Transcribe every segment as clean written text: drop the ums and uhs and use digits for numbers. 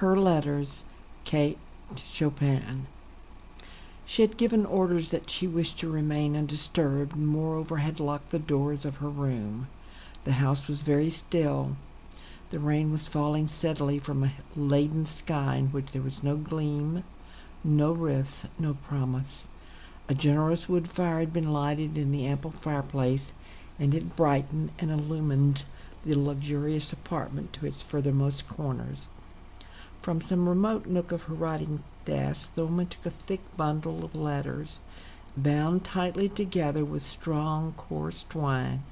Her letters, Kate Chopin. She had given orders that she wished to remain undisturbed, and moreover had locked the doors of her room. The house was very still. The rain was falling steadily from a leaden sky in which there was no gleam, no rift, no promise. A generous wood fire had been lighted in the ample fireplace, and it brightened and illumined the luxurious apartment to its furthermost corners. From some remote nook of her writing desk, the woman took a thick bundle of letters, bound tightly together with strong, coarse twine,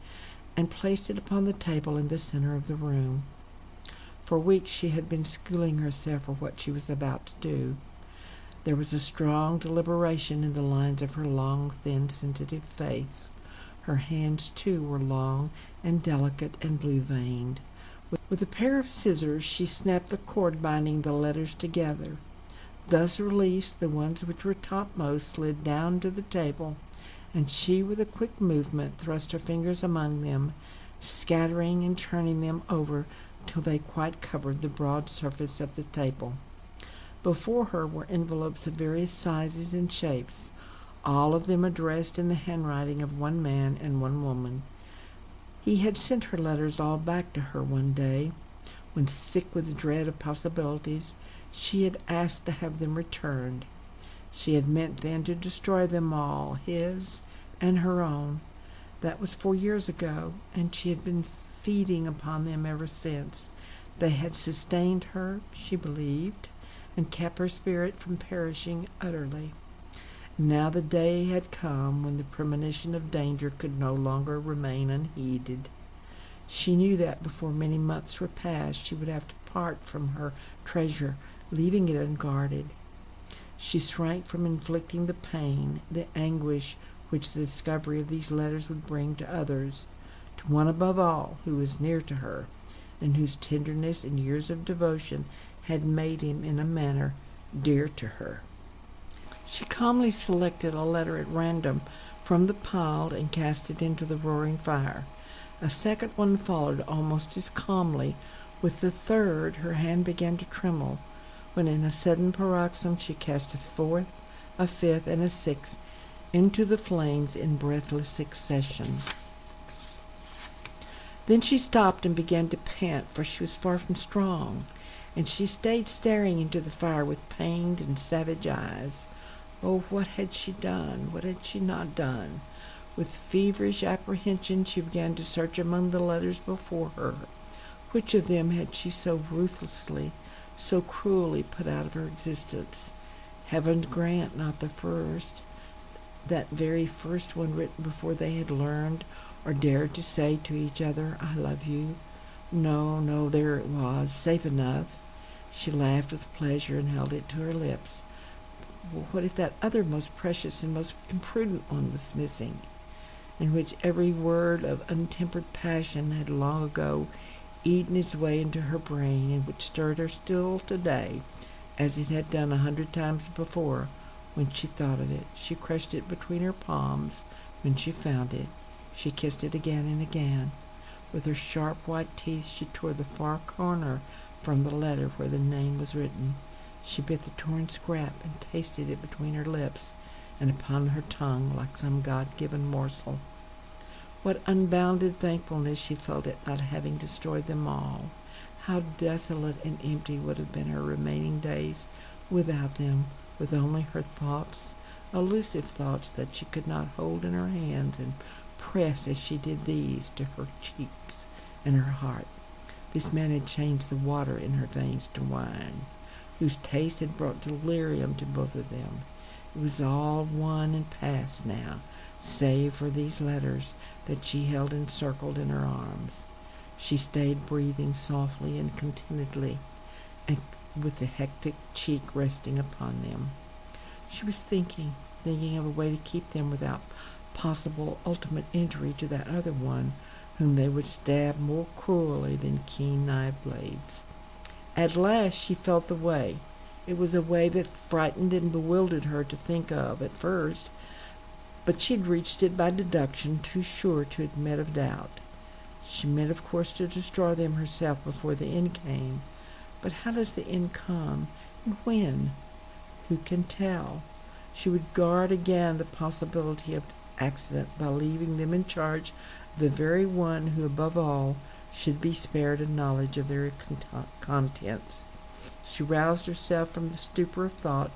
and placed it upon the table in the center of the room. For weeks she had been schooling herself for what she was about to do. There was a strong deliberation in the lines of her long, thin, sensitive face. Her hands, too, were long and delicate and blue-veined. With a pair of scissors she snapped the cord binding the letters together. Thus released, the ones which were topmost slid down to the table, and she, with a quick movement, thrust her fingers among them, scattering and turning them over till they quite covered the broad surface of the table. Before her were envelopes of various sizes and shapes, all of them addressed in the handwriting of one man and one woman. He had sent her letters all back to her one day, when, sick with dread of possibilities, she had asked to have them returned. She had meant then to destroy them all, his and her own. That was 4 years ago, and she had been feeding upon them ever since. They had sustained her, she believed, and kept her spirit from perishing utterly. Now the day had come when the premonition of danger could no longer remain unheeded. She knew that before many months were past she would have to part from her treasure, leaving it unguarded. She shrank from inflicting the pain, the anguish which the discovery of these letters would bring to others, to one above all who was near to her, and whose tenderness and years of devotion had made him in a manner dear to her. She calmly selected a letter at random from the pile and cast it into the roaring fire. A second one followed almost as calmly. With the third, her hand began to tremble, when in a sudden paroxysm she cast a fourth, a fifth, and a sixth into the flames in breathless succession. Then she stopped and began to pant, for she was far from strong, and she stayed staring into the fire with pained and savage eyes. Oh, what had she done? What had she not done? With feverish apprehension she began to search among the letters before her. Which of them had she so ruthlessly, so cruelly put out of her existence? Heaven grant not the first, that very first one written before they had learned or dared to say to each other, "I love you." No, there it was, safe enough. She laughed with pleasure and held it to her lips. What if that other most precious and most imprudent one was missing, in which every word of untempered passion had long ago eaten its way into her brain, and which stirred her still today, as it had done 100 times before when she thought of it? She crushed it between her palms when she found it. She kissed it again and again. With her sharp white teeth she tore the far corner from the letter where the name was written. She bit the torn scrap and tasted it between her lips and upon her tongue like some God-given morsel. What unbounded thankfulness she felt at not having destroyed them all. How desolate and empty would have been her remaining days without them, with only her thoughts, elusive thoughts that she could not hold in her hands and press as she did these to her cheeks and her heart. This man had changed the water in her veins to wine, whose taste had brought delirium to both of them. It was all won and past now, save for these letters that she held encircled in her arms. She stayed breathing softly and contentedly, and with the hectic cheek resting upon them. She was thinking of a way to keep them without possible ultimate injury to that other one, whom they would stab more cruelly than keen knife blades. At last she felt the way. It was a way that frightened and bewildered her to think of at first, but she had reached it by deduction, too sure to admit of doubt. She meant, of course, to destroy them herself before the end came, But how does the end come, and when? Who can tell? She would guard again the possibility of accident by leaving them in charge of the very one who, above all, should be spared a knowledge of their contents. She roused herself from the stupor of thought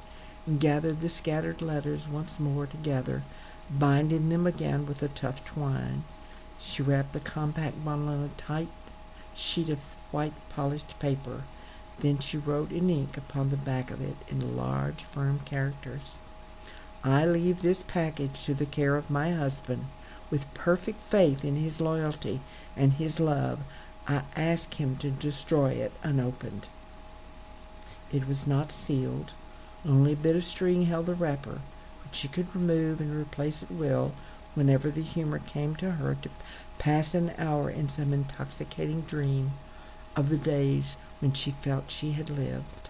and gathered the scattered letters once more together, binding them again with a tough twine. She wrapped the compact bundle in a tight sheet of white polished paper. Then she wrote in ink upon the back of it in large, firm characters, "I leave this package to the care of my husband. With perfect faith in his loyalty and his love, I ask him to destroy it unopened." It was not sealed. Only a bit of string held the wrapper, which she could remove and replace at will whenever the humor came to her to pass an hour in some intoxicating dream of the days when she felt she had lived.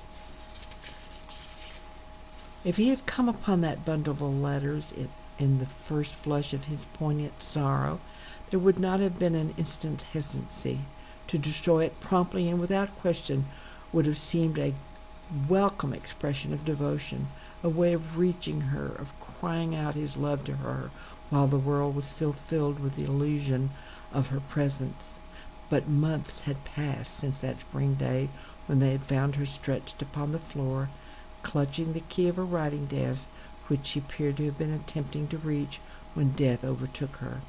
If he had come upon that bundle of letters in the first flush of his poignant sorrow, there would not have been an instant's hesitancy. To destroy it promptly and without question would have seemed a welcome expression of devotion, a way of reaching her, of crying out his love to her while the world was still filled with the illusion of her presence. But months had passed since that spring day when they had found her stretched upon the floor, clutching the key of her writing desk, which she appeared to have been attempting to reach when death overtook her.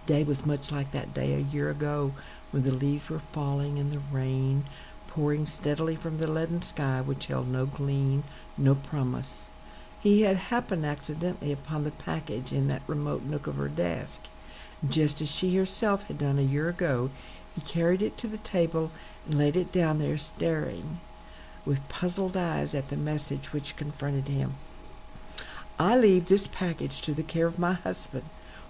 The day was much like that day a year ago when the leaves were falling and the rain pouring steadily from the leaden sky which held no gleam, no promise. He had happened accidentally upon the package in that remote nook of her desk. Just as she herself had done a year ago, he carried it to the table and laid it down there, staring with puzzled eyes at the message which confronted him. "I leave this package to the care of my husband.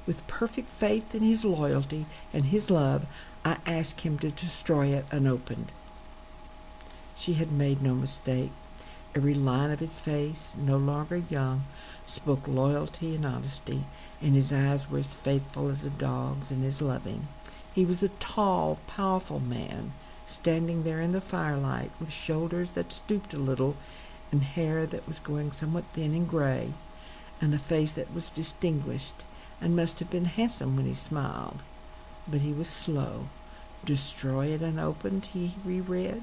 With perfect faith in his loyalty and his love, I ask him to destroy it unopened." She had made no mistake. Every line of his face, no longer young, spoke loyalty and honesty, and his eyes were as faithful as a dog's and as loving. He was a tall, powerful man, standing there in the firelight, with shoulders that stooped a little, and hair that was growing somewhat thin and gray, and a face that was distinguished, and must have been handsome when he smiled. But he was slow. "Destroy it unopened," he reread,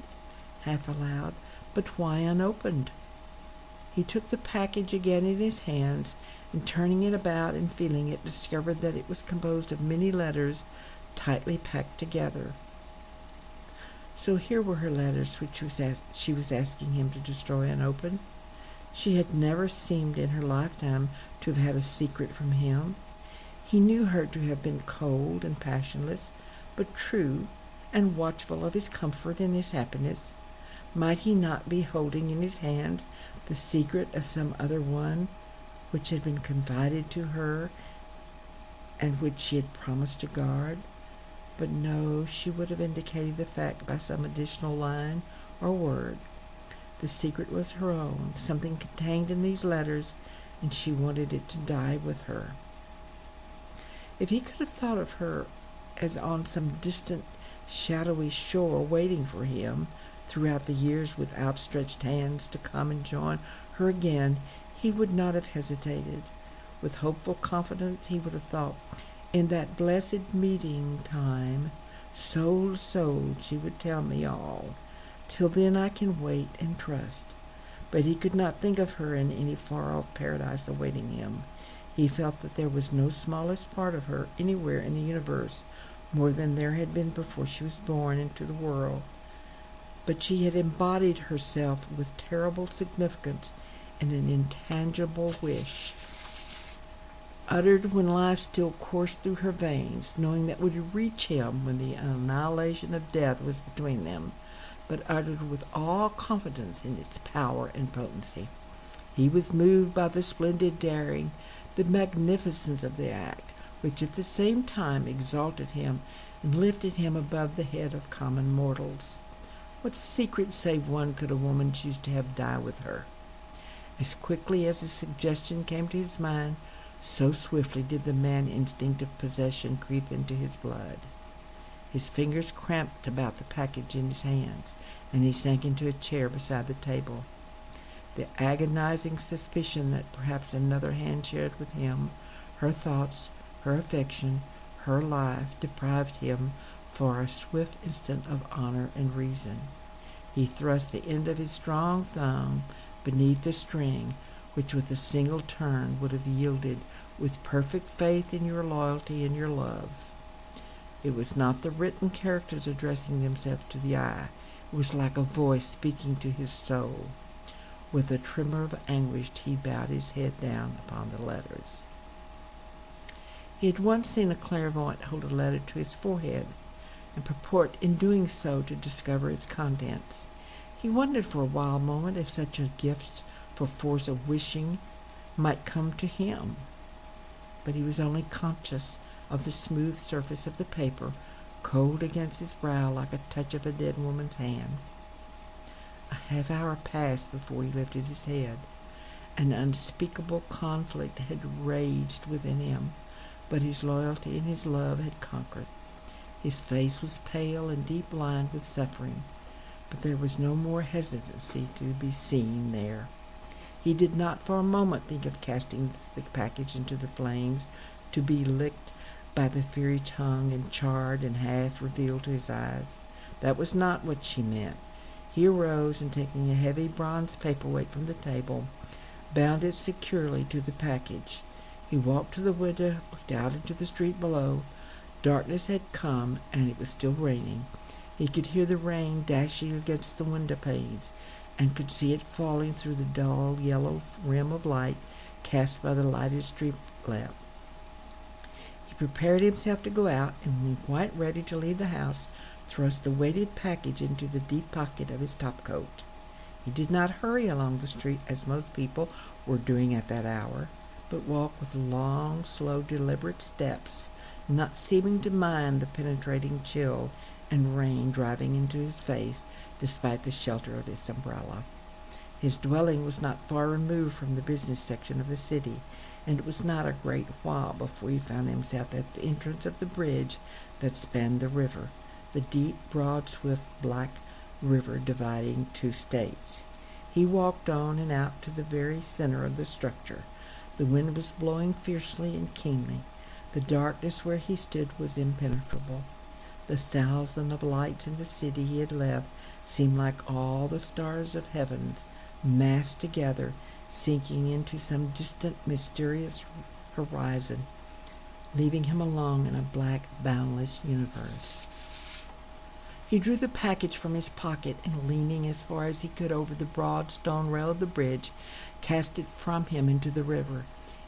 half aloud. "But why unopened?" He took the package again in his hands, and turning it about and feeling it, discovered that it was composed of many letters tightly packed together. So here were her letters which she was asking him to destroy unopened. She had never seemed in her lifetime to have had a secret from him. He knew her to have been cold and passionless, but true, and watchful of his comfort and his happiness. Might he not be holding in his hands the secret of some other one which had been confided to her and which she had promised to guard? But no, she would have indicated the fact by some additional line or word. The secret was her own, something contained in these letters, and she wanted it to die with her. If he could have thought of her as on some distant, shadowy shore waiting for him throughout the years with outstretched hands to come and join her again, he would not have hesitated. With hopeful confidence he would have thought, in that blessed meeting time, soul to soul, she would tell me all. Till then I can wait and trust. But he could not think of her in any far-off paradise awaiting him. He felt that there was no smallest part of her anywhere in the universe more than there had been before she was born into the world. But she had embodied herself with terrible significance in an intangible wish, uttered when life still coursed through her veins, knowing that would reach him when the annihilation of death was between them, but uttered with all confidence in its power and potency. He was moved by the splendid daring, the magnificence of the act, which at the same time exalted him and lifted him above the head of common mortals. What secret save one could a woman choose to have die with her? As quickly as the suggestion came to his mind, so swiftly did the man instinct of possession creep into his blood. His fingers cramped about the package in his hands, and he sank into a chair beside the table. The agonizing suspicion that perhaps another hand shared with him her thoughts, her affection, her life, deprived him for a swift instant of honor and reason. He thrust the end of his strong thumb beneath the string, which with a single turn would have yielded with perfect faith in your loyalty and your love. It was not the written characters addressing themselves to the eye. It was like a voice speaking to his soul. With a tremor of anguish, he bowed his head down upon the letters. He had once seen a clairvoyant hold a letter to his forehead, and purport in doing so to discover its contents. He wondered for a wild moment if such a gift for force of wishing might come to him, but he was only conscious of the smooth surface of the paper, cold against his brow like a touch of a dead woman's hand. A half-hour passed before he lifted his head. An unspeakable conflict had raged within him, but his loyalty and his love had conquered. His face was pale and deep-lined with suffering, but there was no more hesitancy to be seen there. He did not for a moment think of casting the package into the flames, to be licked by the fiery tongue and charred and half revealed to his eyes. That was not what she meant. He arose, and taking a heavy bronze paperweight from the table, bound it securely to the package. He walked to the window, looked out into the street below. Darkness had come, and it was still raining. He could hear the rain dashing against the window panes, and could see it falling through the dull yellow rim of light cast by the lighted street lamp. He prepared himself to go out, and when quite ready to leave the house, thrust the weighted package into the deep pocket of his topcoat. He did not hurry along the street as most people were doing at that hour, but walked with long, slow, deliberate steps, not seeming to mind the penetrating chill and rain driving into his face despite the shelter of his umbrella. His dwelling was not far removed from the business section of the city, and it was not a great while before he found himself at the entrance of the bridge that spanned the river, the deep, broad, swift, black river dividing two states. He walked on and out to the very center of the structure. The wind was blowing fiercely and keenly. The darkness where he stood was impenetrable. The thousand of lights in the city he had left seemed like all the stars of heavens massed together, sinking into some distant, mysterious horizon, leaving him alone in a black, boundless universe. He drew the package from his pocket, and leaning as far as he could over the broad stone rail of the bridge, cast it from him into the river.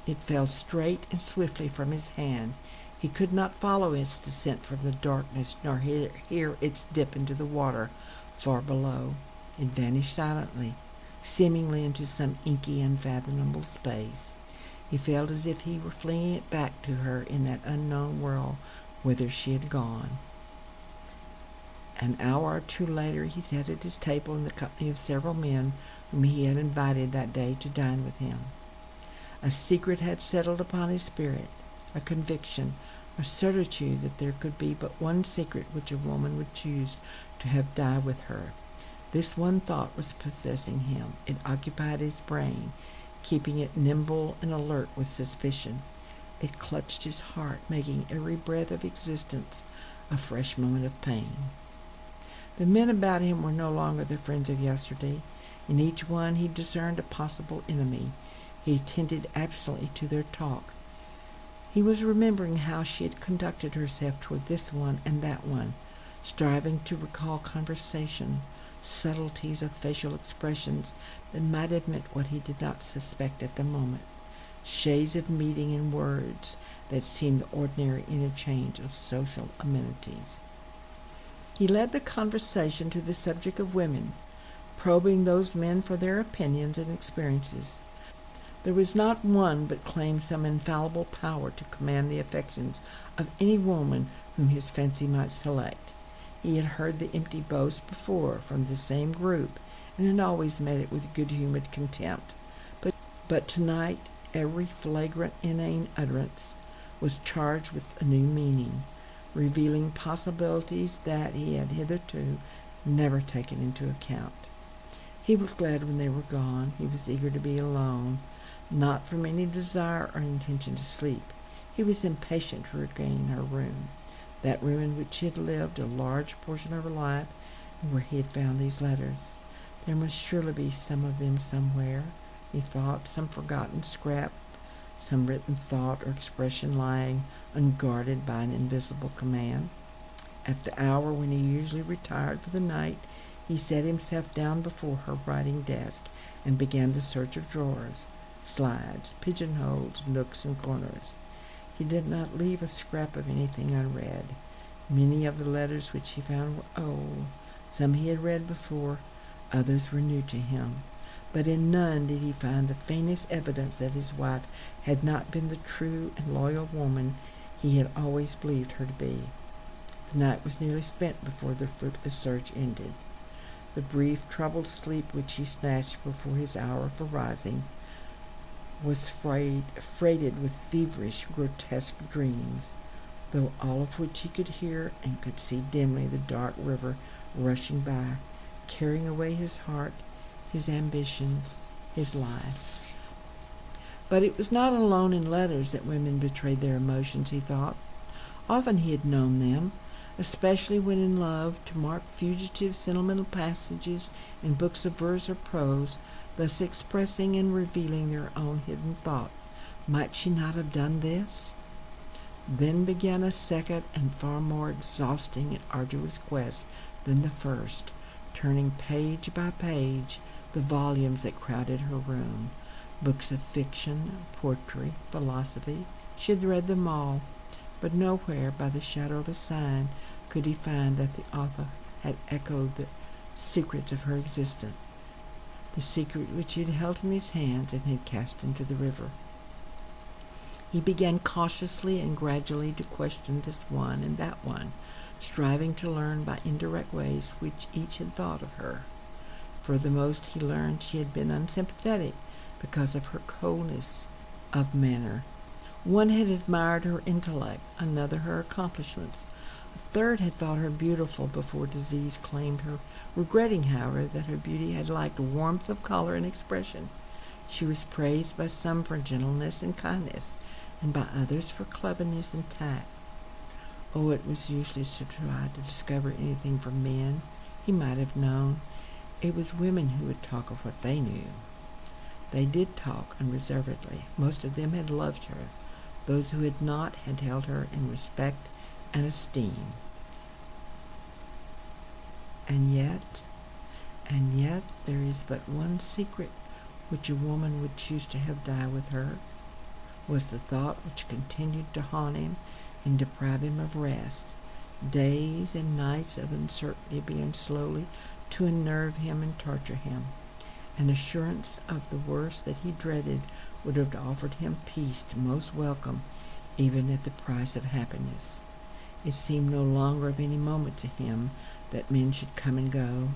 It fell straight and swiftly from his hand. He could not follow its descent from the darkness, nor hear its dip into the water far below. It vanished silently, seemingly into some inky, unfathomable space. He felt as if he were flinging it back to her in that unknown world whither she had gone. An hour or two later he sat at his table in the company of several men whom he had invited that day to dine with him. A secret had settled upon his spirit, a conviction, a certitude that there could be but one secret which a woman would choose to have die with her. This one thought was possessing him. It occupied his brain, keeping it nimble and alert with suspicion. It clutched his heart, making every breath of existence a fresh moment of pain. The men about him were no longer the friends of yesterday. In each one he discerned a possible enemy. He attended absently to their talk. He was remembering how she had conducted herself toward this one and that one, striving to recall conversation, subtleties of facial expressions that might have meant what he did not suspect at the moment, shades of meaning in words that seemed the ordinary interchange of social amenities. He led the conversation to the subject of women, probing those men for their opinions and experiences. There was not one but claimed some infallible power to command the affections of any woman whom his fancy might select. He had heard the empty boast before from the same group, and had always met it with good-humored contempt. But tonight every flagrant, inane utterance was charged with a new meaning. revealing possibilities that he had hitherto never taken into account. He was glad when they were gone. He was eager to be alone, not from any desire or intention to sleep. He was impatient to regain her room, that room in which she had lived a large portion of her life, and where he had found these letters. There must surely be some of them somewhere, he thought, some forgotten scrap, some written thought or expression lying unguarded by an invisible command. At the hour when he usually retired for the night, he set himself down before her writing desk and began the search of drawers, slides, pigeonholes, nooks, and corners. He did not leave a scrap of anything unread. Many of the letters which he found were old. Some he had read before, others were new to him. But in none did he find the faintest evidence that his wife had not been the true and loyal woman he had always believed her to be. The night was nearly spent before the fruitless search ended. The brief, troubled sleep which he snatched before his hour for rising was freighted with feverish, grotesque dreams, though all of which he could hear and could see dimly the dark river rushing by, carrying away his heart, his ambitions, his life. But it was not alone in letters that women betrayed their emotions, he thought. Often he had known them, especially when in love, to mark fugitive sentimental passages in books of verse or prose, thus expressing and revealing their own hidden thought. Might she not have done this? Then began a second and far more exhausting and arduous quest than the first, turning page by page the volumes that crowded her room. Books of fiction, poetry, philosophy. She had read them all, but nowhere by the shadow of a sign could he find that the author had echoed the secrets of her existence, the secret which he had held in his hands and had cast into the river. He began cautiously and gradually to question this one and that one, striving to learn by indirect ways which each had thought of her. For the most he learned she had been unsympathetic because of her coldness of manner. One had admired her intellect, another her accomplishments. A third had thought her beautiful before disease claimed her, regretting, however, that her beauty had lacked warmth of color and expression. She was praised by some for gentleness and kindness, and by others for cleverness and tact. Oh, it was useless to try to discover anything from men. He might have known. It was women who would talk of what they knew. They did talk unreservedly. Most of them had loved her. Those who had not had held her in respect and esteem. And yet, there is but one secret which a woman would choose to have die with her, was the thought which continued to haunt him and deprive him of rest. Days and nights of uncertainty began slowly to unnerve him and torture him. An assurance of the worst that he dreaded would have offered him peace most welcome, even at the price of happiness. It seemed no longer of any moment to him that men should come and go,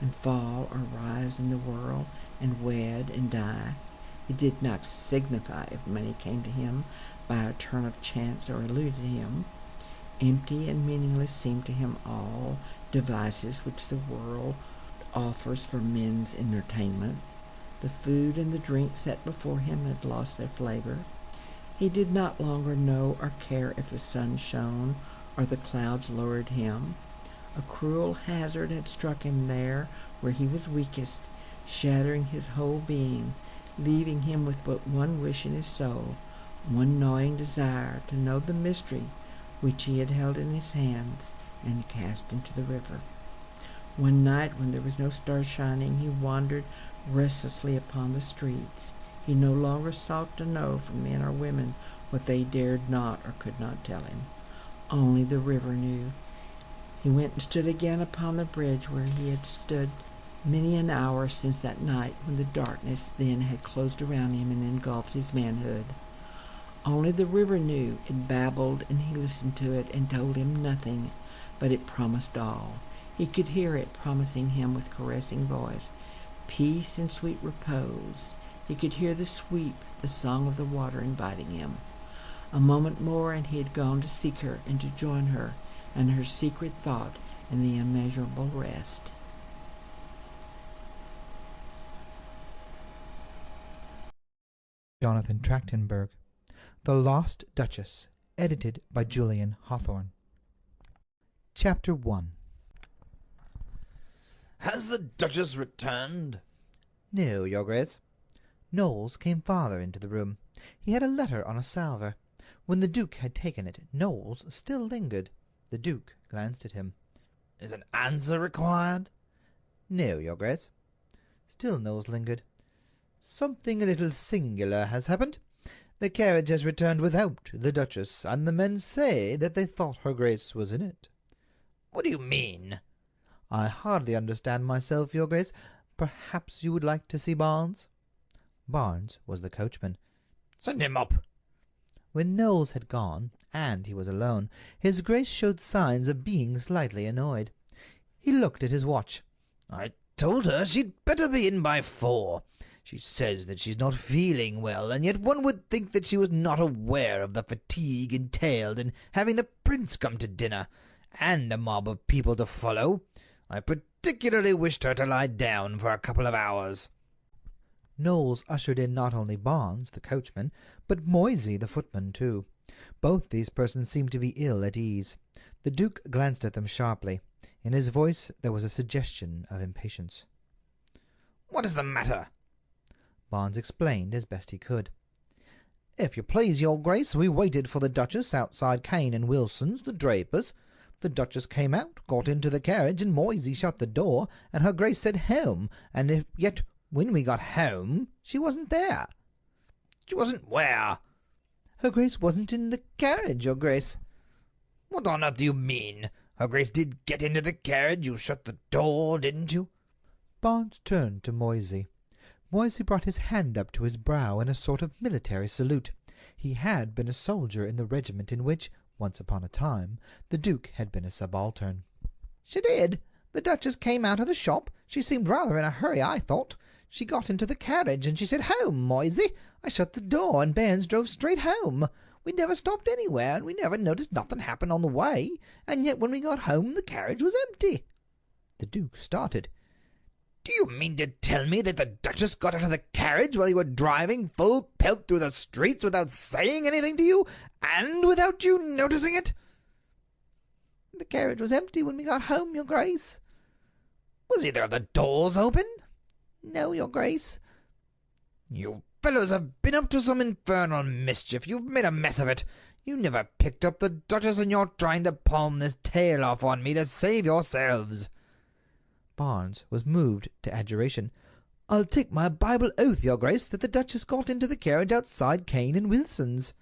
and fall or rise in the world, and wed and die. It did not signify if money came to him by a turn of chance or eluded him. Empty and meaningless seemed to him all devices which the world offers for men's entertainment. The food and the drink set before him had lost their flavor. He did not longer know or care if the sun shone or the clouds lowered him. A cruel hazard had struck him there where he was weakest, shattering his whole being, leaving him with but one wish in his soul, one gnawing desire to know the mystery which he had held in his hands and cast into the river. One night, when there was no star shining, he wandered restlessly upon the streets. He no longer sought to know from men or women what they dared not or could not tell him. Only the river knew. He went and stood again upon the bridge where he had stood many an hour since that night when the darkness then had closed around him and engulfed his manhood. Only the river knew. It babbled, and he listened to it, and told him nothing, but it promised all. He could hear it promising him with caressing voice peace and sweet repose. He could hear the sweep, the song of the water inviting him. A moment more, and he had gone to seek her and to join her and her secret thought in the immeasurable rest. Jonathan Trachtenberg, The Lost Duchess, edited by Julian Hawthorne. Chapter 1. "Has the Duchess returned?" "No, Your Grace." Knowles came farther into the room. He had a letter on a salver. When the Duke had taken it, Knowles still lingered. The Duke glanced at him. "Is an answer required?" "No, Your Grace." Still Knowles lingered. "Something a little singular has happened. The carriage has returned without the Duchess, and the men say that they thought her Grace was in it." "What do you mean?" "I hardly understand myself, Your Grace. Perhaps you would like to see Barnes?" Barnes was the coachman. "Send him up." When Knowles had gone, and he was alone, his Grace showed signs of being slightly annoyed. He looked at his watch. "I told her she'd better be in by 4. She says that she's not feeling well, and yet one would think that she was not aware of the fatigue entailed in having the prince come to dinner, and a mob of people to follow. I particularly wished her to lie down for a couple of hours." Knowles ushered in not only Barnes, the coachman, but Moisey, the footman, too. Both these persons seemed to be ill at ease. The Duke glanced at them sharply. In his voice there was a suggestion of impatience. "What is the matter?" Barnes explained as best he could. "If you please, Your Grace, we waited for the Duchess outside Kane and Wilson's, the drapers. The Duchess came out, got into the carriage, and Moisey shut the door, and her Grace said home, and yet when we got home she wasn't there." "She wasn't where?" "Her Grace wasn't in the carriage, Your Grace." "What on earth do you mean? Her Grace did get into the carriage. You shut the door, didn't you?" Barnes turned to Moisey. Moisey brought his hand up to his brow in a sort of military salute. He had been a soldier in the regiment in which, once upon a time, the Duke had been a subaltern. "She did. The Duchess came out of the shop. She seemed rather in a hurry, I thought. She got into the carriage, and she said, 'Home, Moisey.' I shut the door, and Bairns drove straight home. We never stopped anywhere, and we never noticed nothing happen on the way, and yet when we got home the carriage was empty." The Duke started. "Do you mean to tell me that the Duchess got out of the carriage while you were driving full pelt through the streets without saying anything to you, and without you noticing it?" "The carriage was empty when we got home, Your Grace." "Was either of the doors open?" "No, Your Grace." "You fellows have been up to some infernal mischief. You've made a mess of it. You never picked up the Duchess, and you're trying to palm this tale off on me to save yourselves." Barnes was moved to adjuration. "I'll take my Bible oath, Your Grace, that the Duchess got into the carriage outside Kane and Wilson's."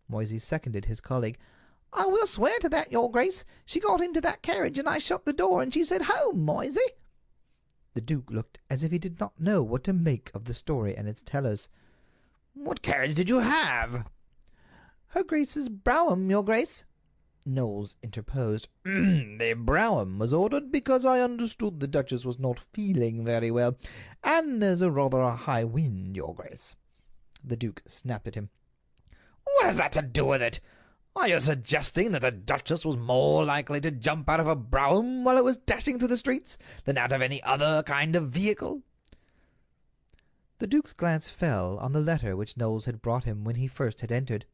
Moisey seconded his colleague. "I will swear to that, Your Grace. She got into that carriage, and I shut the door, and she said, 'Home, Moisey.'" The Duke looked as if he did not know what to make of the story and its tellers. "What carriage did you have?" "Her Grace's brougham, Your Grace." Knowles interposed. "The brougham was ordered because I understood the Duchess was not feeling very well, and there's rather a high wind, Your Grace." The Duke snapped at him. "What has that to do with it? Are you suggesting that the Duchess was more likely to jump out of a brougham while it was dashing through the streets than out of any other kind of vehicle?" The Duke's glance fell on the letter which Knowles had brought him when he first had entered.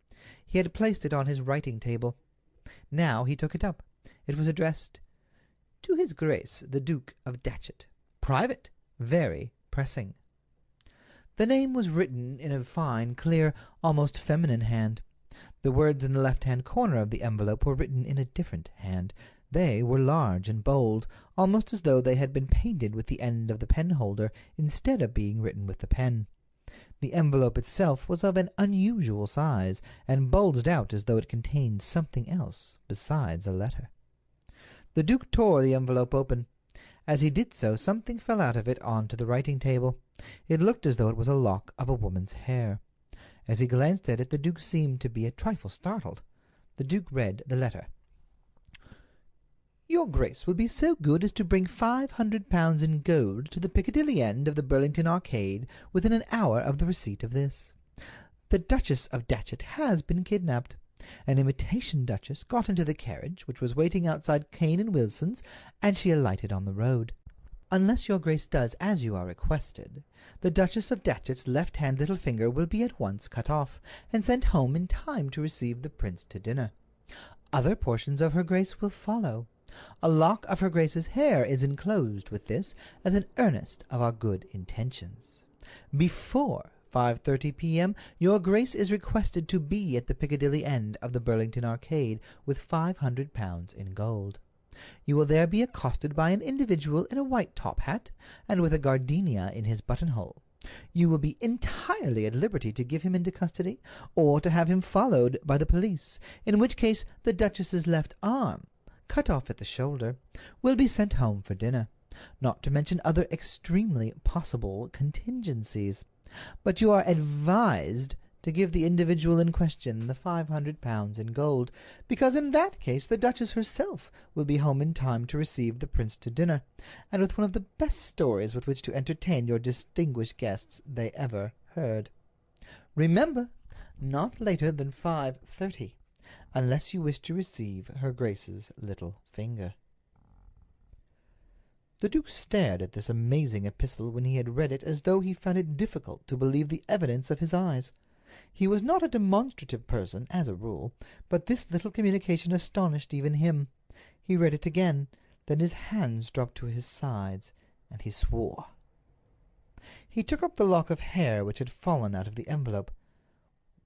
He had placed it on his writing-table. Now he took it up. It was addressed, "To His Grace the Duke of Datchet. Private, very pressing." The name was written in a fine, clear, almost feminine hand. The words in the left-hand corner of the envelope were written in a different hand. They were large and bold, almost as though they had been painted with the end of the penholder instead of being written with the pen. The envelope itself was of an unusual size, and bulged out as though it contained something else besides a letter. The Duke tore the envelope open. As he did so, something fell out of it onto the writing-table. It looked as though it was a lock of a woman's hair. As he glanced at it, the Duke seemed to be a trifle startled. The Duke read the letter. "Your Grace will be so good as to bring £500 in gold to the Piccadilly end of the Burlington Arcade within an hour of the receipt of this. The Duchess of Datchet has been kidnapped. An imitation duchess got into the carriage, which was waiting outside Cane and Wilson's, and she alighted on the road. Unless your grace does as you are requested, the Duchess of Datchet's left-hand little finger will be at once cut off, and sent home in time to receive the prince to dinner. Other portions of her grace will follow. A lock of her grace's hair is enclosed with this as an earnest of our good intentions. Before 5:30 p.m. your grace is requested to be at the Piccadilly end of the Burlington Arcade with £500 in gold. You will there be accosted by an individual in a white top hat, and with a gardenia in his buttonhole. You will be entirely at liberty to give him into custody, or to have him followed by the police, in which case the Duchess's left arm, cut off at the shoulder, will be sent home for dinner, not to mention other extremely possible contingencies. But you are advised to give the individual in question the £500 in gold, because in that case the Duchess herself will be home in time to receive the prince to dinner, and with one of the best stories with which to entertain your distinguished guests they ever heard. Remember, not later than 5:30, unless you wish to receive her grace's little finger. The Duke stared at this amazing epistle when he had read it, as though he found it difficult to believe the evidence of his eyes. He was not a demonstrative person, as a rule, but this little communication astonished even him. He read it again, then his hands dropped to his sides, and he swore. He took up the lock of hair which had fallen out of the envelope.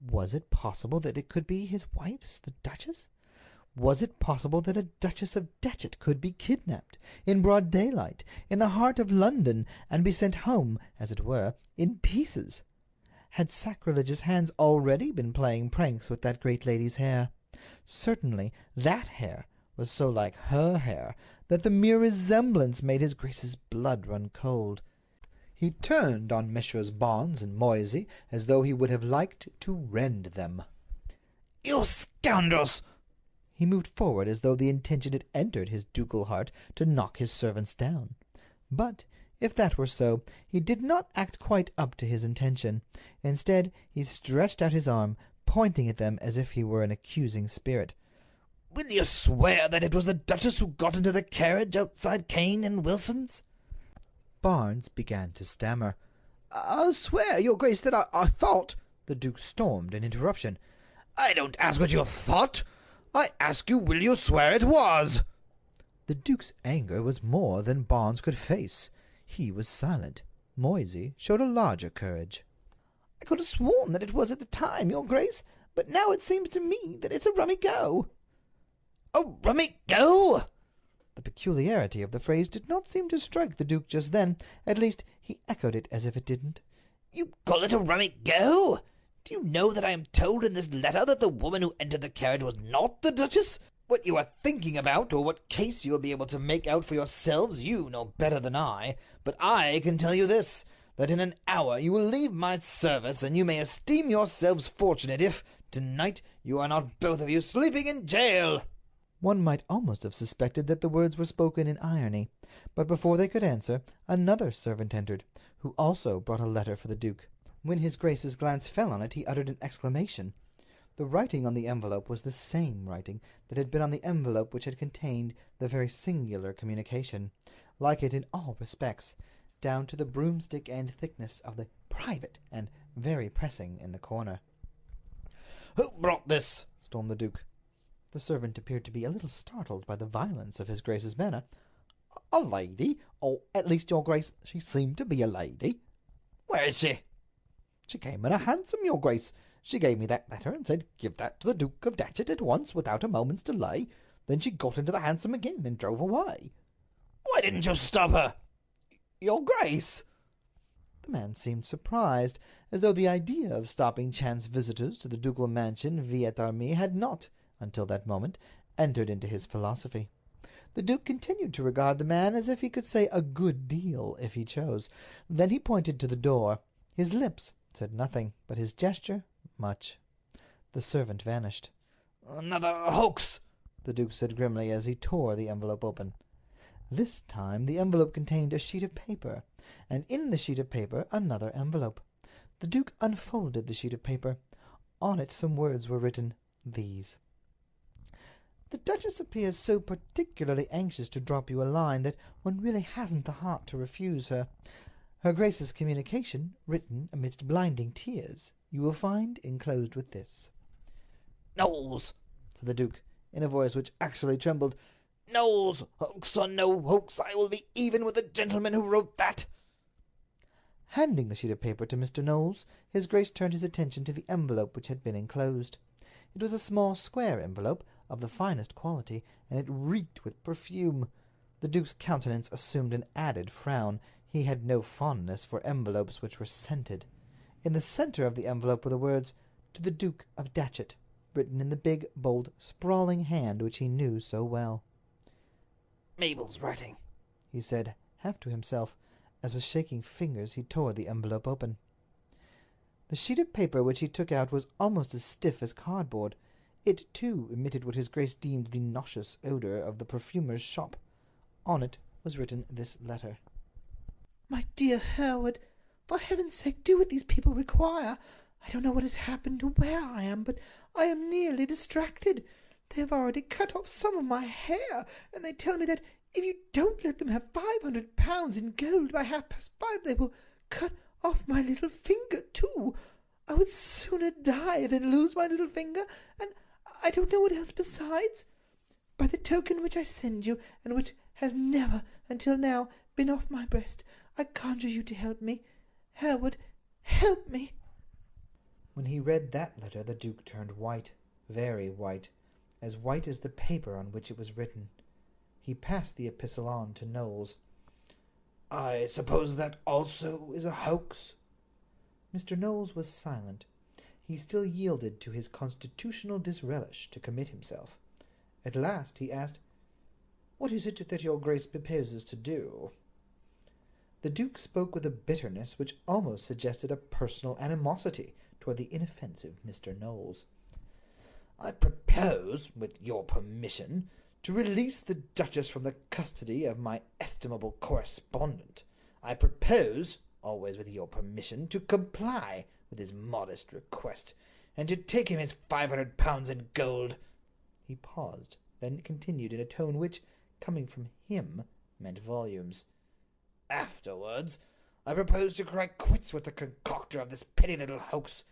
Was it possible that it could be his wife's, the Duchess? Was it possible that a Duchess of Datchet could be kidnapped, in broad daylight, in the heart of London, and be sent home, as it were, in pieces? Had sacrilegious hands already been playing pranks with that great lady's hair? Certainly that hair was so like her hair that the mere resemblance made his grace's blood run cold. He turned on Messrs. Barnes and Moysey as though he would have liked to rend them. "You scoundrels!" He moved forward as though the intention had entered his ducal heart to knock his servants down. But if that were so, he did not act quite up to his intention. Instead, he stretched out his arm, pointing at them as if he were an accusing spirit. "Will you swear that it was the Duchess who got into the carriage outside Cane and Wilson's?" Barnes began to stammer. "I'll swear, your grace, that I thought—" The Duke stormed an interruption. "I don't ask what you thought. I ask you, will you swear it was?" The Duke's anger was more than Barnes could face. He was silent. Moysey showed a larger courage. "I could have sworn that it was at the time, your grace, but now it seems to me that it's a rummy go." "A rummy go?" The peculiarity of the phrase did not seem to strike the Duke just then. At least, he echoed it as if it didn't. "You call it a rummy go? Do you know that I am told in this letter that the woman who entered the carriage was not the Duchess? What you are thinking about, or what case you will be able to make out for yourselves, you know better than I. But I can tell you this, that in an hour you will leave my service, and you may esteem yourselves fortunate if, tonight, you are not both of you sleeping in jail." One might almost have suspected that the words were spoken in irony, but before they could answer, another servant entered, who also brought a letter for the Duke. When his grace's glance fell on it, he uttered an exclamation. The writing on the envelope was the same writing that had been on the envelope which had contained the very singular communication, like it in all respects, down to the broomstick end thickness of the private and very pressing in the corner. "Who brought this?" stormed the Duke. The servant appeared to be a little startled by the violence of his grace's manner. "A lady, or at least, your grace, she seemed to be a lady." "Where is she?" "She came in a hansom, your grace. She gave me that letter and said, 'Give that to the Duke of Datchet at once, without a moment's delay.' Then she got into the hansom again and drove away." "Why didn't you stop her?" "Your grace." The man seemed surprised, as though the idea of stopping chance visitors to the ducal mansion via Army had not, until that moment, entered into his philosophy. The Duke continued to regard the man as if he could say a good deal if he chose. Then he pointed to the door. His lips said nothing, but his gesture much. The servant vanished. "Another hoax," the Duke said grimly as he tore the envelope open. This time the envelope contained a sheet of paper, and in the sheet of paper another envelope. The Duke unfolded the sheet of paper. On it some words were written. these. "The Duchess appears so particularly anxious to drop you a line that one really hasn't the heart to refuse her. Her Grace's communication, written amidst blinding tears, you will find enclosed with this." "Knowles," said the Duke, in a voice which actually trembled. "Knowles, hoax or no hoax, I will be even with the gentleman who wrote that." Handing the sheet of paper to Mr. Knowles, his Grace turned his attention to the envelope which had been enclosed. It was a small square envelope, of the finest quality, and it reeked with perfume. The Duke's countenance assumed an added frown. He had no fondness for envelopes which were scented. In the center of the envelope were the words, "To the Duke of Datchet," written in the big, bold, sprawling hand which he knew so well. "Mabel's writing," he said, half to himself, as with shaking fingers he tore the envelope open. The sheet of paper which he took out was almost as stiff as cardboard. It, too, emitted what his Grace deemed the nauseous odor of the perfumer's shop. On it was written this letter. "My dear Hereward, for heaven's sake do what these people require. I don't know what has happened or where I am, but I am nearly distracted. They have already cut off some of my hair, and they tell me that if you don't let them have £500 in gold by 5:30, they will cut off my little finger too. I would sooner die than lose my little finger, and I don't know what else besides. By the token which I send you, and which has never, until now, been off my breast, I conjure you to help me. Hereward, help me." When he read that letter, the Duke turned white, very white as the paper on which it was written. He passed the epistle on to Knowles. "I suppose that also is a hoax?" Mr. Knowles was silent. He still yielded to his constitutional disrelish to commit himself. At last he asked, "What is it that your Grace proposes to do?" The Duke spoke with a bitterness which almost suggested a personal animosity toward the inoffensive Mr. Knowles. "I propose, with your permission, to release the Duchess from the custody of my estimable correspondent. I propose, always with your permission, to comply with his modest request, and to take him his £500 in gold." He paused, then continued in a tone which, coming from him, meant volumes. "Afterwards, I propose to cry quits with the concocter of this petty little hoax,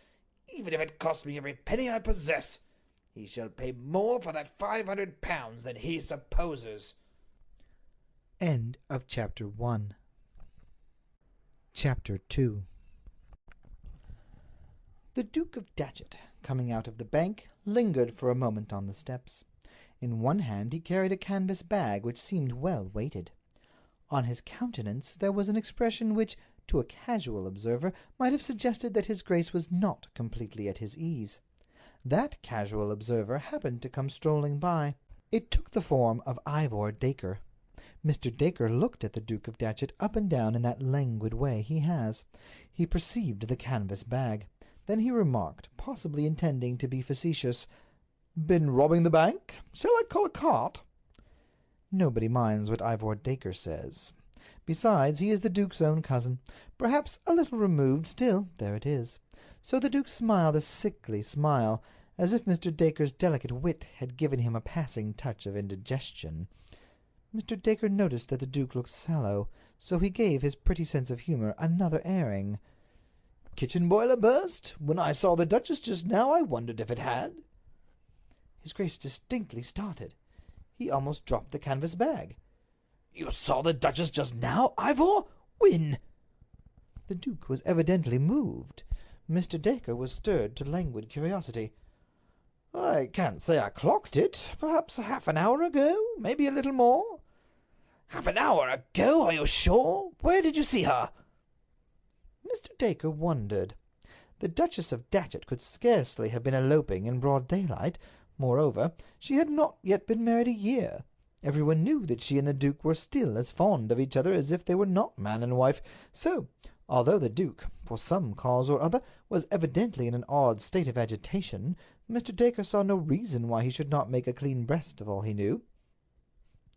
even if it costs me every penny I possess. He shall pay more for that £500 than he supposes." End of Chapter 1. Chapter 2. The Duke of Datchet, coming out of the bank, lingered for a moment on the steps. In one hand he carried a canvas bag which seemed well weighted. On his countenance there was an expression which, to a casual observer, might have suggested that his Grace was not completely at his ease. That casual observer happened to come strolling by. It took the form of Ivor Dacre. Mr. Dacre looked at the Duke of Datchet up and down in that languid way he has. He perceived the canvas bag. Then he remarked, possibly intending to be facetious, "Been robbing the bank? Shall I call a cart?" Nobody minds what Ivor Dacre says. Besides, he is the Duke's own cousin, perhaps a little removed, still, there it is. So the Duke smiled a sickly smile, as if Mr. Dacre's delicate wit had given him a passing touch of indigestion. Mr. Dacre noticed that the Duke looked sallow, so he gave his pretty sense of humor another airing. "Kitchen boiler burst? When I saw the Duchess just now, I wondered if it had." His Grace distinctly started. He almost dropped the canvas bag. "You saw the Duchess just now, Ivor? When?" The Duke was evidently moved. Mr. Dacre was stirred to languid curiosity. "I can't say I clocked it. Perhaps half an hour ago, maybe a little more." "Half an hour ago, are you sure? Where did you see her?" Mr. Dacre wondered. The Duchess of Datchet could scarcely have been eloping in broad daylight. Moreover, she had not yet been married a year. Everyone knew that she and the Duke were still as fond of each other as if they were not man and wife. So, although the Duke, for some cause or other, was evidently in an odd state of agitation, Mr. Dacre saw no reason why he should not make a clean breast of all he knew.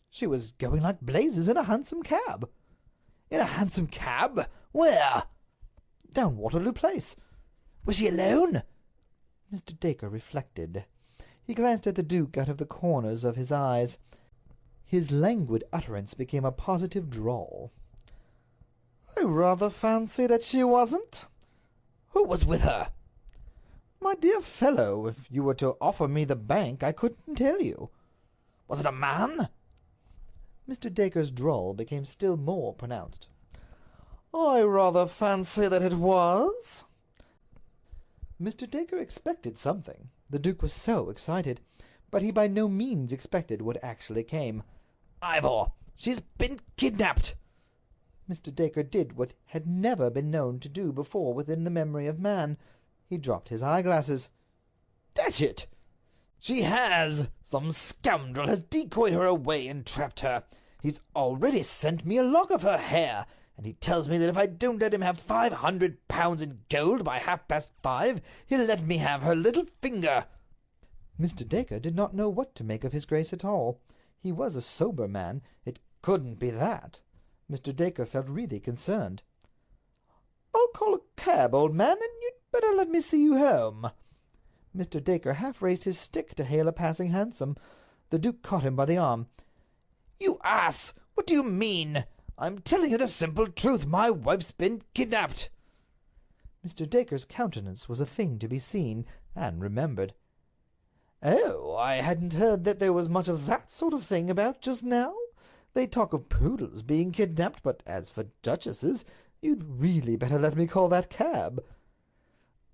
"She was going like blazes in a hansom cab." "In a hansom cab? Where?" "Down Waterloo Place." "Was she alone?" Mr. Dacre reflected. He glanced at the Duke out of the corners of his eyes. His languid utterance became a positive drawl. "I rather fancy that she wasn't. Who was with her?" "My dear fellow, if you were to offer me the bank, I couldn't tell you." "Was it a man?" Mr. Dacre's drawl became still more pronounced. "I rather fancy that it was." Mr. Dacre expected something. The Duke was so excited. But he by no means expected what actually came. "Ivor, she's been kidnapped." Mr. Dacre did what had never been known to do before within the memory of man. He dropped his eyeglasses. "Datchet! She has! Some scoundrel has decoyed her away and trapped her. He's already sent me a lock of her hair, and he tells me that if I don't let him have £500 in gold by 5:30, he'll let me have her little finger." Mr. Dacre did not know what to make of his Grace at all. He was a sober man. It couldn't be that. Mr. Dacre felt really concerned. "I'll call a cab, old man, and you'd better let me see you home." Mr. Dacre half raised his stick to hail a passing hansom. The Duke caught him by the arm. "You ass! What do you mean? I'm telling you the simple truth. My wife's been kidnapped." Mr. Dacre's countenance was a thing to be seen and remembered. "Oh, I hadn't heard that there was much of that sort of thing about just now. They talk of poodles being kidnapped, but as for duchesses, you'd really better let me call that cab."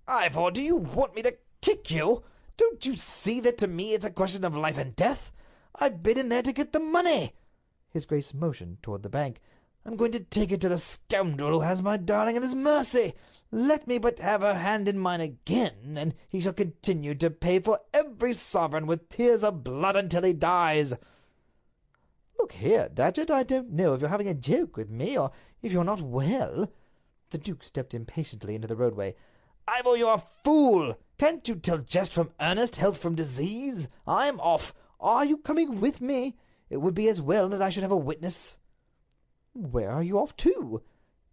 "Ivor, do you want me to kick you? Don't you see that to me it's a question of life and death? I've been in there to get the money." His Grace motioned toward the bank. "I'm going to take it to the scoundrel who has my darling at his mercy. Let me but have her hand in mine again, and he shall continue to pay for every sovereign with tears of blood until he dies." "Look here, Datchet, I don't know if you're having a joke with me, or if you're not well." The Duke stepped impatiently into the roadway. "Ivor, you're a fool! Can't you tell jest from earnest, health from disease? I'm off. Are you coming with me? It would be as well that I should have a witness." "Where are you off to?"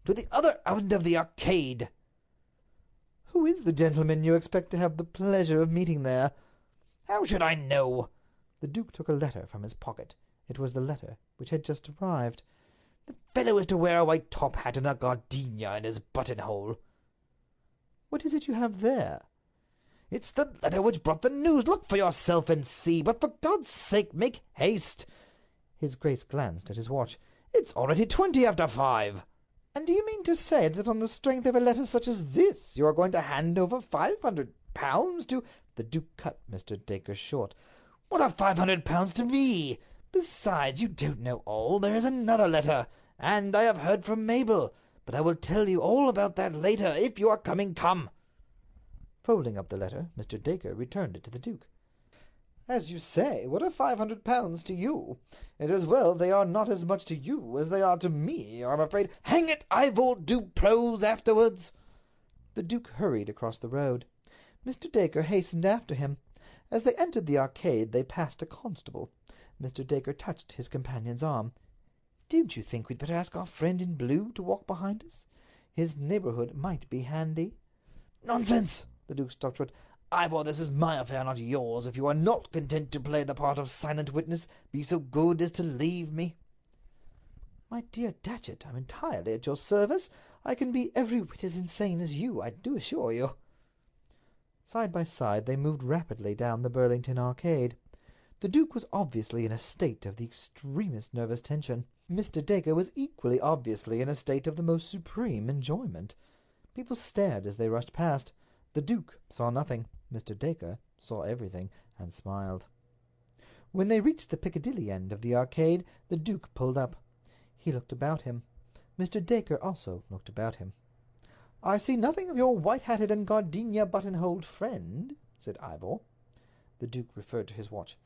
"To the other end of the arcade." "Who is the gentleman you expect to have the pleasure of meeting there?" "How should I know?" The Duke took a letter from his pocket. It was the letter which had just arrived. "The fellow is to wear a white top hat and a gardenia in his buttonhole." "What is it you have there?" "It's the letter which brought the news. Look for yourself and see, but for God's sake make haste." His Grace glanced at his watch. "It's already 20 after 5. "And do you mean to say that on the strength of a letter such as this you are going to hand over £500 to—" The Duke cut Mr. Dacre short. "What are £500 to me? Besides, you don't know all. There is another letter, and I have heard from Mabel. But I will tell you all about that later. If you are coming, come." Folding up the letter, Mr. Dacre returned it to the Duke. "As you say, what are £500 to you? It's as well they are not as much to you as they are to me, or I'm afraid—" "Hang it, Ivor, do prose afterwards." The Duke hurried across the road. Mr. Dacre hastened after him. As they entered the arcade, they passed a constable. Mr. Dacre touched his companion's arm. "Don't you think we'd better ask our friend in blue to walk behind us? His neighborhood might be handy." "Nonsense!" The Duke stopped short. "Ivor, this is my affair, not yours. If you are not content to play the part of silent witness, be so good as to leave me." "My dear Datchet, I'm entirely at your service. I can be every whit as insane as you, I do assure you." Side by side they moved rapidly down the Burlington Arcade. The Duke was obviously in a state of the extremest nervous tension. Mr. Dacre was equally obviously in a state of the most supreme enjoyment. People stared as they rushed past. The Duke saw nothing. Mr. Dacre saw everything, and smiled. When they reached the Piccadilly end of the arcade, the Duke pulled up. He looked about him. Mr. Dacre also looked about him. "I see nothing of your white-hatted and gardenia buttonholed friend," said Ivor. The Duke referred to his watch.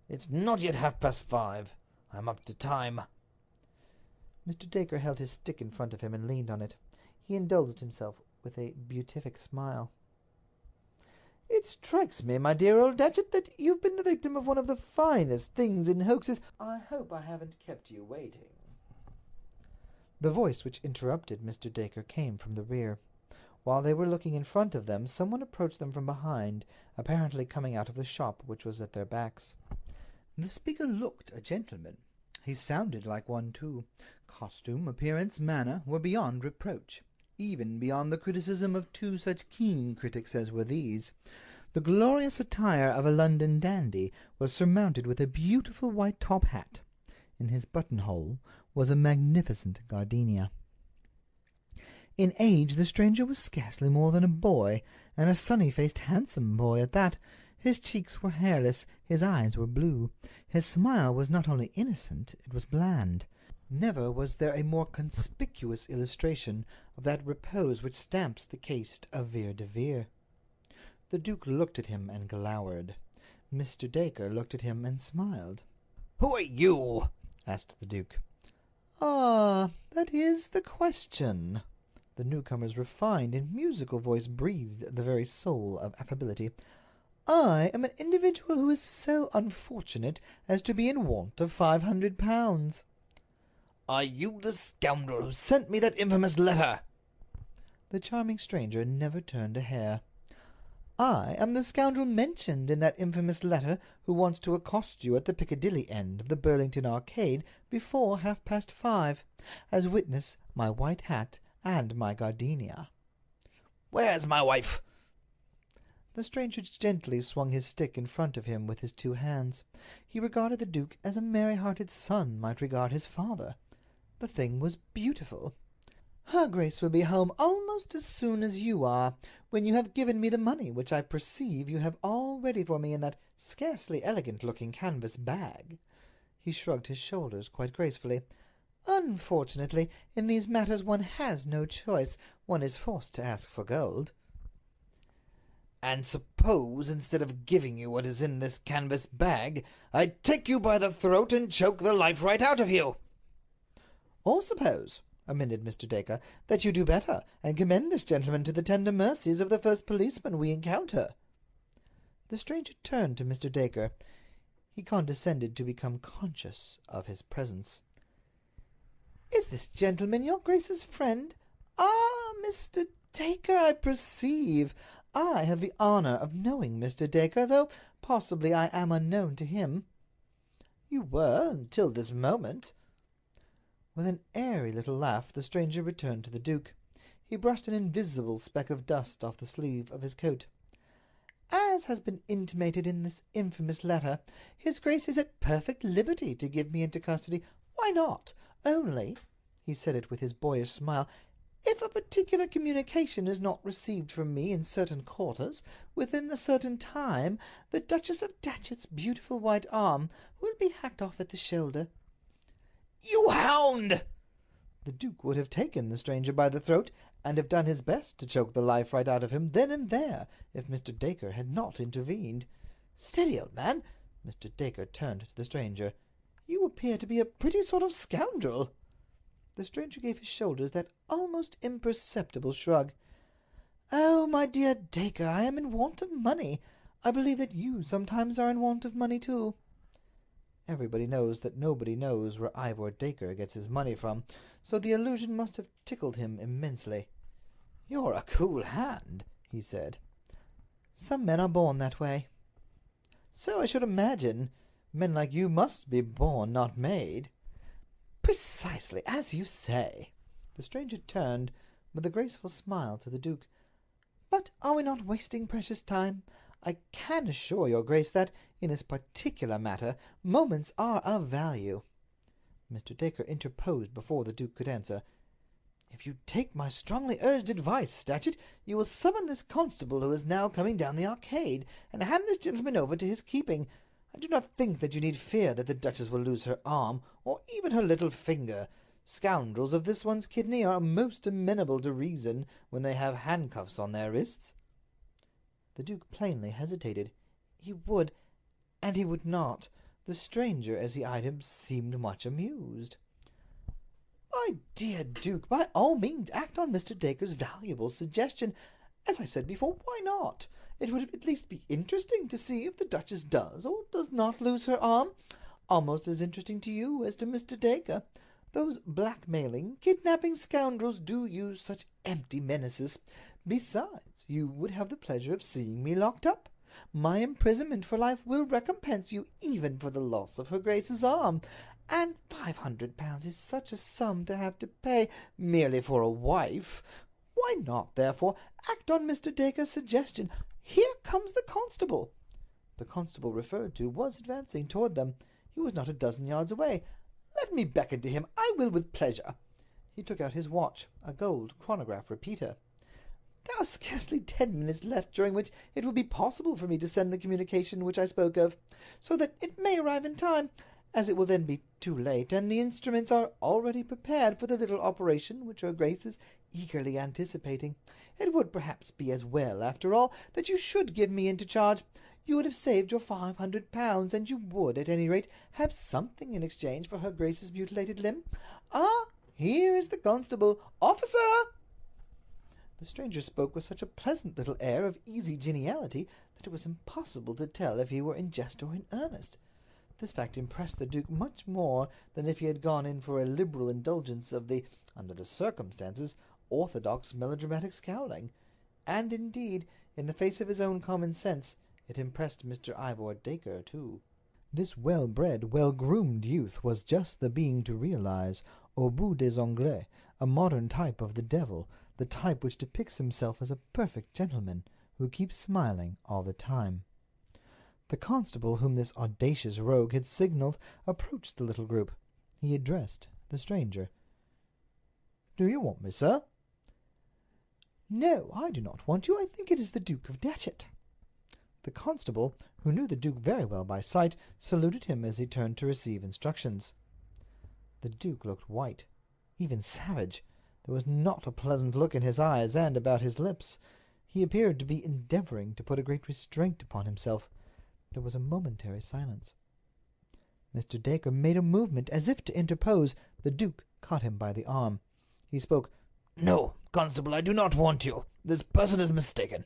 "It's not yet 5:30. I'm up to time." Mr. Dacre held his stick in front of him and leaned on it. He indulged himself with a beatific smile. "It strikes me, my dear old Datchet, that you've been the victim of one of the finest things in hoaxes. I hope I haven't kept you waiting." The voice which interrupted Mr. Dacre came from the rear. While they were looking in front of them, someone approached them from behind, apparently coming out of the shop, which was at their backs. The speaker looked a gentleman. He sounded like one, too. Costume, appearance, manner were beyond reproach, even beyond the criticism of two such keen critics as were these. The glorious attire of a London dandy was surmounted with a beautiful white top hat. In his buttonhole was a magnificent gardenia. In age the stranger was scarcely more than a boy, and a sunny-faced, handsome boy at that. His cheeks were hairless, his eyes were blue. His smile was not only innocent, it was bland. Never was there a more conspicuous illustration of that repose which stamps the caste of Vere de Vere. The Duke looked at him and glowered. Mr. Dacre looked at him and smiled. "Who are you?" asked the Duke. "Ah, that is the question." The newcomer's refined and musical voice breathed the very soul of affability. "I am an individual who is so unfortunate as to be in want of £500. "Are you the scoundrel who sent me that infamous letter?" The charming stranger never turned a hair. "I am the scoundrel mentioned in that infamous letter who wants to accost you at the Piccadilly end of the Burlington Arcade before 5:30, as witness my white hat and my gardenia." "Where's my wife?" The stranger gently swung his stick in front of him with his two hands. He regarded the Duke as a merry-hearted son might regard his father. The thing was beautiful. "Her Grace will be home almost as soon as you are, when you have given me the money which I perceive you have all ready for me in that scarcely elegant-looking canvas bag." He shrugged his shoulders quite gracefully. "Unfortunately, in these matters one has no choice. One is forced to ask for gold." "And suppose, instead of giving you what is in this canvas bag, I take you by the throat and choke the life right out of you?" "Or suppose," amended Mr. Dacre, "that you do better, and commend this gentleman to the tender mercies of the first policeman we encounter." The stranger turned to Mr. Dacre. He condescended to become conscious of his presence. "Is this gentleman your Grace's friend? Ah, Mr. Dacre, I perceive. I have the honor of knowing Mr. Dacre, though possibly I am unknown to him." "You were, until this moment." With an airy little laugh, the stranger returned to the Duke. He brushed an invisible speck of dust off the sleeve of his coat. "As has been intimated in this infamous letter, his Grace is at perfect liberty to give me into custody. Why not? Only," he said it with his boyish smile, "if a particular communication is not received from me in certain quarters, within a certain time, the Duchess of Datchet's beautiful white arm will be hacked off at the shoulder." "You hound!" The Duke would have taken the stranger by the throat, and have done his best to choke the life right out of him then and there, if Mr. Dacre had not intervened. "Steady, old man!" Mr. Dacre turned to the stranger. "You appear to be a pretty sort of scoundrel." The stranger gave his shoulders that almost imperceptible shrug. "Oh, my dear Dacre, I am in want of money. I believe that you sometimes are in want of money, too." Everybody knows that nobody knows where Ivor Dacre gets his money from, so the allusion must have tickled him immensely. "You're a cool hand," he said. "Some men are born that way." "So I should imagine. Men like you must be born, not made." "Precisely as you say." The stranger turned with a graceful smile to the Duke. "But are we not wasting precious time? I can assure your Grace that, in this particular matter, moments are of value." Mr. Dacre interposed before the Duke could answer. "If you take my strongly urged advice, Datchet, you will summon this constable who is now coming down the arcade, and hand this gentleman over to his keeping. I do not think that you need fear that the Duchess will lose her arm, or even her little finger. Scoundrels of this one's kidney are most amenable to reason when they have handcuffs on their wrists." The Duke plainly hesitated. He would, and he would not. The stranger, as he eyed him, seemed much amused. "My dear Duke, by all means act on Mr. Dacre's valuable suggestion. As I said before, why not? It would at least be interesting to see if the Duchess does or does not lose her arm. Almost as interesting to you as to Mr. Dacre. Those blackmailing, kidnapping scoundrels do use such empty menaces. Besides, you would have the pleasure of seeing me locked up. My imprisonment for life will recompense you even for the loss of her Grace's arm, and £500 is such a sum to have to pay merely for a wife. Why not, therefore, act on Mr. Dacre's suggestion? Here comes the constable." The constable referred to was advancing toward them. He was not a dozen yards away. "Let me beckon to him. I will with pleasure." He took out his watch, a gold chronograph repeater. "There are scarcely 10 minutes left during which it will be possible for me to send the communication which I spoke of, so that it may arrive in time, as it will then be too late, and the instruments are already prepared for the little operation which her Grace is eagerly anticipating. It would perhaps be as well, after all, that you should give me into charge. You would have saved your £500, and you would, at any rate, have something in exchange for her Grace's mutilated limb. Ah, here is the constable. Officer!" The stranger spoke with such a pleasant little air of easy geniality that it was impossible to tell if he were in jest or in earnest. This fact impressed the Duke much more than if he had gone in for a liberal indulgence of the, under the circumstances, orthodox melodramatic scowling. And, indeed, in the face of his own common sense, it impressed Mr. Ivor Dacre, too. This well-bred, well-groomed youth was just the being to realize, au bout des ongles, a modern type of the devil, the type which depicts himself as a perfect gentleman, who keeps smiling all the time. The constable whom this audacious rogue had signaled approached the little group. He addressed the stranger. "Do you want me, sir?" "No, I do not want you. I think it is the Duke of Datchet." The constable, who knew the Duke very well by sight, saluted him as he turned to receive instructions. The Duke looked white, even savage. There was not a pleasant look in his eyes and about his lips. He appeared to be endeavoring to put a great restraint upon himself. There was a momentary silence. Mr. Dacre made a movement as if to interpose. The Duke caught him by the arm. He spoke. "No, constable, I do not want you. This person is mistaken."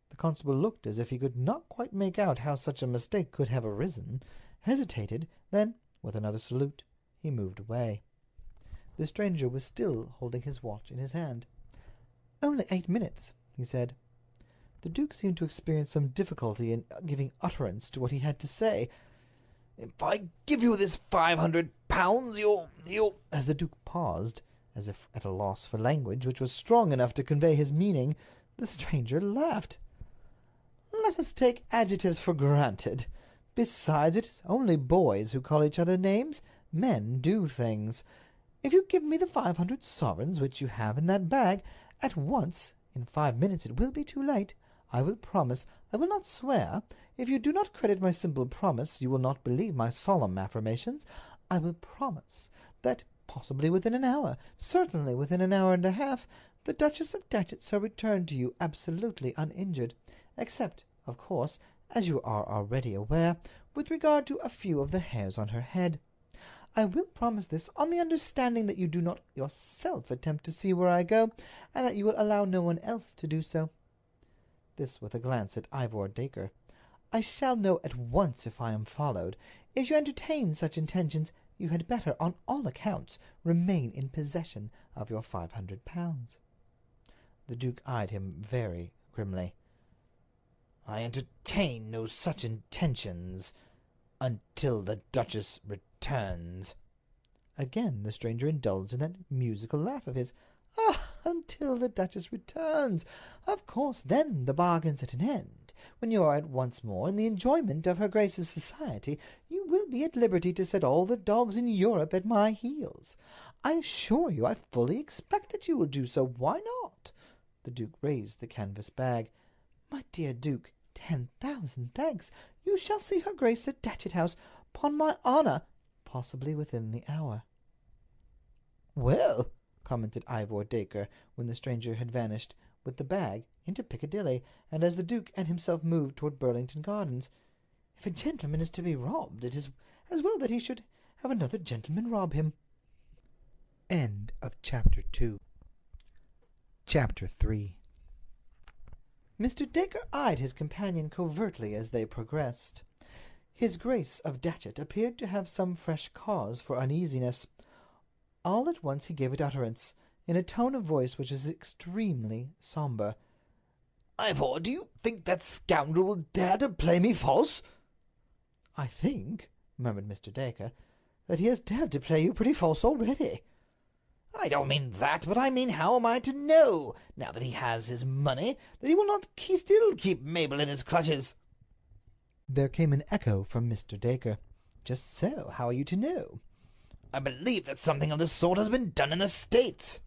The constable looked as if he could not quite make out how such a mistake could have arisen, hesitated, then, with another salute, he moved away. The stranger was still holding his watch in his hand. "Only 8 minutes," he said. The Duke seemed to experience some difficulty in giving utterance to what he had to say. "If I give you this £500, you—" As the Duke paused, as if at a loss for language which was strong enough to convey his meaning, the stranger laughed. "Let us take adjectives for granted. Besides, it is only boys who call each other names. Men do things. If you give me the 500 sovereigns which you have in that bag, at once, in 5 minutes it will be too late. I will promise, I will not swear. If you do not credit my simple promise, you will not believe my solemn affirmations. I will promise that, possibly within an hour, certainly within an hour and a half, the Duchess of Datchet shall return to you absolutely uninjured, except, of course, as you are already aware, with regard to a few of the hairs on her head. I will promise this on the understanding that you do not yourself attempt to see where I go, and that you will allow no one else to do so." This with a glance at Ivor Dacre. "I shall know at once if I am followed. If you entertain such intentions, you had better, on all accounts, remain in possession of your £500. The Duke eyed him very grimly. "I entertain no such intentions until the Duchess returns." Again the stranger indulged in that musical laugh of his. "Ah, until the Duchess returns! Of course, then the bargain's at an end. When you are at once more in the enjoyment of her Grace's society, you will be at liberty to set all the dogs in Europe at my heels. I assure you I fully expect that you will do so. Why not?" The Duke raised the canvas bag. "My dear Duke, 10,000 thanks. You shall see her Grace at Datchet House, upon my honor, possibly within the hour." "Well," commented Ivor Dacre, when the stranger had vanished, with the bag, into Piccadilly, and as the Duke and himself moved toward Burlington Gardens, "if a gentleman is to be robbed, it is as well that he should have another gentleman rob him." End of Chapter 2. Chapter 3. Mr. Dacre eyed his companion covertly as they progressed. His Grace of Datchet appeared to have some fresh cause for uneasiness. All at once he gave it utterance. in a tone of voice which was extremely sombre. Ivor, do you think that scoundrel will dare to play me false? "I think," murmured Mr. Dacre, "that he has dared to play you pretty false already." I don't mean that, but I mean how am I to know, now that he has his money, that he will not still keep Mabel in his clutches? There came an echo from Mr. Dacre. "Just so. How are you to know?" I believe that something of the sort has been done in the States.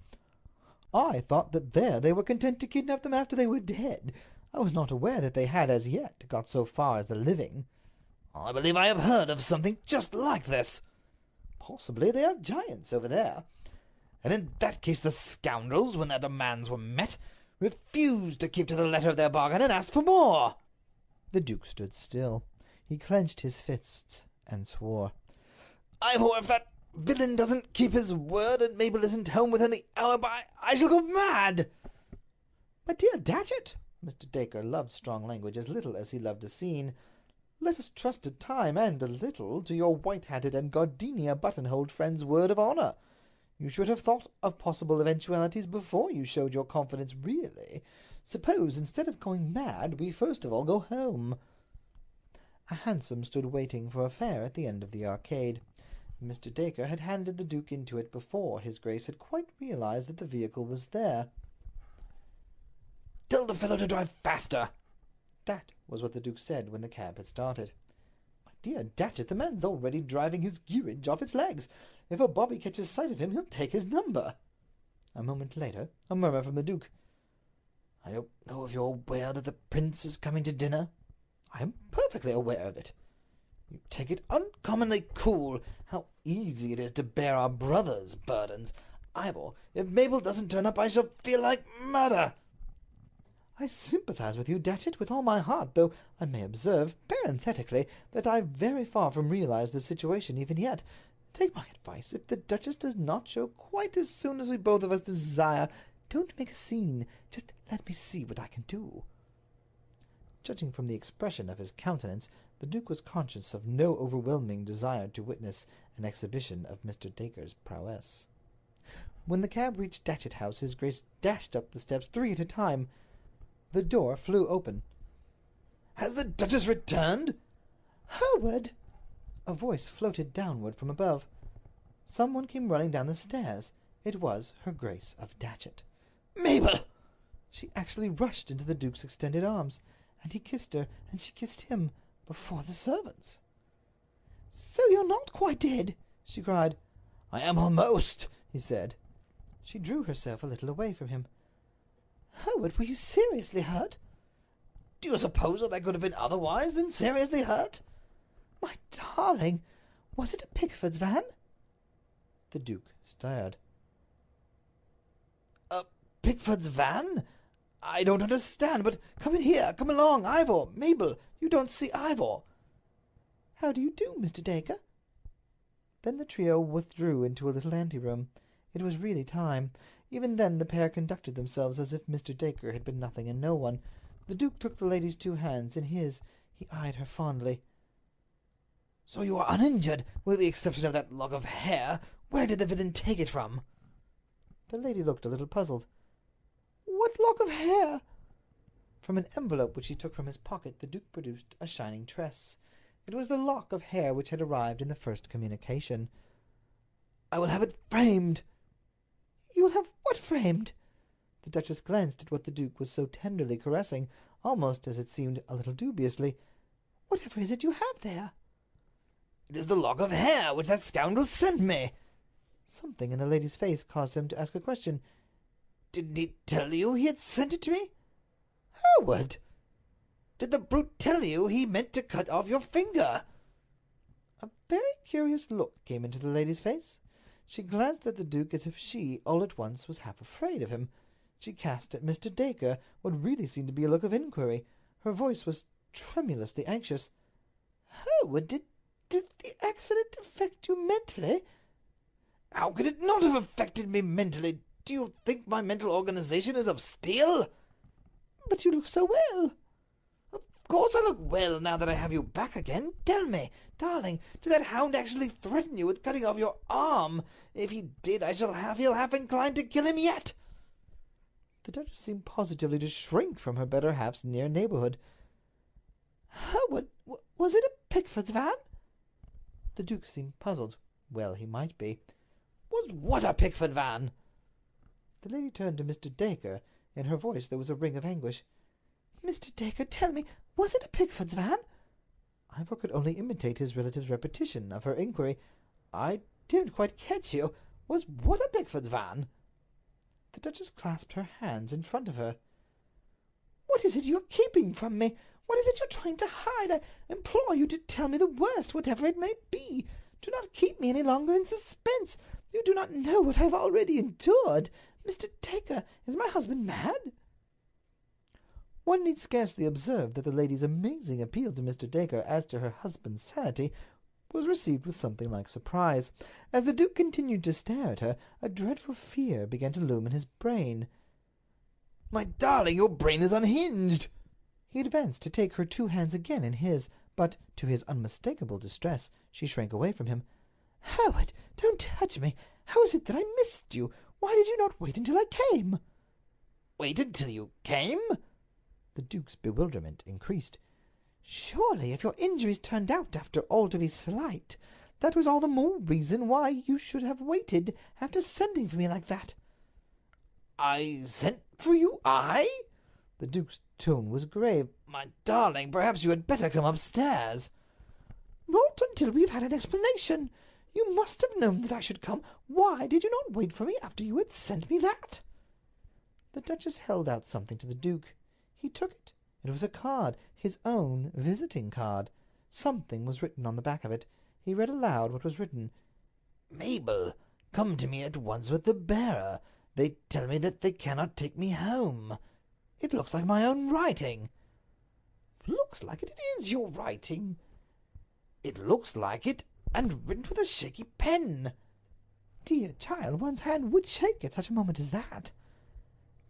"I thought that there they were content to kidnap them after they were dead. I was not aware that they had as yet got so far as the living." I believe I have heard of something just like this. "Possibly they are giants over there." And in that case the scoundrels, when their demands were met, refused to keep to the letter of their bargain and asked for more. The Duke stood still. He clenched his fists and swore. Ivor, if that villain doesn't keep his word and Mabel isn't home within the hour, I shall go mad. "My dear Datchet," Mr. Dacre loved strong language as little as he loved a scene, "let us trust to time and a little to your white-hatted and gardenia buttonholed friend's word of honor. You should have thought of possible eventualities before you showed your confidence, really. Suppose, instead of going mad, we first of all go home." A hansom stood waiting for a fare at the end of the arcade. Mr. Dacre had handed the Duke into it before his Grace had quite realized that the vehicle was there. "Tell the fellow to drive faster." That was what the Duke said when the cab had started. "My dear Datchet, the man's already driving his gearage off its legs. If a bobby catches sight of him, he'll take his number." A moment later, a murmur from the Duke. "I don't know if you're aware that the Prince is coming to dinner." "I am perfectly aware of it." "You take it uncommonly cool. How easy it is to bear our brother's burdens. Ivor, if Mabel doesn't turn up, I shall feel like murder." "I sympathize with you, Datchet, with all my heart, though I may observe, parenthetically, that I very far from realize the situation even yet. Take my advice. If the Duchess does not show quite as soon as we both of us desire, don't make a scene. Just let me see what I can do." Judging from the expression of his countenance, the Duke was conscious of no overwhelming desire to witness an exhibition of Mr. Dacre's prowess. When the cab reached Datchet House, his Grace dashed up the steps 3 at a time. The door flew open. "Has the Duchess returned?" "Hereward!" A voice floated downward from above. Someone came running down the stairs. It was her Grace of Datchet. "Mabel!" She actually rushed into the Duke's extended arms, and he kissed her, and she kissed him, before the servants. "So you're not quite dead?" she cried. "I am almost," he said. She drew herself a little away from him. "Hereward, were you seriously hurt?" "Do you suppose that I could have been otherwise than seriously hurt?" "My darling, was it a Pickford's van?" The Duke stared. "A Pickford's van? I don't understand, but come in here. Come along, Ivor. Mabel, you don't see Ivor." "How do you do, Mr. Dacre?" Then the trio withdrew into a little anteroom. It was really time. Even then the pair conducted themselves as if Mr. Dacre had been nothing and no one. The Duke took the lady's 2 hands in his. He eyed her fondly. "So you are uninjured, with the exception of that lock of hair. Where did the villain take it from?" The lady looked a little puzzled. "What lock of hair?" From an envelope which he took from his pocket, the Duke produced a shining tress. It was the lock of hair which had arrived in the first communication. "I will have it framed." "You will have what framed?" The Duchess glanced at what the Duke was so tenderly caressing, almost, as it seemed, a little dubiously. "Whatever is it you have there?" "It is the lock of hair which that scoundrel sent me." Something in the lady's face caused him to ask a question. "Didn't he tell you he had sent it to me?" "Hereward!" "Did the brute tell you he meant to cut off your finger?" A very curious look came into the lady's face. She glanced at the Duke as if she, all at once, was half afraid of him. She cast at Mr. Dacre what really seemed to be a look of inquiry. Her voice was tremulously anxious. "Hereward, did the accident affect you mentally?" "How could it not have affected me mentally? Do you think my mental organization is of steel?" "But you look so well." "Of course I look well now that I have you back again. Tell me, darling, did that hound actually threaten you with cutting off your arm? If he did, I shall feel half inclined to kill him yet." The Duchess seemed positively to shrink from her better half's near neighborhood. "Hereward, was it a Pickford's van?" The Duke seemed puzzled. Well, he might be. Was what a Pickford van? The lady turned to Mr. Dacre. In her voice there was a ring of anguish. "Mr. Dacre, tell me, was it a Pickford's van?" Ivor could only imitate his relative's repetition of her inquiry. "I didn't quite catch you. Was what a Pickford's van?" The Duchess clasped her hands in front of her. "What is it you're keeping from me? What is it you're trying to hide? I implore you to tell me the worst, whatever it may be. Do not keep me any longer in suspense. You do not know what I have already endured. Mr. Dacre, is my husband mad?" One need scarcely observe that the lady's amazing appeal to Mr. Dacre as to her husband's sanity was received with something like surprise. As the Duke continued to stare at her, a dreadful fear began to loom in his brain. "My darling, your brain is unhinged." He advanced to take her 2 hands again in his, but, to his unmistakable distress, she shrank away from him. "Hereward, don't touch me. How is it that I missed you? Why did you not wait until I came?" "Wait until you came?" The Duke's bewilderment increased. "Surely, if your injuries turned out after all to be slight, that was all the more reason why you should have waited after sending for me like that." "I sent for you, I?" The Duke's tone was grave. "My darling, perhaps you had better come upstairs." "Not until we've had an explanation. You must have known that I should come. Why did you not wait for me after you had sent me that?" The Duchess held out something to the Duke. He took it. It was a card, his own visiting card. Something was written on the back of it. He read aloud what was written. "Mabel, come to me at once with the bearer. They tell me that they cannot take me home." It looks like my own writing. "Looks like it? It is your writing." "It looks like it, and written with a shaky pen." "Dear child, one's hand would shake at such a moment as that."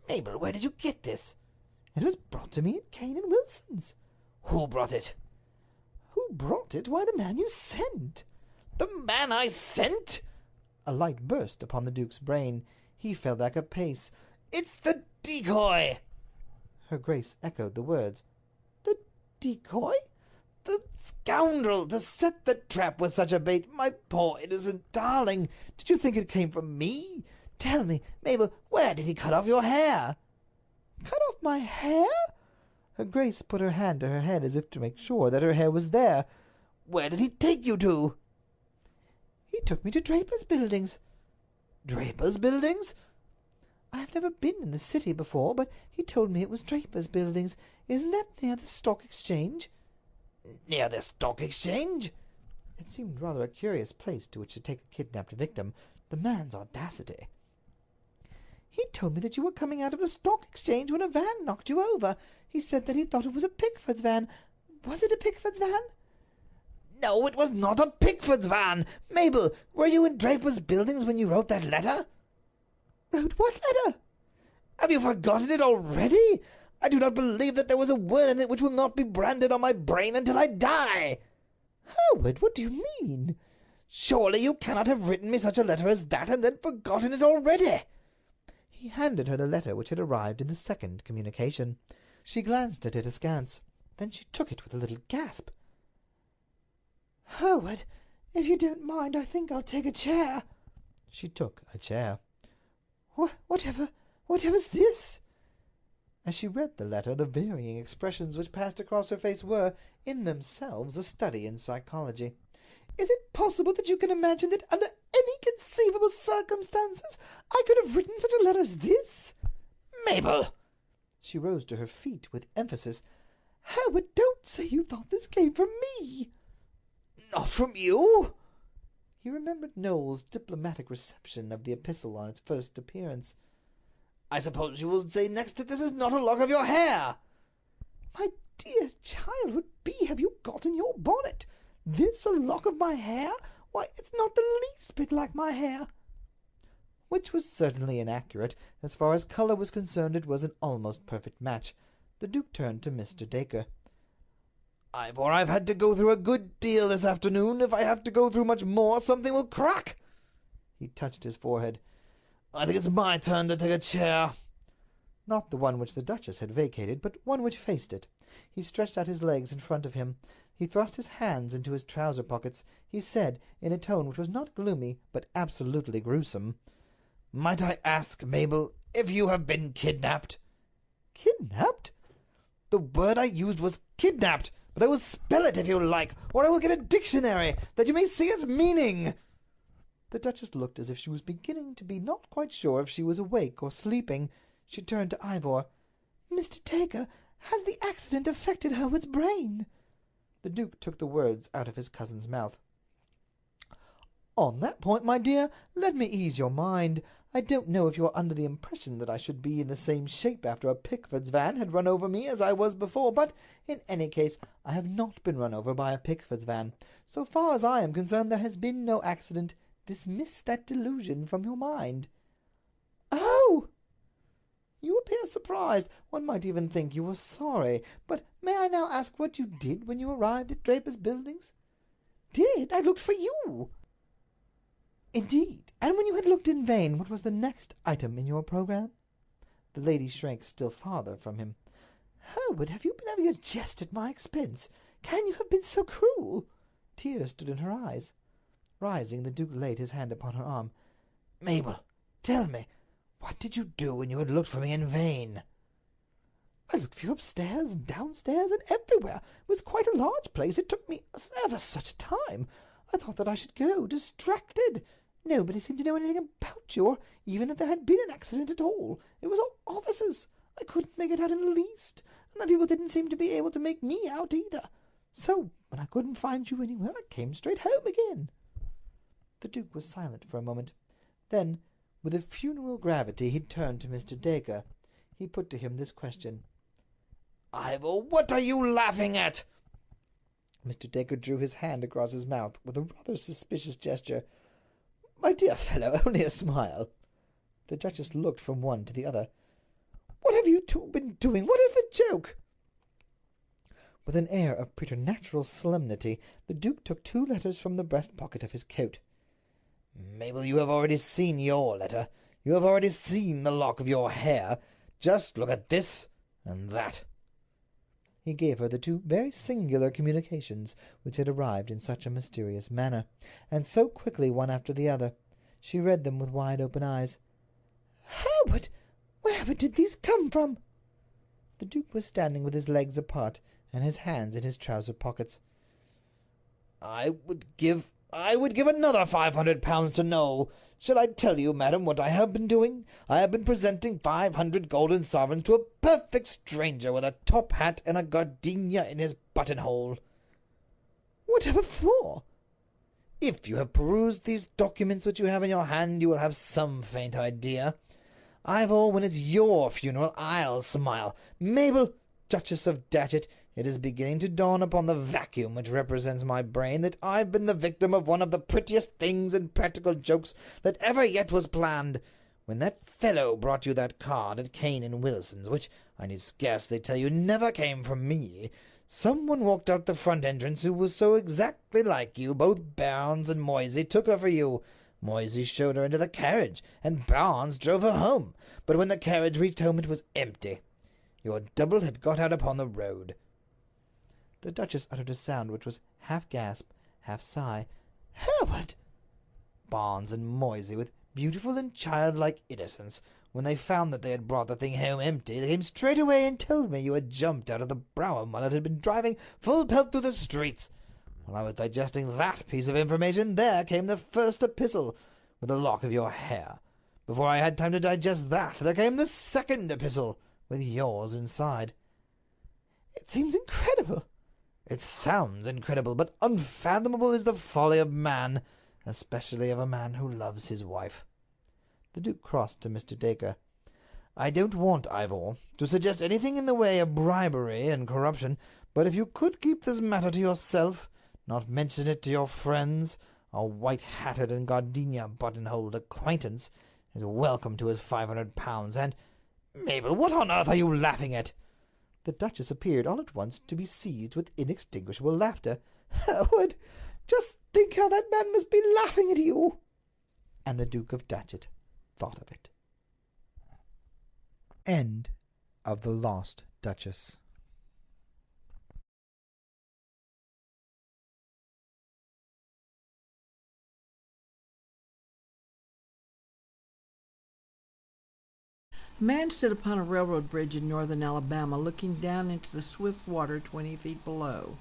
"Mabel, where did you get this?" "It was brought to me at Cane and Wilson's." "Who brought it?" "Who brought it? Why, the man you sent." "The man I sent?" A light burst upon the Duke's brain. He fell back a pace. "It's the decoy!" Her Grace echoed the words. "The decoy?" "The scoundrel to set the trap with such a bait. My poor innocent darling, did you think it came from me? Tell me, Mabel, where did he cut off your hair?" "Cut off my hair?" Her Grace put her hand to her head as if to make sure that her hair was there. "Where did he take you to?" "He took me to Draper's Buildings." "Draper's Buildings?" "I have never been in the city before, but he told me it was Draper's Buildings. Isn't that near the Stock Exchange?" "Near the Stock Exchange?" It seemed rather a curious place to which to take a kidnapped victim. The man's audacity. "He told me that you were coming out of the Stock Exchange when a van knocked you over. He said that he thought it was a Pickford's van. Was it a Pickford's van?" "No, it was not a Pickford's van. Mabel, were you in Draper's Buildings when you wrote that letter?" "Wrote what letter?" "Have you forgotten it already? I do not believe that there was a word in it which will not be branded on my brain until I die." "Hereward, what do you mean?" "Surely you cannot have written me such a letter as that and then forgotten it already." He handed her the letter which had arrived in the second communication. She glanced at it askance. Then she took it with a little gasp. "Hereward, if you don't mind, I think I'll take a chair." She took a chair. Whatever's this?" As she read the letter, the varying expressions which passed across her face were, in themselves, a study in psychology. "Is it possible that you can imagine that under any conceivable circumstances I could have written such a letter as this?" "Mabel!" She rose to her feet with emphasis. "Hereward, don't say you thought this came from me." "Not from you?" He remembered Noel's diplomatic reception of the epistle on its first appearance. "I suppose you will say next that this is not a lock of your hair." "My dear child, what bee have you got in your bonnet? This a lock of my hair? Why, it's not the least bit like my hair." Which was certainly inaccurate. As far as color was concerned, it was an almost perfect match. The Duke turned to Mr. Dacre. Ivor, I've had to go through a good deal this afternoon. If I have to go through much more, something will crack." He touched his forehead. "I think it's my turn to take a chair." Not the one which the Duchess had vacated, but one which faced it. He stretched out his legs in front of him. He thrust his hands into his trouser pockets. He said, in a tone which was not gloomy, but absolutely gruesome, "Might I ask, Mabel, if you have been kidnapped?" "Kidnapped?" "The word I used was kidnapped, but I will spell it if you like, or I will get a dictionary, that you may see its meaning." The Duchess looked as if she was beginning to be not quite sure if she was awake or sleeping. She turned to Ivor. "Mr. Dacre, has the accident affected Hereward's brain?" The Duke took the words out of his cousin's mouth. "On that point, my dear, let me ease your mind. I don't know if you are under the impression that I should be in the same shape after a Pickford's van had run over me as I was before, but in any case I have not been run over by a Pickford's van. So far as I am concerned, there has been no accident. Dismiss that delusion from your mind." "Oh!" "You appear surprised. One might even think you were sorry. But may I now ask what you did when you arrived at Draper's Buildings?" "Did? I looked for you." "Indeed. And when you had looked in vain, what was the next item in your programme?" The lady shrank still farther from him. "Hereward, have you been having a jest at my expense? Can you have been so cruel?" Tears stood in her eyes. Rising, the Duke laid his hand upon her arm. "Mabel, tell me, what did you do when you had looked for me in vain?" "I looked for you upstairs and downstairs and everywhere. It was quite a large place. It took me ever such a time. I thought that I should go distracted. Nobody seemed to know anything about you, or even that there had been an accident at all. It was all officers. I couldn't make it out in the least, and the people didn't seem to be able to make me out either. So, when I couldn't find you anywhere, I came straight home again." The Duke was silent for a moment. Then, with a funeral gravity, he turned to Mr. Dacre. He put to him this question. "Ivor, what are you laughing at?" Mr. Dacre drew his hand across his mouth with a rather suspicious gesture. "My dear fellow, only a smile." The Duchess looked from one to the other. "What have you two been doing? What is the joke?" With an air of preternatural solemnity, the Duke took 2 letters from the breast pocket of his coat. "Mabel, you have already seen your letter. You have already seen the lock of your hair. Just look at this and that." He gave her the 2 very singular communications which had arrived in such a mysterious manner, and so quickly one after the other. She read them with wide open eyes. "Hereward, wherever did these come from?" The Duke was standing with his legs apart and his hands in his trouser pockets. I would give another £500 to know. Shall I tell you, madam, what I have been doing? I have been presenting 500 golden sovereigns to a perfect stranger with a top hat and a gardenia in his buttonhole." "Whatever for?" "If you have perused these documents which you have in your hand, you will have some faint idea. Ivor, when it's your funeral, I'll smile. Mabel, Duchess of Datchet, it is beginning to dawn upon the vacuum which represents my brain that I've been the victim of one of the prettiest things and practical jokes that ever yet was planned. When that fellow brought you that card at Cane and Wilson's, which I need scarcely tell you never came from me, someone walked out the front entrance who was so exactly like you. Both Barnes and Moysey took her for you. Moysey showed her into the carriage, and Barnes drove her home. But when the carriage reached home, it was empty. Your double had got out upon the road." The Duchess uttered a sound which was half gasp, half sigh. "Hereward!" "Barnes and Moysey, with beautiful and childlike innocence, when they found that they had brought the thing home empty, they came straight away and told me you had jumped out of the brougham while it had been driving full pelt through the streets. While I was digesting that piece of information, there came the first epistle, with the lock of your hair. Before I had time to digest that, there came the second epistle, with yours inside." "It seems incredible." "It sounds incredible, but unfathomable is the folly of man, especially of a man who loves his wife." The Duke crossed to Mr. Dacre. "I don't want, Ivor, to suggest anything in the way of bribery and corruption, but if you could keep this matter to yourself, not mention it to your friends, a white-hatted and gardenia buttonholed acquaintance is welcome to his £500, and— Mabel, what on earth are you laughing at?" The Duchess appeared all at once to be seized with inextinguishable laughter. "Hereward, just think how that man must be laughing at you!" And the Duke of Datchet thought of it. End of The Lost Duchess. A man stood upon a railroad bridge in northern Alabama, looking down into the swift water 20 feet below.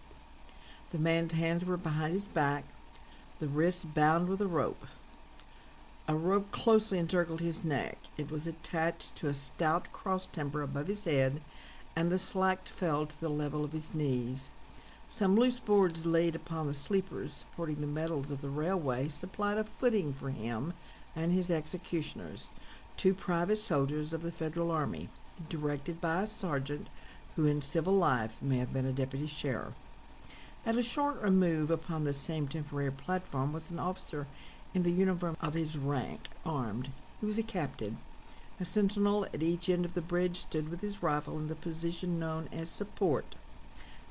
The man's hands were behind his back, the wrists bound with a rope. A rope closely encircled his neck. It was attached to a stout cross-timber above his head, and the slack fell to the level of his knees. Some loose boards laid upon the sleepers, supporting the metals of the railway, supplied a footing for him and his executioners, 2 private soldiers of the Federal Army, directed by a sergeant who in civil life may have been a deputy sheriff. At a short remove upon the same temporary platform was an officer in the uniform of his rank, armed. He was a captain. A sentinel at each end of the bridge stood with his rifle in the position known as support,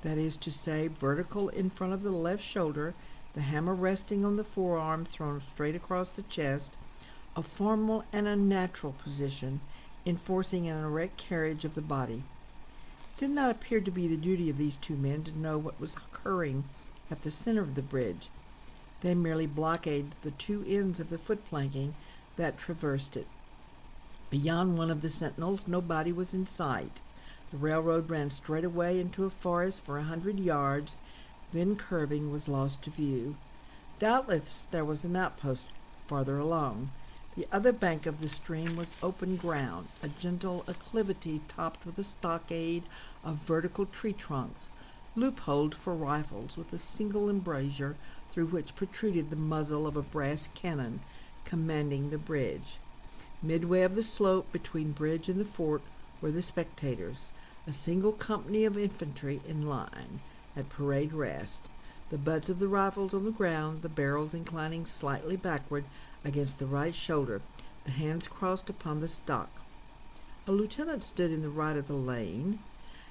that is to say, vertical in front of the left shoulder, the hammer resting on the forearm thrown straight across the chest, a formal and unnatural position, enforcing an erect carriage of the body. It did not appear to be the duty of these 2 men to know what was occurring at the center of the bridge. They merely blockaded the 2 ends of the foot planking that traversed it. Beyond one of the sentinels, nobody was in sight. The railroad ran straight away into a forest for 100 yards, then curving was lost to view. Doubtless there was an outpost farther along. The other bank of the stream was open ground, a gentle acclivity topped with a stockade of vertical tree trunks, loopholed for rifles, with a single embrasure through which protruded the muzzle of a brass cannon commanding the bridge. Midway of the slope between bridge and the fort were the spectators, a single company of infantry in line, at parade rest, the butts of the rifles on the ground, the barrels inclining slightly backward against the right shoulder, the hands crossed upon the stock. A lieutenant stood in the right of the lane,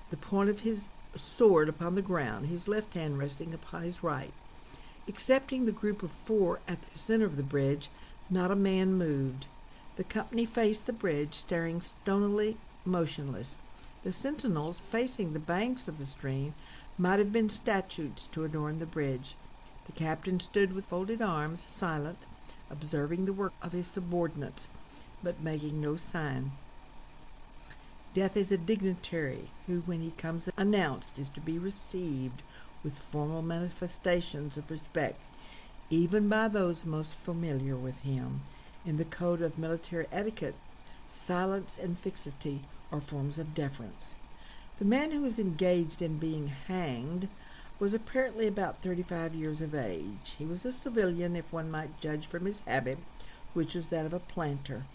the point of his sword upon the ground, his left hand resting upon his right. Excepting the group of 4 at the center of the bridge, not a man moved. The company faced the bridge, staring stonily motionless. The sentinels facing the banks of the stream might have been statues to adorn the bridge. The captain stood with folded arms, silent, observing the work of his subordinates, but making no sign. Death is a dignitary who, when he comes announced, is to be received with formal manifestations of respect, even by those most familiar with him. In the code of military etiquette, silence and fixity are forms of deference. The man who was engaged in being hanged was apparently about 35 years of age. He was a civilian, if one might judge from his habit, which was that of a planter.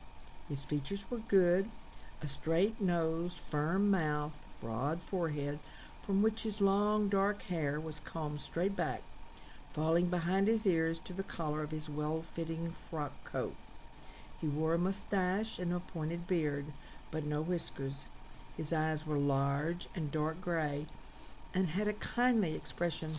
His features were good, a straight nose, firm mouth, broad forehead, from which his long dark hair was combed straight back, falling behind his ears to the collar of his well-fitting frock coat. He wore a mustache and a pointed beard, but no whiskers. His eyes were large and dark gray, and had a kindly expression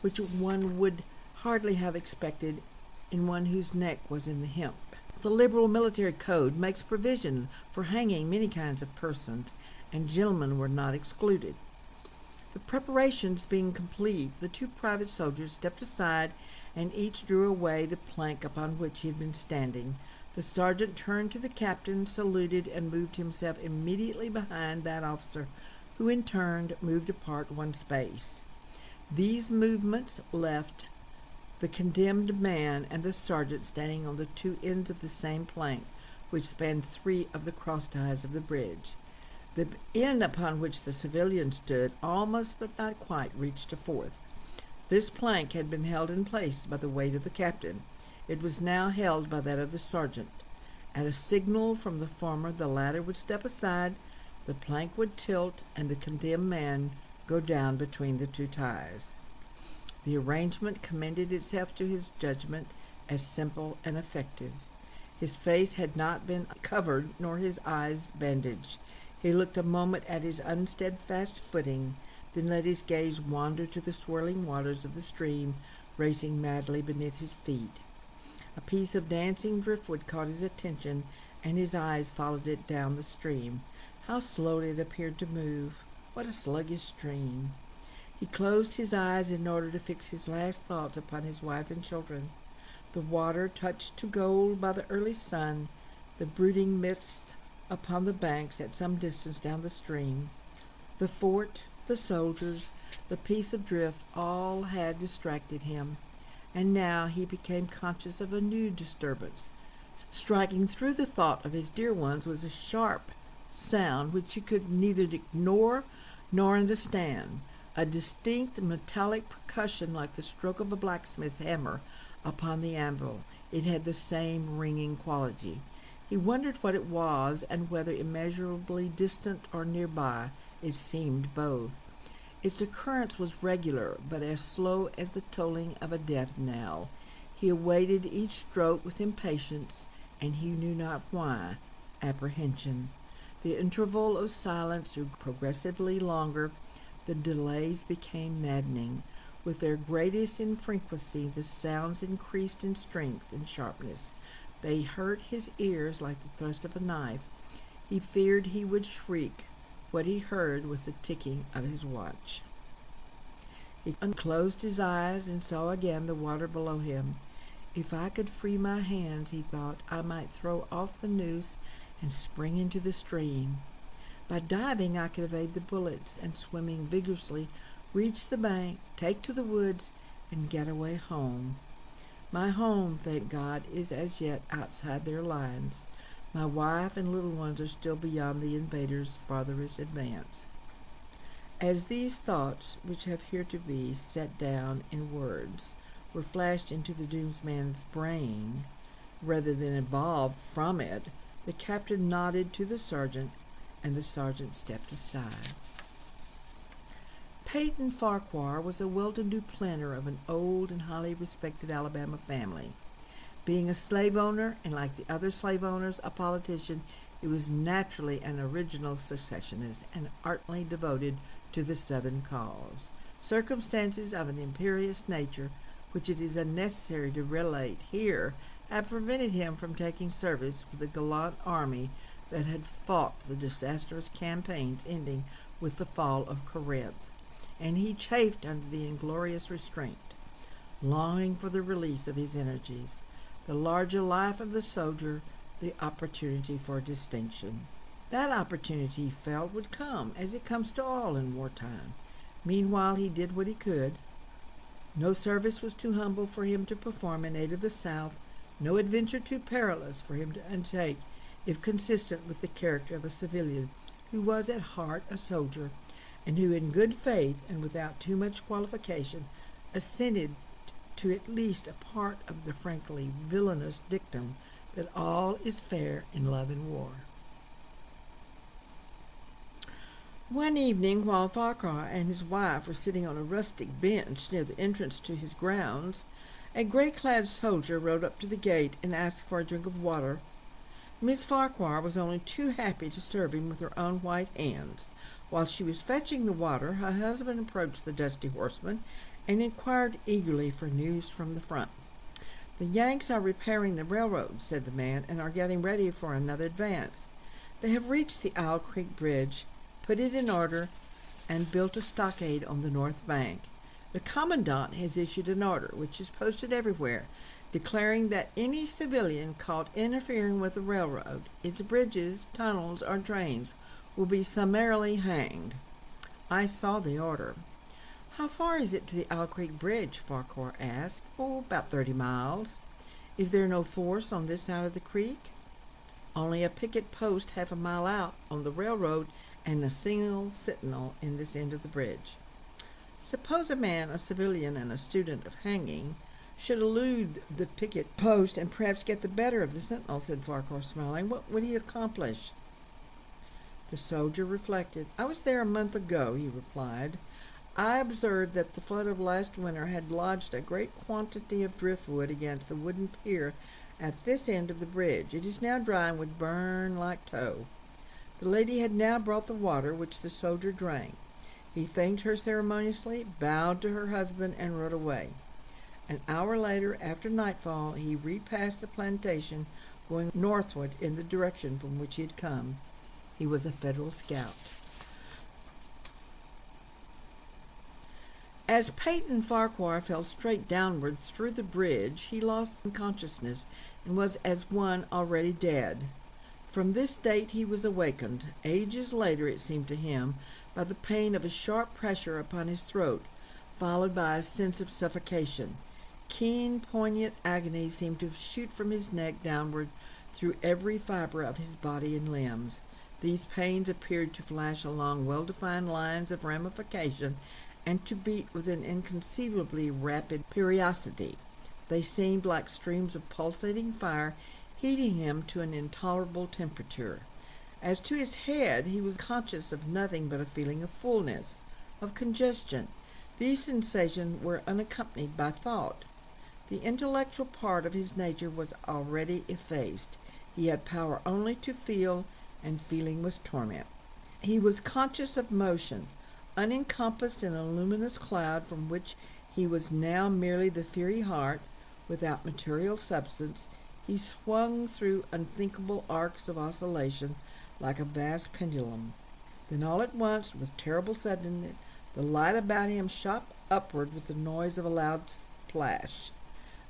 which one would hardly have expected in one whose neck was in the hemp. The liberal military code makes provision for hanging many kinds of persons, and gentlemen were not excluded. The preparations being complete, the 2 private soldiers stepped aside, and each drew away the plank upon which he had been standing. The sergeant turned to the captain, saluted, and moved himself immediately behind that officer, who in turn moved apart one space. These movements left the condemned man and the sergeant standing on the 2 ends of the same plank, which spanned 3 of the cross ties of the bridge. The end upon which the civilian stood almost but not quite reached a 4th. This plank had been held in place by the weight of the captain. It was now held by that of the sergeant. At a signal from the former, the latter would step aside, the plank would tilt, and the condemned man go down between the 2 ties. The arrangement commended itself to his judgment as simple and effective. His face had not been covered, nor his eyes bandaged. He looked a moment at his unsteadfast footing, then let his gaze wander to the swirling waters of the stream racing madly beneath his feet. A piece of dancing driftwood caught his attention, and his eyes followed it down the stream. How slowly it appeared to move! What a sluggish stream! He closed his eyes in order to fix his last thoughts upon his wife and children. The water, touched to gold by the early sun, the brooding mist upon the banks at some distance down the stream, the fort, the soldiers, the piece of drift, all had distracted him, and now he became conscious of a new disturbance. Striking through the thought of his dear ones was a sharp sound which he could neither ignore nor understand, a distinct metallic percussion like the stroke of a blacksmith's hammer upon the anvil. It had the same ringing quality. He wondered what it was, and whether immeasurably distant or nearby. It seemed both. Its occurrence was regular, but as slow as the tolling of a death knell. He awaited each stroke with impatience, and he knew not why, apprehension. The interval of silence grew progressively longer. The delays became maddening. With their greatest infrequency, the sounds increased in strength and sharpness. They hurt his ears like the thrust of a knife. He feared he would shriek. What he heard was the ticking of his watch. He unclosed his eyes and saw again the water below him. If I could free my hands, he thought, I might throw off the noose and spring into the stream. By diving, I could evade the bullets, and swimming vigorously, reach the bank, take to the woods, and get away home. My home, thank God, is as yet outside their lines. My wife and little ones are still beyond the invaders' farthest advance. As these thoughts, which have heretofore set down in words, were flashed into the doomsman's brain, rather than evolved from it, the captain nodded to the sergeant, and the sergeant stepped aside. Peyton Farquhar was a well-to-do planter of an old and highly respected Alabama family. Being a slave owner, and like the other slave owners, a politician, he was naturally an original secessionist and ardently devoted to the Southern cause. Circumstances of an imperious nature, which it is unnecessary to relate here, had prevented him from taking service with the gallant army that had fought the disastrous campaigns ending with the fall of Corinth, and he chafed under the inglorious restraint, longing for the release of his energies, the larger life of the soldier, the opportunity for distinction. That opportunity, he felt, would come, as it comes to all in wartime. Meanwhile, he did what he could. No service was too humble for him to perform in aid of the South, no adventure too perilous for him to undertake, if consistent with the character of a civilian who was at heart a soldier, and who in good faith and without too much qualification assented to at least a part of the frankly villainous dictum that all is fair in love and war. One evening, while Farquhar and his wife were sitting on a rustic bench near the entrance to his grounds, a gray-clad soldier rode up to the gate and asked for a drink of water. Miss Farquhar was only too happy to serve him with her own white hands. While she was fetching the water, her husband approached the dusty horseman and inquired eagerly for news from the front. "The Yanks are repairing the railroad," said the man, "and are getting ready for another advance. They have reached the Owl Creek Bridge, put it in order, and built a stockade on the north bank. The commandant has issued an order, which is posted everywhere, declaring that any civilian caught interfering with the railroad, its bridges, tunnels, or trains will be summarily hanged." I saw the order. "How far is it to the Owl Creek Bridge?" Farquhar asked. "Oh, about 30 miles. Is there no force on this side of the creek?" "Only a picket post half a mile out on the railroad and a single sentinel in this end of the bridge." "Suppose a man, a civilian and a student of hanging, should elude the picket post and perhaps get the better of the sentinel," said Farquhar, smiling. "What would he accomplish?" The soldier reflected. "I was there a month ago," he replied. "I observed that the flood of last winter had lodged a great quantity of driftwood against the wooden pier at this end of the bridge. It is now dry and would burn like tow. The lady had now brought the water, which the soldier drank. He thanked her ceremoniously, bowed to her husband, and rode away. An hour later, after nightfall, he repassed the plantation, going northward in the direction from which he had come. He was a Federal scout. As Peyton Farquhar fell straight downward through the bridge, he lost consciousness and was as one already dead. From this date he was awakened, ages later it seemed to him, by the pain of a sharp pressure upon his throat, followed by a sense of suffocation. Keen, poignant agony seemed to shoot from his neck downward through every fiber of his body and limbs. These pains appeared to flash along well-defined lines of ramification and to beat with an inconceivably rapid periodicity. They seemed like streams of pulsating fire, heating him to an intolerable temperature. As to his head, he was conscious of nothing but a feeling of fullness, of congestion. These sensations were unaccompanied by thought. The intellectual part of his nature was already effaced. He had power only to feel, and feeling was torment. He was conscious of motion, unencompassed in a luminous cloud from which he was now merely the fiery heart, without material substance. He swung through unthinkable arcs of oscillation like a vast pendulum. Then all at once, with terrible suddenness, the light about him shot upward with the noise of a loud splash.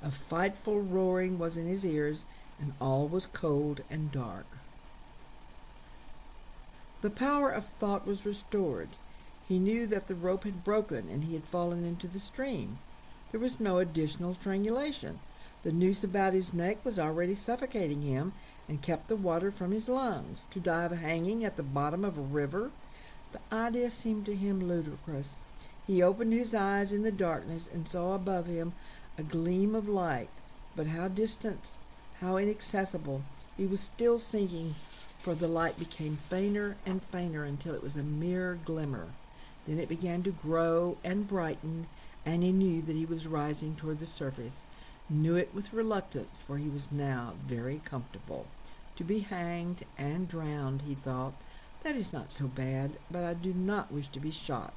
A frightful roaring was in his ears, and all was cold and dark. The power of thought was restored. He knew that the rope had broken, and he had fallen into the stream. There was no additional strangulation. The noose about his neck was already suffocating him, and kept the water from his lungs. To die of hanging at the bottom of a river? The idea seemed to him ludicrous. He opened his eyes in the darkness, and saw above him a gleam of light, but how distant, how inaccessible. He was still sinking, for the light became fainter and fainter until it was a mere glimmer. Then it began to grow and brighten, and he knew that he was rising toward the surface, knew it with reluctance, for he was now very comfortable. To be hanged and drowned, he thought, that is not so bad, but I do not wish to be shot.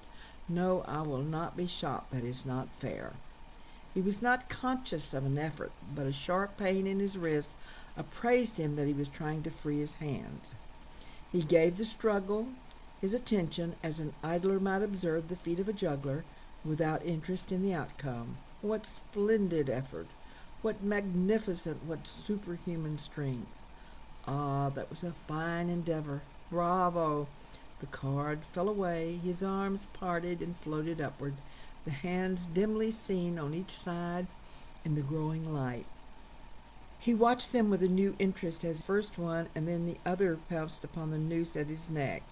No, I will not be shot. That is not fair. He was not conscious of an effort, but a sharp pain in his wrist apprised him that he was trying to free his hands. He gave the struggle his attention, as an idler might observe the feat of a juggler, without interest in the outcome. What splendid effort! What magnificent, what superhuman strength! Ah, that was a fine endeavor. Bravo! The card fell away, his arms parted and floated upward, the hands dimly seen on each side in the growing light. He watched them with a new interest as first one and then the other pounced upon the noose at his neck.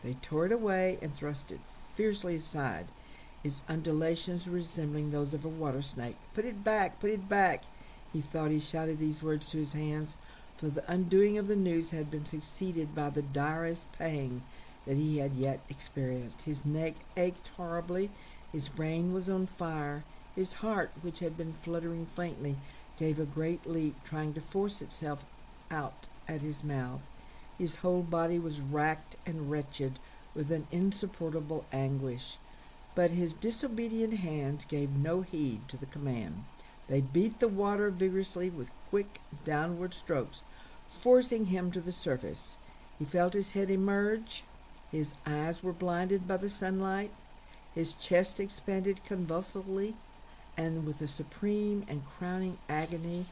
They tore it away and thrust it fiercely aside, its undulations resembling those of a water snake. "Put it back! Put it back!" He thought he shouted these words to his hands, for the undoing of the noose had been succeeded by the direst pang that he had yet experienced. His neck ached horribly, his brain was on fire, his heart, which had been fluttering faintly, gave a great leap, trying to force itself out at his mouth. His whole body was racked and wretched with an insupportable anguish. But his disobedient hands gave no heed to the command. They beat the water vigorously with quick downward strokes, forcing him to the surface. He felt his head emerge. His eyes were blinded by the sunlight. His chest expanded convulsively, and with a supreme and crowning agony,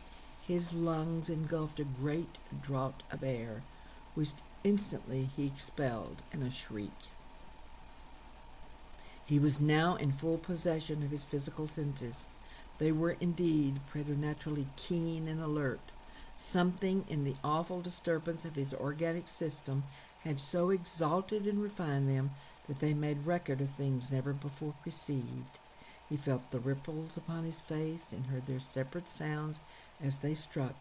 his lungs engulfed a great draught of air, which instantly he expelled in a shriek. He was now in full possession of his physical senses. They were indeed preternaturally keen and alert. Something in the awful disturbance of his organic system had so exalted and refined them that they made record of things never before perceived. He felt the ripples upon his face and heard their separate sounds as they struck.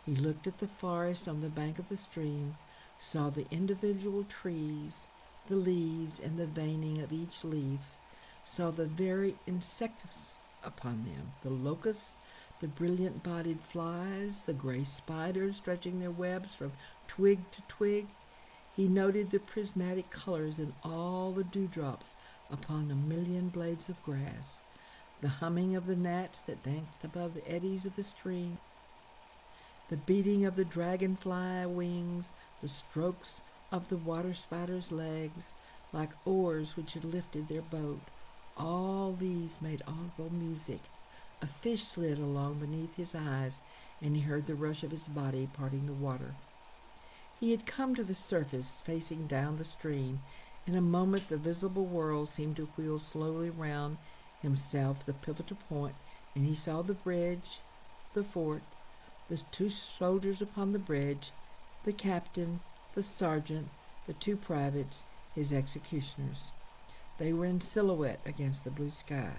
He looked at the forest on the bank of the stream, saw the individual trees, the leaves and the veining of each leaf, saw the very insects upon them, the locusts, the brilliant-bodied flies, the gray spiders stretching their webs from twig to twig. He noted the prismatic colors in all the dewdrops upon a million blades of grass, the humming of the gnats that danced above the eddies of the stream, the beating of the dragonfly wings, the strokes of the water spider's legs, like oars which had lifted their boat. All these made audible music. A fish slid along beneath his eyes, and he heard the rush of his body parting the water. He had come to the surface, facing down the stream. In a moment the visible world seemed to wheel slowly round himself, the pivotal point, and he saw the bridge, the fort, the two soldiers upon the bridge, the captain, the sergeant, the two privates, his executioners. They were in silhouette against the blue sky.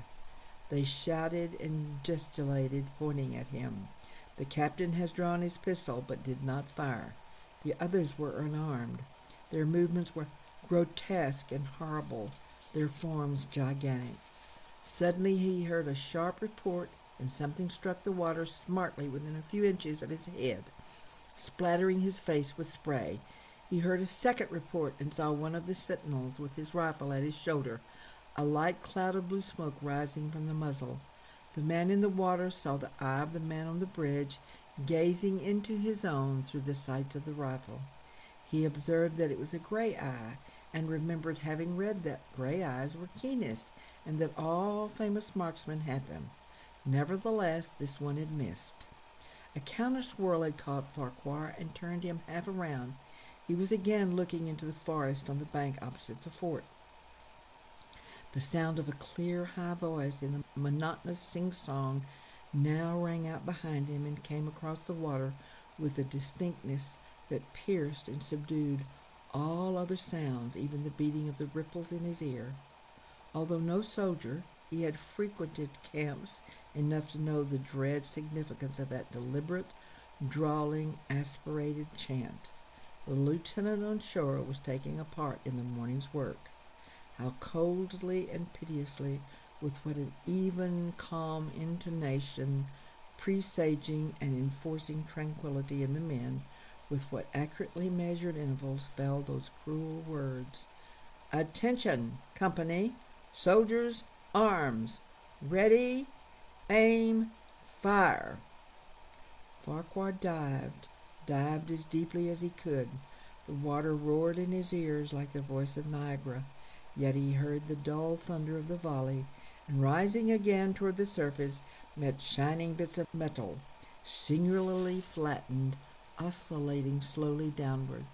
They shouted and gesticulated, pointing at him. The captain has drawn his pistol, but did not fire. The others were unarmed. Their movements were grotesque and horrible, their forms gigantic. Suddenly he heard a sharp report, and something struck the water smartly within a few inches of his head, splattering his face with spray. He heard a second report and saw one of the sentinels with his rifle at his shoulder, a light cloud of blue smoke rising from the muzzle. The man in the water saw the eye of the man on the bridge, gazing into his own through the sights of the rifle. He observed that it was a gray eye, and remembered having read that gray eyes were keenest, and that all famous marksmen had them. Nevertheless, this one had missed. A counter swirl had caught Farquhar and turned him half around. He was again looking into the forest on the bank opposite the fort. The sound of a clear, high voice in a monotonous sing-song now rang out behind him and came across the water with a distinctness that pierced and subdued all other sounds, even the beating of the ripples in his ear. Although no soldier, he had frequented camps enough to know the dread significance of that deliberate, drawling, aspirated chant. The lieutenant on shore was taking a part in the morning's work. How coldly and piteously, with what an even, calm intonation, presaging and enforcing tranquility in the men, with what accurately measured intervals fell those cruel words. "Attention, company! Soldiers, arms! Ready, aim, fire!" Farquhar dived as deeply as he could. The water roared in his ears like the voice of Niagara, yet he heard the dull thunder of the volley, and rising again toward the surface, met shining bits of metal, singularly flattened, oscillating slowly downward.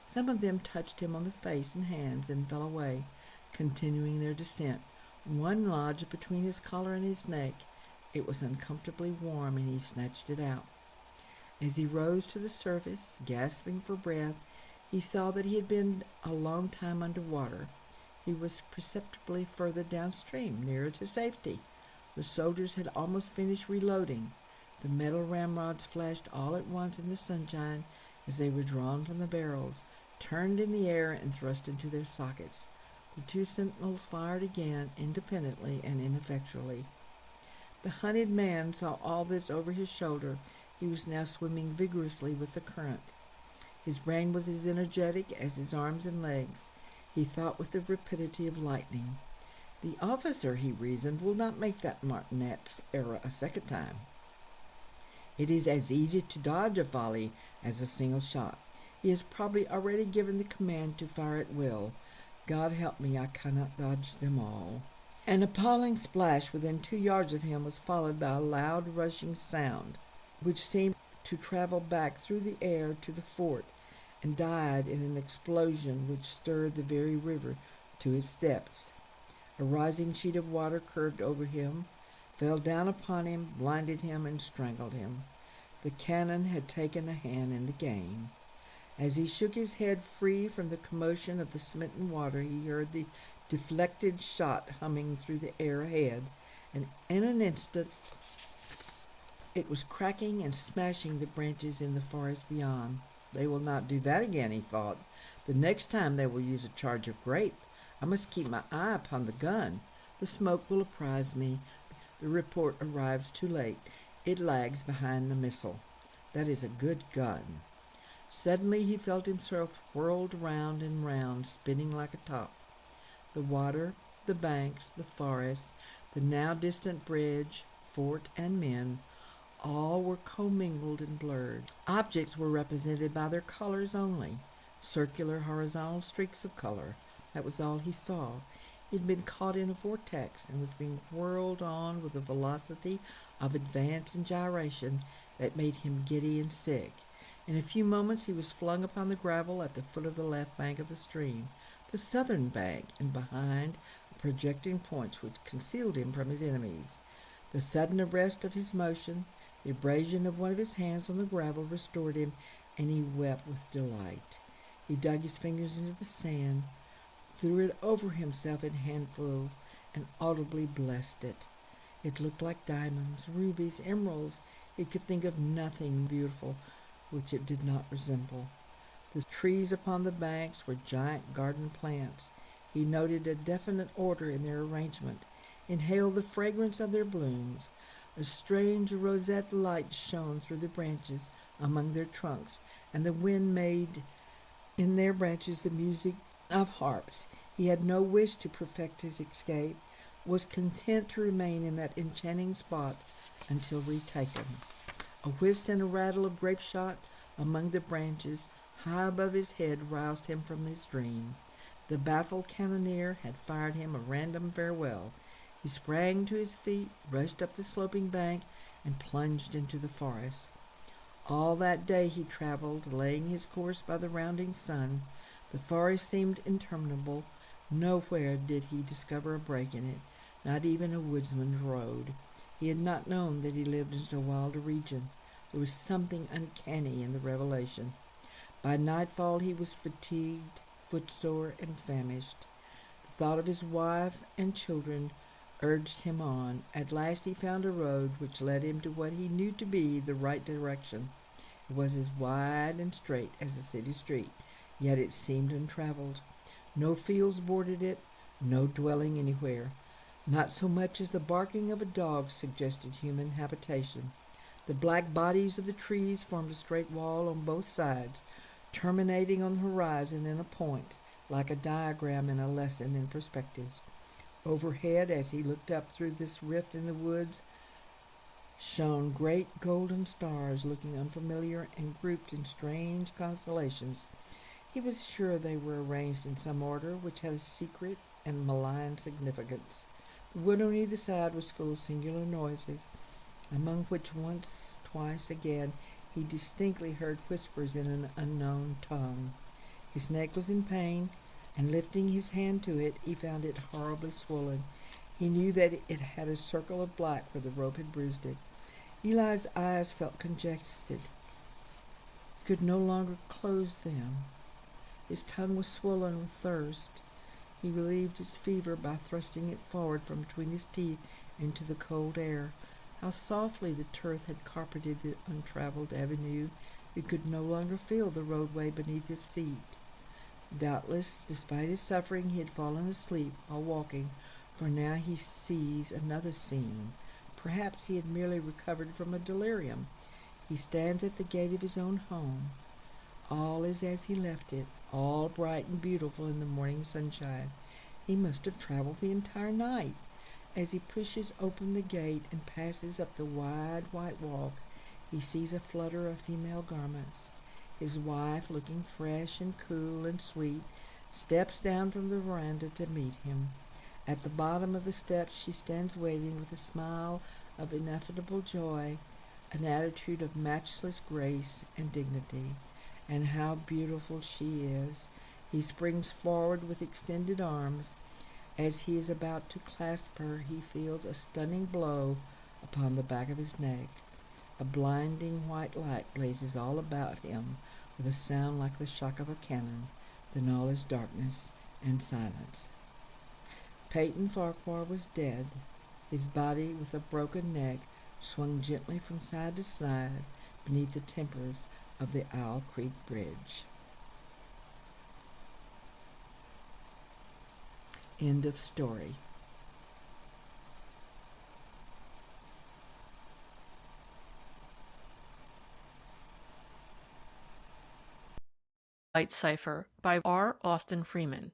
Some of them touched him on the face and hands and fell away, continuing their descent. One lodged between his collar and his neck. It was uncomfortably warm, and he snatched it out. As he rose to the surface, gasping for breath, he saw that he had been a long time under water. He was perceptibly further downstream, nearer to safety. The soldiers had almost finished reloading. The metal ramrods flashed all at once in the sunshine as they were drawn from the barrels, turned in the air, and thrust into their sockets. The two sentinels fired again, independently and ineffectually. The hunted man saw all this over his shoulder. He was now swimming vigorously with the current. His brain was as energetic as his arms and legs. He thought with the rapidity of lightning. The officer, he reasoned, will not make that martinet's error a second time. It is as easy to dodge a volley as a single shot. He has probably already given the command to fire at will. God help me, I cannot dodge them all. An appalling splash within 2 yards of him was followed by a loud rushing sound, which seemed to travel back through the air to the fort, and died in an explosion which stirred the very river to its depths. A rising sheet of water curved over him, fell down upon him, blinded him, and strangled him. The cannon had taken a hand in the game. As he shook his head free from the commotion of the smitten water, he heard the deflected shot humming through the air ahead, and in an instant it was cracking and smashing the branches in the forest beyond. They will not do that again, he thought. The next time they will use a charge of grape. I must keep my eye upon the gun. The smoke will apprise me. The report arrives too late. It lags behind the missile. That is a good gun. Suddenly he felt himself whirled round and round, spinning like a top. The water, the banks, the forest, the now distant bridge, fort, and men, all were commingled and blurred. Objects were represented by their colors only, circular horizontal streaks of color. That was all he saw. He had been caught in a vortex and was being whirled on with a velocity of advance and gyration that made him giddy and sick. In a few moments he was flung upon the gravel at the foot of the left bank of the stream, the southern bank, and behind projecting points which concealed him from his enemies. The sudden arrest of his motion, the abrasion of one of his hands on the gravel restored him, and he wept with delight. He dug his fingers into the sand, threw it over himself in handfuls, and audibly blessed it. It looked like diamonds, rubies, emeralds. He could think of nothing beautiful which it did not resemble. The trees upon the banks were giant garden plants. He noted a definite order in their arrangement, inhaled the fragrance of their blooms. A strange roseate light shone through the branches among their trunks, and the wind made in their branches the music of harps. He had no wish to perfect his escape, was content to remain in that enchanting spot until retaken. A whist and a rattle of grape shot among the branches high above his head roused him from his dream. The baffled cannoneer had fired him a random farewell. He sprang to his feet, rushed up the sloping bank, and plunged into the forest. All that day he traveled, laying his course by the rounding sun. The forest seemed interminable. Nowhere did he discover a break in it, not even a woodsman's road. He had not known that he lived in so wild a region. There was something uncanny in the revelation. By nightfall he was fatigued, footsore, and famished. The thought of his wife and children urged him on. At last he found a road which led him to what he knew to be the right direction. It was as wide and straight as a city street, yet it seemed untraveled. No fields bordered it, no dwelling anywhere. Not so much as the barking of a dog suggested human habitation. The black bodies of the trees formed a straight wall on both sides, terminating on the horizon in a point, like a diagram in a lesson in perspectives. Overhead, as he looked up through this rift in the woods, shone great golden stars, looking unfamiliar and grouped in strange constellations. He was sure they were arranged in some order which had a secret and malign significance. The wood on either side was full of singular noises, among which once, twice again, he distinctly heard whispers in an unknown tongue. His neck was in pain, and lifting his hand to it, he found it horribly swollen. He knew that it had a circle of black where the rope had bruised it. Eli's eyes felt congested. He could no longer close them. His tongue was swollen with thirst. He relieved his fever by thrusting it forward from between his teeth into the cold air. How softly the turf had carpeted the untraveled avenue. He could no longer feel the roadway beneath his feet. Doubtless, despite his suffering, he had fallen asleep while walking, for now he sees another scene. Perhaps he had merely recovered from a delirium. He stands at the gate of his own home. All is as he left it, all bright and beautiful in the morning sunshine. He must have traveled the entire night. As he pushes open the gate and passes up the wide white walk, he sees a flutter of female garments. His wife, looking fresh and cool and sweet, steps down from the veranda to meet him. At the bottom of the steps she stands waiting with a smile of ineffable joy, an attitude of matchless grace and dignity. And how beautiful she is! He springs forward with extended arms. As he is about to clasp her, he feels a stunning blow upon the back of his neck. A blinding white light blazes all about him with a sound like the shock of a cannon. Then all is darkness and silence. Peyton Farquhar was dead. His body, with a broken neck, swung gently from side to side beneath the timbers of the Owl Creek Bridge. End of story. Light Cipher by R. Austin Freeman.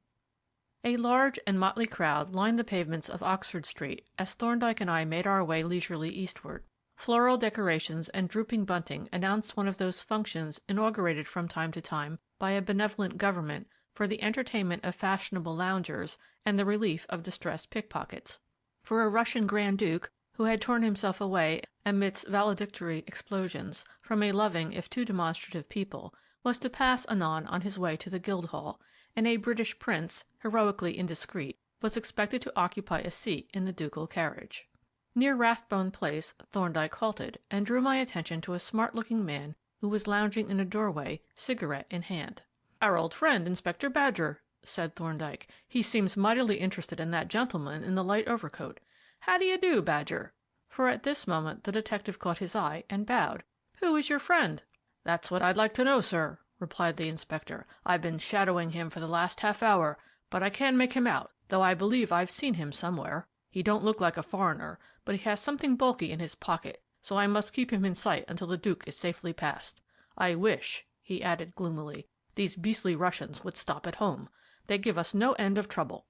A large and motley crowd lined the pavements of Oxford Street as Thorndyke and I made our way leisurely eastward. Floral decorations and drooping bunting announced one of those functions inaugurated from time to time by a benevolent government for the entertainment of fashionable loungers and the relief of distressed pickpockets. For a Russian Grand Duke, who had torn himself away amidst valedictory explosions from a loving if too demonstrative people, was to pass anon on his way to the Guildhall, and a British prince, heroically indiscreet, was expected to occupy a seat in the ducal carriage. Near Rathbone Place, Thorndyke halted, and drew my attention to a smart-looking man who was lounging in a doorway, cigarette in hand. "Our old friend, Inspector Badger," said Thorndyke. "He seems mightily interested in that gentleman in the light overcoat. How do you do, Badger?" For at this moment the detective caught his eye and bowed. "Who is your friend?" "That's what I'd like to know, sir," replied the inspector. "I've been shadowing him for the last half hour, but I can't make him out, though I believe I've seen him somewhere. He don't look like a foreigner, but he has something bulky in his pocket, so I must keep him in sight until the Duke is safely past. I wish," he added gloomily, "these beastly Russians would stop at home. They give us no end of trouble."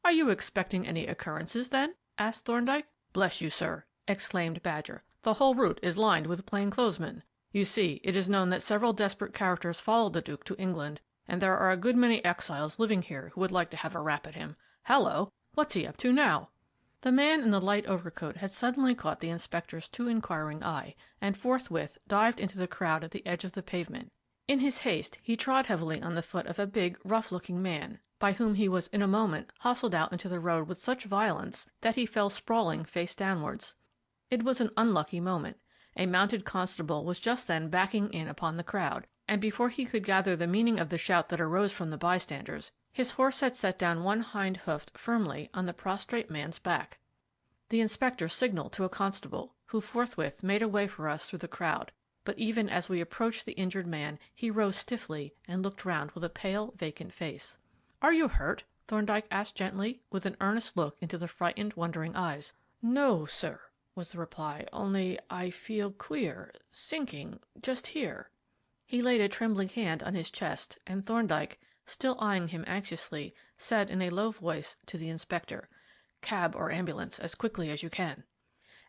"Are you expecting any occurrences, then?" asked Thorndyke. "Bless you, sir," exclaimed Badger, "the whole route is lined with plainclothesmen. You see, it is known that several desperate characters followed the Duke to England, and there are a good many exiles living here who would like to have a rap at him. Hallo! What's he up to now?" The man in the light overcoat had suddenly caught the inspector's too inquiring eye, and forthwith dived into the crowd at the edge of the pavement. In his haste he trod heavily on the foot of a big, rough-looking man, by whom he was in a moment hustled out into the road with such violence that he fell sprawling face downwards. It was an unlucky moment. A mounted constable was just then backing in upon the crowd, and before he could gather the meaning of the shout that arose from the bystanders, his horse had set down one hind hoof firmly on the prostrate man's back. The inspector signalled to a constable, who forthwith made a way for us through the crowd, but even as we approached the injured man he rose stiffly and looked round with a pale, vacant face. "Are you hurt?" Thorndyke asked gently, with an earnest look into the frightened, wondering eyes. "No, sir," was the reply, "only I feel queer, sinking, just here." He laid a trembling hand on his chest, and Thorndyke, still eyeing him anxiously, said in a low voice to the inspector, "Cab or ambulance, as quickly as you can."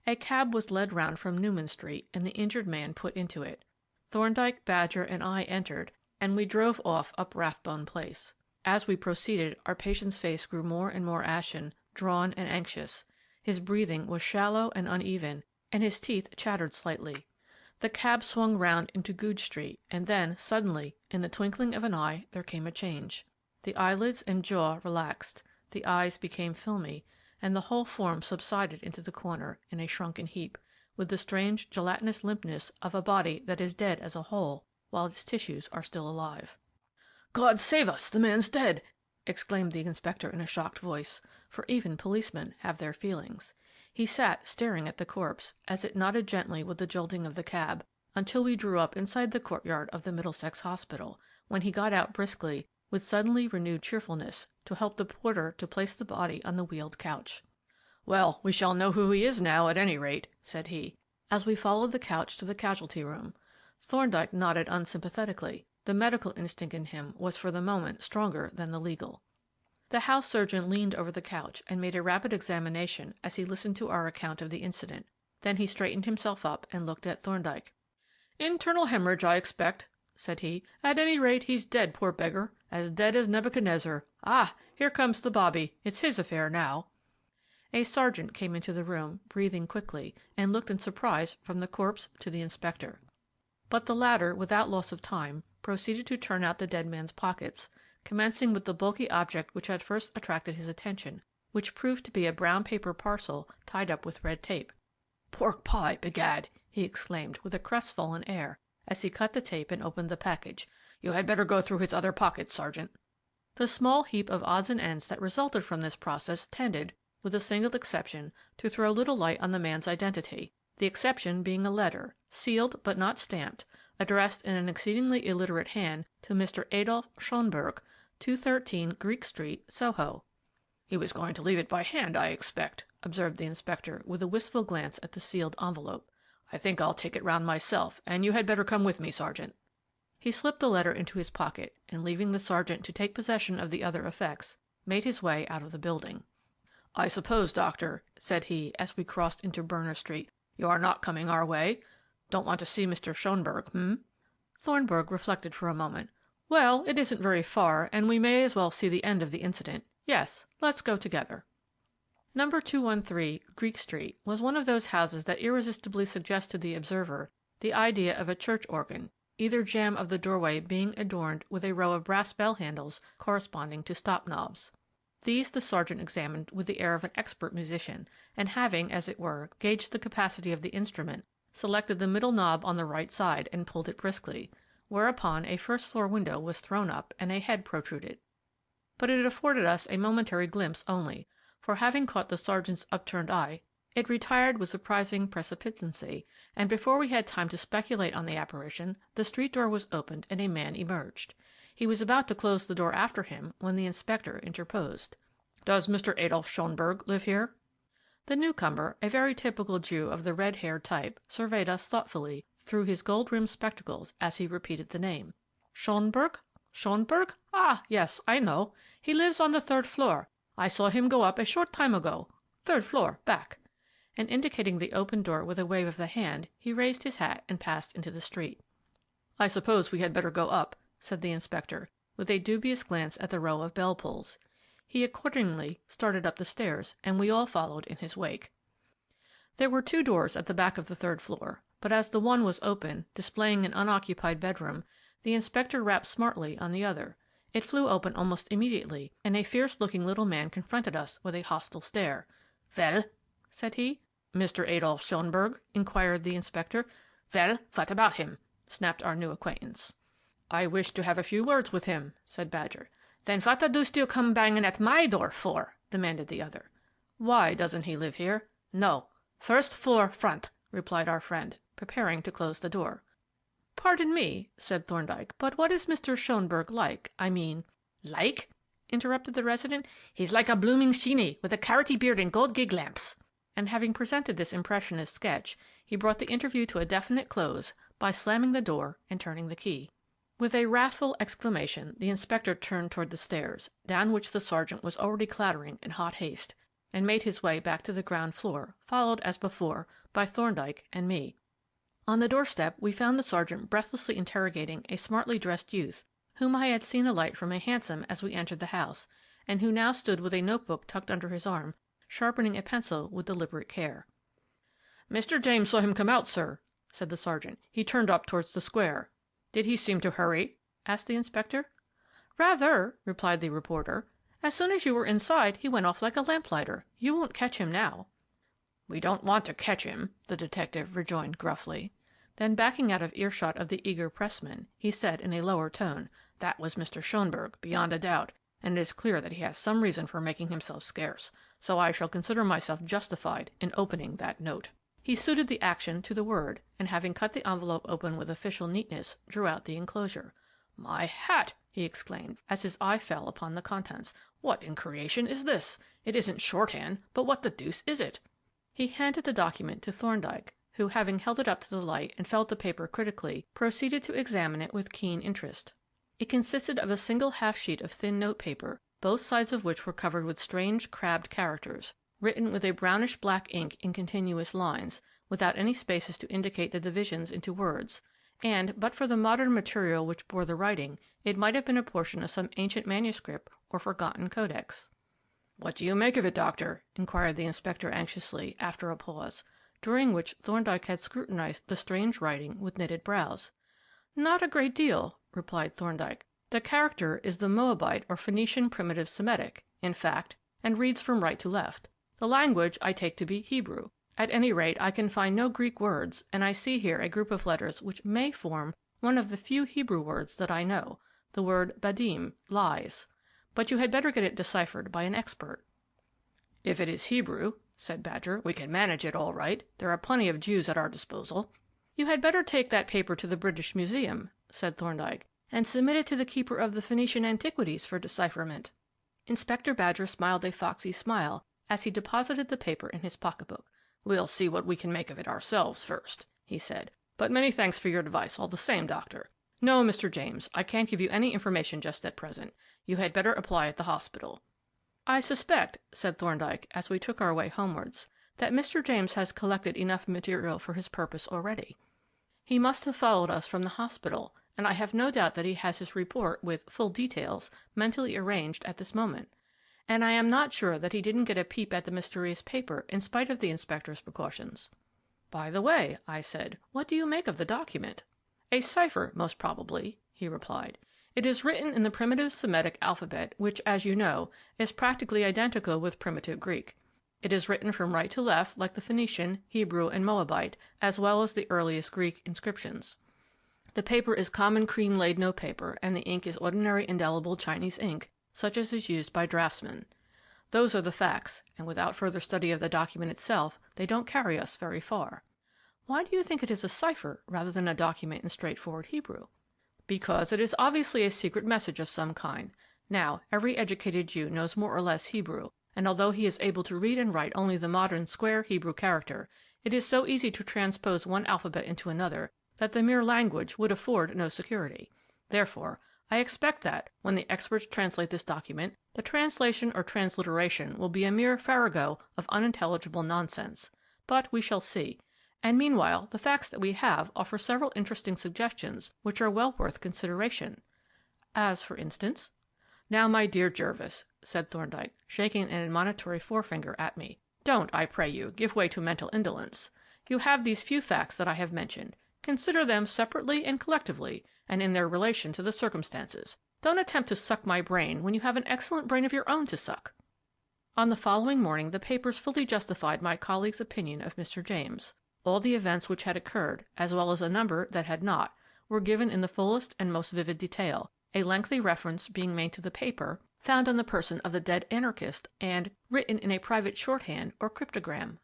A cab was led round from Newman Street, and the injured man put into it. Thorndyke, Badger, and I entered, and we drove off up Rathbone Place. As we proceeded, our patient's face grew more and more ashen, drawn, and anxious. His breathing was shallow and uneven, and his teeth chattered slightly. The cab swung round into Goodge Street, and then, suddenly, in the twinkling of an eye, there came a change. The eyelids and jaw relaxed, the eyes became filmy, and the whole form subsided into the corner, in a shrunken heap, with the strange gelatinous limpness of a body that is dead as a whole, while its tissues are still alive. "God save us, the man's dead!" exclaimed the inspector in a shocked voice, for even policemen have their feelings. He sat staring at the corpse, as it nodded gently with the jolting of the cab, until we drew up inside the courtyard of the Middlesex Hospital, when he got out briskly, with suddenly renewed cheerfulness, to help the porter to place the body on the wheeled couch. "Well, we shall know who he is now, at any rate," said he, as we followed the couch to the casualty room. Thorndyke nodded unsympathetically. The medical instinct in him was for the moment stronger than the legal. The house surgeon leaned over the couch and made a rapid examination as he listened to our account of the incident. Then he straightened himself up and looked at Thorndyke. "Internal hemorrhage, I expect," said he. "At any rate, he's dead, poor beggar, as dead as Nebuchadnezzar. Ah, here comes the bobby. It's his affair now." A sergeant came into the room, breathing quickly, and looked in surprise from the corpse to the inspector. But the latter, without loss of time, proceeded to turn out the dead man's pockets, commencing with the bulky object which had first attracted his attention, which proved to be a brown paper parcel tied up with red tape. "Pork pie, begad!" he exclaimed, with a crestfallen air, as he cut the tape and opened the package. "You had better go through his other pockets, sergeant." The small heap of odds and ends that resulted from this process tended, with a single exception, to throw little light on the man's identity, the exception being a letter, sealed but not stamped, addressed in an exceedingly illiterate hand to Mr. Adolf Schonberg, 213 Greek Street, Soho. "He was going to leave it by hand, I expect," observed the inspector, with a wistful glance at the sealed envelope. "I think I'll take it round myself, and you had better come with me, sergeant." He slipped the letter into his pocket, and leaving the sergeant to take possession of the other effects, made his way out of the building. "I suppose, Doctor," said he, as we crossed into Berner Street, "you are not coming our way? Don't want to see Mr. Schonberg, Thornburg reflected for a moment. "Well, it isn't very far, and we may as well see the end of the incident. Yes, let's go together." Number 213, Greek Street, was one of those houses that irresistibly suggest to the observer the idea of a church organ, either jamb of the doorway being adorned with a row of brass bell handles corresponding to stop-knobs. These the sergeant examined with the air of an expert musician, and having, as it were, gauged the capacity of the instrument, selected the middle knob on the right side and pulled it briskly, whereupon a first-floor window was thrown up and a head protruded. But it afforded us a momentary glimpse only, for having caught the sergeant's upturned eye, it retired with surprising precipitancy, and before we had time to speculate on the apparition, the street door was opened and a man emerged. He was about to close the door after him when the inspector interposed. "Does Mr. Adolf Schonberg live here?" The newcomer, a very typical Jew of the red-haired type, surveyed us thoughtfully through his gold-rimmed spectacles as he repeated the name. "Schonberg? Schonberg? Ah, yes, I know. He lives on the 3rd floor. I saw him go up a short time ago. 3rd floor, back." And indicating the open door with a wave of the hand, he raised his hat and passed into the street. "I suppose we had better go up," said the inspector, with a dubious glance at the row of bell-pulls. He accordingly started up the stairs, and we all followed in his wake. There were 2 doors at the back of the 3rd floor, but as the one was open, displaying an unoccupied bedroom, the inspector rapped smartly on the other. It flew open almost immediately, and a fierce-looking little man confronted us with a hostile stare. "Well?" said he. "Mr. Adolf Schonberg?" inquired the inspector. "Well, what about him?" snapped our new acquaintance. "I wish to have a few words with him," said Badger. "Then what the deuce do you come banging at my door for?" demanded the other. "Why, doesn't he live here?" "No. 1st floor front," replied our friend, preparing to close the door. "Pardon me," said Thorndyke, "but what is Mr. Schonberg like? I mean—" "Like?" interrupted the resident. "He's like a blooming sheeny, with a carroty beard and gold gig lamps." And having presented this impressionist sketch, he brought the interview to a definite close by slamming the door and turning the key. With a wrathful exclamation, the inspector turned toward the stairs, down which the sergeant was already clattering in hot haste, and made his way back to the ground floor, followed, as before, by Thorndyke and me. On the doorstep we found the sergeant breathlessly interrogating a smartly dressed youth, whom I had seen alight from a hansom as we entered the house, and who now stood with a notebook tucked under his arm, sharpening a pencil with deliberate care. "Mr. James saw him come out, sir," said the sergeant. "He turned up towards the square." "Did he seem to hurry?" asked the inspector. "Rather," replied the reporter. "As soon as you were inside he went off like a lamplighter. You won't catch him now." "We don't want to catch him," the detective rejoined gruffly. Then, backing out of earshot of the eager pressman, he said in a lower tone, "That was Mr. Schonberg, beyond a doubt, and it is clear that he has some reason for making himself scarce, so I shall consider myself justified in opening that note." He suited the action to the word, and having cut the envelope open with official neatness, drew out the enclosure. "My hat!" he exclaimed, as his eye fell upon the contents. "What in creation is this? It isn't shorthand, but what the deuce is it?" He handed the document to Thorndyke, who, having held it up to the light and felt the paper critically, proceeded to examine it with keen interest. It consisted of a single half-sheet of thin note-paper, both sides of which were covered with strange crabbed characters, written with a brownish-black ink in continuous lines, without any spaces to indicate the divisions into words, and, but for the modern material which bore the writing, it might have been a portion of some ancient manuscript or forgotten codex. "What do you make of it, Doctor?" inquired the inspector anxiously, after a pause, during which Thorndyke had scrutinized the strange writing with knitted brows. "Not a great deal," replied Thorndyke. "The character is the Moabite or Phoenician primitive Semitic, in fact, and reads from right to left. The language I take to be Hebrew. At any rate, I can find no Greek words, and I see here a group of letters which may form one of the few Hebrew words that I know, the word badim, lies. But you had better get it deciphered by an expert." "If it is Hebrew," said Badger, "we can manage it all right. There are plenty of Jews at our disposal." "You had better take that paper to the British Museum," said Thorndyke, "and submit it to the keeper of the Phoenician antiquities for decipherment." Inspector Badger smiled a foxy smile as he deposited the paper in his pocketbook. "We'll see what we can make of it ourselves first," he said. "But many thanks for your advice all the same, Doctor. No, Mr. James, I can't give you any information just at present. You had better apply at the hospital. I suspect, said Thorndyke, as we took our way homewards, that Mr. James has collected enough material for his purpose already. He must have followed us from the hospital, and I have no doubt that he has his report with full details mentally arranged at this moment. And I am not sure that he didn't get a peep at the mysterious paper in spite of the inspector's precautions. By the way, I said, what do you make of the document? A cipher, most probably, he replied. It is written in the primitive Semitic alphabet, which, as you know, is practically identical with primitive Greek. It is written from right to left like the Phoenician, Hebrew, and Moabite, as well as the earliest Greek inscriptions. The paper is common cream-laid notepaper, and the ink is ordinary indelible Chinese ink, such as is used by draftsmen. Those are the facts, and without further study of the document itself, they don't carry us very far. Why do you think it is a cipher rather than a document in straightforward Hebrew? Because it is obviously a secret message of some kind. Now, every educated Jew knows more or less Hebrew, and although he is able to read and write only the modern square Hebrew character, it is so easy to transpose one alphabet into another that the mere language would afford no security. Therefore, I expect that, when the experts translate this document, the translation or transliteration will be a mere farrago of unintelligible nonsense. But we shall see. And meanwhile, the facts that we have offer several interesting suggestions which are well worth consideration. As for instance? Now, my dear Jervis, said Thorndyke, shaking an admonitory forefinger at me, don't, I pray you, give way to mental indolence. You have these few facts that I have mentioned. Consider them separately and collectively, and in their relation to the circumstances. Don't attempt to suck my brain when you have an excellent brain of your own to suck. On the following morning the papers fully justified my colleague's opinion of Mr. James. All the events which had occurred, as well as a number that had not, were given in the fullest and most vivid detail, a lengthy reference being made to the paper found on the person of the dead anarchist and written in a private shorthand or cryptogram.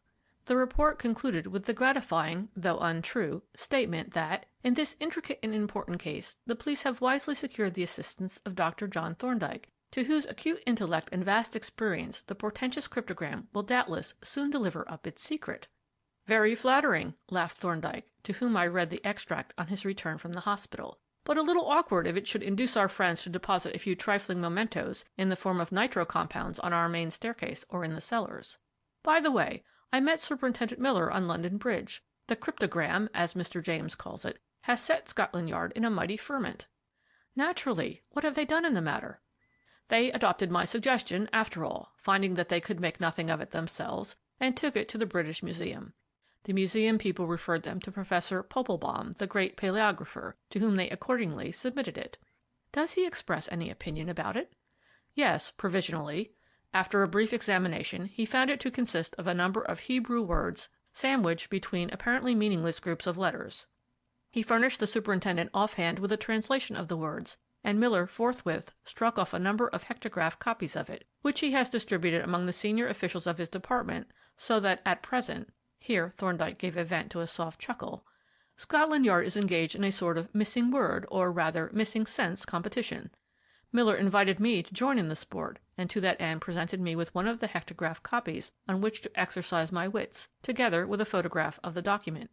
The report concluded with the gratifying, though untrue, statement that, in this intricate and important case, the police have wisely secured the assistance of Dr. John Thorndyke, to whose acute intellect and vast experience the portentous cryptogram will doubtless soon deliver up its secret. Very flattering, laughed Thorndyke, to whom I read the extract on his return from the hospital, but a little awkward if it should induce our friends to deposit a few trifling mementos in the form of nitro compounds on our main staircase or in the cellars. By the way, I met Superintendent Miller on London Bridge. The cryptogram, as Mr. James calls it, has set Scotland Yard in a mighty ferment. Naturally. What have they done in the matter? They adopted my suggestion, after all, finding that they could make nothing of it themselves, and took it to the British Museum. The museum people referred them to Professor Popelbaum, the great paleographer, to whom they accordingly submitted it. Does he express any opinion about it? Yes, provisionally. After a brief examination, he found it to consist of a number of Hebrew words sandwiched between apparently meaningless groups of letters. He furnished the superintendent offhand with a translation of the words, and Miller forthwith struck off a number of hectograph copies of it, which he has distributed among the senior officials of his department, so that at present, here Thorndyke gave a vent to a soft chuckle, Scotland Yard is engaged in a sort of missing word, or rather missing sense competition. Miller invited me to join in the sport, and to that end presented me with one of the hectograph copies on which to exercise my wits, together with a photograph of the document.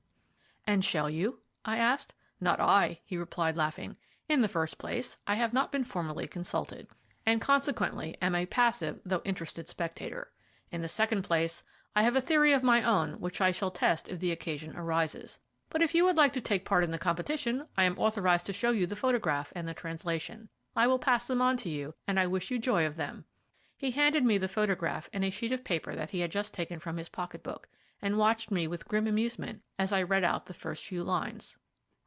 And shall you? I asked. Not I, he replied, laughing. In the first place, I have not been formally consulted, and consequently am a passive though interested spectator. In the second place, I have a theory of my own which I shall test if the occasion arises. But if you would like to take part in the competition, I am authorized to show you the photograph and the translation. I will pass them on to you, and I wish you joy of them. He handed me the photograph and a sheet of paper that he had just taken from his pocketbook, and watched me with grim amusement as I read out the first few lines.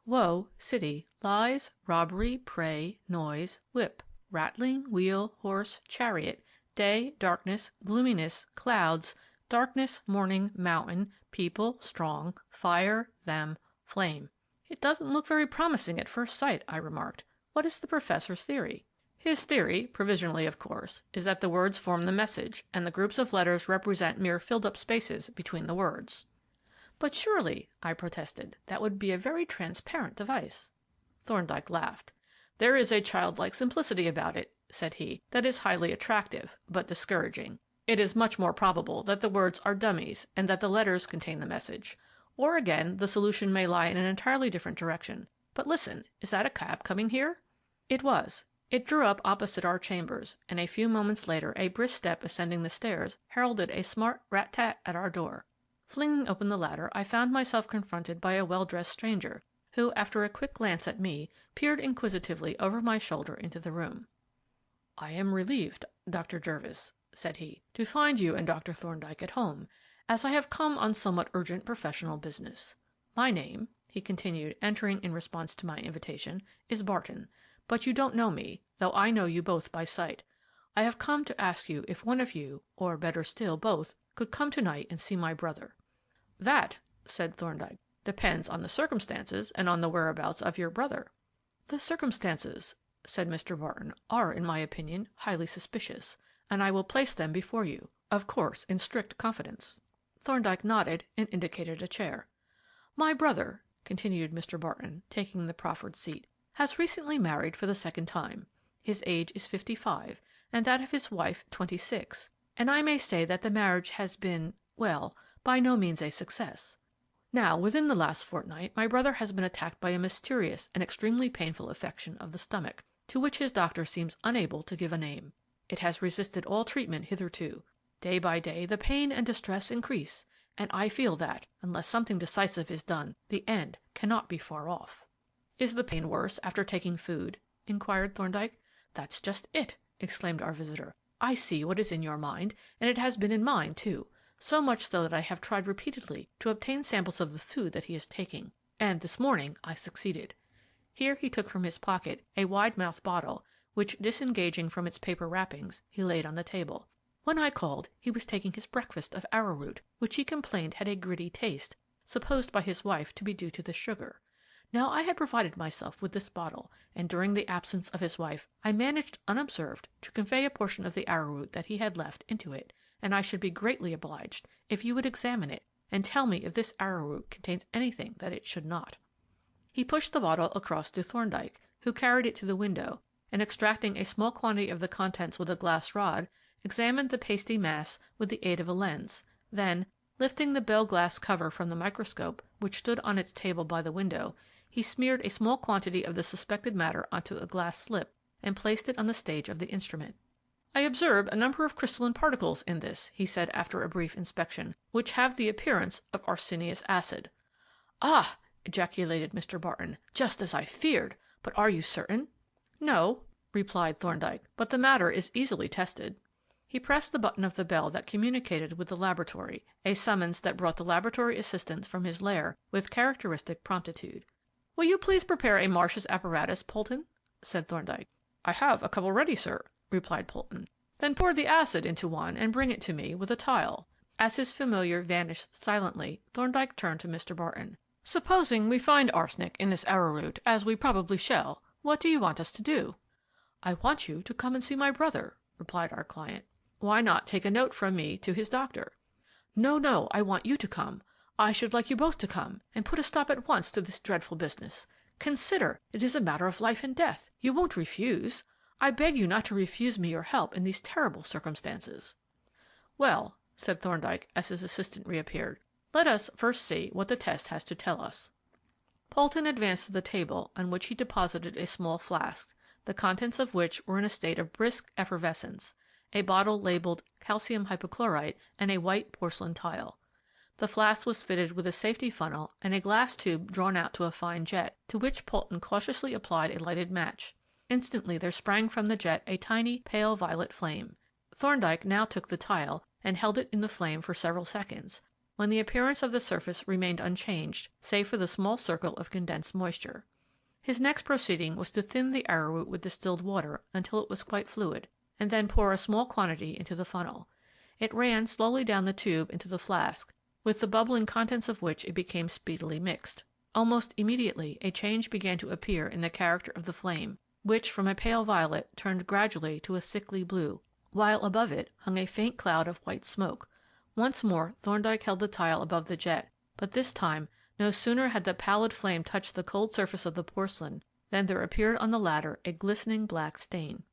Woe, city, lies, robbery, prey, noise, whip, rattling, wheel, horse, chariot, day, darkness, gloominess, clouds, darkness, morning, mountain, people, strong, fire, them, flame. It doesn't look very promising at first sight, I remarked. What is the professor's theory? His theory, provisionally of course, is that the words form the message, and the groups of letters represent mere filled-up spaces between the words. But surely, I protested, that would be a very transparent device. Thorndyke laughed. There is a childlike simplicity about it, said he, that is highly attractive, but discouraging. It is much more probable that the words are dummies, and that the letters contain the message. Or again, the solution may lie in an entirely different direction. But listen, is that a cab coming here? It was. It drew up opposite our chambers, and a few moments later a brisk step ascending the stairs heralded a smart rat-tat at our door. Flinging open the latter, I found myself confronted by a well-dressed stranger, who, after a quick glance at me, peered inquisitively over my shoulder into the room. "I am relieved, Dr. Jervis," said he, "to find you and Dr. Thorndyke at home, as I have come on somewhat urgent professional business. My name," he continued, entering in response to my invitation, "is Barton, but you don't know me, though I know you both by sight. I have come to ask you if one of you, or better still, both, could come tonight and see my brother." "That," said Thorndyke, "depends on the circumstances and on the whereabouts of your brother." "The circumstances," said Mr. Barton, "are, in my opinion, highly suspicious, and I will place them before you, of course in strict confidence." Thorndyke nodded and indicated a chair. "My brother," continued Mr. Barton, taking the proffered seat, "has recently married for the second time. His age is 55, and that of his wife 26, and I may say that the marriage has been, well, by no means a success. Now, within the last fortnight, my brother has been attacked by a mysterious and extremely painful affection of the stomach, to which his doctor seems unable to give a name. It has resisted all treatment hitherto. Day by day the pain and distress increase, and I feel that, unless something decisive is done, the end cannot be far off." "Is the pain worse after taking food?" inquired Thorndyke. "That's just it," exclaimed our visitor. "I see what is in your mind, and it has been in mine, too. So much so that I have tried repeatedly to obtain samples of the food that he is taking, and this morning I succeeded." Here he took from his pocket a wide-mouthed bottle, which, disengaging from its paper wrappings, he laid on the table. "When I called, he was taking his breakfast of arrowroot, which he complained had a gritty taste, supposed by his wife to be due to the sugar. Now I had provided myself with this bottle, and during the absence of his wife I managed unobserved to convey a portion of the arrowroot that he had left into it, and I should be greatly obliged if you would examine it and tell me if this arrowroot contains anything that it should not." He pushed the bottle across to Thorndyke, who carried it to the window, and extracting a small quantity of the contents with a glass rod, examined the pasty mass with the aid of a lens, then, lifting the bell glass cover from the microscope, which stood on its table by the window, he smeared a small quantity of the suspected matter onto a glass slip and placed it on the stage of the instrument. "I observe a number of crystalline particles in this," he said after a brief inspection, "which have the appearance of arsenious acid." "Ah!" ejaculated Mr. Barton, "just as I feared. But are you certain?" "No," replied Thorndyke, "but the matter is easily tested." He pressed the button of the bell that communicated with the laboratory, a summons that brought the laboratory assistants from his lair with characteristic promptitude. "Will you please prepare a Marsh's apparatus, Polton?" said Thorndyke. "I have a couple ready, sir," replied Polton. "Then pour the acid into one and bring it to me with a tile." As his familiar vanished silently, Thorndyke turned to Mr. Barton. "Supposing we find arsenic in this arrowroot, as we probably shall, what do you want us to do?" "I want you to come and see my brother," replied our client. "Why not take a note from me to his doctor?" "No, no, I want you to come. I should like you both to come, and put a stop at once to this dreadful business. Consider, it is a matter of life and death. You won't refuse. I beg you not to refuse me your help in these terrible circumstances." "Well," said Thorndyke, as his assistant reappeared, "let us first see what the test has to tell us." Polton advanced to the table, on which he deposited a small flask, the contents of which were in a state of brisk effervescence, a bottle labelled calcium hypochlorite, and a white porcelain tile. The flask was fitted with a safety funnel and a glass tube drawn out to a fine jet, to which Polton cautiously applied a lighted match. Instantly there sprang from the jet a tiny, pale violet flame. Thorndyke now took the tile and held it in the flame for several seconds, when the appearance of the surface remained unchanged, save for the small circle of condensed moisture. His next proceeding was to thin the arrowroot with distilled water until it was quite fluid, and then pour a small quantity into the funnel. It ran slowly down the tube into the flask, with the bubbling contents of which it became speedily mixed. Almost immediately a change began to appear in the character of the flame, which from a pale violet turned gradually to a sickly blue, while above it hung a faint cloud of white smoke. Once more Thorndyke held the tile above the jet, but this time no sooner had the pallid flame touched the cold surface of the porcelain than there appeared on the latter a glistening black stain.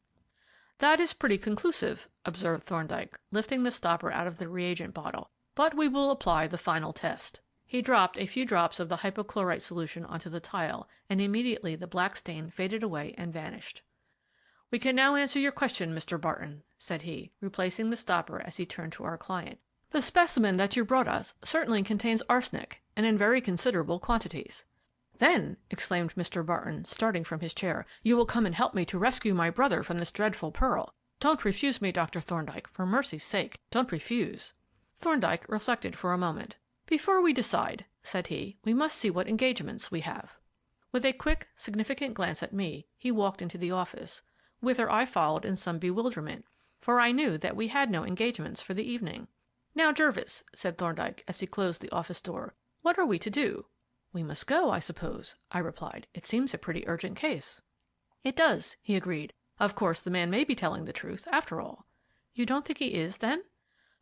"That is pretty conclusive," observed Thorndyke, lifting the stopper out of the reagent bottle, "but we will apply the final test." He dropped a few drops of the hypochlorite solution onto the tile, and immediately the black stain faded away and vanished. "We can now answer your question, Mr. Barton," said he, replacing the stopper as he turned to our client. "The specimen that you brought us certainly contains arsenic, and in very considerable quantities." "Then," exclaimed Mr. Barton, starting from his chair, "you will come and help me to rescue my brother from this dreadful pearl. Don't refuse me, Dr. Thorndyke. For mercy's sake, don't refuse." Thorndyke reflected for a moment. "Before we decide," said he, "we must see what engagements we have." With a quick, significant glance at me, he walked into the office, whither I followed in some bewilderment, for I knew that we had no engagements for the evening. "Now, Jervis," said Thorndyke, as he closed the office door, "what are we to do?" "We must go, I suppose," I replied. "It seems a pretty urgent case." "It does," he agreed. "Of course, the man may be telling the truth, after all." "You don't think he is, then?"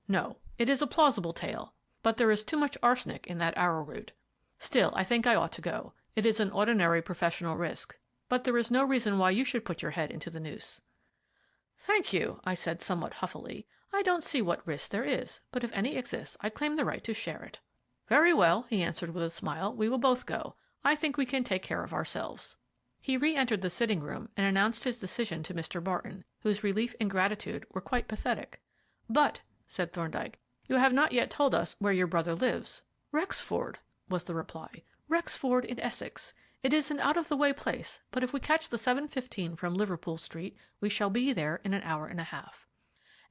"No. It is a plausible tale, but there is too much arsenic in that arrowroot. Still, I think I ought to go. It is an ordinary professional risk, but there is no reason why you should put your head into the noose." "Thank you," I said somewhat huffily. "I don't see what risk there is, but if any exists, I claim the right to share it." "Very well," he answered with a smile. "We will both go. I think we can take care of ourselves." He re-entered the sitting room and announced his decision to Mr. Barton, whose relief and gratitude were quite pathetic. "But," said Thorndyke, "you have not yet told us where your brother lives." "Rexford," was the reply. "Rexford in Essex. It is an out-of-the-way place, but if we catch the 7:15 from Liverpool Street, we shall be there in an hour and a half."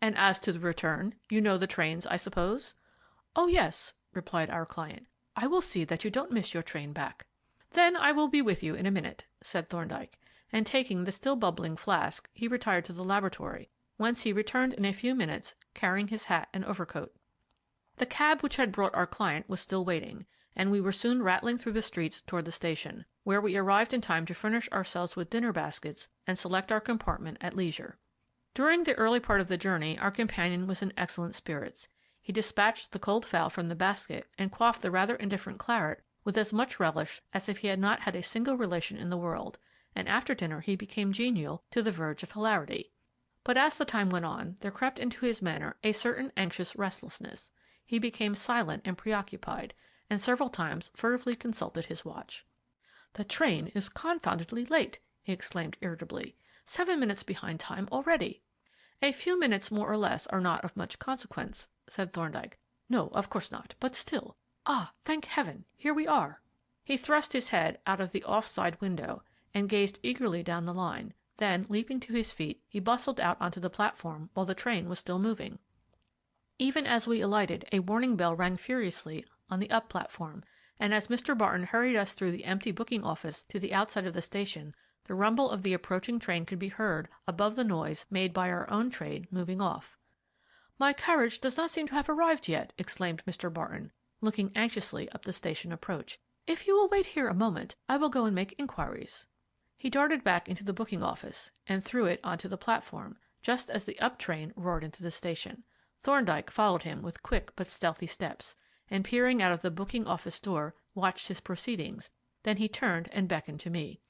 "And as to the return, you know the trains, I suppose?" "Oh, yes," replied our client. "I will see that you don't miss your train back." "Then I will be with you in a minute," said Thorndyke, and taking the still bubbling flask, he retired to the laboratory, whence he returned in a few minutes carrying his hat and overcoat. The cab which had brought our client was still waiting, and we were soon rattling through the streets toward the station, where we arrived in time to furnish ourselves with dinner baskets and select our compartment at leisure. During the early part of the journey our companion was in excellent spirits. He dispatched the cold fowl from the basket and quaffed the rather indifferent claret with as much relish as if he had not had a single relation in the world, and after dinner he became genial to the verge of hilarity. But as the time went on, there crept into his manner a certain anxious restlessness. He became silent and preoccupied, and several times furtively consulted his watch. "The train is confoundedly late," he exclaimed irritably. 7 minutes behind time already." "A few minutes more or less are not of much consequence," said Thorndyke. "No, of course not, but still. Ah, thank heaven, here we are." He thrust his head out of the off-side window and gazed eagerly down the line. Then, leaping to his feet, he bustled out onto the platform while the train was still moving. Even as we alighted, a warning bell rang furiously on the up platform, and as Mr. Barton hurried us through the empty booking office to the outside of the station, the rumble of the approaching train could be heard above the noise made by our own train moving off. "My carriage does not seem to have arrived yet," exclaimed Mr. Barton, looking anxiously up the station approach. "If you will wait here a moment, I will go and make inquiries." He darted back into the booking office, and through it onto the platform, just as the up train roared into the station. Thorndyke followed him with quick but stealthy steps, and peering out of the booking office door, watched his proceedings. Then he turned and beckoned to me.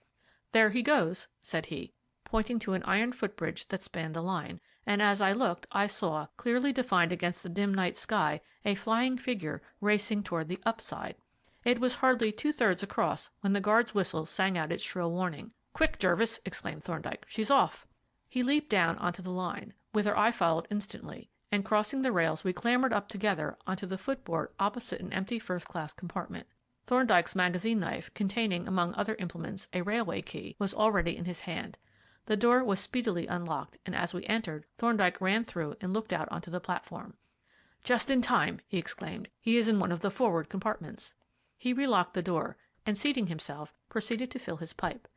"There he goes," said he, pointing to an iron footbridge that spanned the line, and as I looked I saw, clearly defined against the dim night sky, a flying figure racing toward the up side. It was hardly 2/3 across when the guard's whistle sang out its shrill warning. "Quick, Jervis!" exclaimed Thorndyke. "She's off!" He leaped down onto the line, whither I followed instantly, and crossing the rails we clambered up together onto the footboard opposite an empty first-class compartment. Thorndyke's magazine knife, containing, among other implements, a railway key, was already in his hand. The door was speedily unlocked, and as we entered, Thorndyke ran through and looked out onto the platform. "Just in time!" he exclaimed. "He is in one of the forward compartments." He relocked the door, and seating himself, proceeded to fill his pipe.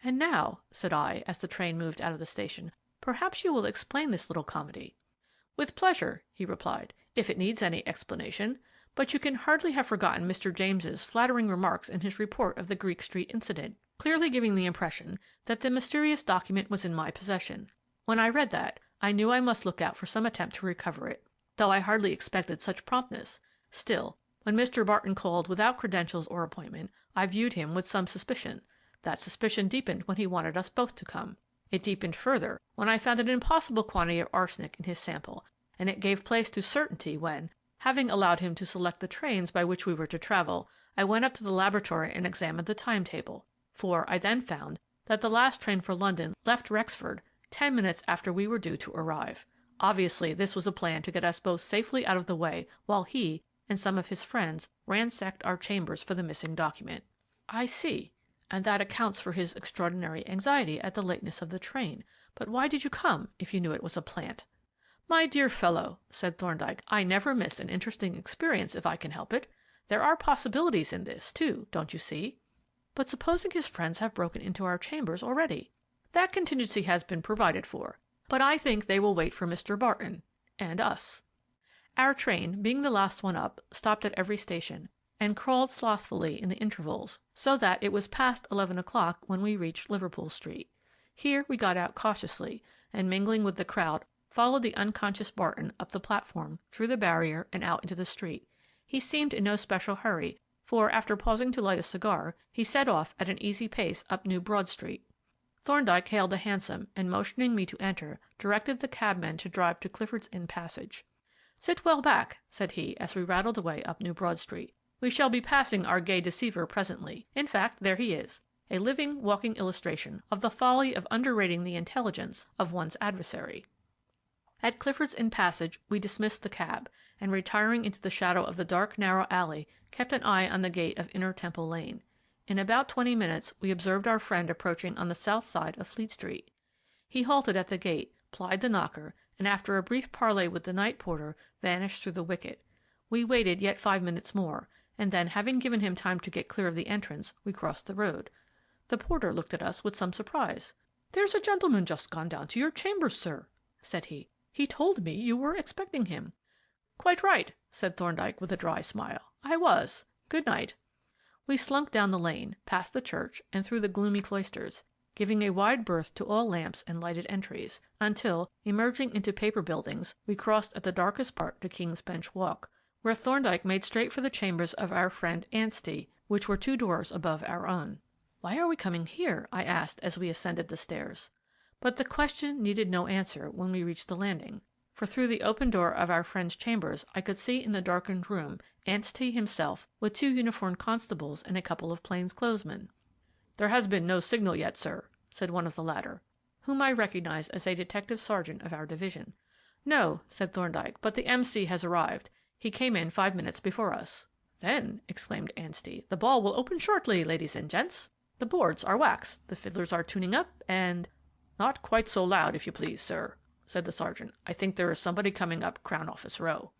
"And now," said I, as the train moved out of the station, "perhaps you will explain this little comedy." "With pleasure," he replied, "if it needs any explanation. But you can hardly have forgotten Mr. James's flattering remarks in his report of the Greek Street incident, clearly giving the impression that the mysterious document was in my possession. When I read that, I knew I must look out for some attempt to recover it, though I hardly expected such promptness. Still, when Mr. Barton called without credentials or appointment, I viewed him with some suspicion. That suspicion deepened when he wanted us both to come. It deepened further when I found an impossible quantity of arsenic in his sample, and it gave place to certainty when, Having allowed him to select the trains by which we were to travel, I went up to the laboratory and examined the timetable, for I then found that the last train for London left Rexford 10 minutes after we were due to arrive. Obviously, this was a plan to get us both safely out of the way while he and some of his friends ransacked our chambers for the missing document. I see, and that accounts for his extraordinary anxiety at the lateness of the train. But why did you come, if you knew it was a plant? My dear fellow, said Thorndyke, I never miss an interesting experience if I can help it. There are possibilities in this, too, don't you see? But supposing his friends have broken into our chambers already? That contingency has been provided for, but I think they will wait for Mr. Barton and us. Our train, being the last one up, stopped at every station, and crawled slothfully in the intervals, so that it was past 11 o'clock when we reached Liverpool Street. Here we got out cautiously, and mingling with the crowd, followed the unconscious Barton up the platform, through the barrier, and out into the street. He seemed in no special hurry, for after pausing to light a cigar, he set off at an easy pace up New Broad Street. Thorndyke hailed a hansom, and motioning me to enter, directed the cabman to drive to Clifford's Inn Passage. "Sit well back," said he, as we rattled away up New Broad Street. "We shall be passing our gay deceiver presently. In fact, there he is, a living, walking illustration of the folly of underrating the intelligence of one's adversary." At Clifford's Inn Passage we dismissed the cab, and retiring into the shadow of the dark, narrow alley, kept an eye on the gate of Inner Temple Lane. In about 20 minutes we observed our friend approaching on the south side of Fleet Street. He halted at the gate, plied the knocker, and after a brief parley with the night porter, vanished through the wicket. We waited yet 5 minutes more, and then, having given him time to get clear of the entrance, we crossed the road. The porter looked at us with some surprise. "There's a gentleman just gone down to your chambers, sir," said he. "He told me you were expecting him." "Quite right," said Thorndyke with a dry smile. "I was. Good night." We slunk down the lane, past the church, and through the gloomy cloisters, giving a wide berth to all lamps and lighted entries, until, emerging into paper buildings, we crossed at the darkest part to King's Bench Walk, where Thorndyke made straight for the chambers of our friend Anstey, which were 2 doors above our own. "Why are we coming here?" I asked as we ascended the stairs. But the question needed no answer when we reached the landing, for through the open door of our friend's chambers I could see in the darkened room Anstey himself with 2 uniformed constables and a couple of plainclothesmen. "There has been no signal yet, sir," said one of the latter, whom I recognized as a detective sergeant of our division. "No," said Thorndyke, "but the M.C. has arrived. He came in 5 minutes before us." "Then," exclaimed Anstey, "the ball will open shortly, ladies and gents. The boards are waxed, the fiddlers are tuning up, and—" "Not quite so loud, if you please, sir," said the sergeant. "I think there is somebody coming up Crown Office Row."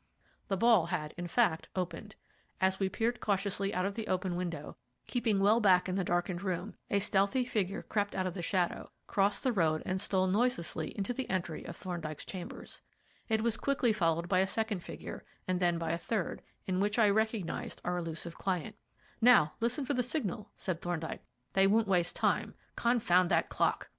The ball had, in fact, opened. As we peered cautiously out of the open window, keeping well back in the darkened room, a stealthy figure crept out of the shadow, crossed the road, and stole noiselessly into the entry of Thorndyke's chambers. It was quickly followed by a second figure, and then by a third, in which I recognized our elusive client. "Now, listen for the signal," said Thorndyke. "They won't waste time. Confound that clock!"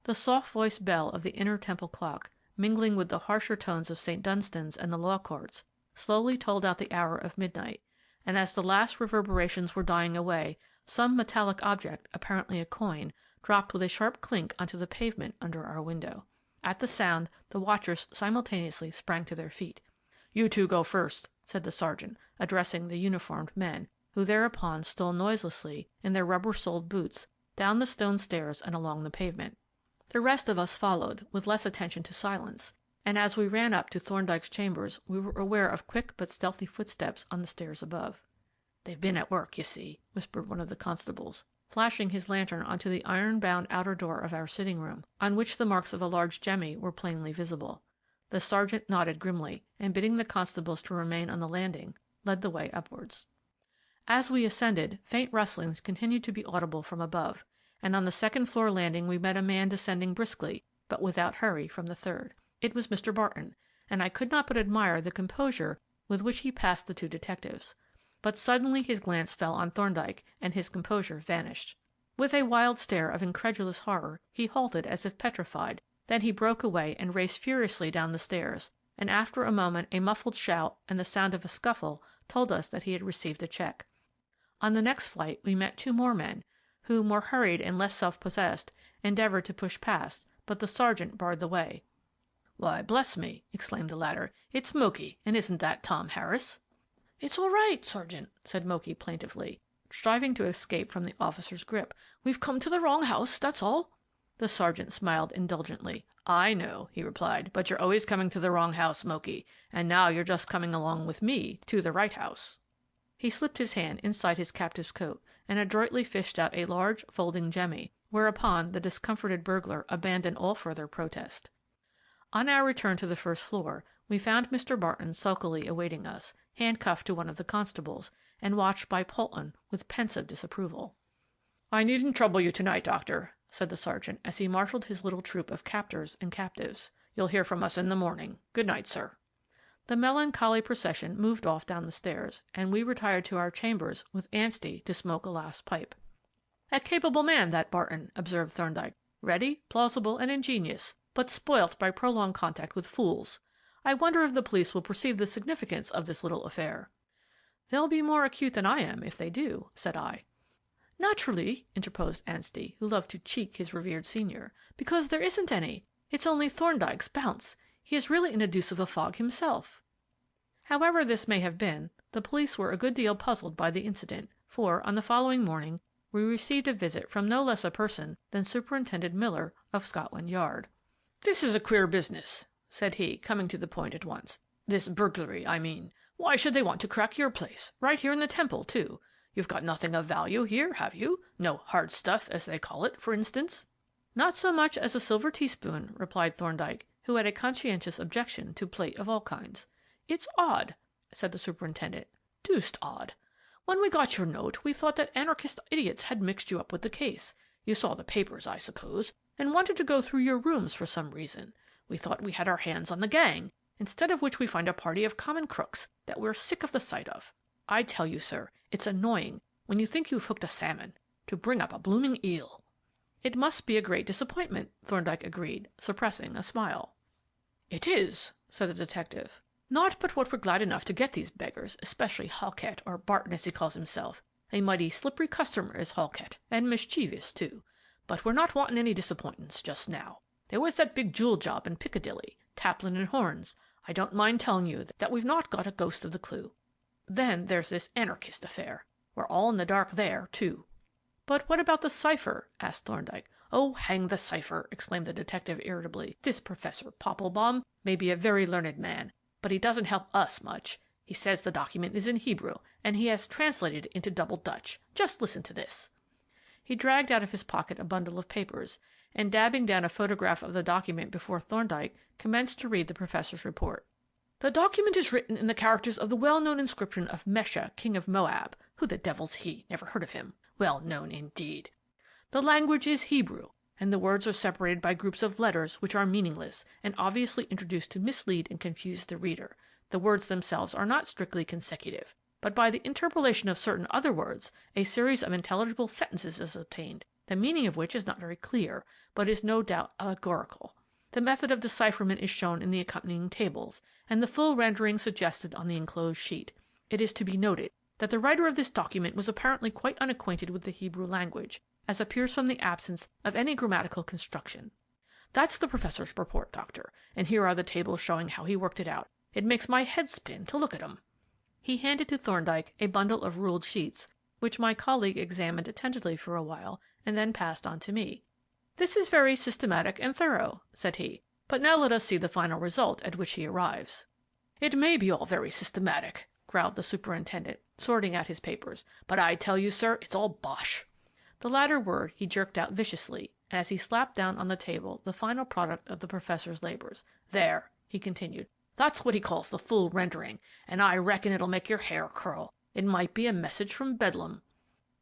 The soft-voiced bell of the Inner Temple clock, mingling with the harsher tones of St. Dunstan's and the Law Courts, slowly tolled out the hour of midnight, and as the last reverberations were dying away, some metallic object, apparently a coin, dropped with a sharp clink onto the pavement under our window. At the sound, the watchers simultaneously sprang to their feet. "You 2 go first," said the sergeant, addressing the uniformed men, who thereupon stole noiselessly, in their rubber-soled boots, down the stone stairs and along the pavement. The rest of us followed, with less attention to silence, and as we ran up to Thorndyke's chambers we were aware of quick but stealthy footsteps on the stairs above. "They've been at work, you see," whispered one of the constables, flashing his lantern onto the iron-bound outer door of our sitting-room, on which the marks of a large jemmy were plainly visible. The sergeant nodded grimly, and bidding the constables to remain on the landing, led the way upwards. As we ascended, faint rustlings continued to be audible from above, and on the second-floor landing we met a man descending briskly, but without hurry, from the third. It was Mr. Barton, and I could not but admire the composure with which he passed the 2 detectives. But suddenly his glance fell on Thorndyke, and his composure vanished. With a wild stare of incredulous horror, he halted as if petrified, then he broke away and raced furiously down the stairs, and after a moment a muffled shout and the sound of a scuffle told us that he had received a check. On the next flight we met 2 more men, who, more hurried and less self-possessed, endeavoured to push past, but the sergeant barred the way. "Why, bless me," exclaimed the latter, "it's Moky, and isn't that Tom Harris?" "It's all right, Sergeant," said Moky plaintively, striving to escape from the officer's grip. "We've come to the wrong house, that's all." The sergeant smiled indulgently. "I know," he replied, "but you're always coming to the wrong house, Moky, and now you're just coming along with me to the right house." He slipped his hand inside his captive's coat and adroitly fished out a large folding jemmy, whereupon the discomforted burglar abandoned all further protest. On our return to the first floor, we found Mr. Barton sulkily awaiting us, handcuffed to one of the constables, and watched by Polton with pensive disapproval. "I needn't trouble you tonight, Doctor," said the sergeant, as he marshaled his little troop of captors and captives. "You'll hear from us in the morning. Good night, sir." The melancholy procession moved off down the stairs, and we retired to our chambers with Anstey to smoke a last pipe. "A capable man, that Barton," observed Thorndyke. "Ready, plausible, and ingenious, but spoilt by prolonged contact with fools. I wonder if the police will perceive the significance of this little affair." "They'll be more acute than I am if they do," said I. "Naturally," interposed Anstey, who loved to cheek his revered senior, "because there isn't any. It's only Thorndyke's bounce. He is really in a deuce of a fog himself." However this may have been, the police were a good deal puzzled by the incident, for, on the following morning, we received a visit from no less a person than Superintendent Miller of Scotland Yard. "This is a queer business," said he, coming to the point at once. "This burglary, I mean. Why should they want to crack your place? Right here in the Temple, too. You've got nothing of value here, have you? No hard stuff, as they call it, for instance?" "Not so much as a silver teaspoon," replied Thorndyke, who had a conscientious objection to plate of all kinds. "It's odd," said the superintendent. "Deuced odd. When we got your note, we thought that anarchist idiots had mixed you up with the case. You saw the papers, I suppose, and wanted to go through your rooms for some reason. We thought we had our hands on the gang, instead of which we find a party of common crooks that we're sick of the sight of. I tell you, sir, it's annoying, when you think you've hooked a salmon, to bring up a blooming eel." "It must be a great disappointment," Thorndyke agreed, suppressing a smile. "It is," said the detective. "Not but what we're glad enough to get these beggars, especially Halkett, or Barton as he calls himself. A mighty slippery customer is Halkett, and mischievous, too. But we're not wanting any disappointments just now. There was that big jewel job in Piccadilly, Taplin and Horns. I don't mind telling you that we've not got a ghost of the clue. Then there's this anarchist affair. We're all in the dark there, too." "But what about the cipher?" asked Thorndyke. "Oh, hang the cipher!" exclaimed the detective irritably. "This Professor Poppelbaum may be a very learned man, but he doesn't help us much. He says the document is in Hebrew, and he has translated it into Double Dutch. Just listen to this." He dragged out of his pocket a bundle of papers, and dabbing down a photograph of the document before Thorndyke, commenced to read the professor's report. "The document is written in the characters of the well-known inscription of Mesha, king of Moab. Who the devil's he? Never heard of him. Well known indeed. The language is Hebrew, and the words are separated by groups of letters which are meaningless and obviously introduced to mislead and confuse the reader. The words themselves are not strictly consecutive, but by the interpolation of certain other words, a series of intelligible sentences is obtained, the meaning of which is not very clear, but is no doubt allegorical. The method of decipherment is shown in the accompanying tables, and the full rendering suggested on the enclosed sheet. It is to be noted that the writer of this document was apparently quite unacquainted with the Hebrew language, as appears from the absence of any grammatical construction. That's the professor's report, Doctor, and here are the tables showing how he worked it out. It makes my head spin to look at 'em." He handed to Thorndyke a bundle of ruled sheets, which my colleague examined attentively for a while, and then passed on to me. "This is very systematic and thorough," said he, "but now let us see the final result at which he arrives." "It may be all very systematic," growled the superintendent, sorting out his papers, "but I tell you, sir, it's all bosh." The latter word he jerked out viciously, as he slapped down on the table the final product of the professor's labours. "There," he continued, "that's what he calls the full rendering, and I reckon it'll make your hair curl. It might be a message from Bedlam."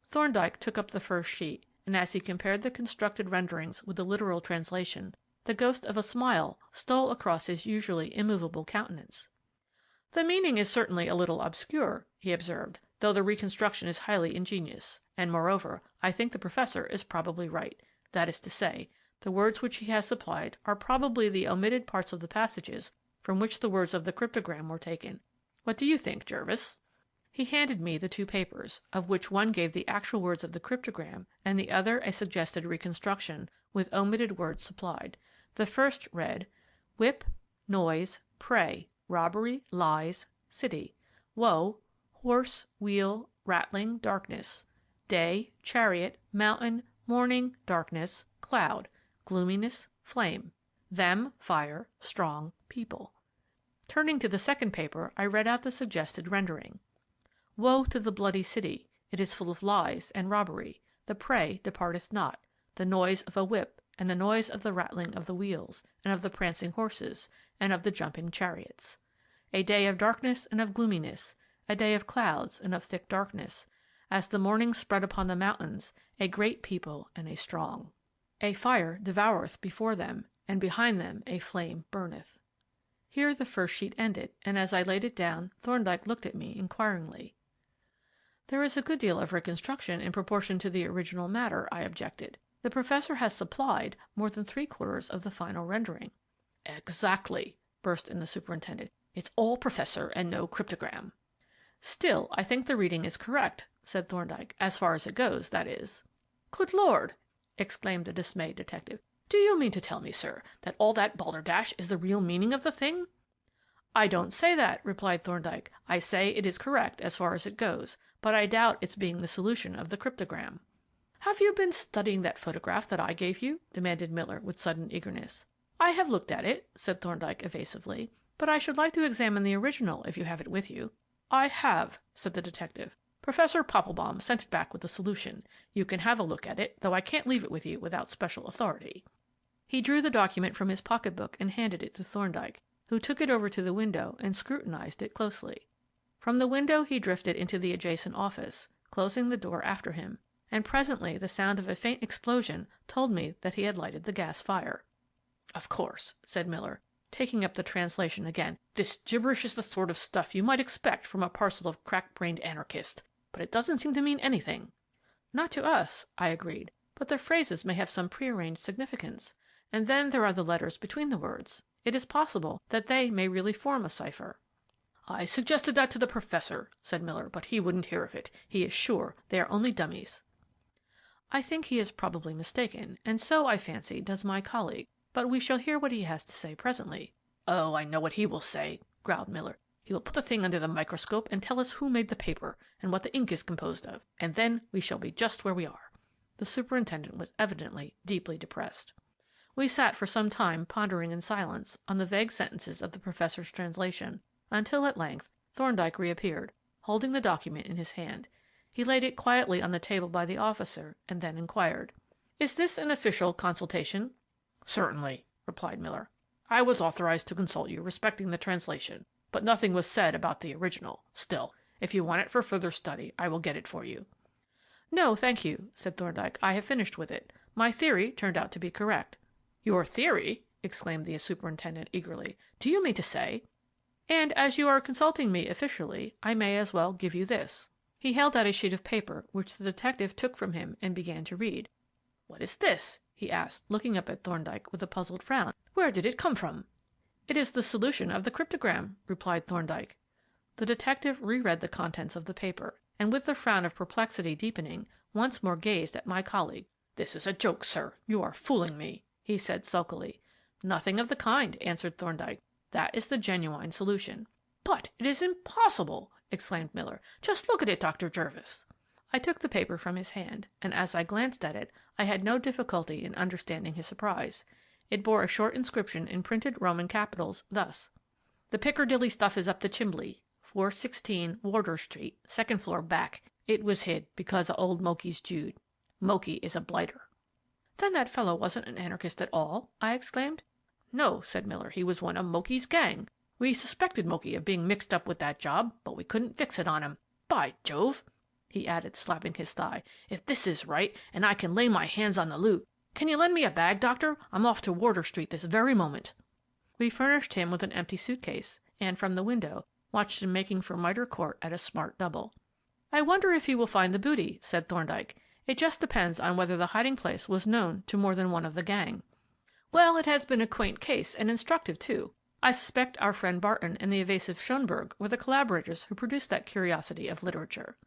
Thorndyke took up the first sheet, and as he compared the constructed renderings with the literal translation, the ghost of a smile stole across his usually immovable countenance. "The meaning is certainly a little obscure," he observed, "though the reconstruction is highly ingenious, and moreover, I think the professor is probably right. That is to say, the words which he has supplied are probably the omitted parts of the passages from which the words of the cryptogram were taken. What do you think, Jervis?" He handed me the two papers, of which one gave the actual words of the cryptogram and the other a suggested reconstruction, with omitted words supplied. The first read, "Whip, noise, prey, robbery, lies, city. Woe, horse, wheel, rattling, darkness. Day, chariot, mountain, morning, darkness, cloud, gloominess, flame. Them, fire, strong, people. Turning to the second paper, I read out the suggested rendering. Woe to the bloody city! It is full of lies and robbery. The prey departeth not. The noise of a whip, and the noise of the rattling of the wheels, and of the prancing horses, and of the jumping chariots. A day of darkness and of gloominess, a day of clouds and of thick darkness, as the morning spread upon the mountains, a great people and a strong. A fire devoureth before them, and behind them a flame burneth. Here the first sheet ended, and as I laid it down, Thorndyke looked at me inquiringly. There is a good deal of reconstruction in proportion to the original matter, I objected. The Professor has supplied more than 3/4 of the final rendering. Exactly, burst in the Superintendent. It's all Professor and no cryptogram. Still, I think the reading is correct, said Thorndyke, as far as it goes, that is. Good Lord! Exclaimed the dismayed detective. Do you mean to tell me, sir, that all that balderdash is the real meaning of the thing? I don't say that, replied Thorndyke. I say it is correct as far as it goes, but I doubt its being the solution of the cryptogram. Have you been studying that photograph that I gave you? Demanded Miller with sudden eagerness. I have looked at it, said Thorndyke evasively, but I should like to examine the original if you have it with you. I have, said the detective. Professor Poppelbaum sent it back with the solution. You can have a look at it, though I can't leave it with you without special authority. He drew the document from his pocketbook and handed it to Thorndyke, who took it over to the window and scrutinized it closely. From the window he drifted into the adjacent office, closing the door after him, and presently the sound of a faint explosion told me that he had lighted the gas fire. Of course, said Miller, taking up the translation again. This gibberish is the sort of stuff you might expect from a parcel of crack-brained anarchists, but it doesn't seem to mean anything. Not to us, I agreed, but the phrases may have some prearranged significance. And then there are the letters between the words. It is possible that they may really form a cipher. I suggested that to the Professor, said Miller, but he wouldn't hear of it. He is sure they are only dummies. I think he is probably mistaken, and so, I fancy, does my colleague, but we shall hear what he has to say presently. Oh, I know what he will say, growled Miller. He will put the thing under the microscope and tell us who made the paper and what the ink is composed of, and then we shall be just where we are. The superintendent was evidently deeply depressed. We sat for some time pondering in silence on the vague sentences of the Professor's translation, until at length Thorndyke reappeared, holding the document in his hand. He laid it quietly on the table by the officer, and then inquired, "Is this an official consultation?" "Certainly," replied Miller. "I was authorized to consult you respecting the translation, but nothing was said about the original. Still, if you want it for further study, I will get it for you." "No, thank you," said Thorndyke. "I have finished with it. My theory turned out to be correct." "Your theory!" exclaimed the superintendent eagerly. "Do you mean to say—" "And as you are consulting me officially, I may as well give you this." He held out a sheet of paper, which the detective took from him and began to read. "What is this?" he asked, looking up at Thorndyke with a puzzled frown. "Where did it come from?" "It is the solution of the cryptogram," replied Thorndyke. The detective reread the contents of the paper, and with the frown of perplexity deepening, once more gazed at my colleague. "This is a joke, sir. You are fooling me," he said sulkily. "Nothing of the kind," answered Thorndyke. "That is the genuine solution." "But it is impossible!" exclaimed Miller. "Just look at it, Dr. Jervis." I took the paper from his hand, and as I glanced at it, I had no difficulty in understanding his surprise. It bore a short inscription in printed Roman capitals, thus: "The Piccadilly stuff is up the chimbley, 416 Wardour Street, second floor back. It was hid because of old Mokey's Jude. Mokey is a blighter." "Then that fellow wasn't an anarchist at all?" I exclaimed. "No," said Miller. "He was one of Mokey's gang. We suspected Mokey of being mixed up with that job, but we couldn't fix it on him. By Jove!" he added, slapping his thigh, "if this is right, and I can lay my hands on the loot. Can you lend me a bag, Doctor? I'm off to Wardour Street this very moment." We furnished him with an empty suitcase, and from the window watched him making for Mitre Court at a smart double. "I wonder if he will find the booty," said Thorndyke. "It just depends on whether the hiding place was known to more than one of the gang." "Well, it has been a quaint case, and instructive, too. I suspect our friend Barton and the evasive Schönberg were the collaborators who produced that curiosity of literature."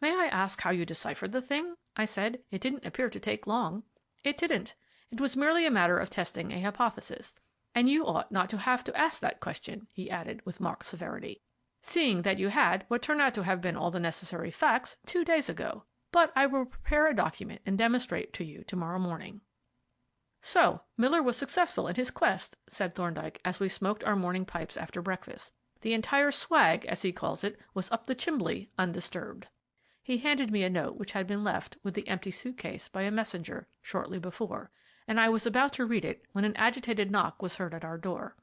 "May I ask how you deciphered the thing?" I said. "It didn't appear to take long." "It didn't. It was merely a matter of testing a hypothesis. And you ought not to have to ask that question," he added with marked severity, "seeing that you had what turned out to have been all the necessary facts 2 days ago. But I will prepare a document and demonstrate to you tomorrow morning." "So Miller was successful in his quest," said Thorndyke, as we smoked our morning pipes after breakfast. "The entire swag, as he calls it, was up the chimbley undisturbed." He handed me a note which had been left with the empty suitcase by a messenger shortly before, and I was about to read it when an agitated knock was heard at our door.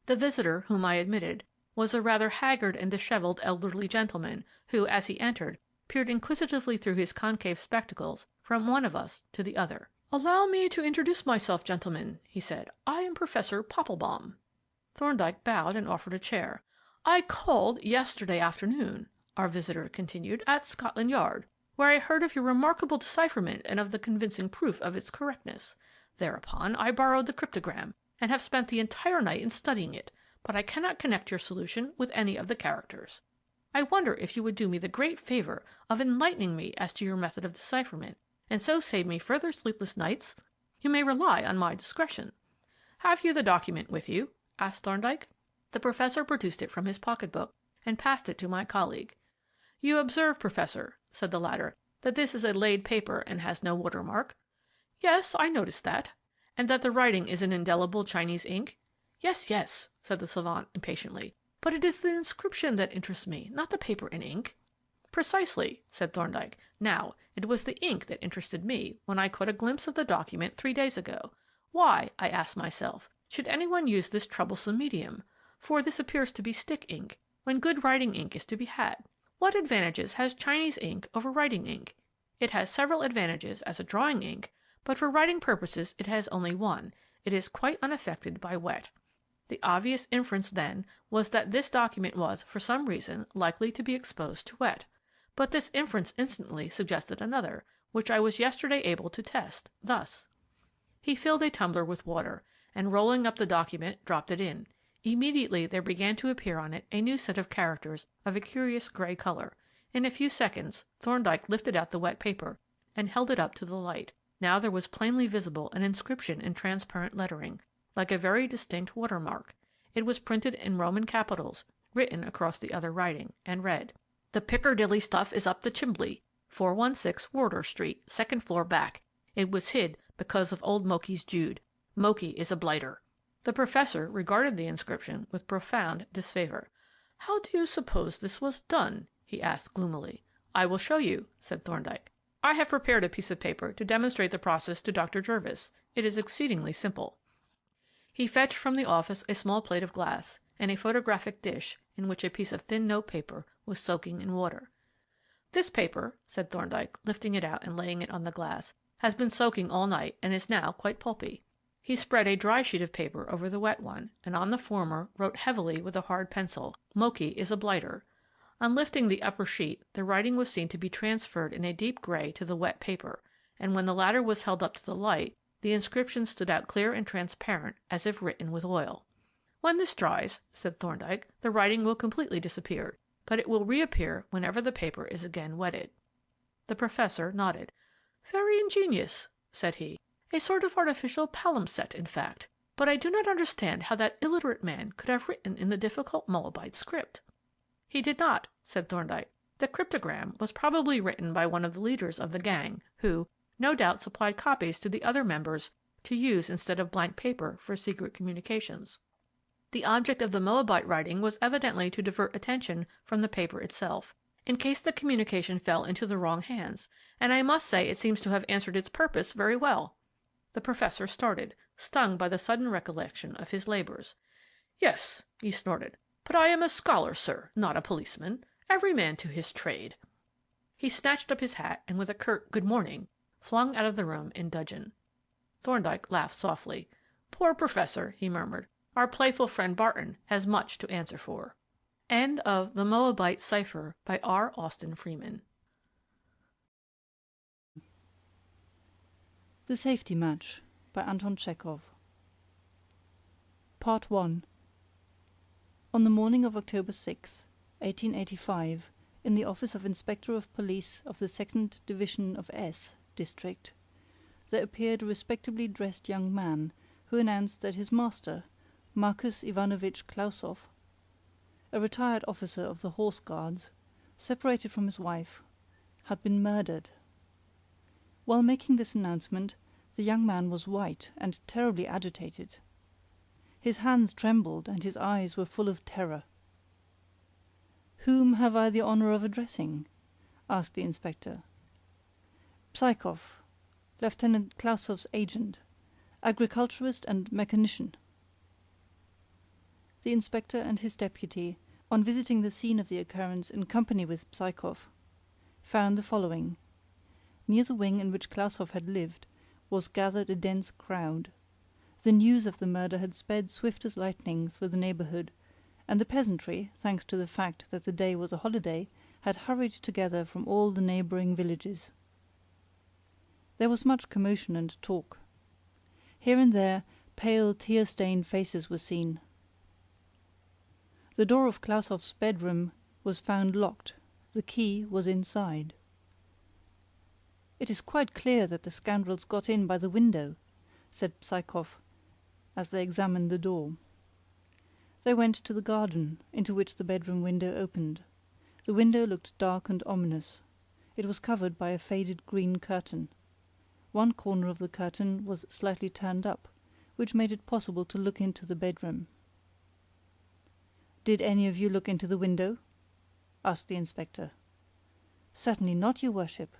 The visitor, whom I admitted, was a rather haggard and dishevelled elderly gentleman, who, as he entered, peered inquisitively through his concave spectacles from one of us to the other. "Allow me to introduce myself, gentlemen," he said. "I am Professor Popplebaum." Thorndyke bowed and offered a chair. "I called yesterday afternoon," our visitor continued, "at Scotland Yard, where I heard of your remarkable decipherment and of the convincing proof of its correctness. Thereupon I borrowed the cryptogram, and have spent the entire night in studying it, but I cannot connect your solution with any of the characters. I wonder if you would do me the great favour of enlightening me as to your method of decipherment, and so save me further sleepless nights? You may rely on my discretion." "Have you the document with you?" asked Thorndyke. The Professor produced it from his pocketbook and passed it to my colleague. "You observe, Professor," said the latter, "that this is a laid paper and has no watermark?" "Yes, I noticed that." "And that the writing is in indelible Chinese ink?" "Yes, yes," said the savant impatiently. "But it is the inscription that interests me, not the paper and ink." "Precisely," said Thorndyke. "Now, it was the ink that interested me when I caught a glimpse of the document 3 days ago. Why, I asked myself, should anyone use this troublesome medium, for this appears to be stick ink, when good writing ink is to be had? What advantages has Chinese ink over writing ink? It has several advantages as a drawing ink, but for writing purposes it has only one: it is quite unaffected by wet. The obvious inference, then, was that this document was, for some reason, likely to be exposed to wet. But this inference instantly suggested another, which I was yesterday able to test, thus." He filled a tumbler with water, and rolling up the document, dropped it in. Immediately there began to appear on it a new set of characters of a curious grey colour. In a few seconds Thorndyke lifted out the wet paper and held it up to the light. Now there was plainly visible an inscription in transparent lettering, like a very distinct watermark. It was printed in Roman capitals, written across the other writing, and read: "The Piccadilly stuff is up the chimbley, 416 Wardour Street, second floor back. It was hid because of old Moki's Jude. Moki is a blighter." The Professor regarded the inscription with profound disfavour. "How do you suppose this was done?" he asked gloomily. "I will show you," said Thorndyke. "I have prepared a piece of paper to demonstrate the process to Dr. Jervis. It is exceedingly simple." He fetched from the office a small plate of glass, and a photographic dish in which a piece of thin note paper was soaking in water. "This paper," said Thorndyke, lifting it out and laying it on the glass, "has been soaking all night and is now quite pulpy." He spread a dry sheet of paper over the wet one, and on the former wrote heavily with a hard pencil, "Moki is a blighter." On lifting the upper sheet, the writing was seen to be transferred in a deep grey to the wet paper, and when the latter was held up to the light, the inscription stood out clear and transparent as if written with oil. "When this dries," said Thorndyke, "the writing will completely disappear, but it will reappear whenever the paper is again wetted." The Professor nodded. "Very ingenious," said he. "A sort of artificial palimpsest, in fact. But I do not understand how that illiterate man could have written in the difficult Moabite script." "He did not," said Thorndyke. "The cryptogram was probably written by one of the leaders of the gang, who, no doubt, supplied copies to the other members to use instead of blank paper for secret communications. The object of the Moabite writing was evidently to divert attention from the paper itself, in case the communication fell into the wrong hands, and I must say it seems to have answered its purpose very well." The Professor started, stung by the sudden recollection of his labours. "Yes," he snorted, "but I am a scholar, sir, not a policeman. Every man to his trade." He snatched up his hat, and with a curt "Good morning," flung out of the room in dudgeon. Thorndyke laughed softly. "Poor Professor," he murmured. "Our playful friend Barton has much to answer for." End of The Moabite Cipher by R. Austin Freeman. The Safety Match by Anton Chekhov. Part 1. On the morning of October 6, 1885, in the office of Inspector of Police of the 2nd Division of S District, there appeared a respectably dressed young man who announced that his master, Marcus Ivanovich Klausow, a retired officer of the Horse Guards, separated from his wife, had been murdered. While making this announcement, the young man was white and terribly agitated. His hands trembled and his eyes were full of terror. "Whom have I the honor of addressing?" asked the inspector. "Psychov, Lieutenant Klausov's agent, agriculturist and mechanician." The inspector and his deputy, on visiting the scene of the occurrence in company with Psychov, found the following. Near the wing in which Klausow had lived was gathered a dense crowd. The news of the murder had sped swift as lightning through the neighborhood, and the peasantry, thanks to the fact that the day was a holiday, had hurried together from all the neighboring villages. There was much commotion and talk. Here and there pale, tear-stained faces were seen. The door of Klausov's bedroom was found locked. The key was inside. "It is quite clear that the scoundrels got in by the window," said Psychov, as they examined the door. They went to the garden, into which the bedroom window opened. The window looked dark and ominous. It was covered by a faded green curtain. One corner of the curtain was slightly turned up, which made it possible to look into the bedroom. "Did any of you look into the window?" asked the inspector. "Certainly not, your worship,"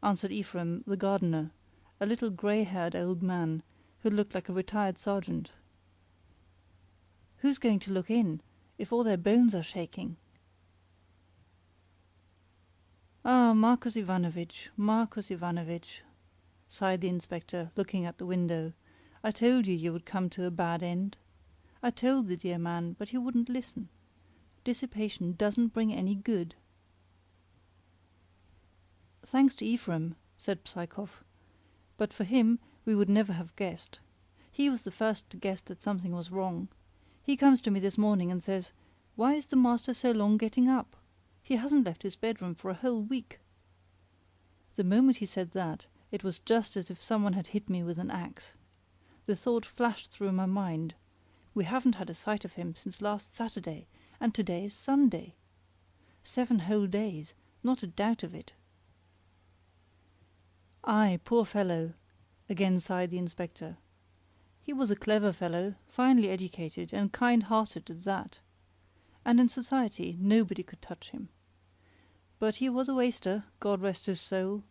answered Ephraim, the gardener, a little grey-haired old man who looked like a retired sergeant. "Who's going to look in, if all their bones are shaking?" "Ah, Marcus Ivanovich, Marcus Ivanovich," sighed the inspector, looking at the window. "I told you would come to a bad end. I told the dear man, but he wouldn't listen. Dissipation doesn't bring any good." "Thanks to Ephraim," said Psychov. "But for him we would never have guessed. He was the first to guess that something was wrong. He comes to me this morning and says, 'Why is the master so long getting up? He hasn't left his bedroom for a whole week.' The moment he said that, it was just as if someone had hit me with an axe. The thought flashed through my mind, 'We haven't had a sight of him since last Saturday, and today is Sunday. 7 whole days, not a doubt of it.'" "Aye, poor fellow," again sighed the inspector. "He was a clever fellow, finely educated, and kind-hearted at that. And in society nobody could touch him. But he was a waster, God rest his soul.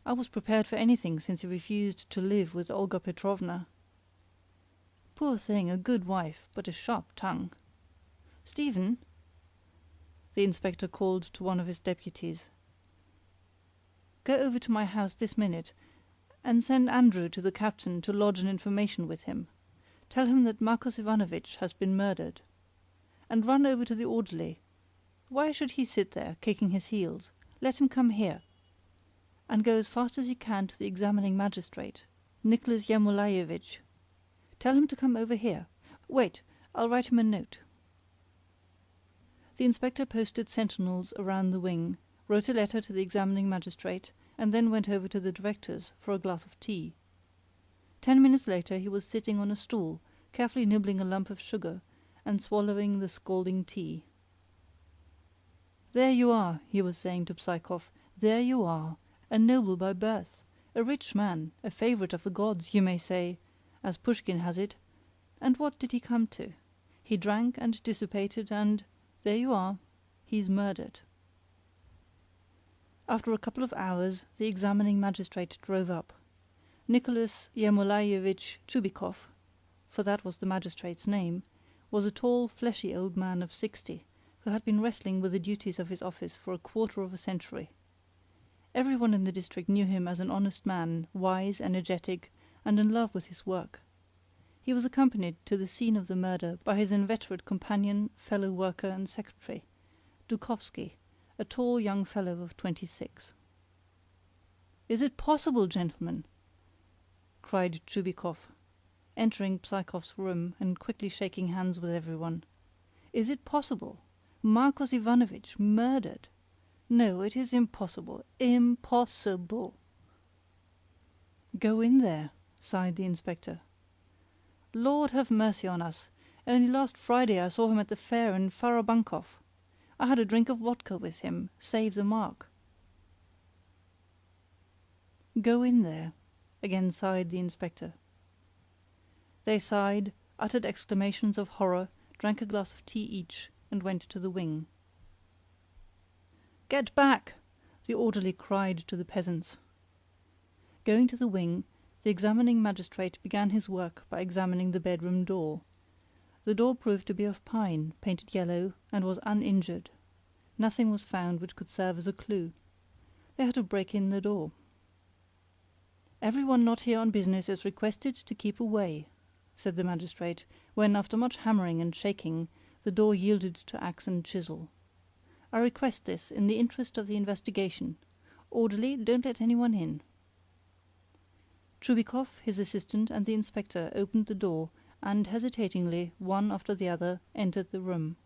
I was prepared for anything since he refused to live with Olga Petrovna. Poor thing, a good wife, but a sharp tongue. Stephen," the inspector called to one of his deputies, "go over to my house this minute, and send Andrew to the captain to lodge an information with him. Tell him that Marcus Ivanovich has been murdered. And run over to the orderly. Why should he sit there, kicking his heels? Let him come here. And go as fast as you can to the examining magistrate, Nicholas Yermolaevich. Tell him to come over here. Wait, I'll write him a note." The inspector posted sentinels around the wing, wrote a letter to the examining magistrate, and then went over to the director's for a glass of tea. 10 minutes later he was sitting on a stool, carefully nibbling a lump of sugar and swallowing the scalding tea. "There you are," he was saying to Psychov. "There you are, a noble by birth, a rich man, a favorite of the gods, you may say, as Pushkin has it. And what did he come to? He drank and dissipated, and there you are, he's murdered." After a couple of hours the examining magistrate drove up. Nicholas Yermolaevich Chubikov, for that was the magistrate's name, was a tall, fleshy old man of 60, who had been wrestling with the duties of his office for a quarter of a century. Everyone in the district knew him as an honest man, wise, energetic, and in love with his work. He was accompanied to the scene of the murder by his inveterate companion, fellow worker, and secretary, Dukovsky, a tall young fellow of 26. "Is it possible, gentlemen?" cried Chubikov, entering Psychov's room and quickly shaking hands with everyone. "Is it possible? Marcos Ivanovich murdered? No, it is impossible. Impossible!" "Go in there," sighed the inspector. "Lord have mercy on us! Only last Friday I saw him at the fair in Farabankov. I had a drink of vodka with him, save the mark." "Go in there," again sighed the inspector. They sighed, uttered exclamations of horror, drank a glass of tea each, and went to the wing. "Get back!" the orderly cried to the peasants. Going to the wing, the examining magistrate began his work by examining the bedroom door. The door proved to be of pine, painted yellow, and was uninjured. Nothing was found which could serve as a clue. They had to break in the door. "Everyone not here on business is requested to keep away," said the magistrate, when, after much hammering and shaking, the door yielded to axe and chisel. "I request this in the interest of the investigation. Orderly, don't let anyone in." Chubikov, his assistant, and the inspector opened the door and, hesitatingly, one after the other, entered the room.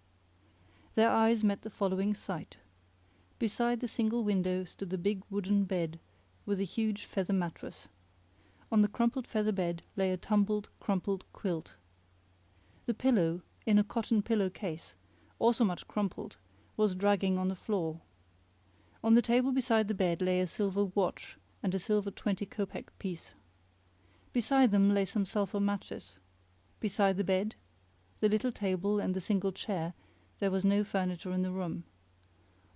Their eyes met the following sight. Beside the single window stood the big wooden bed with a huge feather mattress. On the crumpled feather bed lay a tumbled, crumpled quilt. The pillow, in a cotton pillow case, also much crumpled, was dragging on the floor. On the table beside the bed lay a silver watch and a silver 20-kopeck piece. Beside them lay some sulphur matches. Beside the bed, the little table, and the single chair, there was no furniture in the room.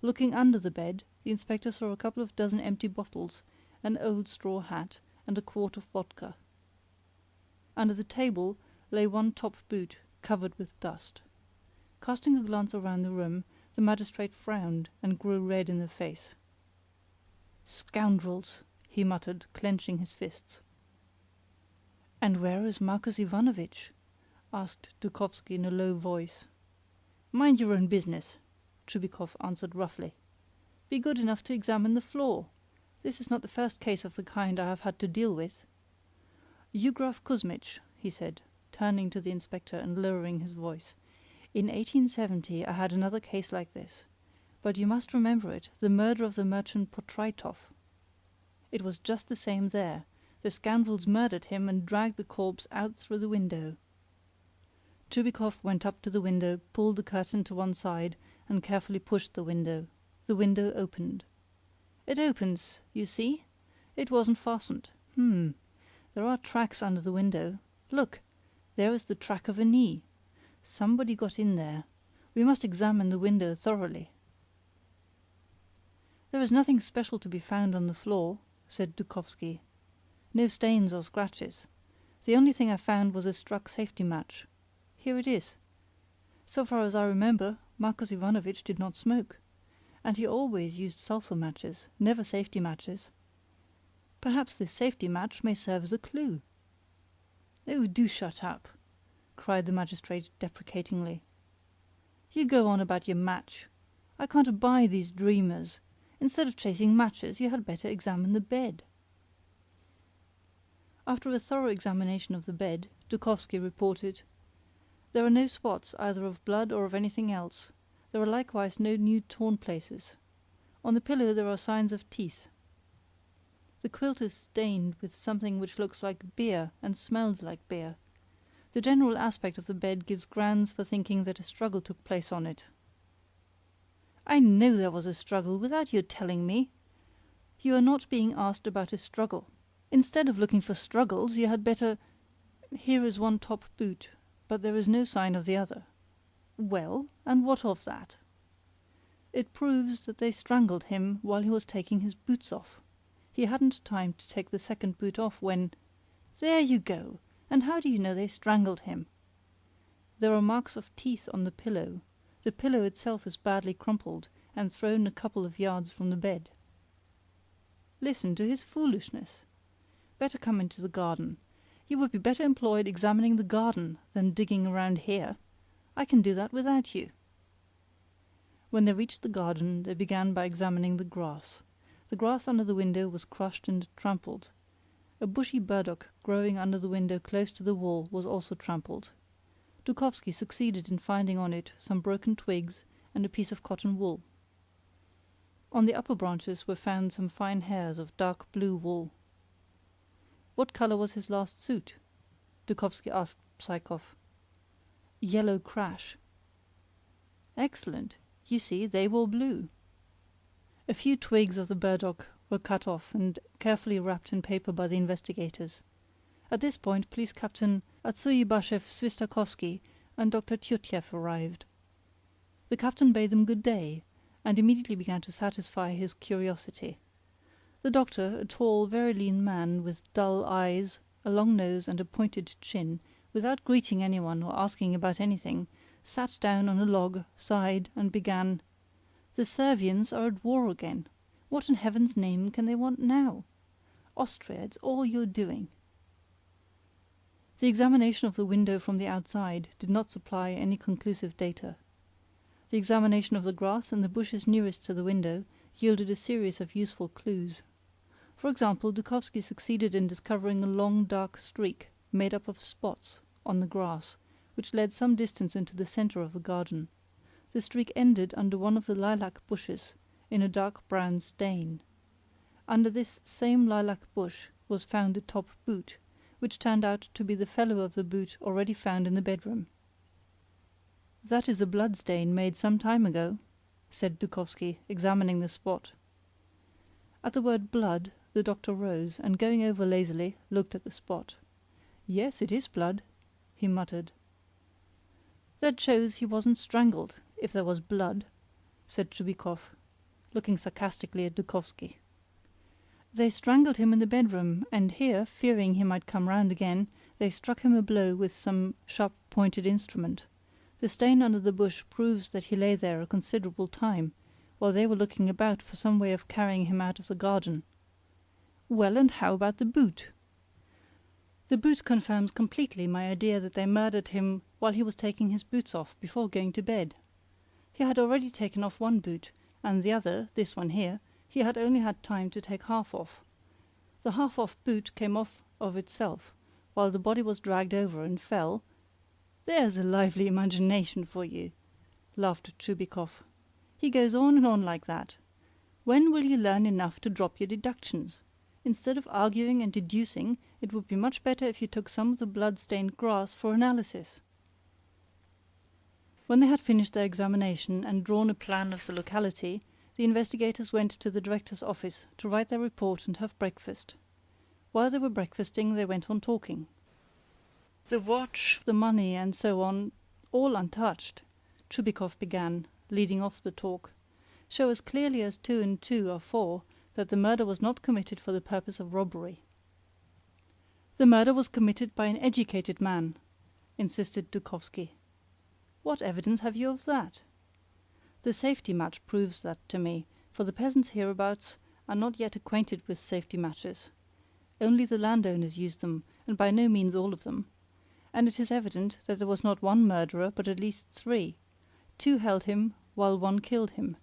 Looking under the bed, the inspector saw a couple of dozen empty bottles, an old straw hat, and a quart of vodka. Under the table lay one top boot, covered with dust. Casting a glance around the room, the magistrate frowned and grew red in the face. "Scoundrels!" he muttered, clenching his fists. "And where is Marcus Ivanovitch?" asked Dukovsky in a low voice. "Mind your own business," Chubikov answered roughly. "Be good enough to examine the floor. This is not the first case of the kind I have had to deal with. Eugraph Kuzmich," he said, turning to the inspector and lowering his voice, "in 1870 I had another case like this. But you must remember it, the murder of the merchant Potraitov. It was just the same there. The scoundrels murdered him and dragged the corpse out through the window." Chubikov went up to the window, pulled the curtain to one side, and carefully pushed the window. The window opened. "It opens, you see? It wasn't fastened. There are tracks under the window. Look! There is the track of a knee. Somebody got in there. We must examine the window thoroughly." "There is nothing special to be found on the floor," said Dukovsky. "No stains or scratches. The only thing I found was a struck safety match. Here it is. So far as I remember, Marcus Ivanovitch did not smoke. And he always used sulphur matches, never safety matches. Perhaps this safety match may serve as a clue." "Oh, do shut up!" cried the magistrate deprecatingly. "You go on about your match. I can't abide these dreamers. Instead of chasing matches, you had better examine the bed." After a thorough examination of the bed, Dukovsky reported: "There are no spots either of blood or of anything else. There are likewise no new torn places. On the pillow there are signs of teeth. The quilt is stained with something which looks like beer and smells like beer. The general aspect of the bed gives grounds for thinking that a struggle took place on it." "I know there was a struggle without your telling me." "You are not being asked about a struggle. Instead of looking for struggles, you had better— Here is one top boot, but there is no sign of the other." "Well, and what of that?" "It proves that they strangled him while he was taking his boots off. He hadn't time to take the second boot off when—" "There you go! And how do you know they strangled him?" "There are marks of teeth on the pillow. The pillow itself is badly crumpled and thrown a couple of yards from the bed." "Listen to his foolishness. Better come into the garden. You would be better employed examining the garden than digging around here. I can do that without you." When they reached the garden, they began by examining the grass. The grass under the window was crushed and trampled. A bushy burdock growing under the window close to the wall was also trampled. Dukovsky succeeded in finding on it some broken twigs and a piece of cotton wool. On the upper branches were found some fine hairs of dark blue wool. "What color was his last suit?" Dukovsky asked Psychov. yellow crash. Excellent. You see, they were blue. A few twigs of the burdock were cut off and carefully wrapped in paper by the investigators. At this point, Police Captain Atsuyibashev Svistakovsky and Dr. Tyutyev arrived. The captain bade them good day, and immediately began to satisfy his curiosity. The doctor, a tall, very lean man with dull eyes, a long nose, and a pointed chin, without greeting anyone or asking about anything, sat down on a log, sighed, and began, "The Servians are at war again. What in heaven's name can they want now? Austria, it's all you're doing." The examination of the window from the outside did not supply any conclusive data. The examination of the grass and the bushes nearest to the window yielded a series of useful clues. For example, Dukovsky succeeded in discovering a long dark streak, made up of spots, on the grass, which led some distance into the center of the garden. The streak ended under one of the lilac bushes, in a dark brown stain. Under this same lilac bush was found the top boot, which turned out to be the fellow of the boot already found in the bedroom. "That is a blood stain made some time ago," said Dukovsky, examining the spot. At the word blood, the doctor rose, and going over lazily, looked at the spot. "Yes, it is blood," he muttered. "That shows he wasn't strangled, if there was blood," said Chubikov, looking sarcastically at Dukovsky. "They strangled him in the bedroom, and here, fearing he might come round again, they struck him a blow with some sharp-pointed instrument. The stain under the bush proves that he lay there a considerable time, while they were looking about for some way of carrying him out of the garden." "Well, and how about the boot?" "The boot confirms completely my idea that they murdered him while he was taking his boots off before going to bed. He had already taken off one boot, and the other, this one here, he had only had time to take half off. The half-off boot came off of itself, while the body was dragged over and fell—" "There's a lively imagination for you," laughed Chubikov. "He goes on and on like that. When will you learn enough to drop your deductions? Instead of arguing and deducing, it would be much better if you took some of the blood-stained grass for analysis." When they had finished their examination and drawn a plan of the locality, the investigators went to the director's office to write their report and have breakfast. While they were breakfasting, they went on talking. "The watch, the money, and so on, all untouched," Chubikov began, leading off the talk, "show as clearly as 2 and 2 are 4 that the murder was not committed for the purpose of robbery." "The murder was committed by an educated man," insisted Dukovsky. "What evidence have you of that?" "The safety match proves that to me, for the peasants hereabouts are not yet acquainted with safety matches. Only the landowners use them, and by no means all of them. And it is evident that there was not one murderer, but at least 3. 2 held him, while 1 killed him.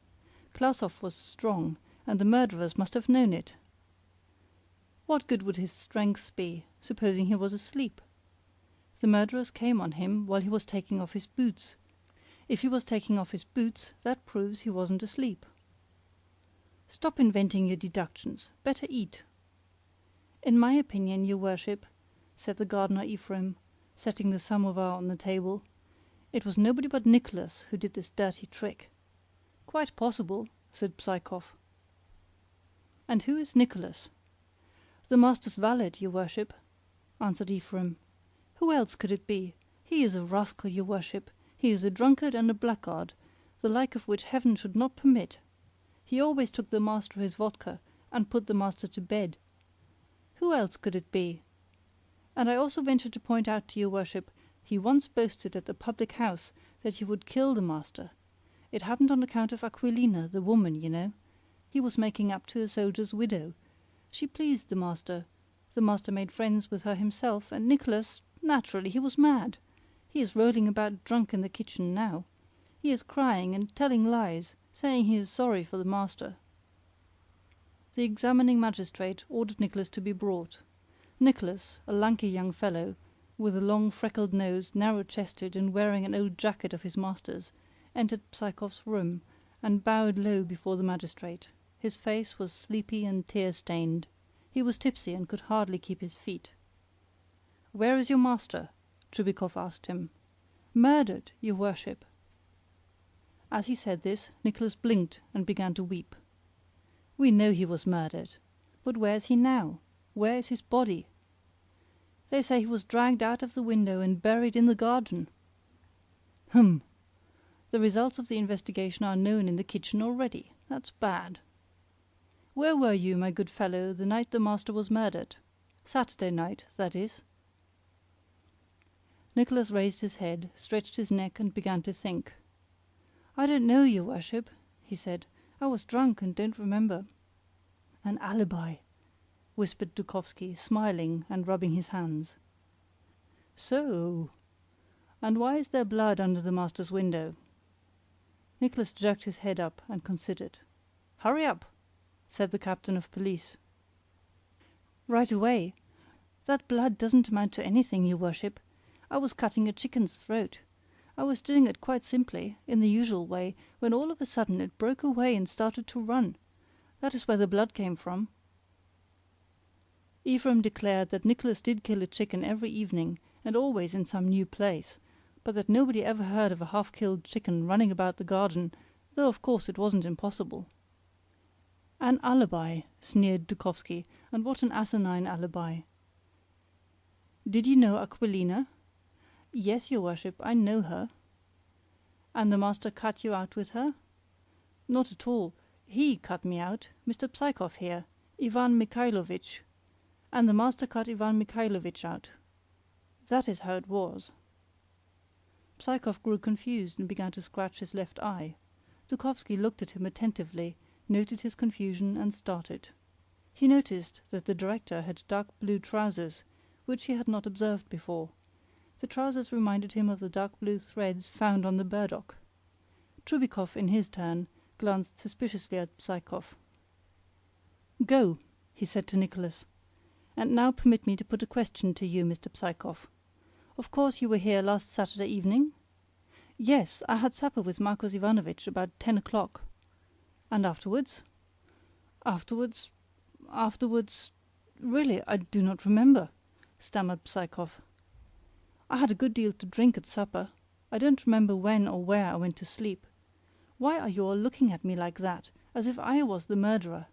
Klausov was strong, and the murderers must have known it." "What good would his strength be, supposing he was asleep?" "The murderers came on him while he was taking off his boots. If he was taking off his boots, that proves he wasn't asleep." "Stop inventing your deductions. Better eat." "In my opinion, your worship," said the gardener Ephraim, setting the samovar on the table, "it was nobody but Nicholas who did this dirty trick." "Quite possible," said Psychov. "And who is Nicholas?" "The master's valet, your worship," answered Ephraim. "Who else could it be? He is a rascal, your worship. He is a drunkard and a blackguard, the like of which heaven should not permit. He always took the master his vodka, and put the master to bed. Who else could it be? And I also venture to point out to your worship, he once boasted at the public house that he would kill the master. It happened on account of Aquilina, the woman, you know. He was making up to a soldier's widow. She pleased the master. The master made friends with her himself, and Nicholas, naturally, he was mad. He is rolling about drunk in the kitchen now. He is crying and telling lies, saying he is sorry for the master." The examining magistrate ordered Nicholas to be brought. Nicholas, a lanky young fellow, with a long freckled nose, narrow-chested, and wearing an old jacket of his master's, entered Psychov's room and bowed low before the magistrate. His face was sleepy and tear-stained. He was tipsy and could hardly keep his feet. "Where is your master?" Chubikov asked him. Murdered, your worship." As he said this, Nicholas blinked and began to weep. "We know he was murdered. But where is he now? Where is his body?" "They say he was dragged out of the window and buried in the garden." "Hum! The results of the investigation are known in the kitchen already. That's bad. Where were you, my good fellow, the night the master was murdered? Saturday night, that is." Nicholas raised his head, stretched his neck, and began to think. "I don't know, your worship," he said. "I was drunk and don't remember." "An alibi," whispered Dukovsky, smiling and rubbing his hands. "So. And why is there blood under the master's window?" Nicholas jerked his head up and considered. "Hurry up," said the captain of police. "Right away. That blood doesn't amount to anything, your worship. I was cutting a chicken's throat. I was doing it quite simply, in the usual way, when all of a sudden it broke away and started to run. That is where the blood came from." Ephraim declared that Nicholas did kill a chicken every evening, and always in some new place, but that nobody ever heard of a half-killed chicken running about the garden, though of course it wasn't impossible. "An alibi," sneered Dukovsky, "and what an asinine alibi." "Did you know Aquilina?" "Yes, your worship, I know her." "And the master cut you out with her?" "Not at all. He cut me out, Mr. Psychov here, Ivan Mikhailovich. And the master cut Ivan Mikhailovich out. That is how it was." Psychov grew confused and began to scratch his left eye. Dukovsky looked at him attentively, noted his confusion, and started. He noticed that the director had dark blue trousers, which he had not observed before. The trousers reminded him of the dark blue threads found on the burdock. Trubikov, in his turn, glanced suspiciously at Psychov. "Go," he said to Nicholas. "And now permit me to put a question to you, Mr. Psychov. Of course you were here last Saturday evening?" "Yes, I had supper with Marcos Ivanovitch about 10 o'clock." "And afterwards?" Afterwards, really, I do not remember," stammered Psychov. "I had a good deal to drink at supper. I don't remember when or where I went to sleep. Why are you all looking at me like that, as if I was the murderer?"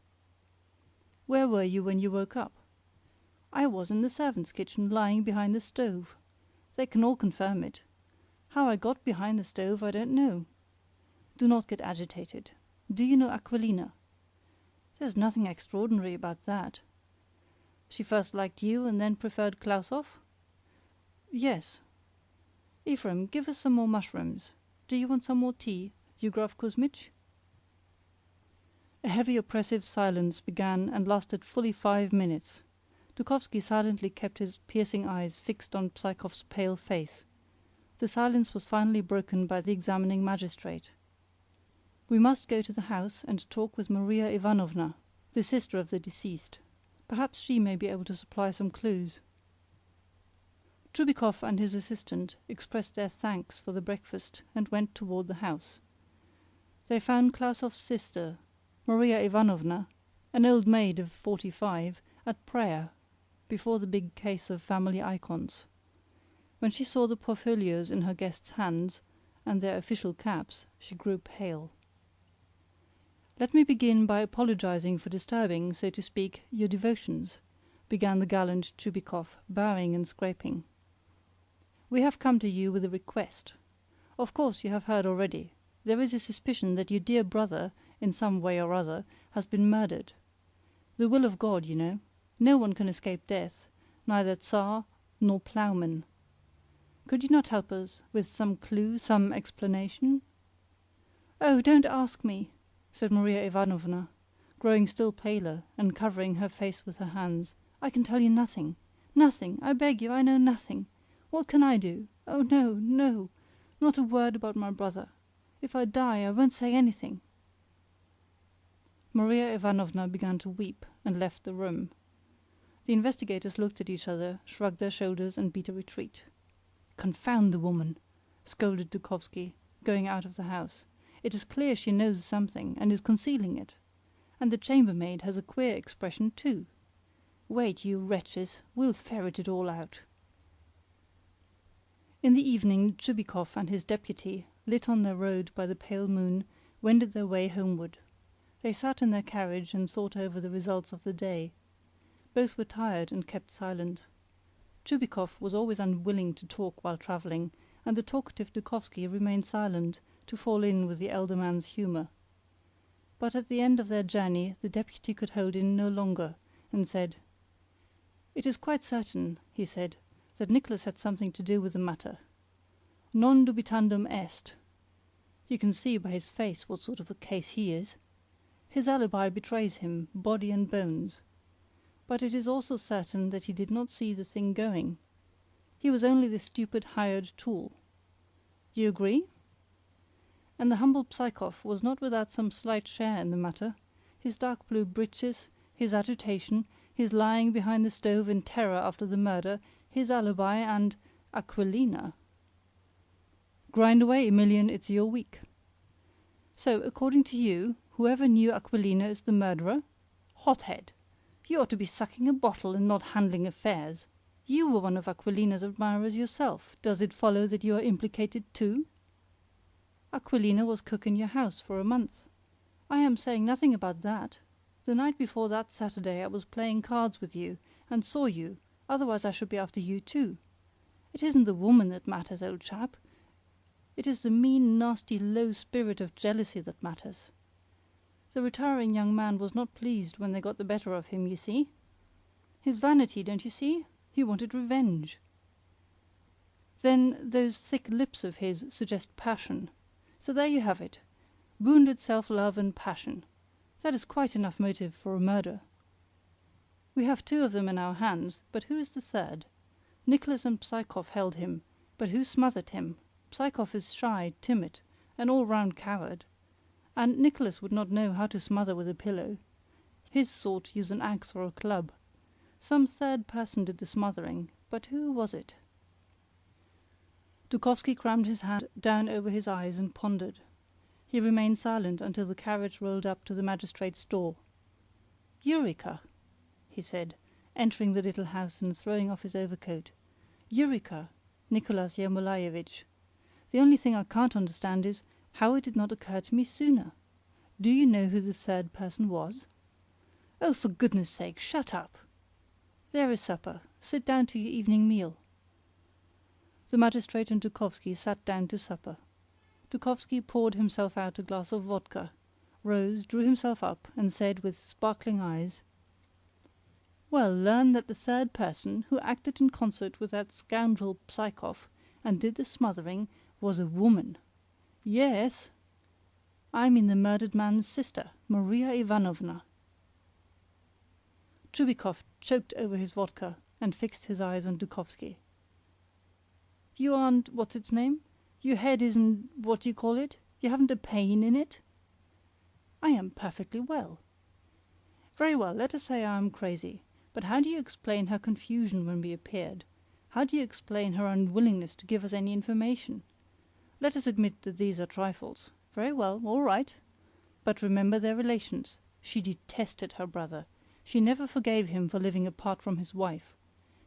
"Where were you when you woke up?" "I was in the servants' kitchen, lying behind the stove. They can all confirm it. How I got behind the stove I don't know. Do not get agitated. Do you know Aquilina?" "There's nothing extraordinary about that." "She first liked you and then preferred Klausoff?" "Yes." "Ephraim, give us some more mushrooms. Do you want some more tea, Yugraf Kuzmich?" A heavy oppressive silence began and lasted fully 5 minutes. Dukovsky silently kept his piercing eyes fixed on Psychov's pale face. The silence was finally broken by the examining magistrate. "We must go to the house and talk with Maria Ivanovna, the sister of the deceased. Perhaps she may be able to supply some clues." Trubikov and his assistant expressed their thanks for the breakfast and went toward the house. They found Klausoff's sister, Maria Ivanovna, an old maid of 45, at prayer before the big case of family icons. When she saw the portfolios in her guests' hands and their official caps, she grew pale. "Let me begin by apologizing for disturbing, so to speak, your devotions," began the gallant Trubikov, bowing and scraping. "We have come to you with a request. Of course, you have heard already. There is a suspicion that your dear brother, in some way or other, has been murdered. The will of God, you know. No one can escape death, neither Tsar nor ploughman. Could you not help us with some clue, some explanation?" "Oh, don't ask me," said Maria Ivanovna, growing still paler and covering her face with her hands. "I can tell you nothing. Nothing, I beg you, I know nothing. What can I do? Oh, no, no! Not a word about my brother. If I die, I won't say anything." Maria Ivanovna began to weep and left the room. The investigators looked at each other, shrugged their shoulders, and beat a retreat. "Confound the woman!" scolded Dukovsky, going out of the house. "It is clear she knows something, and is concealing it. And the chambermaid has a queer expression, too. Wait, you wretches, we'll ferret it all out." In the evening Chubikoff and his deputy, lit on their road by the pale moon, wended their way homeward. They sat in their carriage and thought over the results of the day. Both were tired and kept silent. Chubikoff was always unwilling to talk while travelling, and the talkative Dukovsky remained silent to fall in with the elder man's humour. But at the end of their journey the deputy could hold in no longer, and said, "It is quite certain," he said, "that Nicholas had something to do with the matter. Non dubitandum est. You can see by his face what sort of a case he is. His alibi betrays him, body and bones. But it is also certain that he did not see the thing going. He was only the stupid hired tool. You agree?" And the humble Psychoff was not without some slight share in the matter. His dark blue breeches, his agitation, his lying behind the stove in terror after the murder, his alibi, and Aquilina. Grind away, Emilian, it's your week. So, according to you, whoever knew Aquilina is the murderer? Hothead! You ought to be sucking a bottle and not handling affairs. You were one of Aquilina's admirers yourself. Does it follow that you are implicated too? Aquilina was cook in your house for a month. I am saying nothing about that. The night before that Saturday I was playing cards with you, and saw you, otherwise I should be after you too. It isn't the woman that matters, old chap. It is the mean, nasty, low spirit of jealousy that matters. The retiring young man was not pleased when they got the better of him, you see. His vanity, don't you see? He wanted revenge. Then those thick lips of his suggest passion. So there you have it. Wounded self-love and passion. That is quite enough motive for a murder. We have two of them in our hands, but who is the third? Nicholas and Psychoff held him, but who smothered him? Psychoff is shy, timid, an all-round coward. And Nicholas would not know how to smother with a pillow. His sort use an axe or a club. Some third person did the smothering, but who was it? Dukovsky crammed his hand down over his eyes and pondered. He remained silent until the carriage rolled up to the magistrate's door. "Eureka!" he said, entering the little house and throwing off his overcoat. "Eureka, Nicholas Yermolaevich! The only thing I can't understand is how it did not occur to me sooner. Do you know who the third person was?" "Oh, for goodness' sake, shut up! There is supper. Sit down to your evening meal." The magistrate and Dukovsky sat down to supper. Dukovsky poured himself out a glass of vodka, rose, drew himself up, and said with sparkling eyes, "Well, learn that the third person, who acted in concert with that scoundrel Psychoff and did the smothering, was a woman. Yes, I mean the murdered man's sister, Maria Ivanovna." Chubikoff choked over his vodka and fixed his eyes on Dukovsky. "You aren't what's-its-name? Your head isn't what-do-you-call-it? You haven't a pain in it?" "I am perfectly well." "Very well, let us say I am crazy. But how do you explain her confusion when we appeared? How do you explain her unwillingness to give us any information? Let us admit that these are trifles. Very well, all right. But remember their relations. She detested her brother. She never forgave him for living apart from his wife.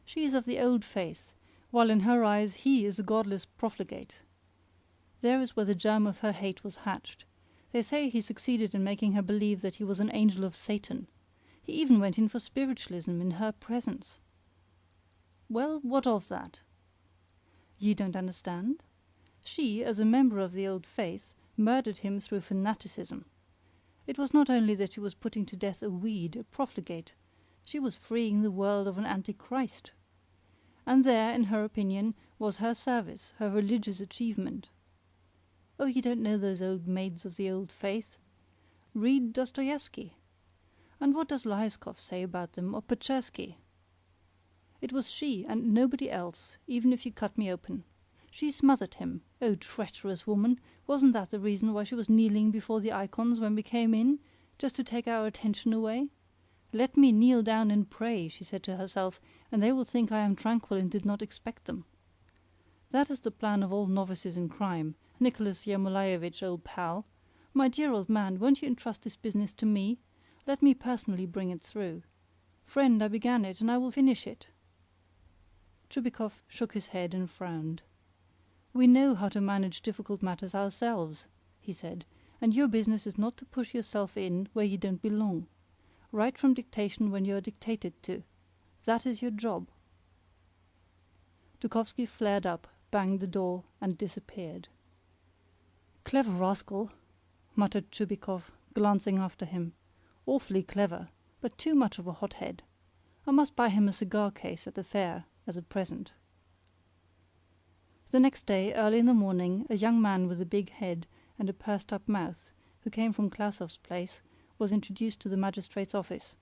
She is of the old faith, while in her eyes he is a godless profligate. There is where the germ of her hate was hatched. They say he succeeded in making her believe that he was an angel of Satan. He even went in for spiritualism in her presence. Well, what of that? You don't understand? She, as a member of the old faith, murdered him through fanaticism. It was not only that she was putting to death a weed, a profligate, she was freeing the world of an antichrist. And there, in her opinion, was her service, her religious achievement. Oh, you don't know those old maids of the old faith. Read Dostoevsky. And what does Lyeskov say about them, or Pechersky? It was she, and nobody else, even if you cut me open. She smothered him. Oh, treacherous woman! Wasn't that the reason why she was kneeling before the icons when we came in? Just to take our attention away? Let me kneel down and pray, she said to herself, and they will think I am tranquil and did not expect them. That is the plan of all novices in crime. Nicholas Yermolaevich, old pal. My dear old man, won't you entrust this business to me? Let me personally bring it through. Friend, I began it, and I will finish it. Chubikoff shook his head and frowned. "We know how to manage difficult matters ourselves," he said, "and your business is not to push yourself in where you don't belong. Write from dictation when you are dictated to. That is your job." Dukovsky flared up, banged the door, and disappeared. "Clever rascal," muttered Chubikov, glancing after him. "Awfully clever, but too much of a hothead. I must buy him a cigar case at the fair as a present." The next day, early in the morning, a young man with a big head and a pursed-up mouth, who came from Klausov's place, was introduced to the magistrate's office.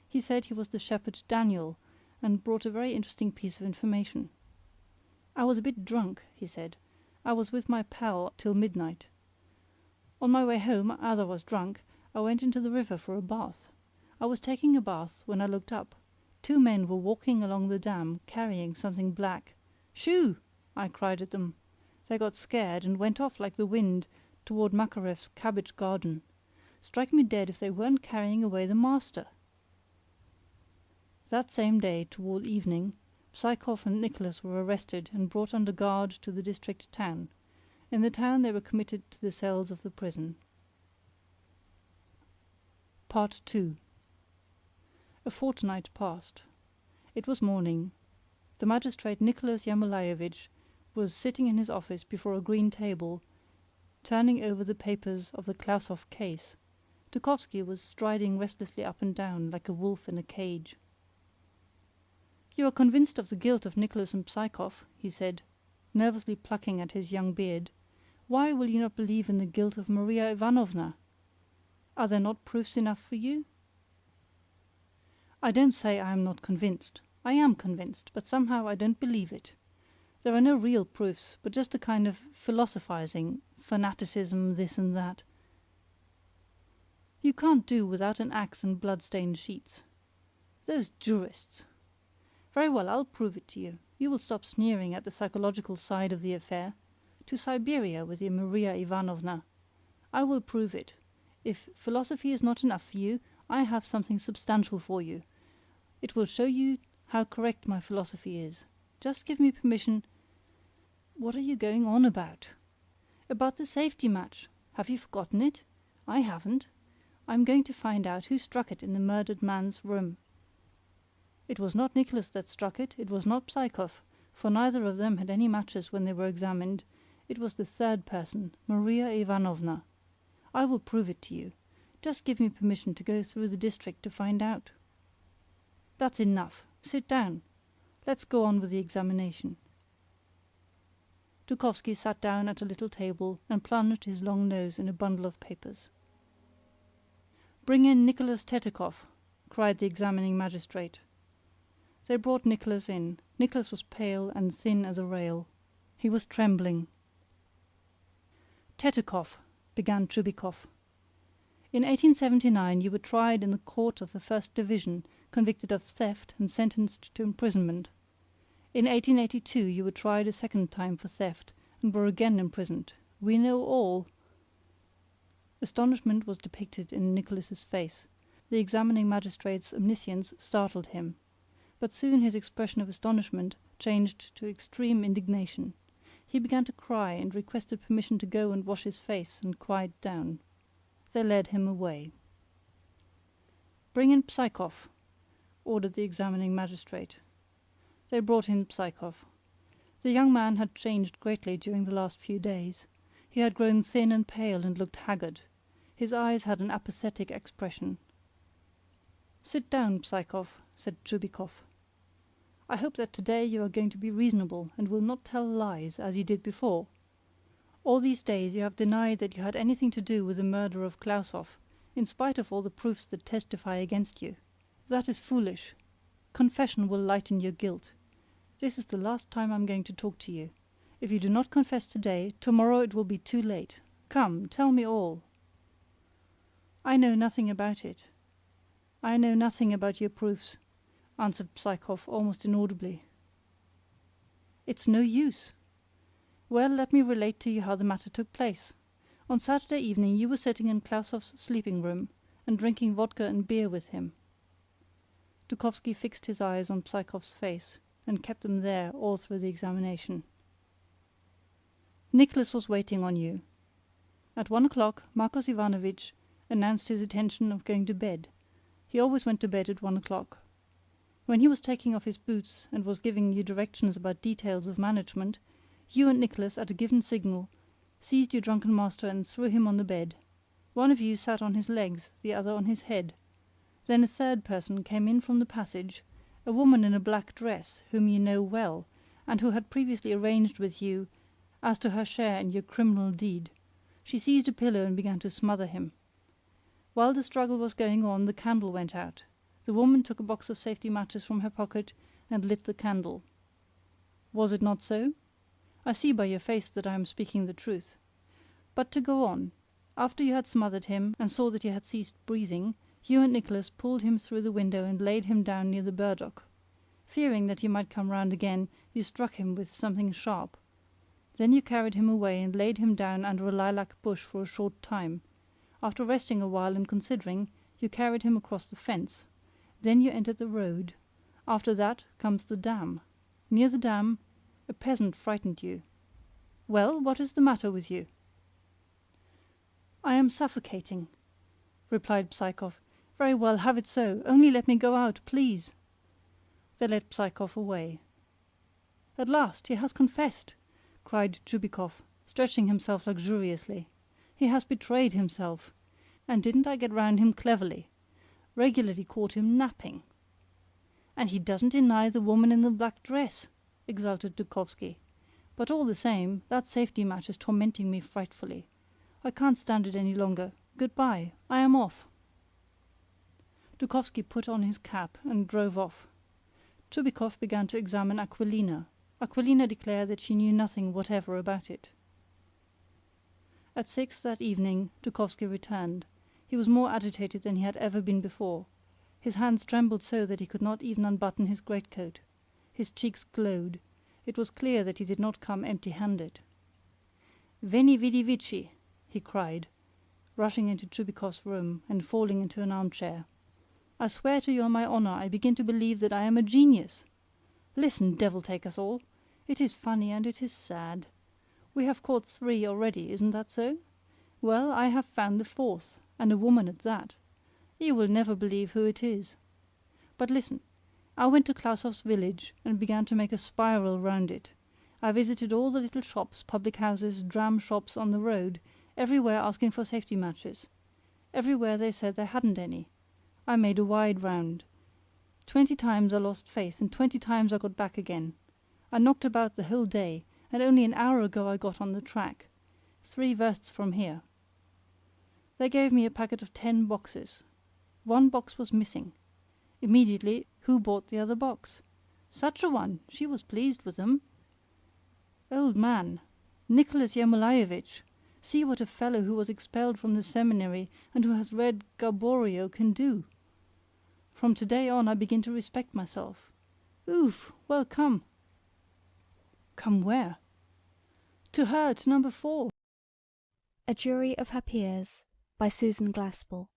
He said he was the shepherd Daniel, and brought a very interesting piece of information. "I was a bit drunk," he said. "I was with my pal till midnight. On my way home, as I was drunk, I went into the river for a bath. I was taking a bath when I looked up. 2 men were walking along the dam carrying something black. 'Shoo!' I cried at them. They got scared and went off like the wind toward Makarev's cabbage garden. Strike me dead if they weren't carrying away the master." That same day, toward evening, Psychov and Nicholas were arrested and brought under guard to the district town. In the town they were committed to the cells of the prison. Part 2. A fortnight passed. It was morning. The magistrate Nicholas Yamulayevich was sitting in his office before a green table, turning over the papers of the Klausov case. Dukovsky was striding restlessly up and down like a wolf in a cage. "You are convinced of the guilt of Nicholas and Psychov," he said, nervously plucking at his young beard. "Why will you not believe in the guilt of Maria Ivanovna? Are there not proofs enough for you?" "I don't say I am not convinced. I am convinced, but somehow I don't believe it. There are no real proofs, but just a kind of philosophizing, fanaticism, this and that. You can't do without an axe and blood-stained sheets. Those jurists! Very well, I'll prove it to you. You will stop sneering at the psychological side of the affair. To Siberia with your Maria Ivanovna. I will prove it. If philosophy is not enough for you, I have something substantial for you. It will show you how correct my philosophy is. Just give me permission. What are you going on about? About the safety match. Have you forgotten it? I haven't. I'm going to find out who struck it in the murdered man's room. It was not Nicholas that struck it, it was not Psychov, for neither of them had any matches when they were examined. It was the third person, Maria Ivanovna. I will prove it to you. Just give me permission to go through the district to find out. That's enough. Sit down. Let's go on with the examination." Dukovsky sat down at a little table and plunged his long nose in a bundle of papers. "Bring in Nicholas Tetekov," cried the examining magistrate. They brought Nicholas in. Nicholas was pale and thin as a rail. He was trembling. "Tetekov," began Chubikov, "in 1879 you were tried in the court of the First Division, convicted of theft and sentenced to imprisonment. In 1882 you were tried a second time for theft and were again imprisoned. We know all." Astonishment was depicted in Nicholas's face. The examining magistrate's omniscience startled him. But soon his expression of astonishment changed to extreme indignation. He began to cry and requested permission to go and wash his face and quiet down. They led him away. "Bring in Psychov," ordered the examining magistrate. They brought in Psychov. The young man had changed greatly during the last few days. He had grown thin and pale and looked haggard. His eyes had an apathetic expression. "Sit down, Psychov," said Chubikov. "I hope that today you are going to be reasonable and will not tell lies as you did before. All these days you have denied that you had anything to do with the murder of Klausov, in spite of all the proofs that testify against you. That is foolish. Confession will lighten your guilt. This is the last time I'm going to talk to you. If you do not confess today, tomorrow it will be too late. Come, tell me all." "I know nothing about it. I know nothing about your proofs," answered Psychov almost inaudibly. "It's no use. Well, let me relate to you how the matter took place. On Saturday evening you were sitting in Klausov's sleeping room and drinking vodka and beer with him." Dukovsky fixed his eyes on Psychov's face and kept them there all through the examination. Nicholas was waiting on you. At 1 o'clock, Marcos Ivanovitch announced his intention of going to bed. He always went to bed at 1 o'clock. When he was taking off his boots and was giving you directions about details of management, you and Nicholas, at a given signal, seized your drunken master and threw him on the bed. One of you sat on his legs, the other on his head. Then a third person came in from the passage, a woman in a black dress whom you know well, and who had previously arranged with you as to her share in your criminal deed. She seized a pillow and began to smother him. While the struggle was going on, the candle went out. The woman took a box of safety matches from her pocket and lit the candle. Was it not so? I see by your face that I am speaking the truth. But to go on. After you had smothered him and saw that he had ceased breathing, you and Nicholas pulled him through the window and laid him down near the burdock. Fearing that he might come round again, you struck him with something sharp. Then you carried him away and laid him down under a lilac bush for a short time. After resting a while and considering, you carried him across the fence. Then you entered the road. After that comes the dam. Near the dam, a peasant frightened you. Well, what is the matter with you? I am suffocating, replied Psychov. Very well, have it so. Only let me go out, please. They led Psychov away. At last he has confessed, cried Chubikov, stretching himself luxuriously. He has betrayed himself. And didn't I get round him cleverly? Regularly caught him napping. And he doesn't deny the woman in the black dress, exulted Dukovsky. But all the same, that safety match is tormenting me frightfully. I can't stand it any longer. Goodbye. I am off. Dukovsky put on his cap and drove off. Chubikov began to examine Aquilina. Aquilina declared that she knew nothing whatever about it. At 6 that evening Dukovsky returned. He was more agitated than he had ever been before. His hands trembled so that he could not even unbutton his greatcoat. His cheeks glowed. It was clear that he did not come empty-handed. "Veni vidi vici!" he cried, rushing into Chubikov's room and falling into an armchair. "I swear to you on my honor I begin to believe that I am a genius. Listen, devil take us all! It is funny and it is sad. We have caught 3 already, isn't that so? Well, I have found the 4th, and a woman at that. You will never believe who it is. But listen. I went to Klausov's village and began to make a spiral round it. I visited all the little shops, public houses, dram shops on the road, everywhere asking for safety matches. Everywhere they said they hadn't any. I made a wide round. 20 times I lost faith, and 20 times I got back again. I knocked about the whole day, and only an hour ago I got on the track, 3 versts from here. They gave me a packet of 10 boxes. 1 box was missing. Immediately, who bought the other box? Such a one! She was pleased with them. Old man, Nicholas Yermolaevitch, see what a fellow who was expelled from the seminary and who has read Gaboriau can do. From today on I begin to respect myself. Oof! Well, come. Come where? To her, to number 4. A Jury of Her Peers by Susan Glaspell.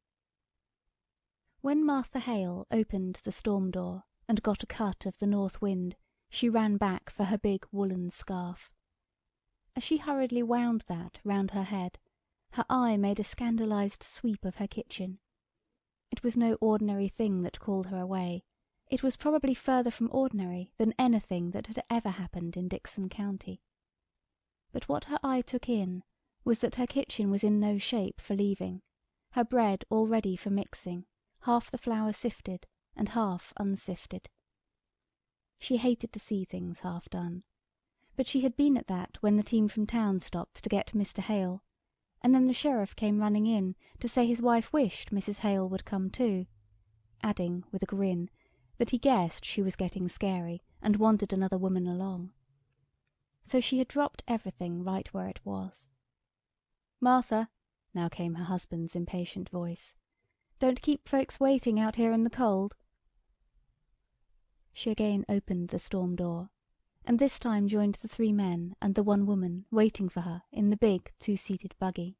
When Martha Hale opened the storm door and got a cut of the north wind, she ran back for her big woolen scarf. As she hurriedly wound that round her head, her eye made a scandalized sweep of her kitchen. It was no ordinary thing that called her away. It was probably further from ordinary than anything that had ever happened in Dickson County. But what her eye took in was that her kitchen was in no shape for leaving, her bread all ready for mixing, half the flour sifted and half unsifted. She hated to see things half done, but she had been at that when the team from town stopped to get Mr. Hale, and then the sheriff came running in to say his wife wished Mrs. Hale would come too, adding with a grin that he guessed she was getting scary and wanted another woman along. So she had dropped everything right where it was. "Martha," now came her husband's impatient voice, "don't keep folks waiting out here in the cold." She again opened the storm door, and this time joined the 3 men and the 1 woman waiting for her in the big 2-seated buggy.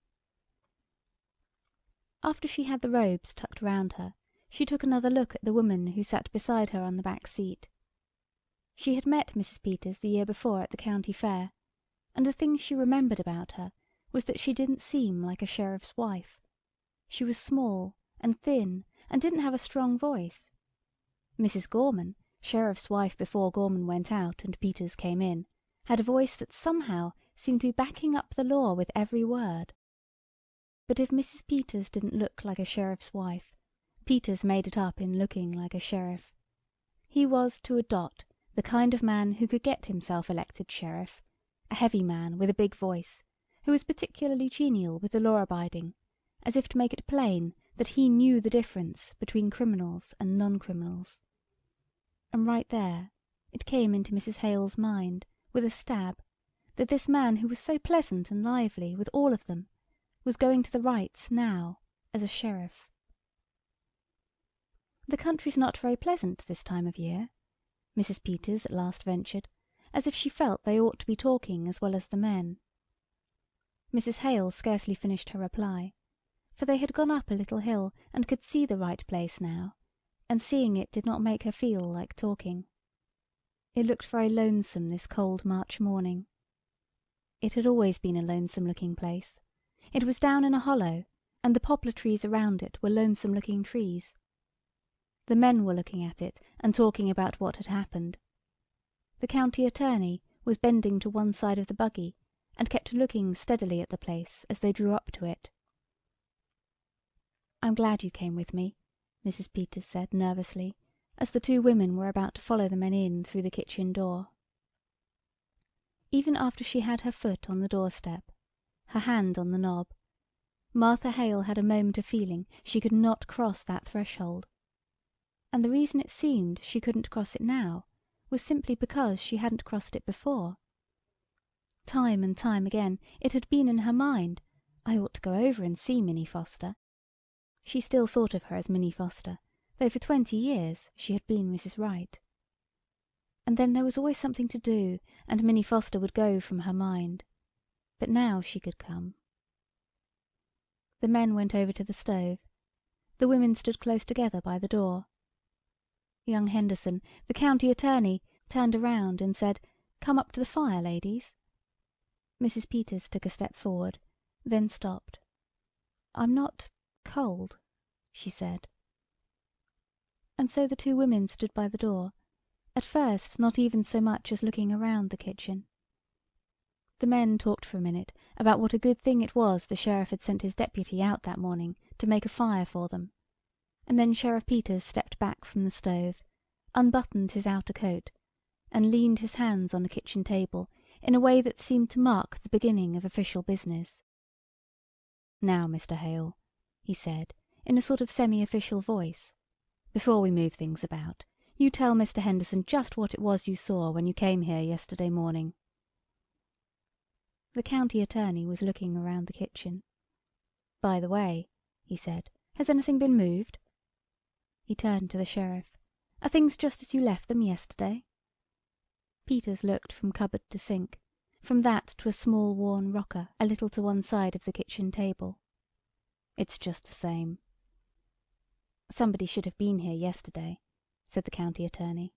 After she had the robes tucked round her, she took another look at the woman who sat beside her on the back seat. She had met Mrs. Peters the year before at the county fair, and the thing she remembered about her was that she didn't seem like a sheriff's wife. She was small and thin and didn't have a strong voice. Mrs. Gorman, sheriff's wife before Gorman went out and Peters came in, had a voice that somehow seemed to be backing up the law with every word. But if Mrs. Peters didn't look like a sheriff's wife, Peters made it up in looking like a sheriff. He was to a dot the kind of man who could get himself elected sheriff, a heavy man with a big voice, who was particularly genial with the law-abiding, as if to make it plain that he knew the difference between criminals and non-criminals. And right there it came into Mrs. Hale's mind, with a stab, that this man who was so pleasant and lively with all of them was going to the rights now as a sheriff. "The country's not very pleasant this time of year," Mrs. Peters at last ventured, as if she felt they ought to be talking as well as the men. Mrs. Hale scarcely finished her reply, for they had gone up a little hill and could see the right place now, and seeing it did not make her feel like talking. It looked very lonesome this cold March morning. It had always been a lonesome-looking place. It was down in a hollow, and the poplar trees around it were lonesome-looking trees. The men were looking at it and talking about what had happened. The county attorney was bending to one side of the buggy and kept looking steadily at the place as they drew up to it. "I'm glad you came with me," Mrs. Peters said nervously, as the two women were about to follow the men in through the kitchen door. Even after she had her foot on the doorstep, her hand on the knob, Martha Hale had a moment of feeling she could not cross that threshold. And the reason it seemed she couldn't cross it now was simply because she hadn't crossed it before. Time and time again it had been in her mind, I ought to go over and see Minnie Foster. She still thought of her as Minnie Foster, though for 20 years she had been Mrs. Wright. And then there was always something to do, and Minnie Foster would go from her mind. But now she could come. The men went over to the stove. The women stood close together by the door. Young Henderson, the county attorney, turned around and said, "Come up to the fire, ladies." Mrs. Peters took a step forward, then stopped. "I'm not cold," she said. And so the two women stood by the door, at first not even so much as looking around the kitchen. The men talked for a minute about what a good thing it was the sheriff had sent his deputy out that morning to make a fire for them, and then Sheriff Peters stepped back from the stove, unbuttoned his outer coat, and leaned his hands on the kitchen table in a way that seemed to mark the beginning of official business. "Now, Mr. Hale," he said, in a sort of semi-official voice, "before we move things about, you tell Mr. Henderson just what it was you saw when you came here yesterday morning." The county attorney was looking around the kitchen. "By the way," he said, "has anything been moved?" He turned to the sheriff. "Are things just as you left them yesterday?" Peters looked from cupboard to sink, from that to a small worn rocker a little to one side of the kitchen table. "It's just the same." "Somebody should have been here yesterday," said the county attorney.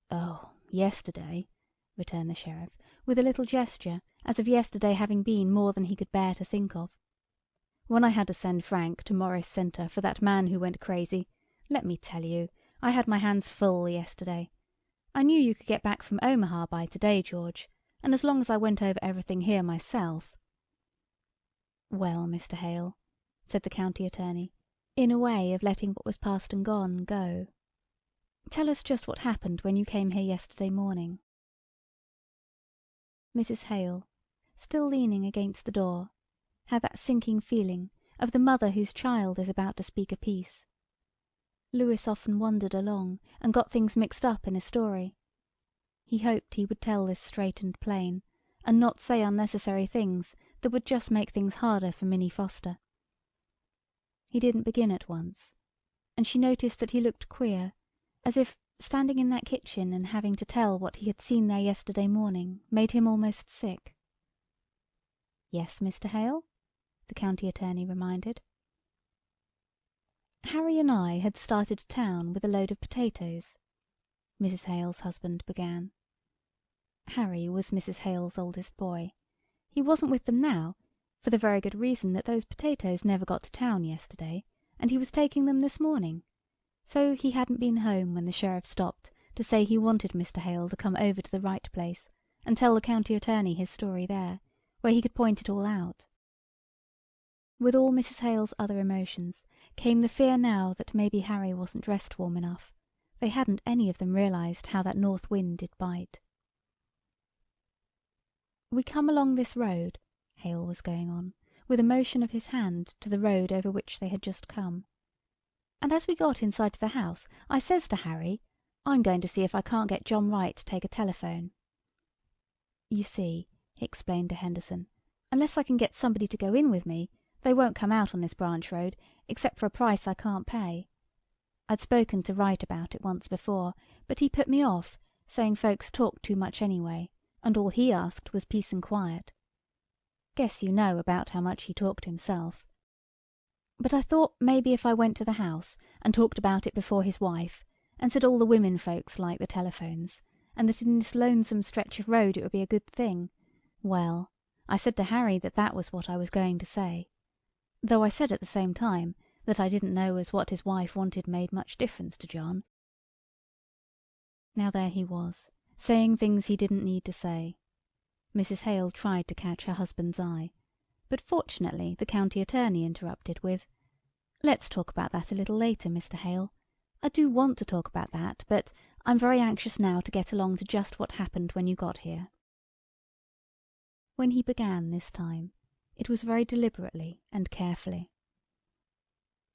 "Oh, yesterday," returned the sheriff, with a little gesture, as of yesterday having been more than he could bear to think of. "When I had to send Frank to Morris Center for that man who went crazy, let me tell you, I had my hands full yesterday. I knew you could get back from Omaha by today, George, and as long as I went over everything here myself—" "Well, Mr. Hale," said the county attorney, in a way of letting what was past and gone go, "tell us just what happened when you came here yesterday morning." Mrs. Hale, still leaning against the door, had that sinking feeling of the mother whose child is about to speak a piece. Lewis often wandered along and got things mixed up in a story. He hoped he would tell this straight and plain, and not say unnecessary things that would just make things harder for Minnie Foster. He didn't begin at once, and she noticed that he looked queer, as if standing in that kitchen and having to tell what he had seen there yesterday morning made him almost sick. "Yes, Mr. Hale?" the county attorney reminded. "Harry and I had started to town with a load of potatoes," Mrs. Hale's husband began. Harry was Mrs. Hale's oldest boy. He wasn't with them now, for the very good reason that those potatoes never got to town yesterday, and he was taking them this morning. So he hadn't been home when the sheriff stopped to say he wanted Mr. Hale to come over to the right place and tell the county attorney his story there, where he could point it all out. With all Mrs. Hale's other emotions came the fear now that maybe Harry wasn't dressed warm enough. They hadn't any of them realised how that north wind did bite. "We come along this road," Hale was going on, with a motion of his hand to the road over which they had just come. "And as we got inside the house, I says to Harry, I'm going to see if I can't get John Wright to take a telephone. You see," he explained to Henderson, "unless I can get somebody to go in with me, they won't come out on this branch road, except for a price I can't pay. I'd spoken to Wright about it once before, but he put me off, saying folks talked too much anyway, and all he asked was peace and quiet. Guess you know about how much he talked himself. But I thought maybe if I went to the house and talked about it before his wife, and said all the women folks like the telephones, and that in this lonesome stretch of road it would be a good thing, well, I said to Harry that that was what I was going to say. Though I said at the same time that I didn't know as what his wife wanted made much difference to John." Now there he was, saying things he didn't need to say. Mrs. Hale tried to catch her husband's eye, but fortunately the county attorney interrupted with, "Let's talk about that a little later, Mr. Hale. I do want to talk about that, but I'm very anxious now to get along to just what happened when you got here." When he began this time, it was very deliberately and carefully.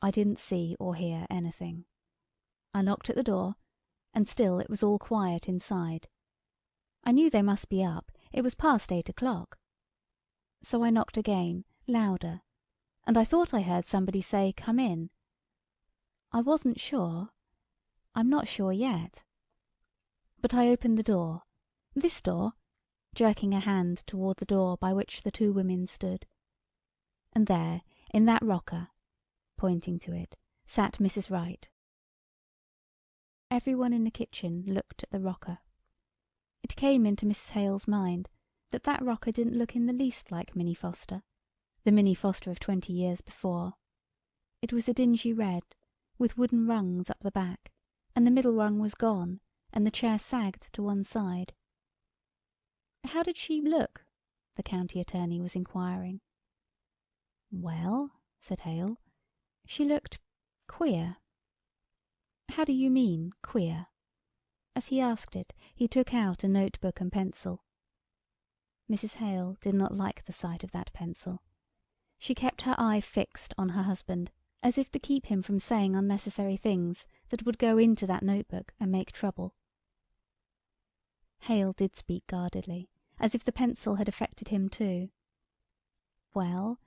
"I didn't see or hear anything. I knocked at the door, and still it was all quiet inside. I knew they must be up, it was past 8 o'clock. So I knocked again, louder, and I thought I heard somebody say, 'Come in.' I wasn't sure. I'm not sure yet. But I opened the door, this door," jerking a hand toward the door by which the two women stood. And there, in that rocker, pointing to it, sat Mrs. Wright. Everyone in the kitchen looked at the rocker. It came into Mrs. Hale's mind that that rocker didn't look in the least like Minnie Foster, the Minnie Foster of 20 years before. It was a dingy red, with wooden rungs up the back, and the middle rung was gone, and the chair sagged to one side. "How did she look?" the county attorney was inquiring. "Well," said Hale, "she looked queer." "How do you mean, queer?" As he asked it, he took out a notebook and pencil. Mrs. Hale did not like the sight of that pencil. She kept her eye fixed on her husband, as if to keep him from saying unnecessary things that would go into that notebook and make trouble. Hale did speak guardedly, as if the pencil had affected him too. Well,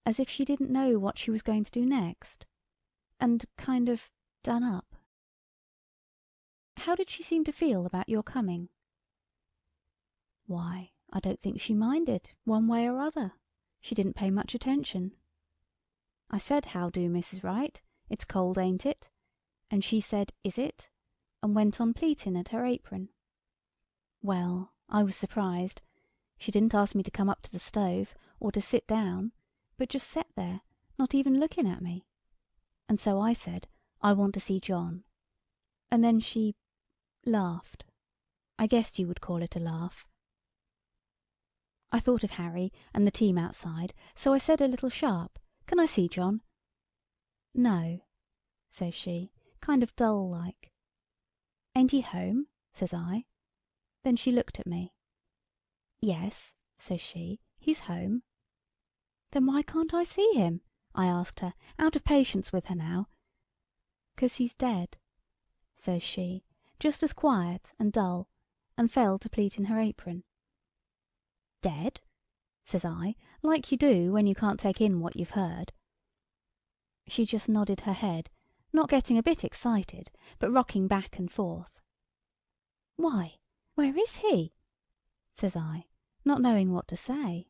as if she didn't know what she was going to do next. And kind of done up. "How did she seem to feel about your coming?" "Why, I don't think she minded, one way or other. She didn't pay much attention. I said, 'How do, Mrs. Wright? It's cold, ain't it?' And she said, 'Is it?' and went on pleating at her apron. Well, I was surprised. She didn't ask me to come up to the stove, or to sit down, but just sat there, not even looking at me. And so I said, 'I want to see John.' And then she laughed. I guessed you would call it a laugh. I thought of Harry and the team outside, so I said a little sharp, 'Can I see John?' 'No,' says she, kind of dull like. 'Ain't he home?' says I. Then she looked at me. 'Yes,' says she, 'he's home.' 'Then why can't I see him?' I asked her, out of patience with her now. ''Cause he's dead,' says she, just as quiet and dull, and fell to pleating her apron. 'Dead?' says I, like you do when you can't take in what you've heard. She just nodded her head, not getting a bit excited, but rocking back and forth. 'Why, where is he?' says I, not knowing what to say.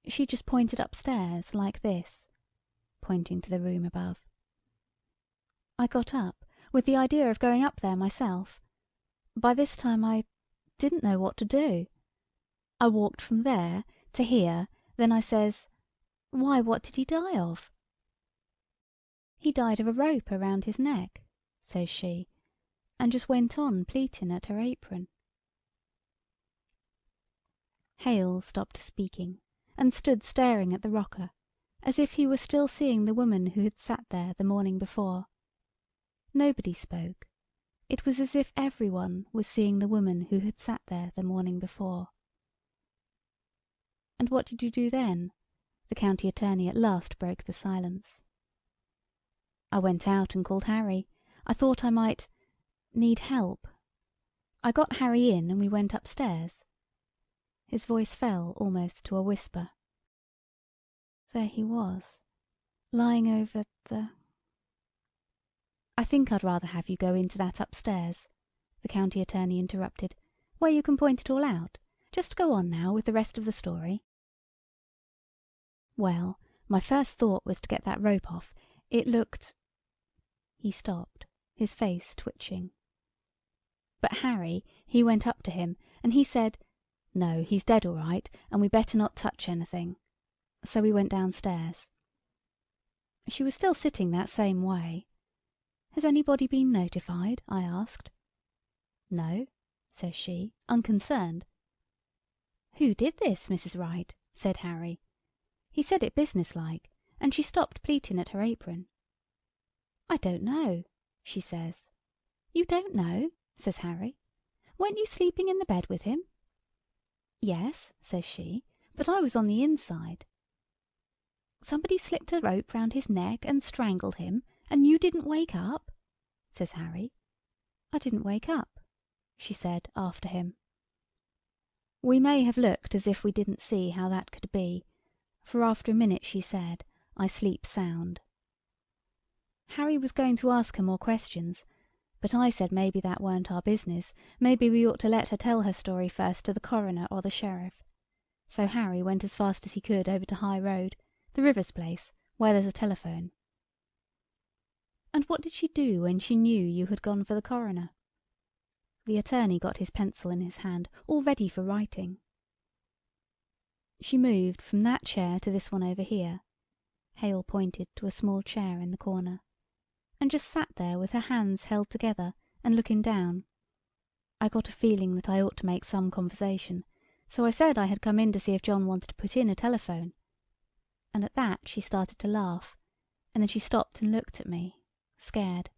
She just pointed upstairs like this, pointing to the room above. I got up, with the idea of going up there myself. By this time I didn't know what to do. I walked from there to here, then I says, 'Why, what did he die of?' 'He died of a rope around his neck,' says she, and just went on pleating at her apron." Hale stopped speaking, and stood staring at the rocker, as if he were still seeing the woman who had sat there the morning before. Nobody spoke. It was as if everyone was seeing the woman who had sat there the morning before. "And what did you do then?" The county attorney at last broke the silence. "I went out and called Harry. I thought I might need help. I got Harry in and we went upstairs." His voice fell almost to a whisper. There he was, lying over the... "I think I'd rather have you go into that upstairs," the county attorney interrupted, "where you can point it all out. Just go on now with the rest of the story." "Well, my first thought was to get that rope off. It looked..." He stopped, his face twitching. "But Harry, he went up to him, and he said, 'No, he's dead all right, and we better not touch anything.' So we went downstairs." She was still sitting that same way. "Has anybody been notified?" I asked. "No," says she, unconcerned. "Who did this, Mrs. Wright?" said Harry. He said it businesslike, and she stopped pleating at her apron. "I don't know," she says. "You don't know?" says Harry. "Weren't you sleeping in the bed with him?" "Yes," says she, "but I was on the inside." "Somebody slipped a rope round his neck and strangled him, and you didn't wake up?" says Harry. "I didn't wake up," she said after him. We may have looked as if we didn't see how that could be, for after a minute she said, "I sleep sound." Harry was going to ask her more questions, but I said maybe that weren't our business, maybe we ought to let her tell her story first to the coroner or the sheriff. So Harry went as fast as he could over to High Road, the Rivers place, where there's a telephone. "And what did she do when she knew you had gone for the coroner?" The attorney got his pencil in his hand, all ready for writing. "She moved from that chair to this one over here," Hale pointed to a small chair in the corner, "and just sat there with her hands held together and looking down. I got a feeling that I ought to make some conversation, so I said I had come in to see if John wanted to put in a telephone. And at that she started to laugh, and then she stopped and looked at me, scared."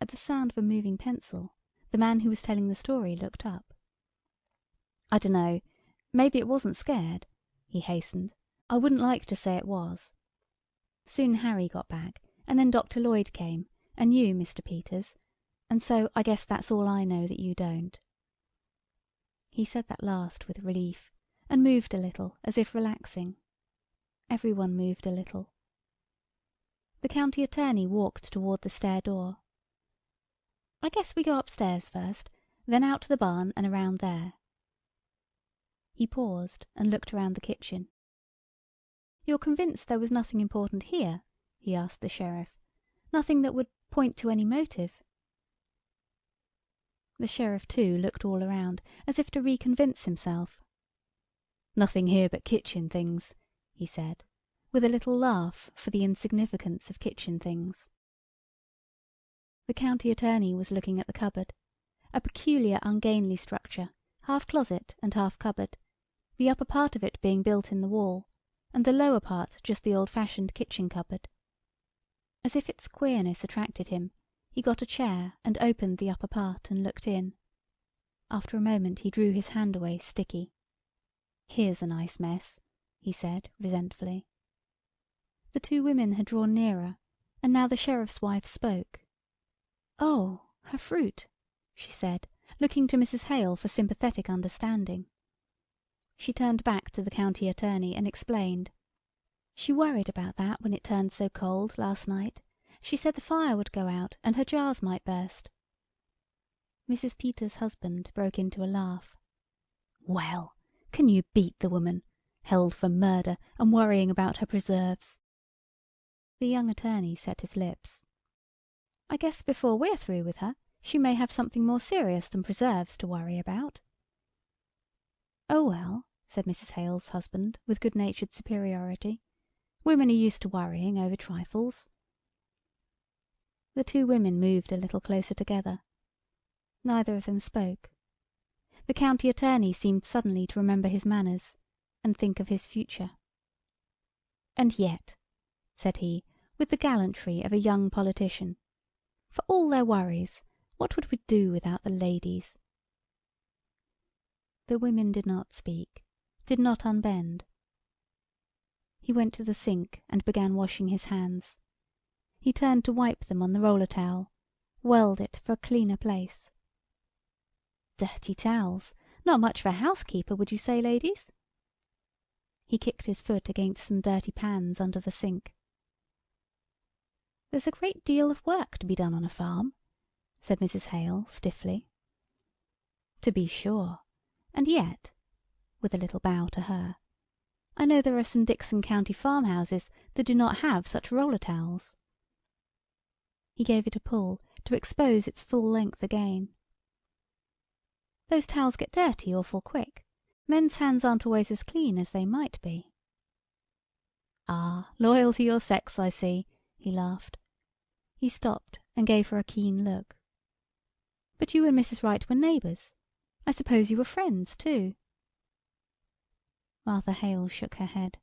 At the sound of a moving pencil, the man who was telling the story looked up. "I dunno, maybe it wasn't scared," he hastened. "I wouldn't like to say it was." Soon Harry got back, and then Dr. Lloyd came, and you, Mr. Peters, and so I guess that's all I know that you don't. He said that last with relief, and moved a little, as if relaxing. Everyone moved a little. The county attorney walked toward the stair door. "I guess we go upstairs first, then out to the barn and around there." He paused and looked around the kitchen. "You're convinced there was nothing important here?" he asked the sheriff. "Nothing that would point to any motive?" The sheriff, too, looked all around, as if to reconvince himself. "Nothing here but kitchen things," he said, with a little laugh for the insignificance of kitchen things. The county attorney was looking at the cupboard, a peculiar ungainly structure, half closet and half cupboard, the upper part of it being built in the wall, and the lower part just the old-fashioned kitchen cupboard. As if its queerness attracted him, he got a chair and opened the upper part and looked in. After a moment he drew his hand away, sticky. "Here's a nice mess," he said resentfully. The two women had drawn nearer, and now the sheriff's wife spoke. "Oh, her fruit," she said, looking to Mrs. Hale for sympathetic understanding. She turned back to the county attorney and explained. "She worried about that when it turned so cold last night. She said the fire would go out and her jars might burst." Mrs. Peters' husband broke into a laugh. "Well, can you beat the woman? Held for murder and worrying about her preserves." The young attorney set his lips. "I guess before we're through with her, She may have something more serious than preserves to worry about." "Oh, well," said Mrs. Hale's husband, with good-natured superiority, "women are used to worrying over trifles." The two women moved a little closer together. Neither of them spoke. The county attorney seemed suddenly to remember his manners, and think of his future. "And yet," said he, with the gallantry of a young politician, "for all their worries, what would we do without the ladies?" The women did not speak, did not unbend. He went to the sink and began washing his hands. He turned to wipe them on the roller towel, whirled it for a cleaner place. "Dirty towels! Not much for a housekeeper, would you say, ladies?" He kicked his foot against some dirty pans under the sink. "There's a great deal of work to be done on a farm," said Mrs. Hale stiffly. "To be sure. And yet," with a little bow to her, "I know there are some Dixon County farmhouses that do not have such roller towels." He gave it a pull to expose its full length again. "Those towels get dirty awful quick. Men's hands aren't always as clean as they might be." "Ah, loyal to your sex, I see," he laughed. He stopped and gave her a keen look. "But you and Mrs. Wright were neighbours. I suppose you were friends, too?" Martha Hale shook her head.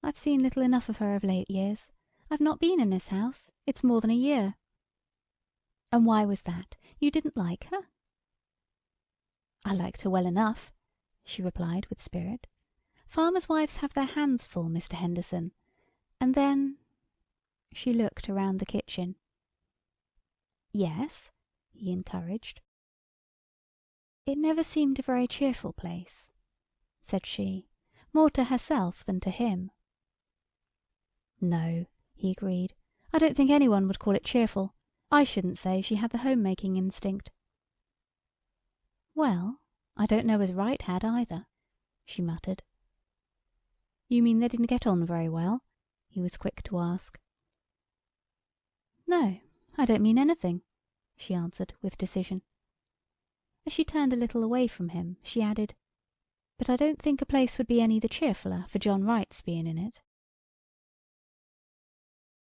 "I've seen little enough of her of late years. I've not been in this house. It's more than a year." "And why was that? You didn't like her?" "I liked her well enough," she replied with spirit. "Farmers' wives have their hands full, Mr. Henderson. And then—" She looked around the kitchen. "Yes?" he encouraged. "It never seemed a very cheerful place," said she, more to herself than to him. "No," he agreed. "I don't think anyone would call it cheerful. I shouldn't say she had the home-making instinct." "Well, I don't know as Wright had either," she muttered. "You mean they didn't get on very well?" he was quick to ask. "No, I don't mean anything," she answered with decision. As she turned a little away from him, she added, "But I don't think a place would be any the cheerfuller for John Wright's being in it."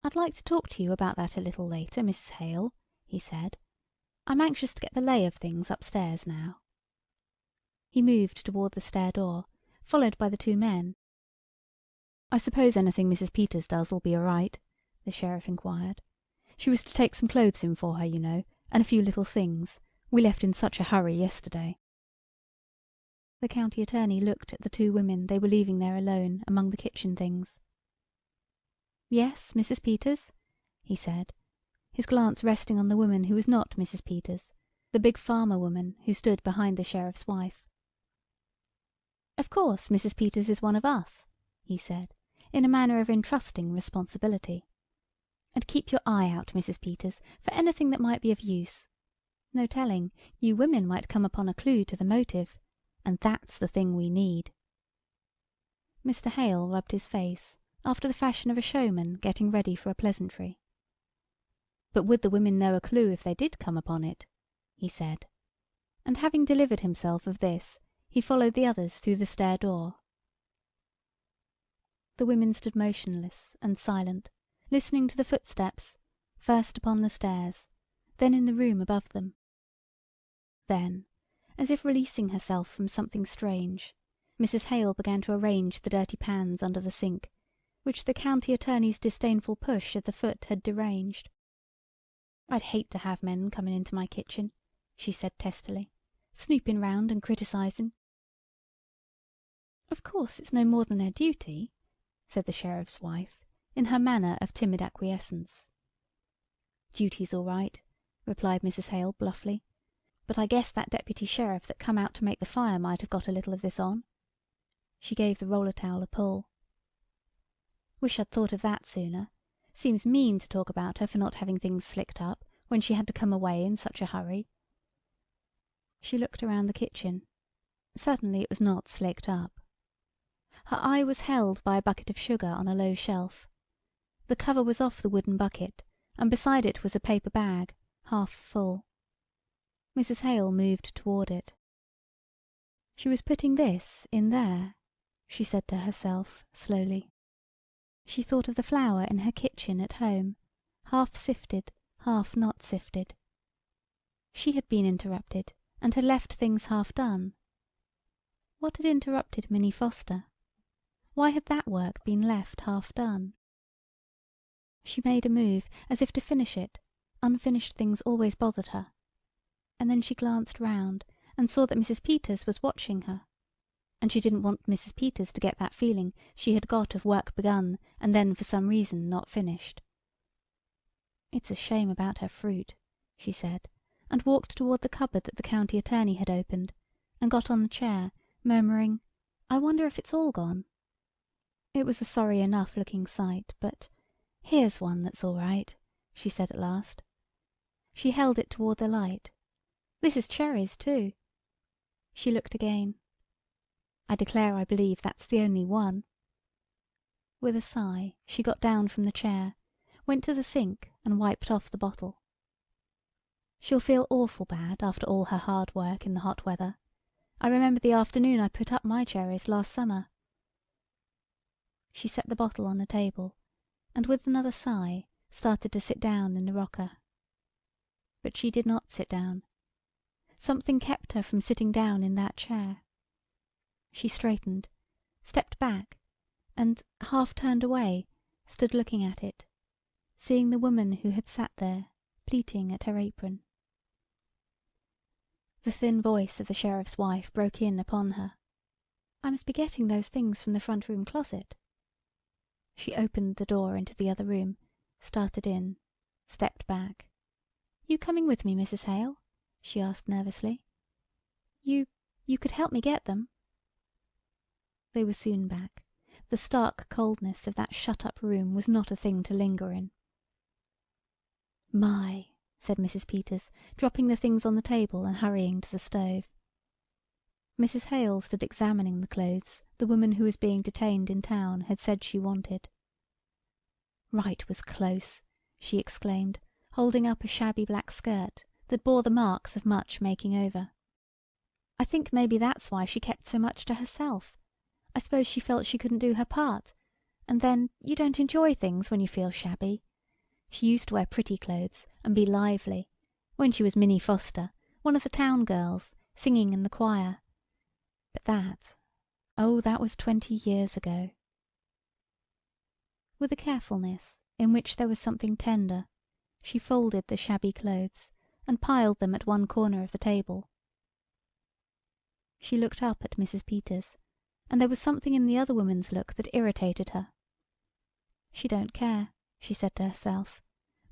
"I'd like to talk to you about that a little later, Mrs. Hale," he said. "I'm anxious to get the lay of things upstairs now." He moved toward the stair door, followed by the two men. "I suppose anything Mrs. Peters does will be all right?" the sheriff inquired. "She was to take some clothes in for her, you know, and a few little things. We left in such a hurry yesterday." The county attorney looked at the two women they were leaving there alone among the kitchen things. "Yes, Mrs. Peters?" he said, his glance resting on the woman who was not Mrs. Peters, the big farmer woman who stood behind the sheriff's wife. "Of course Mrs. Peters is one of us," he said, in a manner of entrusting responsibility. "And keep your eye out, Mrs. Peters, for anything that might be of use. No telling, you women might come upon a clue to the motive, and that's the thing we need." Mr. Hale rubbed his face, after the fashion of a showman getting ready for a pleasantry. "But would the women know a clue if they did come upon it?" he said. And having delivered himself of this, he followed the others through the stair door. The women stood motionless and silent, listening to the footsteps, first upon the stairs, then in the room above them. Then, as if releasing herself from something strange, Mrs. Hale began to arrange the dirty pans under the sink, which the county attorney's disdainful push at the foot had deranged. "I'd hate to have men coming into my kitchen," she said testily, "snooping round and criticising." "Of course it's no more than their duty," said the sheriff's wife, in her manner of timid acquiescence. "Duty's all right," replied Mrs. Hale bluffly, "but I guess that deputy sheriff that come out to make the fire might have got a little of this on." She gave the roller towel a pull. "Wish I'd thought of that sooner. Seems mean to talk about her for not having things slicked up when she had to come away in such a hurry." She looked around the kitchen. Certainly it was not slicked up. Her eye was held by a bucket of sugar on a low shelf. The cover was off the wooden bucket, and beside it was a paper bag, half full. Mrs. Hale moved toward it. She was putting this in there, she said to herself slowly. She thought of the flour in her kitchen at home, half sifted, half not sifted. She had been interrupted, and had left things half done. What had interrupted Minnie Foster? Why had that work been left half done? She made a move, as if to finish it. Unfinished things always bothered her. And then she glanced round, and saw that Mrs. Peters was watching her. And she didn't want Mrs. Peters to get that feeling she had got of work begun, and then for some reason not finished. "It's a shame about her fruit," she said, and walked toward the cupboard that the county attorney had opened, and got on the chair, murmuring, "I wonder if it's all gone." It was a sorry enough looking sight, but "Here's one that's all right," she said at last. She held it toward the light. "This is cherries, too." She looked again. "I declare I believe that's the only one." With a sigh she got down from the chair, went to the sink and wiped off the bottle. "She'll feel awful bad after all her hard work in the hot weather. I remember the afternoon I put up my cherries last summer." She set the bottle on a table, and with another sigh started to sit down in the rocker. But she did not sit down. Something kept her from sitting down in that chair. She straightened, stepped back, and, half turned away, stood looking at it, seeing the woman who had sat there, pleating at her apron. The thin voice of the sheriff's wife broke in upon her. "I must be getting those things from the front room closet." She opened the door into the other room, started in, stepped back. "You coming with me, Mrs. Hale?" she asked nervously. You could help me get them." They were soon back. The stark coldness of that shut-up room was not a thing to linger in. "My," said Mrs. Peters, dropping the things on the table and hurrying to the stove. Mrs. Hale stood examining the clothes the woman who was being detained in town had said she wanted. "Wright was close," she exclaimed, holding up a shabby black skirt that bore the marks of much making over. "I think maybe that's why she kept so much to herself. I suppose she felt she couldn't do her part, and then you don't enjoy things when you feel shabby. She used to wear pretty clothes and be lively, when she was Minnie Foster, one of the town girls, singing in the choir. But that was 20 years ago." With a carefulness in which there was something tender, she folded the shabby clothes and piled them at one corner of the table. She looked up at Mrs. Peters, and there was something in the other woman's look that irritated her. "She don't care," she said to herself.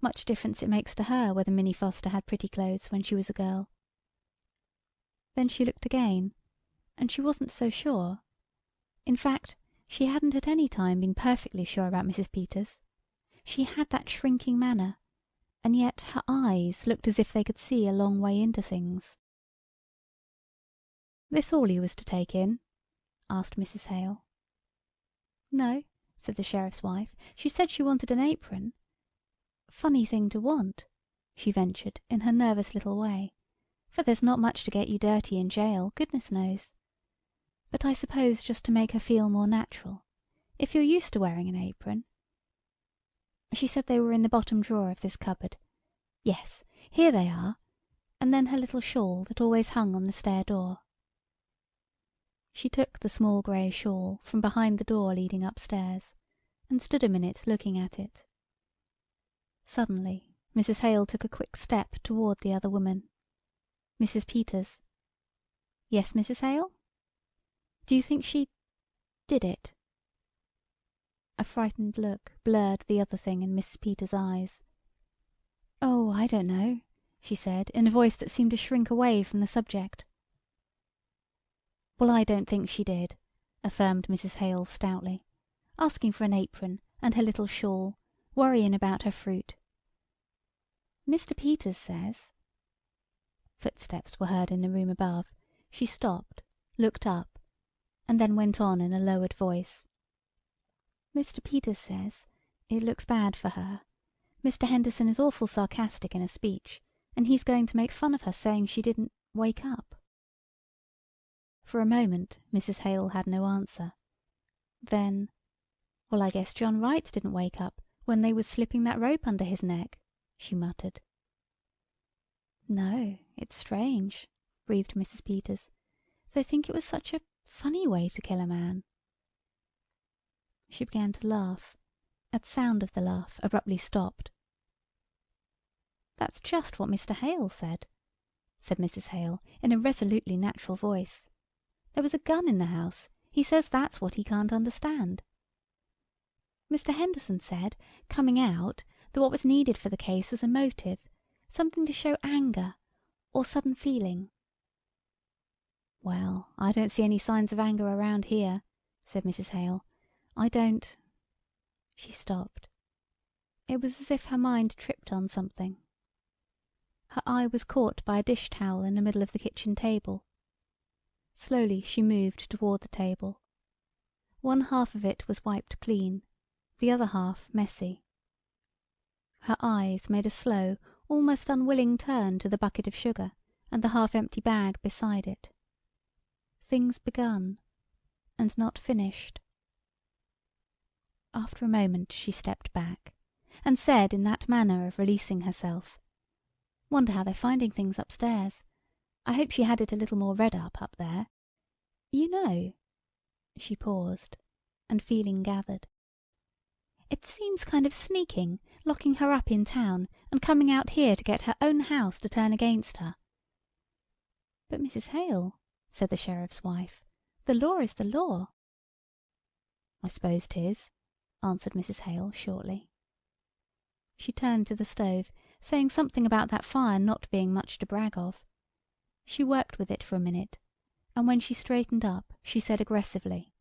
"Much difference it makes to her whether Minnie Foster had pretty clothes when she was a girl." Then she looked again, and she wasn't so sure. In fact, she hadn't at any time been perfectly sure about Mrs. Peters. She had that shrinking manner, and yet her eyes looked as if they could see a long way into things. "This all you was to take in?" asked Mrs. Hale. "No," said the sheriff's wife. "She said she wanted an apron. Funny thing to want," she ventured in her nervous little way, "for there's not much to get you dirty in jail, goodness knows. But I suppose just to make her feel more natural. If you're used to wearing an apron." She said they were in the bottom drawer of this cupboard. "Yes, here they are," and then her little shawl that always hung on the stair door. She took the small grey shawl from behind the door leading upstairs, and stood a minute looking at it. Suddenly Mrs. Hale took a quick step toward the other woman. "Mrs. Peters." "Yes, Mrs. Hale?" "Do you think she did it?" A frightened look blurred the other thing in Mrs. Peters' eyes. "Oh, I don't know," she said in a voice that seemed to shrink away from the subject. "Well, I don't think she did," affirmed Mrs. Hale stoutly, "asking for an apron and her little shawl, worrying about her fruit. Mr. Peters says—" Footsteps were heard in the room above. She stopped, looked up, and then went on in a lowered voice. "Mr. Peters says it looks bad for her. Mr. Henderson is awful sarcastic in a speech, and he's going to make fun of her saying she didn't wake up." For a moment Mrs. Hale had no answer. Then, "Well, I guess John Wright didn't wake up when they was slipping that rope under his neck," she muttered. "No, it's strange," breathed Mrs. Peters. "They think it was such a funny way to kill a man." She began to laugh. At sound of the laugh, abruptly stopped. "That's just what Mr. Hale said," said Mrs. Hale in a resolutely natural voice. "There was a gun in the house. He says that's what he can't understand. Mr. Henderson said, coming out, that what was needed for the case was a motive, something to show anger, or sudden feeling." "Well, I don't see any signs of anger around here," said Mrs. Hale. "I don't—" She stopped. It was as if her mind tripped on something. Her eye was caught by a dish towel in the middle of the kitchen table. Slowly she moved toward the table. One half of it was wiped clean, the other half messy. Her eyes made a slow, almost unwilling turn to the bucket of sugar and the half-empty bag beside it. Things begun, and not finished. After a moment she stepped back, and said in that manner of releasing herself, "Wonder how they're finding things upstairs. I hope she had it a little more redd up there. You know—" She paused, and feeling gathered. "It seems kind of sneaking, locking her up in town, and coming out here to get her own house to turn against her." "But, Mrs. Hale," said the sheriff's wife, "the law is the law." "I suppose 'tis," answered Mrs. Hale shortly. She turned to the stove, saying something about that fire not being much to brag of. She worked with it for a minute, and when she straightened up she said aggressively,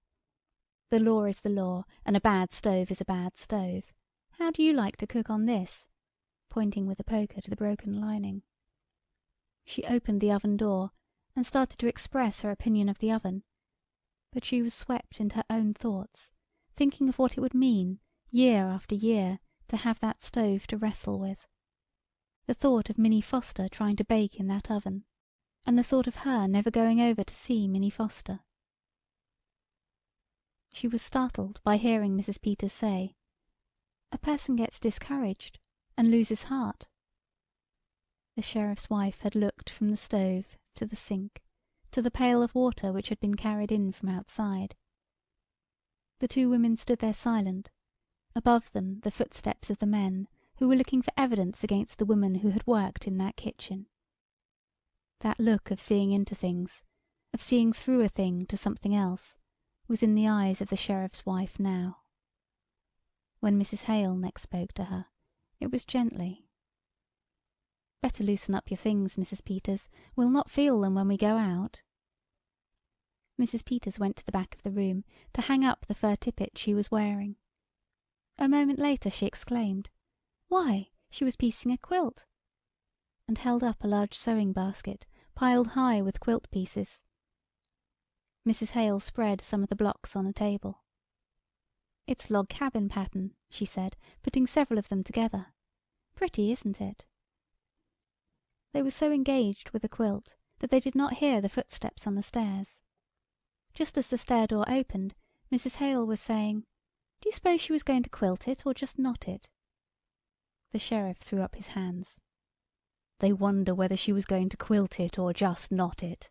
"The law is the law, and a bad stove is a bad stove. How do you like to cook on this?" pointing with the poker to the broken lining. She opened the oven door and started to express her opinion of the oven, but she was swept into her own thoughts, thinking of what it would mean, year after year, to have that stove to wrestle with. The thought of Minnie Foster trying to bake in that oven, and the thought of her never going over to see Minnie Foster. She was startled by hearing Mrs. Peters say, "A person gets discouraged and loses heart." The sheriff's wife had looked from the stove to the sink, to the pail of water which had been carried in from outside. The two women stood there silent, above them the footsteps of the men who were looking for evidence against the woman who had worked in that kitchen. That look of seeing into things, of seeing through a thing to something else, was in the eyes of the sheriff's wife now. When Mrs. Hale next spoke to her, it was gently. "Better loosen up your things, Mrs. Peters. We'll not feel them when we go out." Mrs. Peters went to the back of the room to hang up the fur tippet she was wearing. A moment later she exclaimed, "Why, she was piecing a quilt!" and held up a large sewing basket piled high with quilt pieces. Mrs. Hale spread some of the blocks on a table. "It's log cabin pattern," she said, putting several of them together. "Pretty, isn't it?" They were so engaged with the quilt that they did not hear the footsteps on the stairs. Just as the stair door opened, Mrs. Hale was saying, "Do you suppose she was going to quilt it or just knot it?" The sheriff threw up his hands. "They wonder whether she was going to quilt it or just knot it."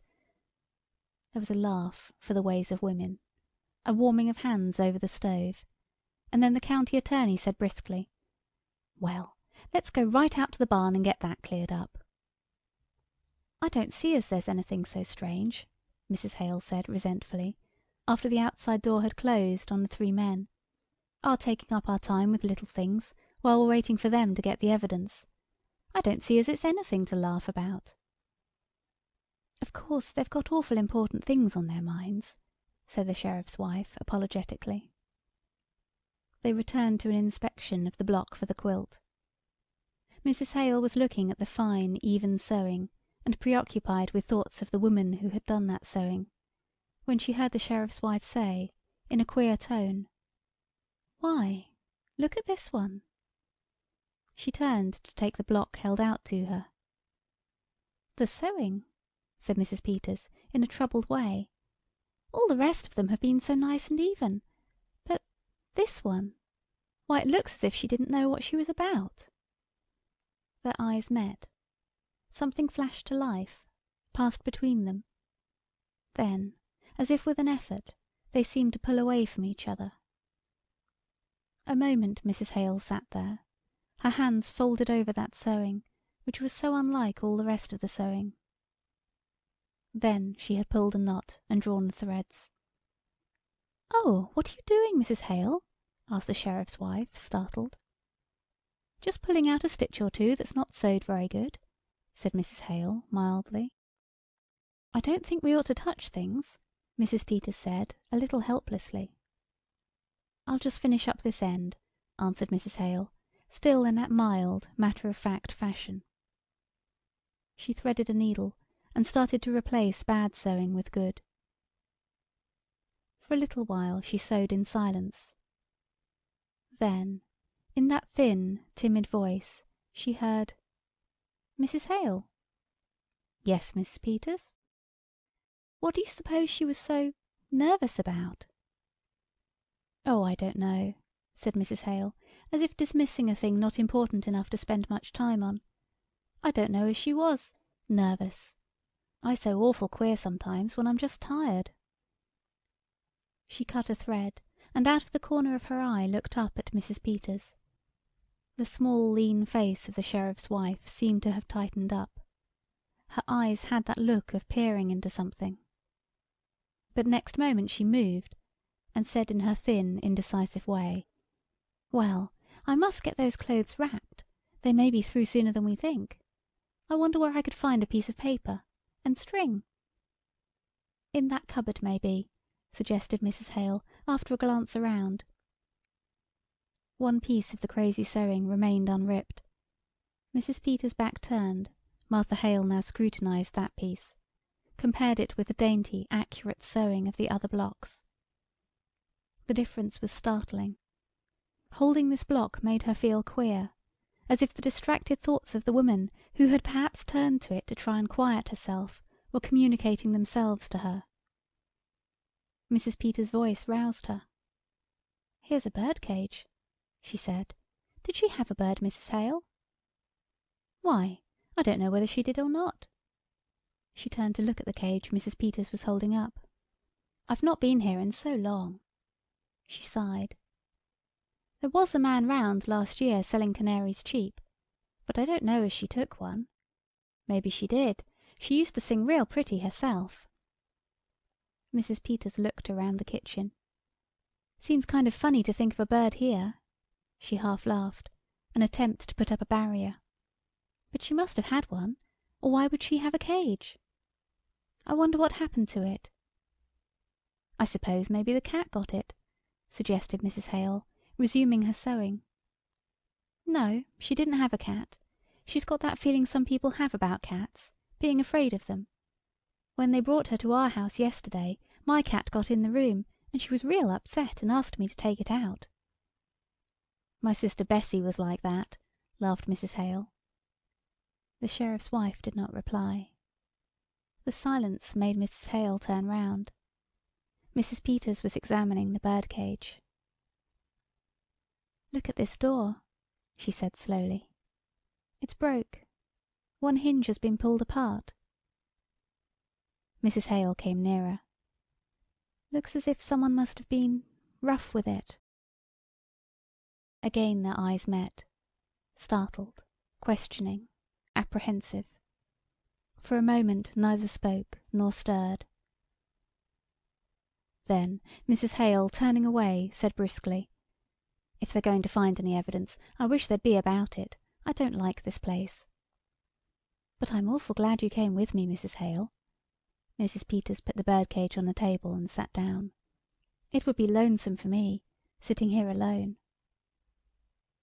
There was a laugh for the ways of women, a warming of hands over the stove, and then the county attorney said briskly, "Well, let's go right out to the barn and get that cleared up." "I don't see as there's anything so strange," Mrs. Hale said resentfully, after the outside door had closed on the three men. "Our taking up our time with little things, while we're waiting for them to get the evidence. I don't see as it's anything to laugh about." "Of course they've got awful important things on their minds," said the sheriff's wife apologetically. They returned to an inspection of the block for the quilt. Mrs. Hale was looking at the fine, even sewing, and preoccupied with thoughts of the woman who had done that sewing, when she heard the sheriff's wife say, in a queer tone, "Why, look at this one." She turned to take the block held out to her. "The sewing," said Mrs. Peters, in a troubled way. "All the rest of them have been so nice and even. But this one, why, it looks as if she didn't know what she was about." Their eyes met. Something flashed to life, passed between them. Then, as if with an effort, they seemed to pull away from each other. A moment Mrs. Hale sat there, her hands folded over that sewing, which was so unlike all the rest of the sewing. Then she had pulled a knot and drawn the threads. "Oh, what are you doing, Mrs. Hale?" asked the sheriff's wife, startled. "Just pulling out a stitch or two that's not sewed very good," said Mrs. Hale mildly. "I don't think we ought to touch things," Mrs. Peters said, a little helplessly. "I'll just finish up this end," answered Mrs. Hale, still in that mild, matter-of-fact fashion. She threaded a needle and started to replace bad sewing with good. For a little while she sewed in silence. Then, in that thin, timid voice, she heard, "Mrs. Hale?" "Yes, Mrs. Peters." "What do you suppose she was so nervous about?" "Oh, I don't know," said Mrs. Hale, as if dismissing a thing not important enough to spend much time on. "I don't know as she was nervous. I sew awful queer sometimes when I'm just tired." She cut a thread, and out of the corner of her eye looked up at Mrs. Peters. The small, lean face of the sheriff's wife seemed to have tightened up. Her eyes had that look of peering into something. But next moment she moved, and said in her thin, indecisive way, "Well, I must get those clothes wrapped. They may be through sooner than we think. I wonder where I could find a piece of paper and string." "In that cupboard, maybe," suggested Mrs. Hale, after a glance around. One piece of the crazy sewing remained unripped. Mrs. Peters' back turned, Martha Hale now scrutinized that piece, compared it with the dainty, accurate sewing of the other blocks. The difference was startling. Holding this block made her feel queer, as if the distracted thoughts of the woman who had perhaps turned to it to try and quiet herself were communicating themselves to her. Mrs. Peters' voice roused her. "Here's a bird cage," she said. "Did she have a bird, Mrs. Hale?" "Why, I don't know whether she did or not." She turned to look at the cage Mrs. Peters was holding up. "I've not been here in so long." She sighed. "There was a man round last year selling canaries cheap, but I don't know as she took one. Maybe she did. She used to sing real pretty herself." Mrs. Peters looked around the kitchen. "Seems kind of funny to think of a bird here." She half laughed, an attempt to put up a barrier. "But she must have had one, or why would she have a cage? I wonder what happened to it." "I suppose maybe the cat got it," suggested Mrs. Hale, resuming her sewing. "No, she didn't have a cat. She's got that feeling some people have about cats, being afraid of them. When they brought her to our house yesterday, my cat got in the room, and she was real upset and asked me to take it out." "My sister Bessie was like that," laughed Mrs. Hale. The sheriff's wife did not reply. The silence made Mrs. Hale turn round. Mrs. Peters was examining the bird cage. "Look at this door," she said slowly. "It's broke. One hinge has been pulled apart." Mrs. Hale came nearer. "Looks as if someone must have been rough with it." Again their eyes met, startled, questioning, apprehensive. For a moment neither spoke nor stirred. Then Mrs. Hale, turning away, said briskly, "If they're going to find any evidence, I wish there'd be about it. I don't like this place." "But I'm awful glad you came with me, Mrs. Hale." Mrs. Peters put the birdcage on the table and sat down. "It would be lonesome for me, sitting here alone."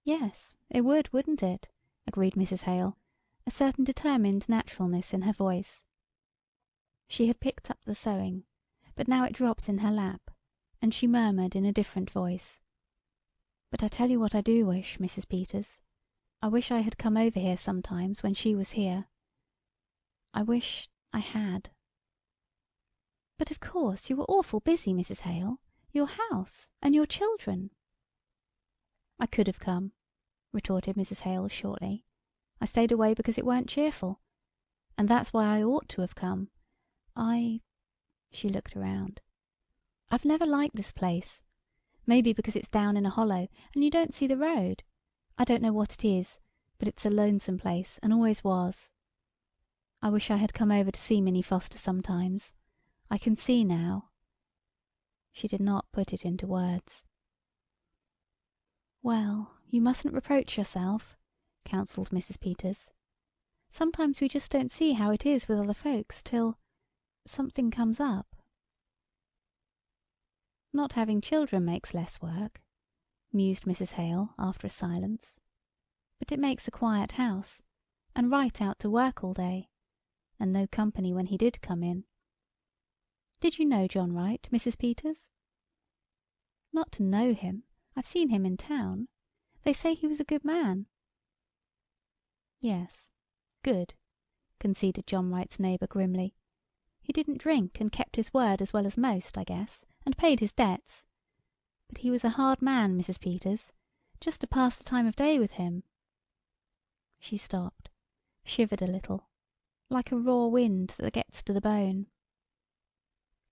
"Yes, it would, wouldn't it?" agreed Mrs. Hale, a certain determined naturalness in her voice. She had picked up the sewing, but now it dropped in her lap, and she murmured in a different voice, "But I tell you what I do wish, Mrs. Peters. I wish I had come over here sometimes when she was here. I wish I had. But of course you were awful busy, Mrs. Hale. Your house and your children. I could have come, retorted Mrs. Hale shortly. I stayed away because it weren't cheerful. And that's why I ought to have come. She looked around. I've never liked this place. Maybe because it's down in a hollow and you don't see the road. I don't know what it is, but it's a lonesome place and always was. I wish I had come over to see Minnie Foster sometimes. I can see now. She did not put it into words. Well, you mustn't reproach yourself, counselled Mrs. Peters. Sometimes we just don't see how it is with other folks till something comes up. Not having children makes less work, mused Mrs. Hale after a silence. But it makes a quiet house, and right out to work all day, and no company when he did come in. Did you know John Wright, Mrs. Peters? Not to know him. I've seen him in town. They say he was a good man. Yes, good, conceded John Wright's neighbour grimly. He didn't drink and kept his word as well as most, I guess, and paid his debts. But he was a hard man, Mrs. Peters, just to pass the time of day with him. She stopped, shivered a little, like a raw wind that gets to the bone.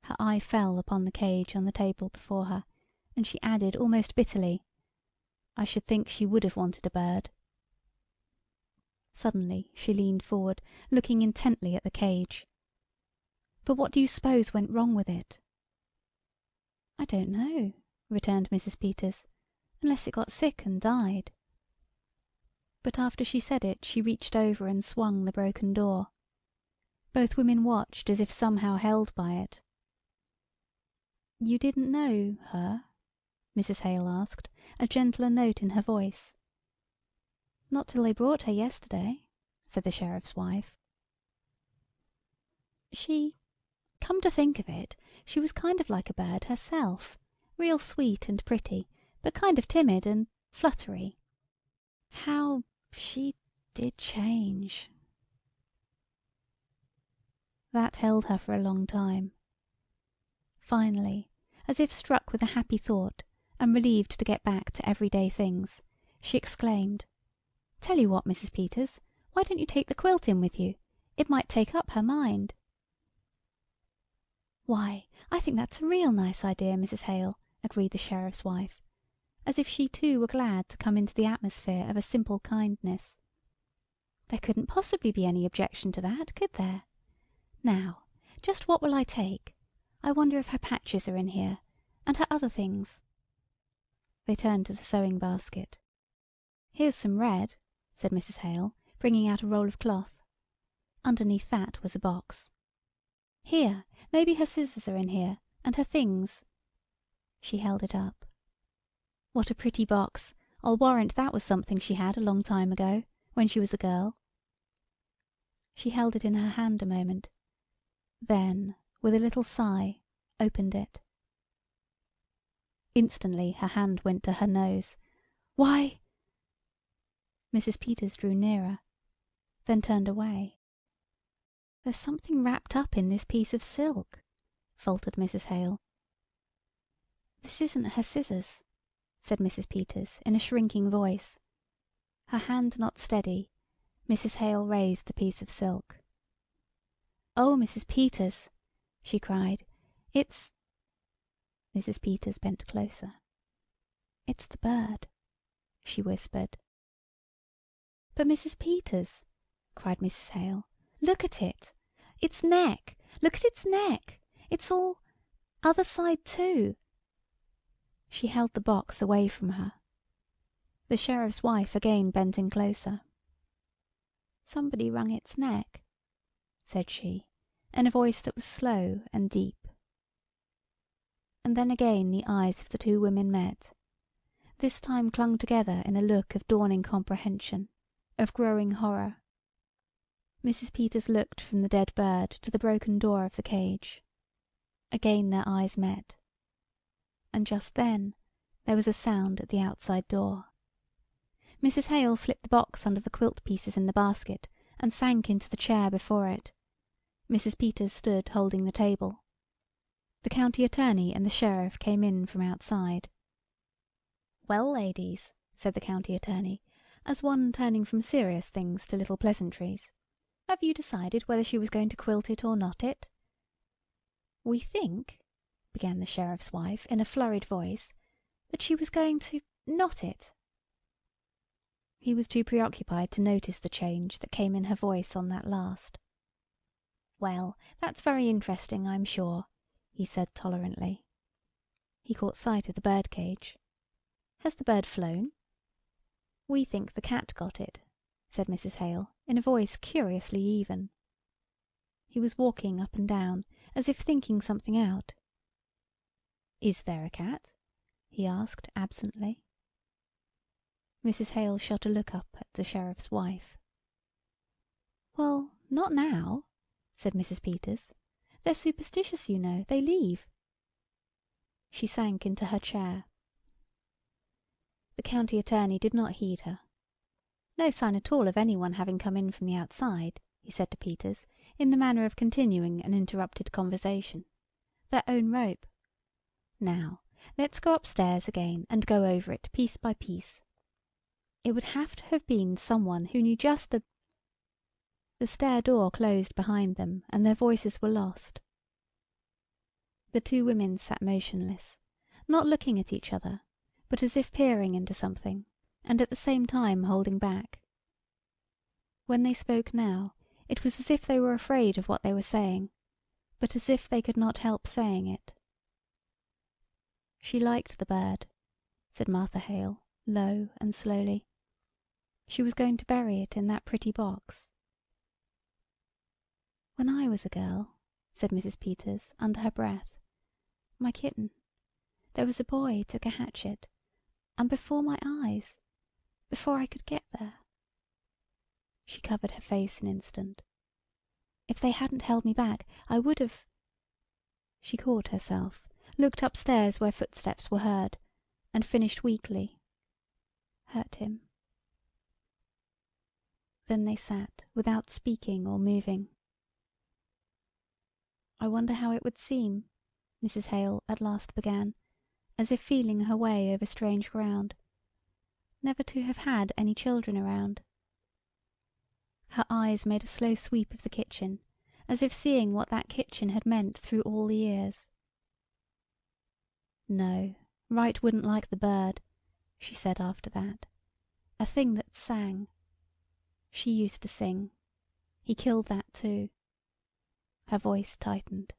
Her eye fell upon the cage on the table before her, and she added almost bitterly, I should think she would have wanted a bird. Suddenly she leaned forward, looking intently at the cage. But what do you suppose went wrong with it? I don't know, returned Mrs. Peters, unless it got sick and died. But after she said it, she reached over and swung the broken door. Both women watched as if somehow held by it. You didn't know her? Mrs. Hale asked, a gentler note in her voice. Not till they brought her yesterday, said the sheriff's wife. Come to think of it, she was kind of like a bird herself, real sweet and pretty, but kind of timid and fluttery. How she did change. That held her for a long time. Finally, as if struck with a happy thought, and relieved to get back to everyday things, she exclaimed, Tell you what, Mrs. Peters, why don't you take the quilt in with you? It might take up her mind. Why, I think that's a real nice idea, Mrs. Hale, agreed the sheriff's wife, as if she too were glad to come into the atmosphere of a simple kindness. There couldn't possibly be any objection to that, could there? Now, just what will I take? I wonder if her patches are in here, and her other things. They turned to the sewing basket. Here's some red, said Mrs. Hale, bringing out a roll of cloth. Underneath that was a box. Here, maybe her scissors are in here, and her things. She held it up. What a pretty box. I'll warrant that was something she had a long time ago, when she was a girl. She held it in her hand a moment. Then, with a little sigh, opened it. Instantly her hand went to her nose. Why! Mrs. Peters drew nearer, then turned away. There's something wrapped up in this piece of silk, faltered Mrs. Hale. This isn't her scissors, said Mrs. Peters in a shrinking voice. Her hand not steady, Mrs. Hale raised the piece of silk. Oh, Mrs. Peters, she cried, it's... Mrs. Peters bent closer. It's the bird, she whispered. But Mrs. Peters, cried Mrs. Hale, look at it. Its neck. Look at its neck. It's all other side too. She held the box away from her. The sheriff's wife again bent in closer. Somebody wrung its neck, said she, in a voice that was slow and deep. And then again the eyes of the two women met, this time clung together in a look of dawning comprehension, of growing horror. Mrs. Peters looked from the dead bird to the broken door of the cage. Again their eyes met. And just then there was a sound at the outside door. Mrs. Hale slipped the box under the quilt pieces in the basket and sank into the chair before it, Mrs. Peters stood holding the table. The county attorney and the sheriff came in from outside. "Well, ladies," said the county attorney, as one turning from serious things to little pleasantries, "have you decided whether she was going to quilt it or not it?" "We think," began the sheriff's wife in a flurried voice, "that she was going to not it." He was too preoccupied to notice the change that came in her voice on that last. "Well, that's very interesting, I'm sure," he said tolerantly. He caught sight of the birdcage. "Has the bird flown?" "We think the cat got it," said Mrs. Hale, in a voice curiously even. He was walking up and down, as if thinking something out. "Is there a cat?" he asked absently. Mrs. Hale shot a look up at the sheriff's wife. "Well, not now," said Mrs. Peters. "They're superstitious, you know. They leave." She sank into her chair. The county attorney did not heed her. "No sign at all of anyone having come in from the outside," he said to Peters, in the manner of continuing an interrupted conversation. "Their own rope. Now, let's go upstairs again and go over it piece by piece. It would have to have been someone who knew just the—" The stair door closed behind them, and their voices were lost. The two women sat motionless, not looking at each other, but as if peering into something, and at the same time holding back. When they spoke now, it was as if they were afraid of what they were saying, but as if they could not help saying it. "She liked the bird," said Martha Hale, low and slowly. "She was going to bury it in that pretty box." "When I was a girl," said Mrs. Peters, under her breath, "my kitten, there was a boy took a hatchet, and before my eyes, before I could get there—" She covered her face an instant. "If they hadn't held me back, I would have—" She caught herself, looked upstairs where footsteps were heard, and finished weakly, "hurt him." Then they sat without speaking or moving. "I wonder how it would seem," Mrs. Hale at last began, as if feeling her way over strange ground, "never to have had any children around." Her eyes made a slow sweep of the kitchen, as if seeing what that kitchen had meant through all the years. "No, Wright wouldn't like the bird," she said after that. "A thing that sang. She used to sing. He killed that too." Her voice tightened.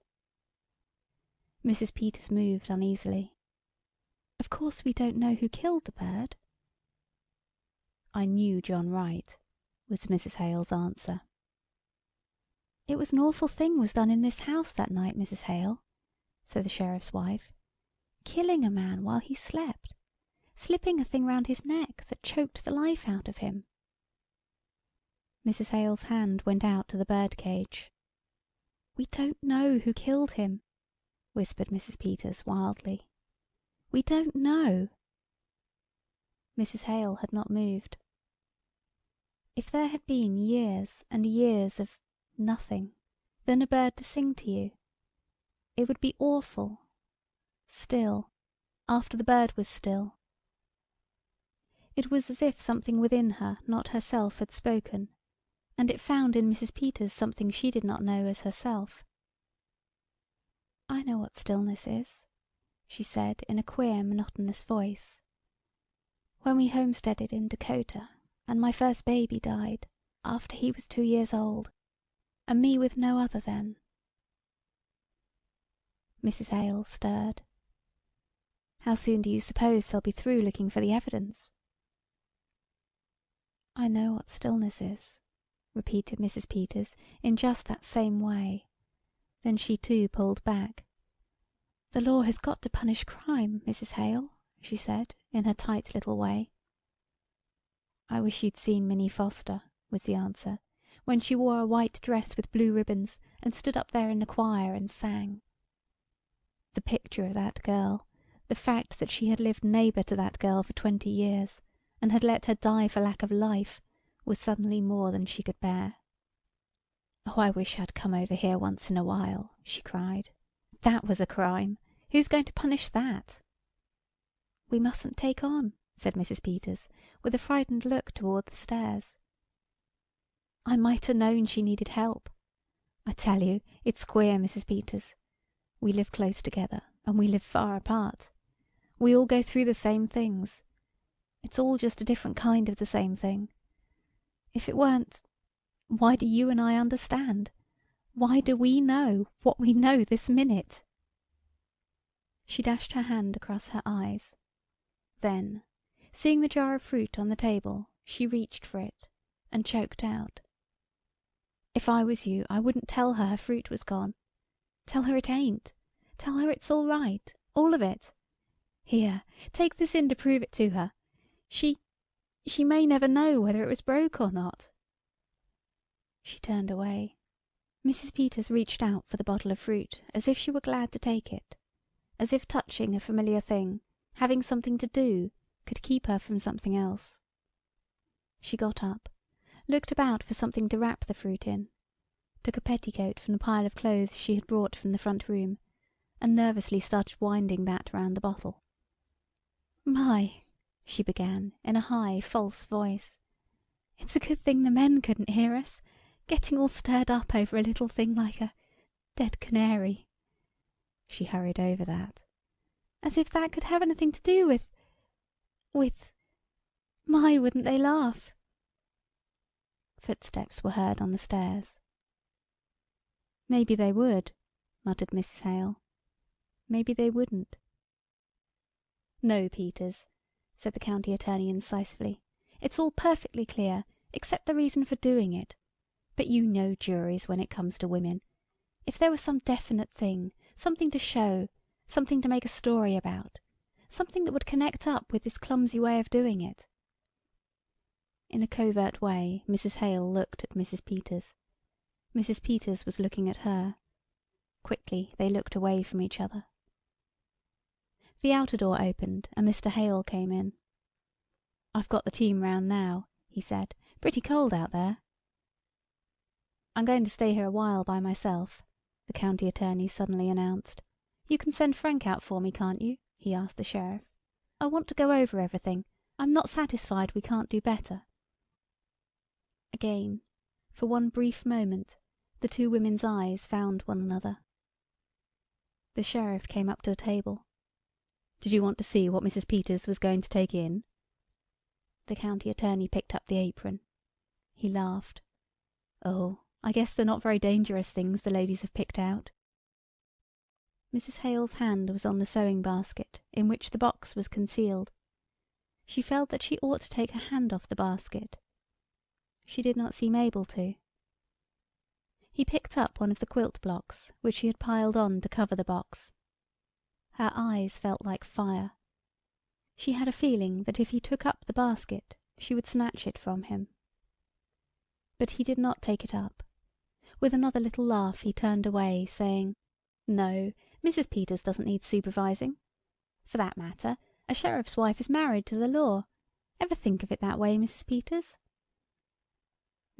Mrs. Peters moved uneasily. "Of course we don't know who killed the bird." "I knew John Wright," was Mrs. Hale's answer. "It was an awful thing was done in this house that night, Mrs. Hale," said the sheriff's wife. "Killing a man while he slept. Slipping a thing round his neck that choked the life out of him." Mrs. Hale's hand went out to the bird cage. "We don't know who killed him," whispered Mrs. Peters wildly. "We don't know." Mrs. Hale had not moved. "If there had been years and years of nothing, then a bird to sing to you, it would be awful. Still, after the bird was still." It was as if something within her, not herself, had spoken, and it found in Mrs. Peters something she did not know as herself. "I know what stillness is," she said in a queer monotonous voice. "When we homesteaded in Dakota, and my first baby died, after he was 2 years old, and me with no other then." Mrs. Hale stirred. "How soon do you suppose they'll be through looking for the evidence?" "I know what stillness is," repeated Mrs. Peters in just that same way. Then she too pulled back. "The law has got to punish crime, Mrs. Hale," she said in her tight little way. "I wish you'd seen Minnie Foster," was the answer, "when she wore a white dress with blue ribbons and stood up there in the choir and sang." The picture of that girl, the fact that she had lived neighbour to that girl for 20 years, and had let her die for lack of life, was suddenly more than she could bear. "Oh, I wish I'd come over here once in a while," she cried. "That was a crime. Who's going to punish that?" "We mustn't take on," said Mrs. Peters, with a frightened look toward the stairs. "I might 'a' known she needed help. I tell you, it's queer, Mrs. Peters. We live close together, and we live far apart. We all go through the same things. It's all just a different kind of the same thing. If it weren't, why do you and I understand? Why do we know what we know this minute?" She dashed her hand across her eyes. Then, seeing the jar of fruit on the table, she reached for it and choked out. "If I was you, I wouldn't tell her fruit was gone. Tell her it ain't. Tell her it's all right, all of it. Here, take this in to prove it to her. She may never know whether it was broke or not." She turned away. Mrs. Peters reached out for the bottle of fruit as if she were glad to take it, as if touching a familiar thing, having something to do, could keep her from something else. She got up, looked about for something to wrap the fruit in, took a petticoat from the pile of clothes she had brought from the front room, and nervously started winding that round the bottle. "My," she began, in a high, false voice, "it's a good thing the men couldn't hear us, getting all stirred up over a little thing like a dead canary." She hurried over that. "As if that could have anything to do with... My, wouldn't they laugh?" Footsteps were heard on the stairs. "Maybe they would," muttered Mrs. Hale. "Maybe they wouldn't." "No, Peters," said the county attorney incisively. "It's all perfectly clear, except the reason for doing it. But you know juries when it comes to women. If there was some definite thing, something to show, something to make a story about, something that would connect up with this clumsy way of doing it." In a covert way, Mrs. Hale looked at Mrs. Peters. Mrs. Peters was looking at her. Quickly they looked away from each other. The outer door opened and Mr. Hale came in. "I've got the team round now," he said. "Pretty cold out there." "I'm going to stay here a while by myself," the county attorney suddenly announced. "You can send Frank out for me, can't you?" he asked the sheriff. "I want to go over everything. I'm not satisfied we can't do better." Again, for one brief moment, the two women's eyes found one another. The sheriff came up to the table. "Did you want to see what Mrs. Peters was going to take in?" The county attorney picked up the apron. He laughed. "Oh, I guess they're not very dangerous things the ladies have picked out." Mrs. Hale's hand was on the sewing basket in which the box was concealed. She felt that she ought to take her hand off the basket. She did not seem able to. He picked up one of the quilt blocks which she had piled on to cover the box. Her eyes felt like fire. She had a feeling that if he took up the basket she would snatch it from him. But he did not take it up. With another little laugh he turned away, saying, "No, Mrs. Peters doesn't need supervising. For that matter, a sheriff's wife is married to the law. Ever think of it that way, Mrs. Peters?"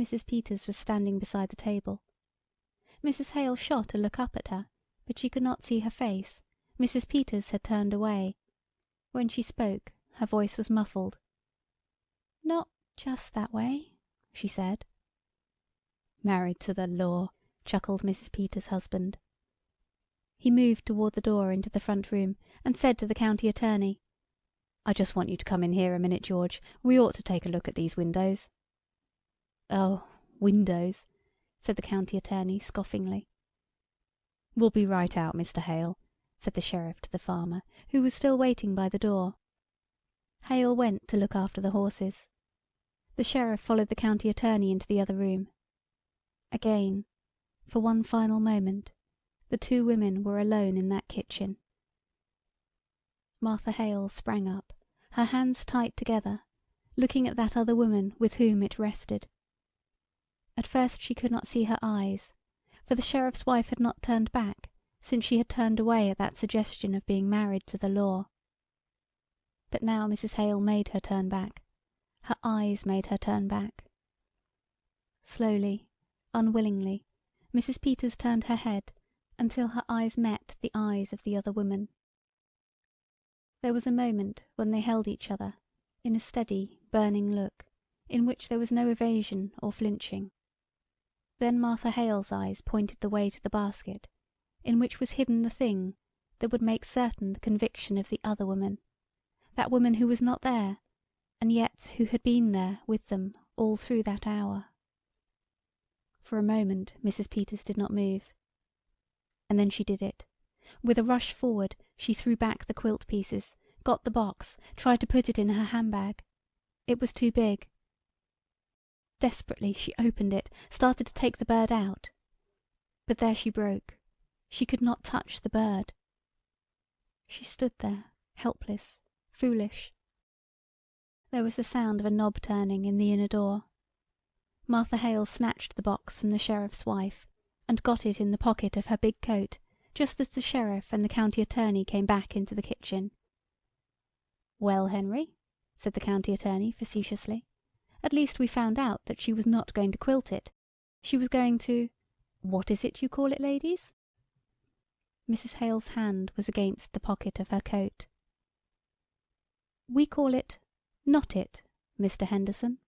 Mrs. Peters was standing beside the table. Mrs. Hale shot a look up at her, but she could not see her face. Mrs. Peters had turned away. When she spoke, her voice was muffled. "Not just that way," she said. "Married to the law," chuckled Mrs. Peters' husband. He moved toward the door into the front room and said to the county attorney, "I just want you to come in here a minute, George. We ought to take a look at these windows." "Oh, windows," said the county attorney scoffingly. "We'll be right out, Mr. Hale," said the sheriff to the farmer, who was still waiting by the door. Hale went to look after the horses. The sheriff followed the county attorney into the other room. Again, for one final moment, the two women were alone in that kitchen. Martha Hale sprang up, her hands tight together, looking at that other woman with whom it rested. At first she could not see her eyes, for the sheriff's wife had not turned back since she had turned away at that suggestion of being married to the law. But now Mrs. Hale made her turn back. Her eyes made her turn back. Slowly, unwillingly, Mrs. Peters turned her head until her eyes met the eyes of the other woman. There was a moment when they held each other in a steady, burning look, in which there was no evasion or flinching. Then Martha Hale's eyes pointed the way to the basket, in which was hidden the thing that would make certain the conviction of the other woman, that woman who was not there, and yet who had been there with them all through that hour. For a moment Mrs. Peters did not move. And then she did it. With a rush forward she threw back the quilt pieces, got the box, tried to put it in her handbag. It was too big. Desperately she opened it, started to take the bird out. But there she broke. She could not touch the bird. She stood there, helpless, foolish. There was the sound of a knob turning in the inner door. Martha Hale snatched the box from the sheriff's wife and got it in the pocket of her big coat just as the sheriff and the county attorney came back into the kitchen. "Well, Henry," said the county attorney facetiously, "at least we found out that she was not going to quilt it. She was going to— what is it you call it, ladies?" Mrs. Hale's hand was against the pocket of her coat. "We call it Not It, Mr. Henderson."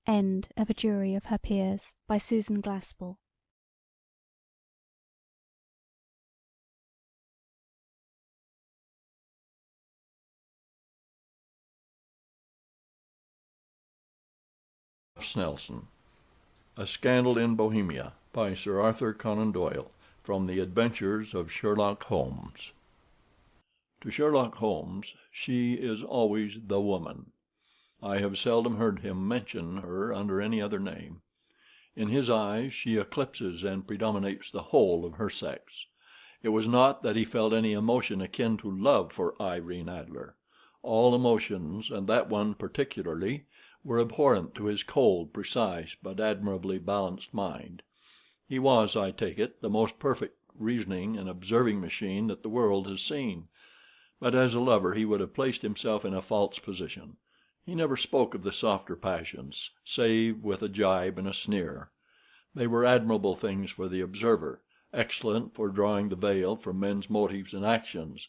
End of A Jury of Her Peers by Susan Glaspell. Snelson. A Scandal in Bohemia by Sir Arthur Conan Doyle, from The Adventures of Sherlock Holmes. To Sherlock Holmes she is always the woman. I have seldom heard him mention her under any other name. In his eyes she eclipses and predominates the whole of her sex. It was not that he felt any emotion akin to love for Irene Adler. All emotions, and that one particularly, were abhorrent to his cold, precise, but admirably balanced mind. He was, I take it, the most perfect reasoning and observing machine that the world has seen. But as a lover he would have placed himself in a false position. He never spoke of the softer passions, save with a jibe and a sneer. They were admirable things for the observer, excellent for drawing the veil from men's motives and actions,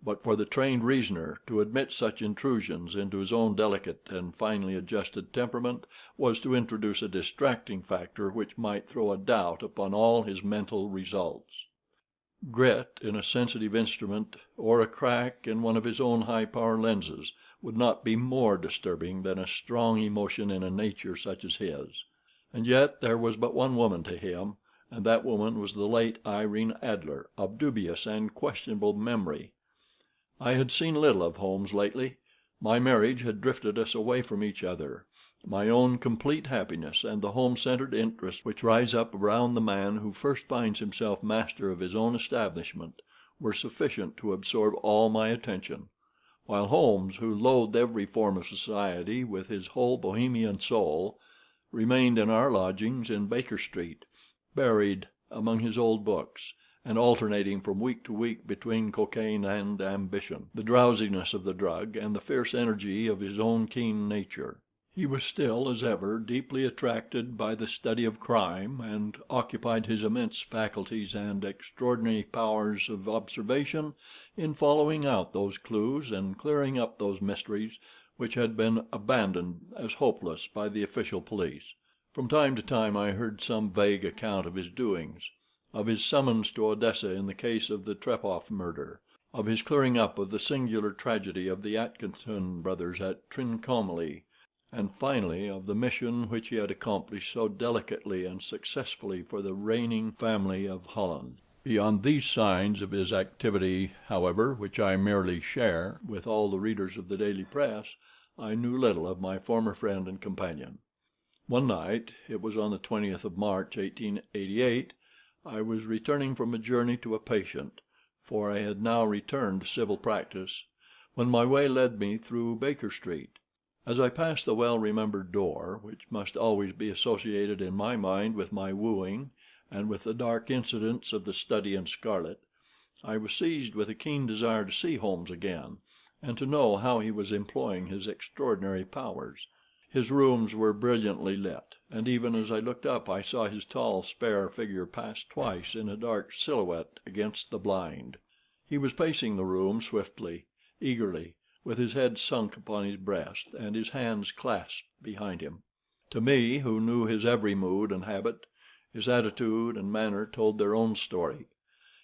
but for the trained reasoner to admit such intrusions into his own delicate and finely adjusted temperament was to introduce a distracting factor which might throw a doubt upon all his mental results. Grit in a sensitive instrument, or a crack in one of his own high-power lenses, would not be more disturbing than a strong emotion in a nature such as his. And yet there was but one woman to him, and that woman was the late Irene Adler, of dubious and questionable memory. I had seen little of Holmes lately. My marriage had drifted us away from each other. My own complete happiness and the home-centered interests which rise up around the man who first finds himself master of his own establishment were sufficient to absorb all my attention, while Holmes, who loathed every form of society with his whole Bohemian soul, remained in our lodgings in Baker Street, buried among his old books, and alternating from week to week between cocaine and ambition, the drowsiness of the drug and the fierce energy of his own keen nature. He was still, as ever, deeply attracted by the study of crime, and occupied his immense faculties and extraordinary powers of observation in following out those clues and clearing up those mysteries which had been abandoned as hopeless by the official police. From time to time I heard some vague account of his doings, of his summons to Odessa in the case of the Trepoff murder, of his clearing up of the singular tragedy of the Atkinson brothers at Trincomalee, and finally of the mission which he had accomplished so delicately and successfully for the reigning family of Holland. Beyond these signs of his activity, however, which I merely share with all the readers of the daily press, I knew little of my former friend and companion. One night, it was on the 20th of March, 1888, I was returning from a journey to a patient, for I had now returned to civil practice, when my way led me through Baker Street. As I passed the well-remembered door, which must always be associated in my mind with my wooing and with the dark incidents of the Study in Scarlet, I was seized with a keen desire to see Holmes again, and to know how he was employing his extraordinary powers. His rooms were brilliantly lit, and even as I looked up I saw his tall, spare figure pass twice in a dark silhouette against the blind. He was pacing the room swiftly, eagerly, with his head sunk upon his breast and his hands clasped behind him. To me, who knew his every mood and habit, his attitude and manner told their own story.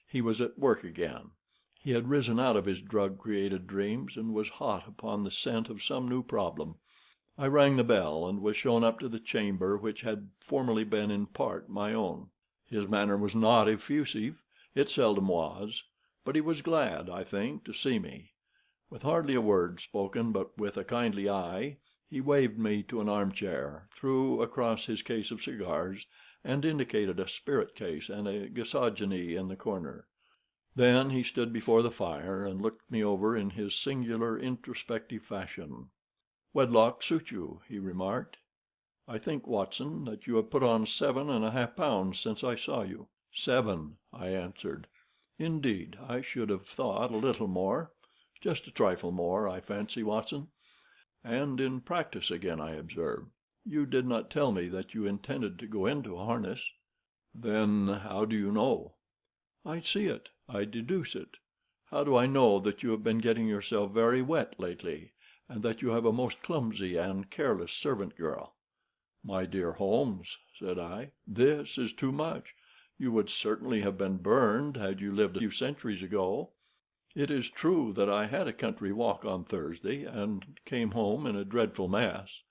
He was at work again. He had risen out of his drug-created dreams and was hot upon the scent of some new problem. I rang the bell and was shown up to the chamber which had formerly been in part my own. His manner was not effusive, it seldom was, but he was glad, I think, to see me. With hardly a word spoken, but with a kindly eye, he waved me to an armchair, threw across his case of cigars, and indicated a spirit case and a gasogene in the corner. Then he stood before the fire and looked me over in his singular introspective fashion. "Wedlock suits you," he remarked. "I think, Watson, that you have put on 7½ pounds since I saw you." "7," I answered. "Indeed, I should have thought a little more. Just a trifle more, I fancy, Watson. And in practice again, I observe. You did not tell me that you intended to go into harness." "Then how do you know?" "I see it. I deduce it. How do I know that you have been getting yourself very wet lately, and that you have a most clumsy and careless servant girl?" "My dear Holmes," said I, "this is too much. You would certainly have been burned had you lived a few centuries ago. It is true that I had a country walk on Thursday, and came home in a dreadful mess.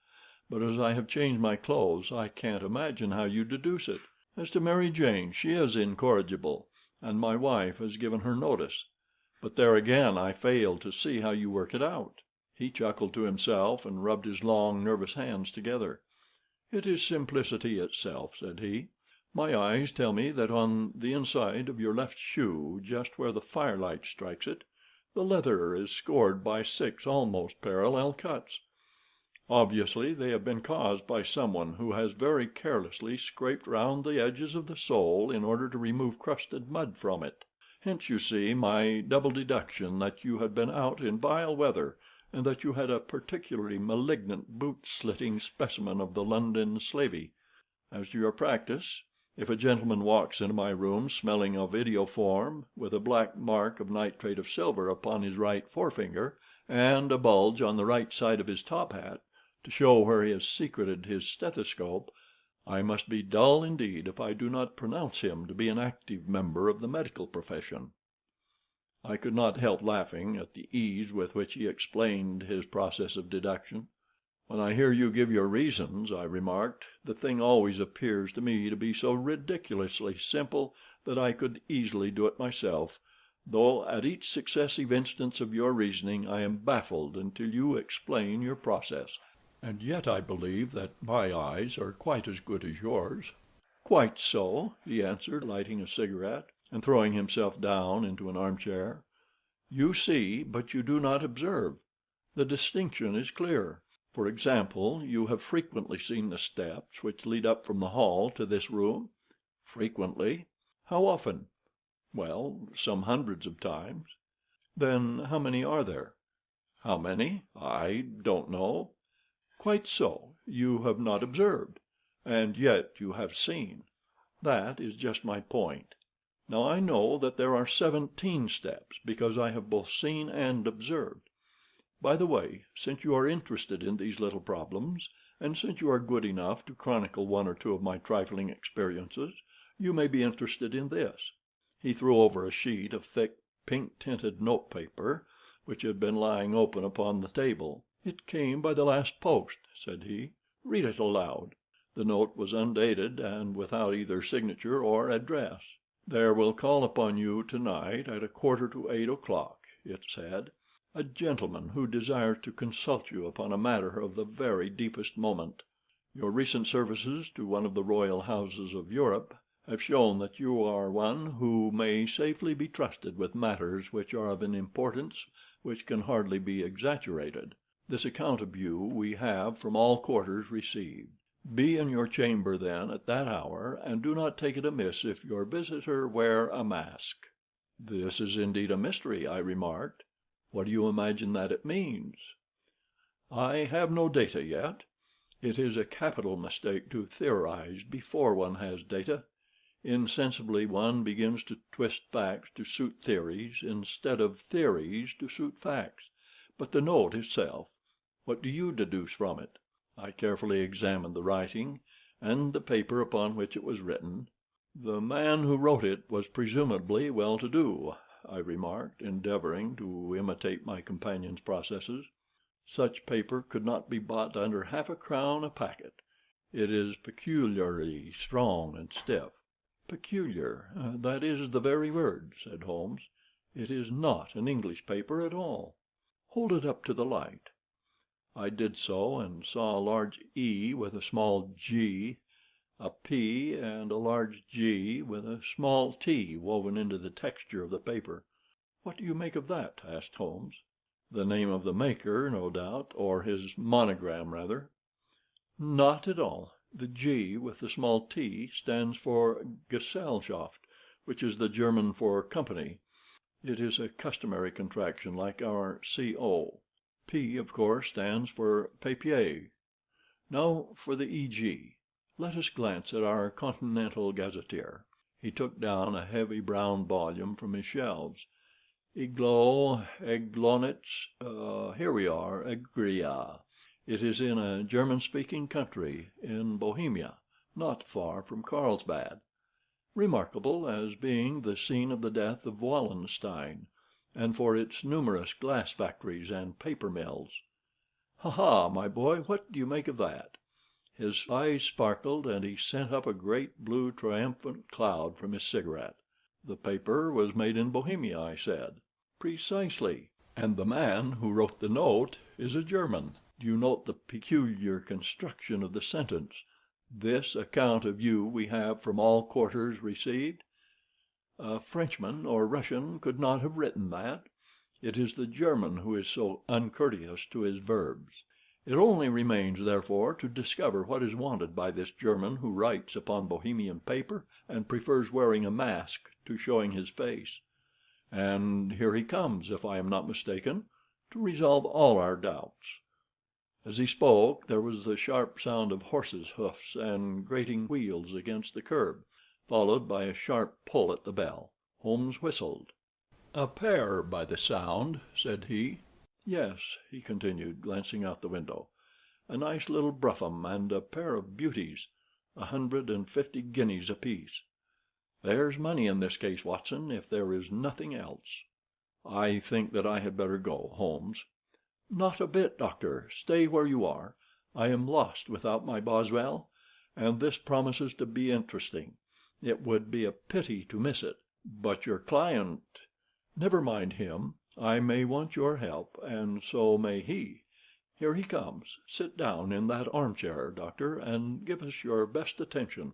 But as I have changed my clothes, I can't imagine how you deduce it. As to Mary Jane, she is incorrigible, and my wife has given her notice. But there again I fail to see how you work it out." He chuckled to himself and rubbed his long, nervous hands together. "It is simplicity itself," said he. "My eyes tell me that on the inside of your left shoe, just where the firelight strikes it, the leather is scored by 6 almost parallel cuts. Obviously they have been caused by someone who has very carelessly scraped round the edges of the sole in order to remove crusted mud from it. Hence you see my double deduction that you had been out in vile weather, and that you had a particularly malignant boot-slitting specimen of the London slavey. As to your practice, if a gentleman walks into my room smelling of idioform, with a black mark of nitrate of silver upon his right forefinger, and a bulge on the right side of his top hat, to show where he has secreted his stethoscope, I must be dull indeed if I do not pronounce him to be an active member of the medical profession." I could not help laughing at the ease with which he explained his process of deduction. "When I hear you give your reasons," I remarked, "the thing always appears to me to be so ridiculously simple that I could easily do it myself, though at each successive instance of your reasoning I am baffled until you explain your process. And yet I believe that my eyes are quite as good as yours." "Quite so," he answered, lighting a cigarette, and throwing himself down into an armchair. "You see, but you do not observe. The distinction is clear. For example, you have frequently seen the steps which lead up from the hall to this room?" "Frequently." "How often?" "Well, some hundreds of times." "Then how many are there?" "How many? I don't know." "Quite so. You have not observed, and yet you have seen. That is just my point. Now I know that there are 17 steps, because I have both seen and observed. By the way, since you are interested in these little problems, and since you are good enough to chronicle one or two of my trifling experiences, you may be interested in this." He threw over a sheet of thick, pink-tinted note-paper, which had been lying open upon the table. "It came by the last post," said he. "Read it aloud." The note was undated, and without either signature or address. "There will call upon you tonight at 7:45 o'clock," it said, "a gentleman who desires to consult you upon a matter of the very deepest moment. Your recent services to one of the royal houses of Europe have shown that you are one who may safely be trusted with matters which are of an importance which can hardly be exaggerated. This account of you we have from all quarters received. Be in your chamber then at that hour, and do not take it amiss if your visitor wear a mask." "This is indeed a mystery," I remarked. "What do you imagine that it means?" "I have no data yet. It is a capital mistake to theorize before one has data. Insensibly one begins to twist facts to suit theories, instead of theories to suit facts. But the note itself, what do you deduce from it? I carefully examined the writing, and the paper upon which it was written. The man who wrote it was presumably well-to-do, I remarked, endeavoring to imitate my companion's processes. Such paper could not be bought under half-a-crown a packet. It is peculiarly strong and stiff. Peculiar, that is the very word, said Holmes. It is not an English paper at all. Hold it up to the light. I did so, and saw a large E with a small g, a P and a large G with a small t woven into the texture of the paper. What do you make of that? Asked Holmes. The name of the maker, no doubt, or his monogram, rather. Not at all. The G with the small t stands for Gesellschaft, which is the German for company. It is a customary contraction, like our CO. P, of course, stands for papier. Now for the EG. Let us glance at our Continental Gazetteer. He took down a heavy brown volume from his shelves. Iglo, Eglonitz, here we are, Egria. It is in a German-speaking country, in Bohemia, not far from Carlsbad. Remarkable as being the scene of the death of Wallenstein, and for its numerous glass factories and paper mills. Ha, my boy, what do you make of that? His eyes sparkled, and he sent up a great blue triumphant cloud from his cigarette. The paper was made in Bohemia, I said. Precisely. And the man who wrote the note is a German. Do you note the peculiar construction of the sentence? This account of you we have from all quarters received. A Frenchman or Russian could not have written that. It is the German who is so uncourteous to his verbs. It only remains, therefore, to discover what is wanted by this German who writes upon Bohemian paper and prefers wearing a mask to showing his face. And here he comes, if I am not mistaken, to resolve all our doubts. As he spoke, there was the sharp sound of horses' hoofs and grating wheels against the curb, followed by a sharp pull at the bell. Holmes whistled. "A pair, by the sound," said he. "Yes," he continued, glancing out the window. "A nice little brougham, and a pair of beauties, 150 guineas apiece. There's money in this case, Watson, if there is nothing else. I think that I had better go, Holmes." "Not a bit, Doctor. Stay where you are. I am lost without my Boswell, and this promises to be interesting. It would be a pity to miss it. But your client—" "Never mind him. I may want your help, and so may he. Here he comes. Sit down in that armchair, Doctor, and give us your best attention."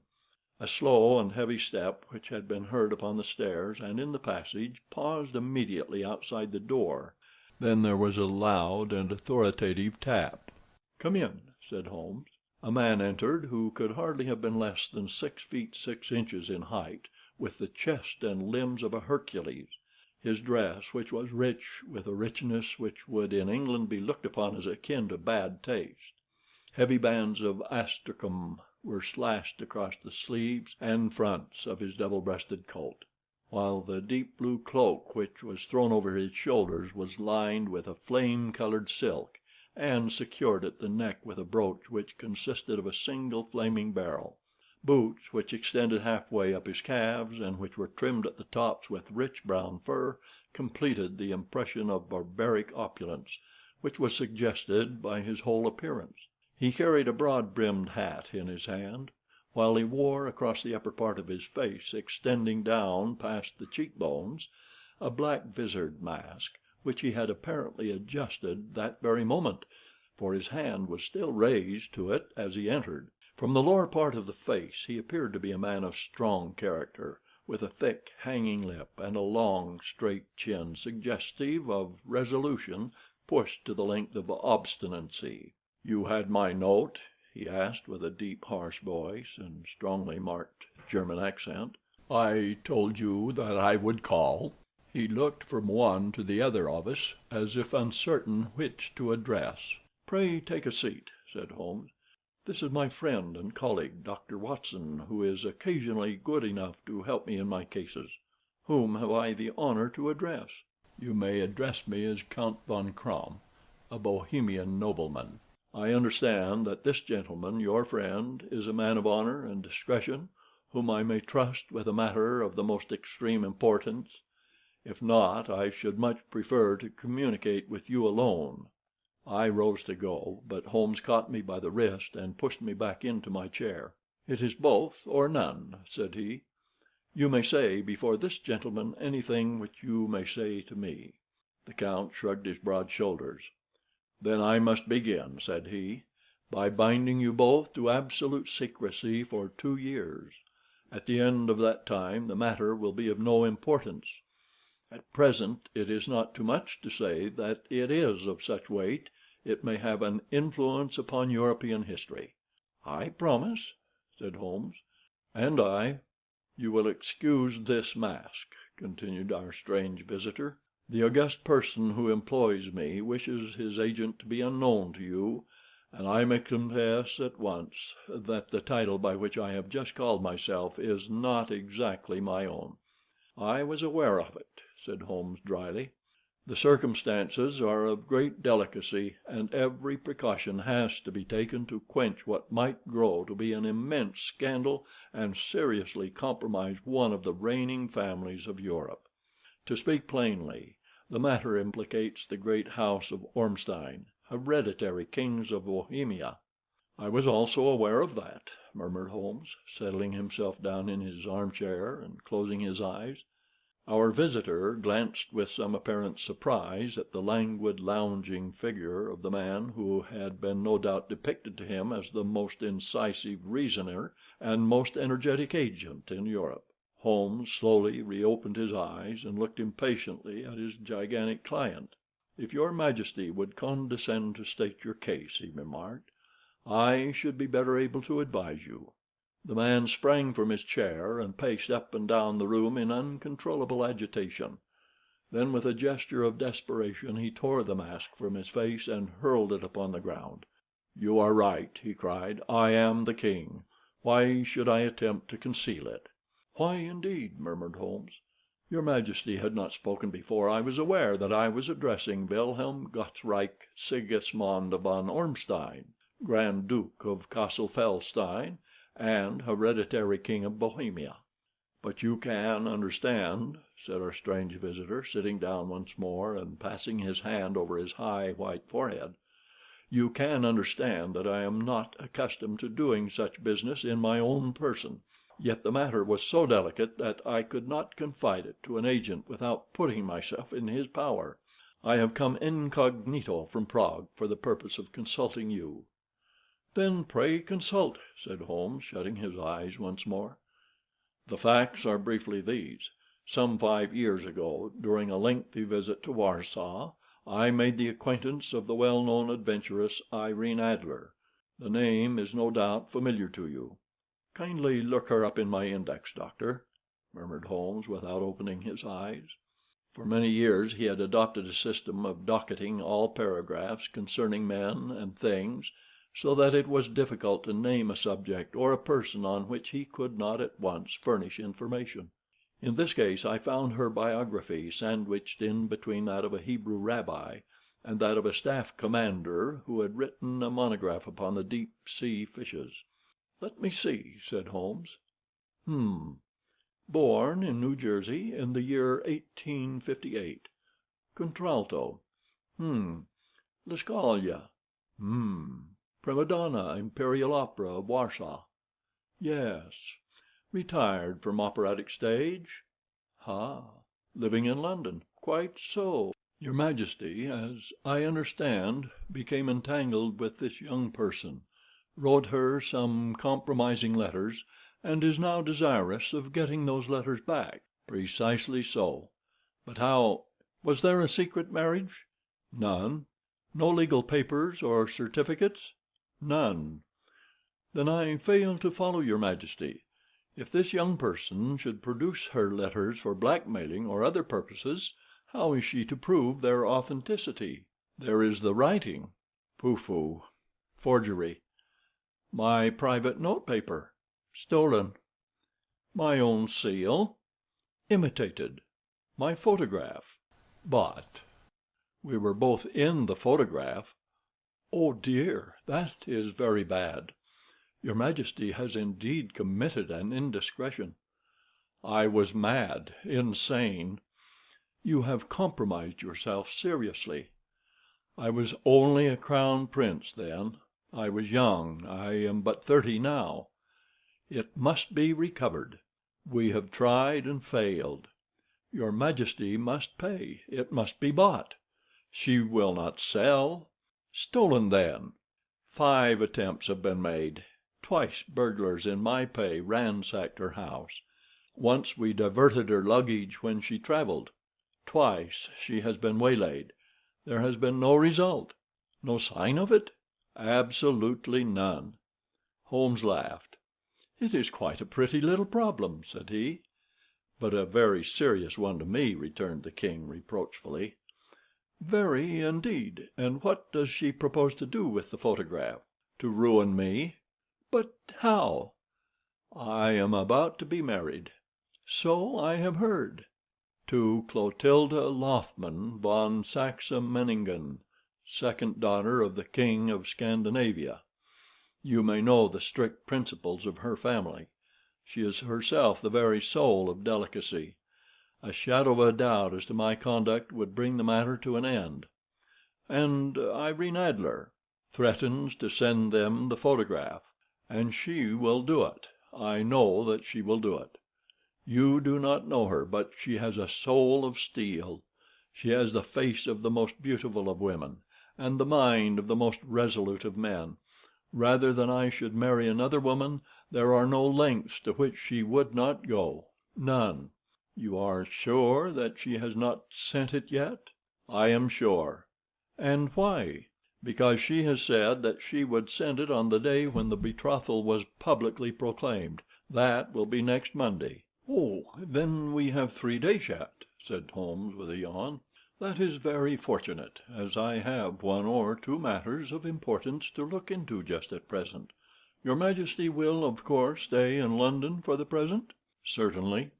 A slow and heavy step, which had been heard upon the stairs and in the passage, paused immediately outside the door. Then there was a loud and authoritative tap. "Come in," said Holmes. A man entered who could hardly have been less than 6 feet 6 inches in height, with the chest and limbs of a Hercules. His dress, which was rich, with a richness which would in England be looked upon as akin to bad taste. Heavy bands of astrachan were slashed across the sleeves and fronts of his double-breasted coat, while the deep blue cloak which was thrown over his shoulders was lined with a flame-colored silk, and secured at the neck with a brooch which consisted of a single flaming beryl. Boots, which extended halfway up his calves, and which were trimmed at the tops with rich brown fur, completed the impression of barbaric opulence which was suggested by his whole appearance. He carried a broad-brimmed hat in his hand, while he wore across the upper part of his face, extending down past the cheekbones, a black-visored mask, which he had apparently adjusted that very moment, for his hand was still raised to it as he entered. From the lower part of the face he appeared to be a man of strong character, with a thick, hanging lip and a long, straight chin, suggestive of resolution pushed to the length of obstinacy. "You had my note?" he asked, with a deep, harsh voice and strongly marked German accent. "I told you that I would call." He looked from one to the other of us, as if uncertain which to address. "Pray take a seat," said Holmes. This is my friend and colleague, Dr. Watson, who is occasionally good enough to help me in my cases. Whom have I the honor to address?" "You may address me as Count von Kramm, a Bohemian nobleman. I understand that this gentleman, your friend, is a man of honor and discretion, whom I may trust with a matter of the most extreme importance. If not, I should much prefer to communicate with you alone." I rose to go, but Holmes caught me by the wrist and pushed me back into my chair. "It is both or none," said he. "You may say before this gentleman anything which you may say to me." The Count shrugged his broad shoulders. "Then I must begin," said he, "by binding you both to absolute secrecy for 2 years. At the end of that time the matter will be of no importance. At present it is not too much to say that it is of such weight it may have an influence upon European history." "I promise," said Holmes. "And I. You will excuse this mask," continued our strange visitor. "The august person who employs me wishes his agent to be unknown to you, and I may confess at once that the title by which I have just called myself is not exactly my own." "I was aware of it," said Holmes dryly. "The circumstances are of great delicacy, and every precaution has to be taken to quench what might grow to be an immense scandal and seriously compromise one of the reigning families of Europe. To speak plainly, the matter implicates the great house of Ormstein, hereditary kings of Bohemia." "I was also aware of that," murmured Holmes, settling himself down in his armchair and closing his eyes. Our visitor glanced with some apparent surprise at the languid, lounging figure of the man who had been no doubt depicted to him as the most incisive reasoner and most energetic agent in Europe. Holmes slowly reopened his eyes and looked impatiently at his gigantic client. "If your Majesty would condescend to state your case," he remarked, "I should be better able to advise you." The man sprang from his chair and paced up and down the room in uncontrollable agitation. Then, with a gesture of desperation, he tore the mask from his face and hurled it upon the ground. "You are right," he cried. "I am the king. Why should I attempt to conceal it?" "Why, indeed?" murmured Holmes. "Your Majesty had not spoken before I was aware that I was addressing Wilhelm Gottsreich Sigismund von Ormstein, Grand Duke of Cassel-Felstein and hereditary king of Bohemia." "But you can understand," said our strange visitor, sitting down once more and passing his hand over his high, white forehead, "you can understand that I am not accustomed to doing such business in my own person. Yet the matter was so delicate that I could not confide it to an agent without putting myself in his power. I have come incognito from Prague for the purpose of consulting you." "Then pray consult," said Holmes, shutting his eyes once more. "The facts are briefly these. Some 5 years ago, during a lengthy visit to Warsaw, I made the acquaintance of the well-known adventuress Irene Adler. The name is no doubt familiar to you. Kindly look her up in my index, Doctor," murmured Holmes, without opening his eyes. For many years he had adopted a system of docketing all paragraphs concerning men and things, so that it was difficult to name a subject or a person on which he could not at once furnish information. In this case I found her biography sandwiched in between that of a Hebrew rabbi and that of a staff commander who had written a monograph upon the deep sea fishes. "Let me see," said Holmes. "Born in New Jersey in the year 1858. Contralto. Lascalia. Prima donna, Imperial Opera of Warsaw. Yes. Retired from operatic stage. Living in London. Quite so. Your Majesty, as I understand, became entangled with this young person, wrote her some compromising letters, and is now desirous of getting those letters back." "Precisely so. But how— Was there a secret marriage?" "None." "No legal papers or certificates?" "None." "Then I fail to follow your Majesty. If this young person should produce her letters for blackmailing or other purposes, how is she to prove their authenticity?" "There is the writing." "Pooh! Forgery." My private note-paper. Stolen. My own seal. Imitated. My photograph. But we were both in the photograph. Oh dear, that is very bad. Your Majesty has indeed committed an indiscretion. I was mad, insane. You have compromised yourself seriously. I was only a crown prince then. I was young. I am but 30 now. It must be recovered. We have tried and failed. Your Majesty must pay. It must be bought. She will not sell. Stolen then. 5 attempts have been made. Twice burglars in my pay ransacked her house. Once we diverted her luggage when she travelled. Twice she has been waylaid. There has been no result. No sign of it? Absolutely none. Holmes laughed. "It is quite a pretty little problem," said he. "But a very serious one to me," returned the king reproachfully. "Very, indeed. And what does she propose to do with the photograph?" "To ruin me." "But how?" "I am about to be married." "So I have heard." "To Clotilda Lothman von Saxe-Meiningen, second daughter of the King of Scandinavia. You may know the strict principles of her family. She is herself the very soul of delicacy. A shadow of a doubt as to my conduct would bring the matter to an end. And Irene Adler threatens to send them the photograph, and she will do it. I know that she will do it. You do not know her, but she has a soul of steel. She has the face of the most beautiful of women, and the mind of the most resolute of men. Rather than I should marry another woman, there are no lengths to which she would not go. None. You are sure that she has not sent it yet?" "I am sure." "And why?" "Because she has said that she would send it on the day when the betrothal was publicly proclaimed. That will be next Monday." "Oh, then we have 3 days yet," said Holmes with a yawn. "That is very fortunate, as I have 1 or 2 matters of importance to look into just at present. Your Majesty will, of course, stay in London for the present?" "Certainly.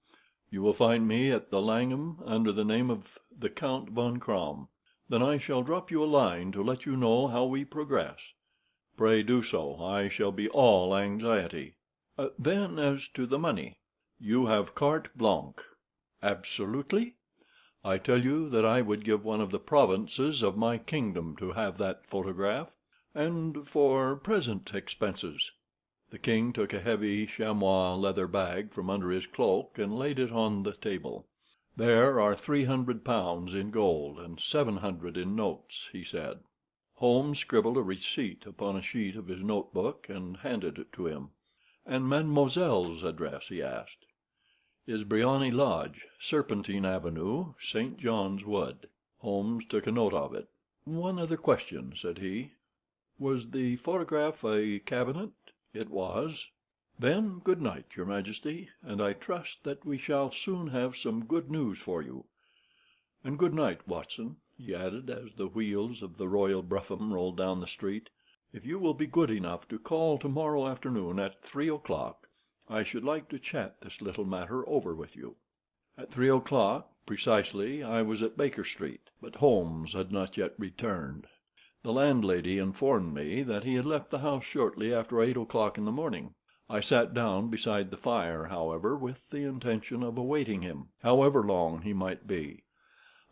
You will find me at the Langham under the name of the Count von Kramm. Then I shall drop you a line to let you know how we progress. Pray do so. I shall be all anxiety. Then as to the money. You have carte blanche." "Absolutely?" "I tell you that I would give one of the provinces of my kingdom to have that photograph, and for present expenses." The king took a heavy chamois leather bag from under his cloak and laid it on the table. "There are £300 in gold and 700 in notes," he said. Holmes scribbled a receipt upon a sheet of his notebook and handed it to him. "And mademoiselle's address?" he asked. "Is Briony Lodge, Serpentine Avenue, St. John's Wood." Holmes took a note of it. "One other question," said he. "Was the photograph a cabinet?" "It was." "Then good night, your Majesty, and I trust that we shall soon have some good news for you. And good night, Watson," he added, as the wheels of the royal brougham rolled down the street. "If you will be good enough to call tomorrow afternoon at 3 o'clock, I should like to chat this little matter over with you." At 3 o'clock precisely I was at Baker Street, but Holmes had not yet returned. The landlady informed me that he had left the house shortly after 8 o'clock in the morning. I sat down beside the fire, however, with the intention of awaiting him, however long he might be.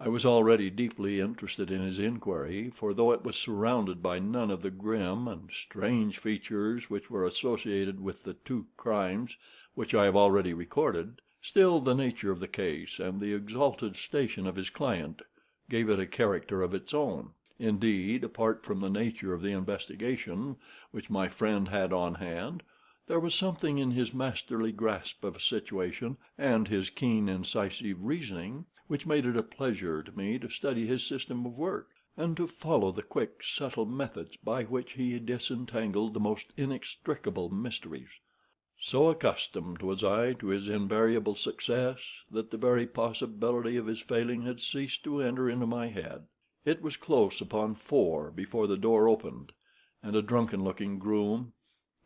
I was already deeply interested in his inquiry, for though it was surrounded by none of the grim and strange features which were associated with the 2 crimes which I have already recorded, still the nature of the case and the exalted station of his client gave it a character of its own. Indeed, apart from the nature of the investigation which my friend had on hand, there was something in his masterly grasp of a situation, and his keen, incisive reasoning, which made it a pleasure to me to study his system of work, and to follow the quick, subtle methods by which he disentangled the most inextricable mysteries. So accustomed was I to his invariable success that the very possibility of his failing had ceased to enter into my head. It was close upon 4 before the door opened, and a drunken-looking groom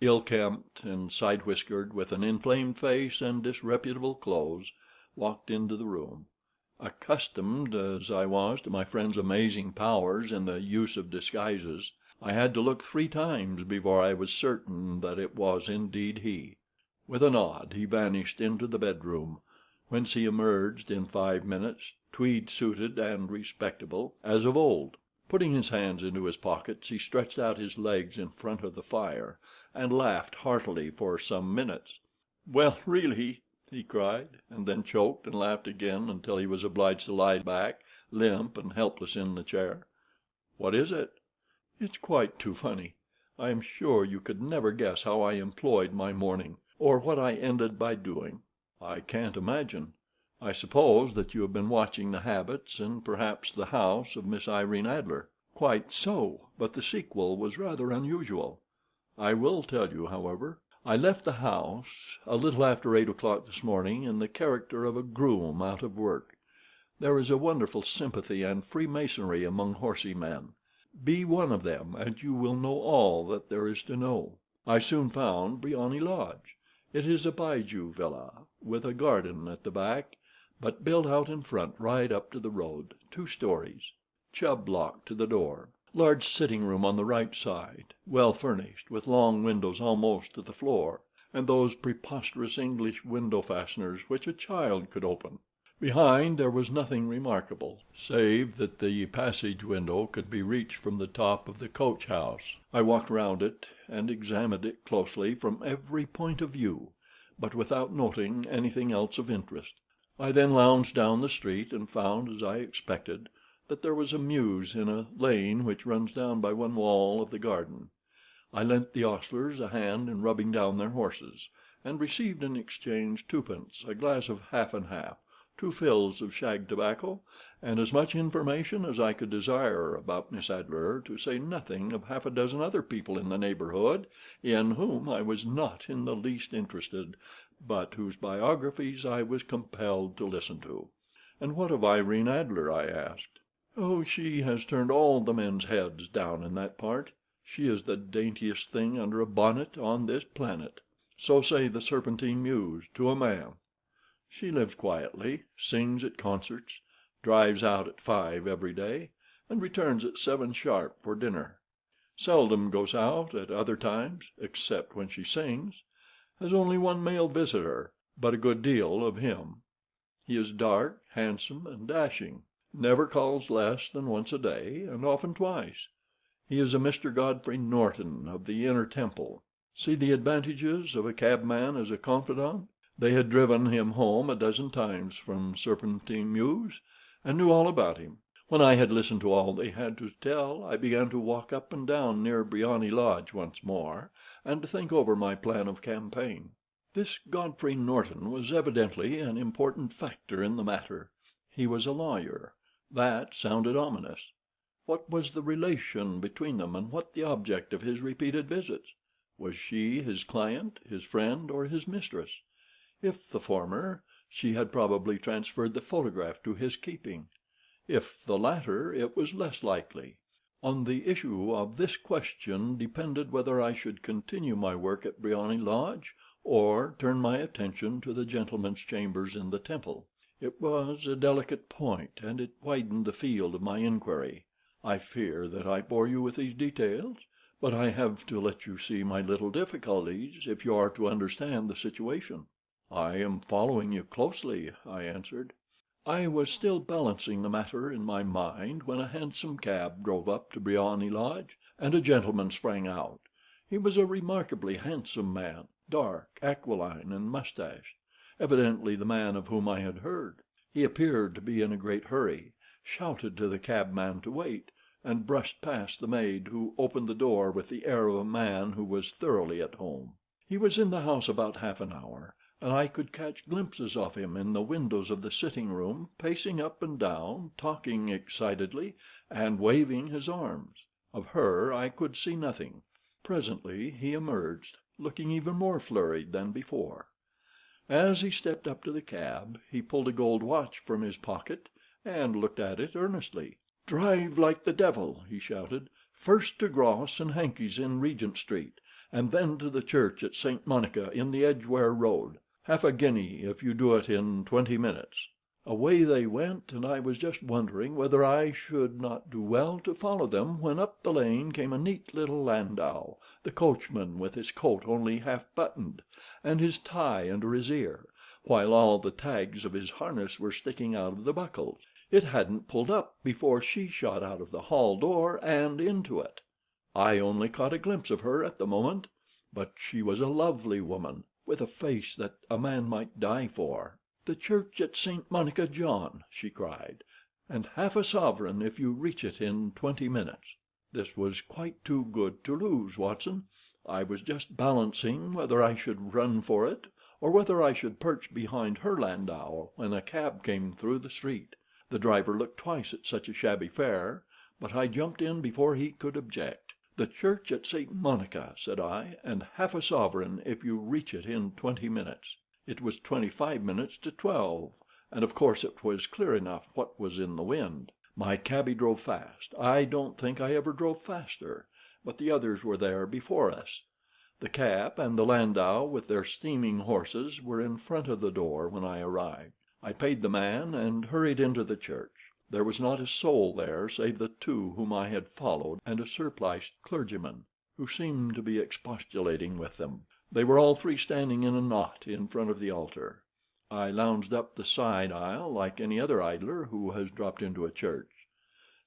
ill-kempt and side-whiskered, with an inflamed face and disreputable clothes, walked into the room. Accustomed as I was to my friend's amazing powers in the use of disguises, I had to look 3 times before I was certain that it was indeed he. With a nod he vanished into the bedroom, whence he emerged in 5 minutes, tweed-suited and respectable, as of old. Putting his hands into his pockets, he stretched out his legs in front of the fire, and laughed heartily for some minutes. "Well, really," he cried, and then choked and laughed again until he was obliged to lie back, limp and helpless in the chair. "What is it?" "It's quite too funny. I am sure you could never guess how I employed my morning, or what I ended by doing." "I can't imagine. I suppose that you have been watching the habits and perhaps the house of Miss Irene Adler." "Quite so, but the sequel was rather unusual. I will tell you, however. I left the house a little after 8 o'clock this morning in the character of a groom out of work. There is a wonderful sympathy and freemasonry among horsey men. Be one of them, and you will know all that there is to know. I soon found Briony Lodge. It is a bijou villa, with a garden at the back, but built out in front right up to the road, 2 stories. Chubb lock to the door. Large sitting room on the right side, well furnished, with long windows almost to the floor, and those preposterous English window fasteners which a child could open. Behind there was nothing remarkable, save that the passage window could be reached from the top of the coach house. I walked round it and examined it closely from every point of view, but without noting anything else of interest. I then lounged down the street and found, as I expected, that there was a mews in a lane which runs down by one wall of the garden. I lent the ostlers a hand in rubbing down their horses, and received in exchange 2d., a glass of half and half, 2 fills of shag tobacco, and as much information as I could desire about Miss Adler, to say nothing of half a dozen other people in the neighborhood, in whom I was not in the least interested, but whose biographies I was compelled to listen to. "And what of Irene Adler?" I asked. "Oh, she has turned all the men's heads down in that part. She is the daintiest thing under a bonnet on this planet. So say the Serpentine Mews to a man. She lives quietly, sings at concerts, drives out at 5 every day, and returns at 7 sharp for dinner. Seldom goes out at other times, except when she sings. Has only 1 male visitor, but a good deal of him. He is dark, handsome, and dashing. Never calls less than once a day, and often twice. He is a Mr. Godfrey Norton of the Inner Temple. See the advantages of a cabman as a confidant? They had driven him home a dozen times from Serpentine Mews, and knew all about him. When I had listened to all they had to tell, I began to walk up and down near Briony Lodge once more, and to think over my plan of campaign. This Godfrey Norton was evidently an important factor in the matter. He was a lawyer. That sounded ominous. What was the relation between them, and what the object of his repeated visits? Was she his client, his friend, or his mistress? If the former, she had probably transferred the photograph to his keeping. If the latter, it was less likely. On the issue of this question depended whether I should continue my work at Briony Lodge, or turn my attention to the gentleman's chambers in the Temple. It was a delicate point, and it widened the field of my inquiry. I fear that I bore you with these details, but I have to let you see my little difficulties if you are to understand the situation. "I am following you closely," I answered. I was still balancing the matter in my mind when a hansom cab drove up to Briony Lodge, and a gentleman sprang out. He was a remarkably handsome man, dark, aquiline, and mustached, evidently the man of whom I had heard. He appeared to be in a great hurry, shouted to the cabman to wait, and brushed past the maid, who opened the door with the air of a man who was thoroughly at home. He was in the house about half an hour, and I could catch glimpses of him in the windows of the sitting-room, pacing up and down, talking excitedly, and waving his arms. Of her I could see nothing. Presently he emerged, looking even more flurried than before. As he stepped up to the cab, he pulled a gold watch from his pocket, and looked at it earnestly. "Drive like the devil," he shouted. "First to Gross and Hankey's in Regent Street, and then to the church at St. Monica in the Edgware Road. Half a guinea if you do it in 20 minutes." Away they went, and I was just wondering whether I should not do well to follow them, when up the lane came a neat little landau, the coachman with his coat only half buttoned, and his tie under his ear, while all the tags of his harness were sticking out of the buckles. It hadn't pulled up before she shot out of the hall door and into it. I only caught a glimpse of her at the moment, but she was a lovely woman, with a face that a man might die for. "The church at St. Monica, John," she cried, "and half a sovereign if you reach it in 20 minutes." This was quite too good to lose, Watson. I was just balancing whether I should run for it, or whether I should perch behind her landau, when a cab came through the street. The driver looked twice at such a shabby fare, but I jumped in before he could object. "The church at St. Monica," said I, "and half a sovereign if you reach it in 20 minutes." It was 25 minutes to 12, and of course it was clear enough what was in the wind. My cabby drove fast. I don't think I ever drove faster, but the others were there before us. The cab and the landau with their steaming horses were in front of the door when I arrived. I paid the man and hurried into the church. There was not a soul there save the two whom I had followed, and a surpliced clergyman, who seemed to be expostulating with them. They were all three standing in a knot in front of the altar. I lounged up the side aisle like any other idler who has dropped into a church.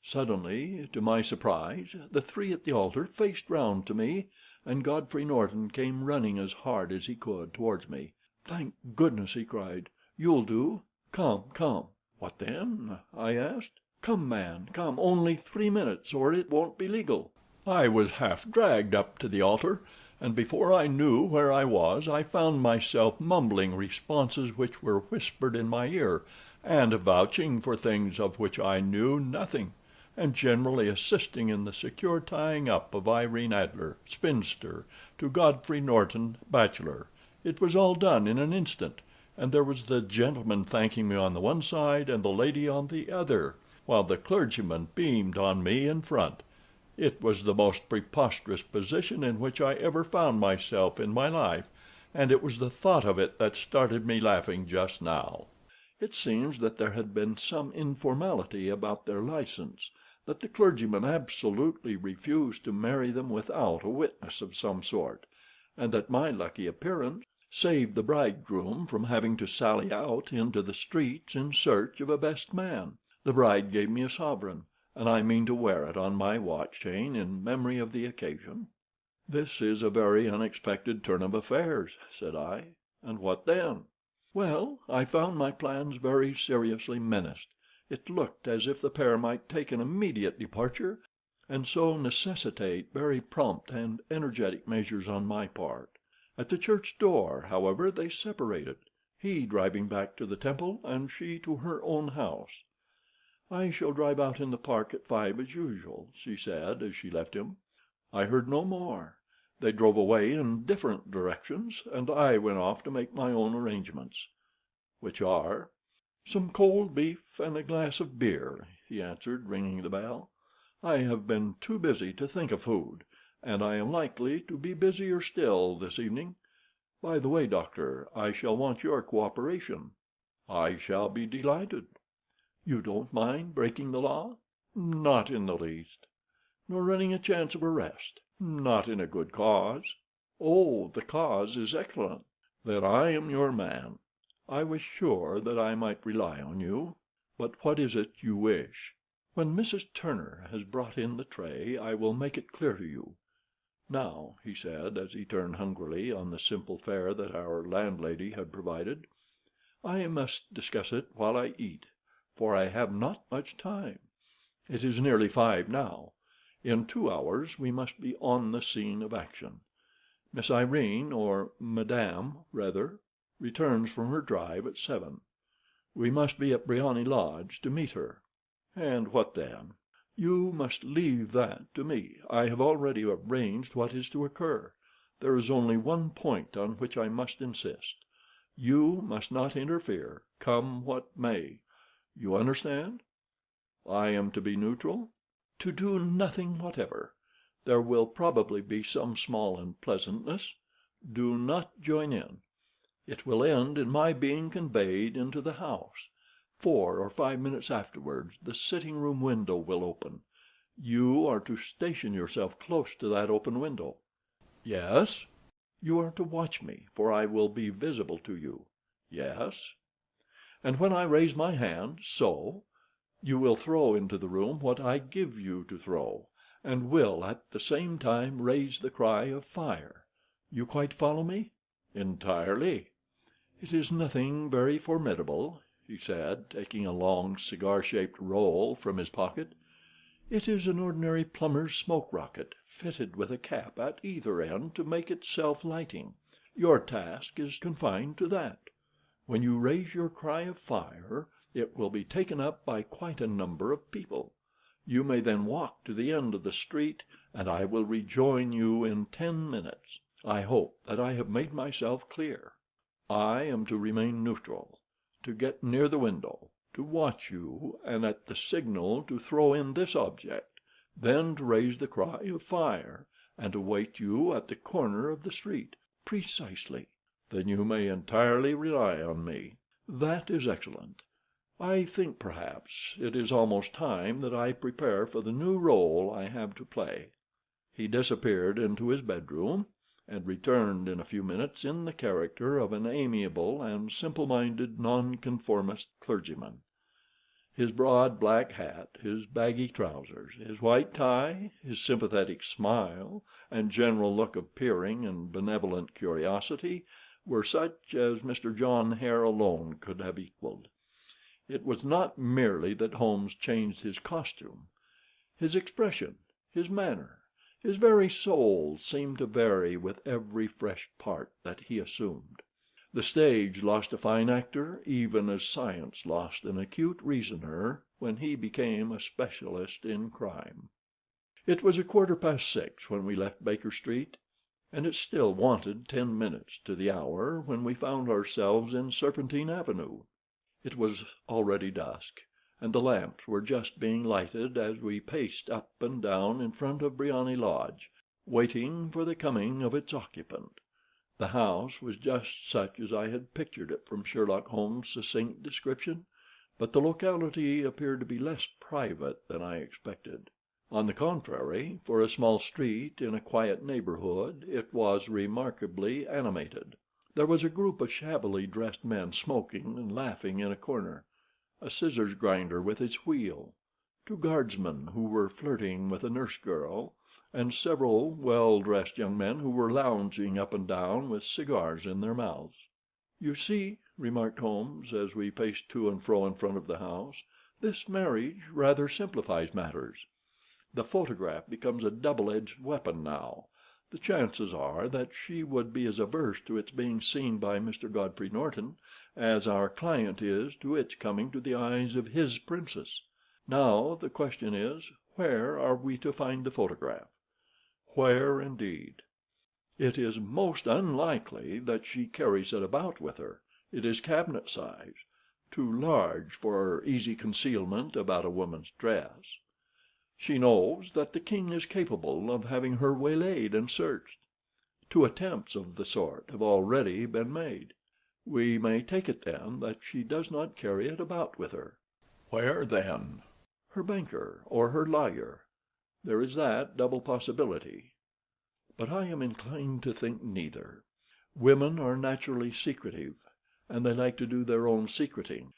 Suddenly, to my surprise, the three at the altar faced round to me, and Godfrey Norton came running as hard as he could towards me. "Thank goodness!" he cried. "You'll do. Come, come." "What then?" I asked. "Come, man, come. Only 3 minutes, or it won't be legal." I was half dragged up to the altar, and before I knew where I was, I found myself mumbling responses which were whispered in my ear, and vouching for things of which I knew nothing, and generally assisting in the secure tying up of Irene Adler, spinster, to Godfrey Norton, bachelor. It was all done in an instant, and there was the gentleman thanking me on the one side and the lady on the other, while the clergyman beamed on me in front. It was the most preposterous position in which I ever found myself in my life, and it was the thought of it that started me laughing just now. It seems that there had been some informality about their license, that the clergyman absolutely refused to marry them without a witness of some sort, and that my lucky appearance saved the bridegroom from having to sally out into the streets in search of a best man. The bride gave me a sovereign, and I mean to wear it on my watch chain in memory of the occasion. "This is a very unexpected turn of affairs," said I. "And what then?" "Well, I found my plans very seriously menaced. It looked as if the pair might take an immediate departure, and so necessitate very prompt and energetic measures on my part. At the church door, however, they separated, he driving back to the temple, and she to her own house. "I shall drive out in the park at 5 as usual," she said as she left him. I heard no more. They drove away in different directions, and I went off to make my own arrangements. "Which are?" "Some cold beef and a glass of beer," he answered, ringing the bell. "I have been too busy to think of food, and I am likely to be busier still this evening. By the way, Doctor, I shall want your cooperation." "I shall be delighted." "You don't mind breaking the law?" "Not in the least." "Nor running a chance of arrest?" "Not in a good cause." "Oh, the cause is excellent." "Then I am your man." "I was sure that I might rely on you. But what is it you wish?" "When Mrs. Turner has brought in the tray, I will make it clear to you. Now," he said, as he turned hungrily on the simple fare that our landlady had provided, "I must discuss it while I eat, for I have not much time. It is nearly 5 now. In 2 hours we must be on the scene of action. Miss Irene, or Madame, rather, returns from her drive at 7. We must be at Briony Lodge to meet her." "And what then?" "You must leave that to me. I have already arranged what is to occur. There is only one point on which I must insist. You must not interfere, come what may. You understand?" "I am to be neutral?" "To do nothing whatever. There will probably be some small unpleasantness. Do not join in. It will end in my being conveyed into the house. 4 or 5 minutes afterwards the sitting-room window will open. You are to station yourself close to that open window. Yes. You are to watch me, for I will be visible to you. Yes. And when I raise my hand, so, you will throw into the room what I give you to throw, and will at the same time raise the cry of fire. You quite follow me? Entirely. It is nothing very formidable, he said, taking a long cigar-shaped roll from his pocket. It is an ordinary plumber's smoke rocket, fitted with a cap at either end to make it self-lighting. Your task is confined to that. When you raise your cry of fire, it will be taken up by quite a number of people. You may then walk to the end of the street, and I will rejoin you in 10 minutes. I hope that I have made myself clear. I am to remain neutral, to get near the window, to watch you, and at the signal to throw in this object, then to raise the cry of fire, and to wait you at the corner of the street. Precisely. Then you may entirely rely on me. That is excellent. I think, perhaps, it is almost time that I prepare for the new role I have to play. He disappeared into his bedroom, and returned in a few minutes in the character of an amiable and simple-minded nonconformist clergyman. His broad black hat, his baggy trousers, his white tie, his sympathetic smile, and general look of peering and benevolent curiosity were such as Mr. John Hare alone could have equalled. It was not merely that Holmes changed his costume. His expression, his manner, his very soul seemed to vary with every fresh part that he assumed. The stage lost a fine actor, even as science lost an acute reasoner when he became a specialist in crime. It was 6:15 when we left Baker Street, and it still wanted 10 minutes to the hour when we found ourselves in Serpentine Avenue. It was already dusk, and the lamps were just being lighted as we paced up and down in front of Briony Lodge, waiting for the coming of its occupant. The house was just such as I had pictured it from Sherlock Holmes' succinct description, but the locality appeared to be less private than I expected. On the contrary, for a small street in a quiet neighborhood, it was remarkably animated. There was a group of shabbily dressed men smoking and laughing in a corner, a scissors grinder with its wheel, 2 guardsmen who were flirting with a nurse girl, and several well-dressed young men who were lounging up and down with cigars in their mouths. "You see," remarked Holmes, as we paced to and fro in front of the house, "this marriage rather simplifies matters. The photograph becomes a double-edged weapon now. The chances are that she would be as averse to its being seen by Mr. Godfrey Norton as our client is to its coming to the eyes of his princess. Now the question is, where are we to find the photograph? Where, indeed? It is most unlikely that she carries it about with her. It is cabinet size, too large for easy concealment about a woman's dress. She knows that the king is capable of having her waylaid and searched. 2 attempts of the sort have already been made. We may take it, then, that she does not carry it about with her. Where, then? Her banker or her lawyer. There is that double possibility. But I am inclined to think neither. Women are naturally secretive, and they like to do their own secreting.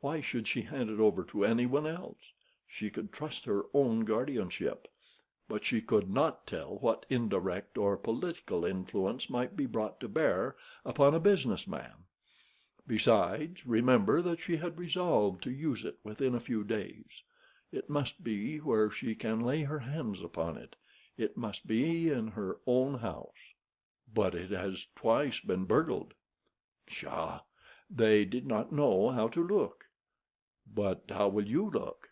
Why should she hand it over to anyone else? She could trust her own guardianship, but she could not tell what indirect or political influence might be brought to bear upon a business man. Besides, remember that she had resolved to use it within a few days. It must be where she can lay her hands upon it. It must be in her own house. But it has twice been burgled. Pshaw! They did not know how to look. But how will you look?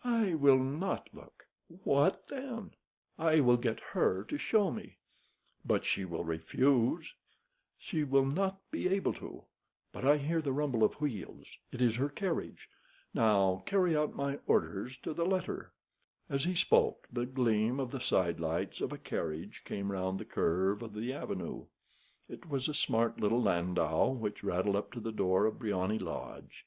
I will not look. What then? I will get her to show me. But she will refuse. She will not be able to. But I hear the rumble of wheels. It is her carriage. Now carry out my orders to the letter. As he spoke, the gleam of the sidelights of a carriage came round the curve of the avenue. It was a smart little landau which rattled up to the door of Briony Lodge.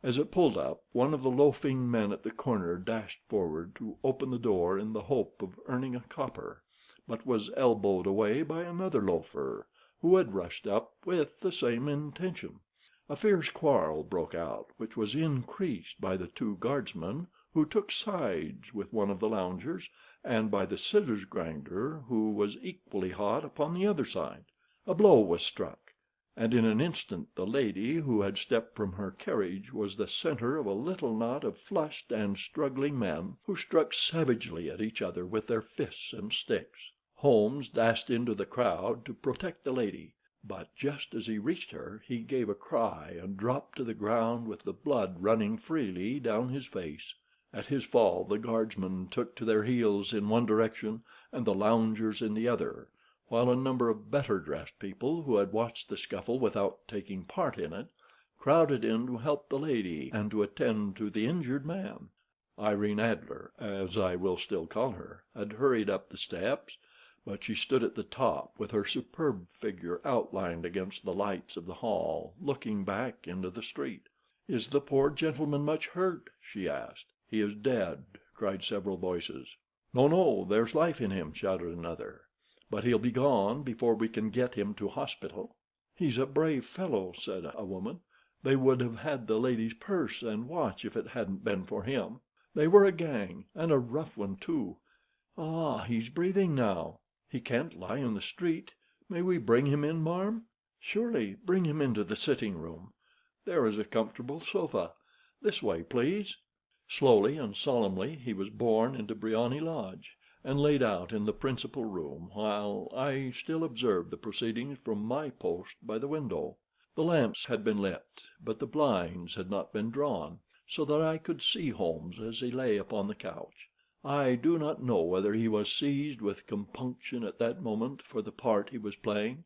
As it pulled up, one of the loafing men at the corner dashed forward to open the door in the hope of earning a copper, but was elbowed away by another loafer, who had rushed up with the same intention. A fierce quarrel broke out, which was increased by the two guardsmen, who took sides with one of the loungers, and by the scissors grinder, who was equally hot upon the other side. A blow was struck, and in an instant the lady who had stepped from her carriage was the centre of a little knot of flushed and struggling men, who struck savagely at each other with their fists and sticks. Holmes dashed into the crowd to protect the lady, but just as he reached her he gave a cry and dropped to the ground with the blood running freely down his face. At his fall the guardsmen took to their heels in one direction and the loungers in the other, while a number of better dressed people, who had watched the scuffle without taking part in it, crowded in to help the lady and to attend to the injured man. Irene Adler, as I will still call her, had hurried up the steps, but she stood at the top with her superb figure outlined against the lights of the hall, looking back into the street. "Is the poor gentleman much hurt?" she asked. "He is dead," cried several voices. "No, no, there's life in him," shouted another. "But he'll be gone before we can get him to hospital." "He's a brave fellow," said a woman. "They would have had the lady's purse and watch if it hadn't been for him. They were a gang, and a rough one, too. Ah, he's breathing now. He can't lie in the street. May we bring him in, marm?" "Surely. Bring him into the sitting-room. There is a comfortable sofa. This way, please." Slowly and solemnly he was borne into Briony Lodge, and laid out in the principal room, while I still observed the proceedings from my post by the window. The lamps had been lit, but the blinds had not been drawn, so that I could see Holmes as he lay upon the couch. I do not know whether he was seized with compunction at that moment for the part he was playing,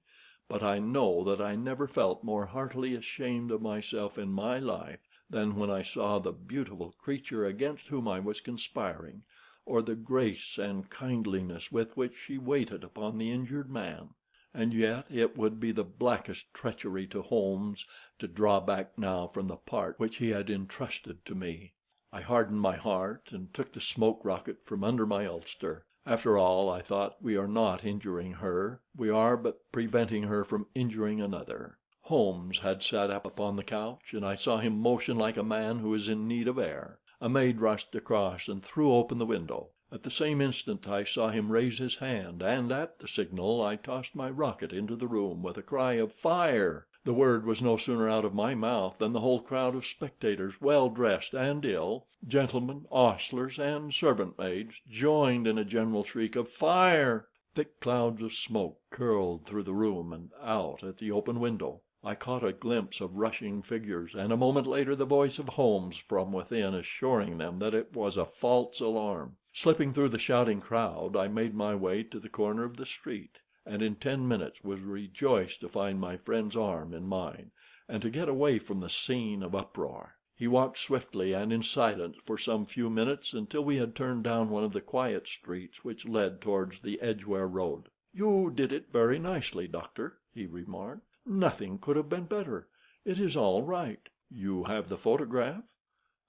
but I know that I never felt more heartily ashamed of myself in my life than when I saw the beautiful creature against whom I was conspiring, or the grace and kindliness with which she waited upon the injured man. And yet it would be the blackest treachery to Holmes to draw back now from the part which he had entrusted to me. I hardened my heart and took the smoke rocket from under my ulster. After all, I thought, we are not injuring her, we are but preventing her from injuring another. Holmes had sat up upon the couch, and I saw him motion like a man who is in need of air. A maid rushed across and threw open the window. At the same instant I saw him raise his hand, and at the signal I tossed my rocket into the room with a cry of "Fire!" The word was no sooner out of my mouth than the whole crowd of spectators, well dressed and ill, gentlemen, ostlers, and servant maids, joined in a general shriek of "Fire!" Thick clouds of smoke curled through the room and out at the open window. I caught a glimpse of rushing figures, and a moment later the voice of Holmes from within assuring them that it was a false alarm. Slipping through the shouting crowd, I made my way to the corner of the street, and in 10 minutes was rejoiced to find my friend's arm in mine, and to get away from the scene of uproar. He walked swiftly and in silence for some few minutes until we had turned down one of the quiet streets which led towards the Edgware Road. "You did it very nicely, Doctor," he remarked. "Nothing could have been better. It is all right. You have the photograph?"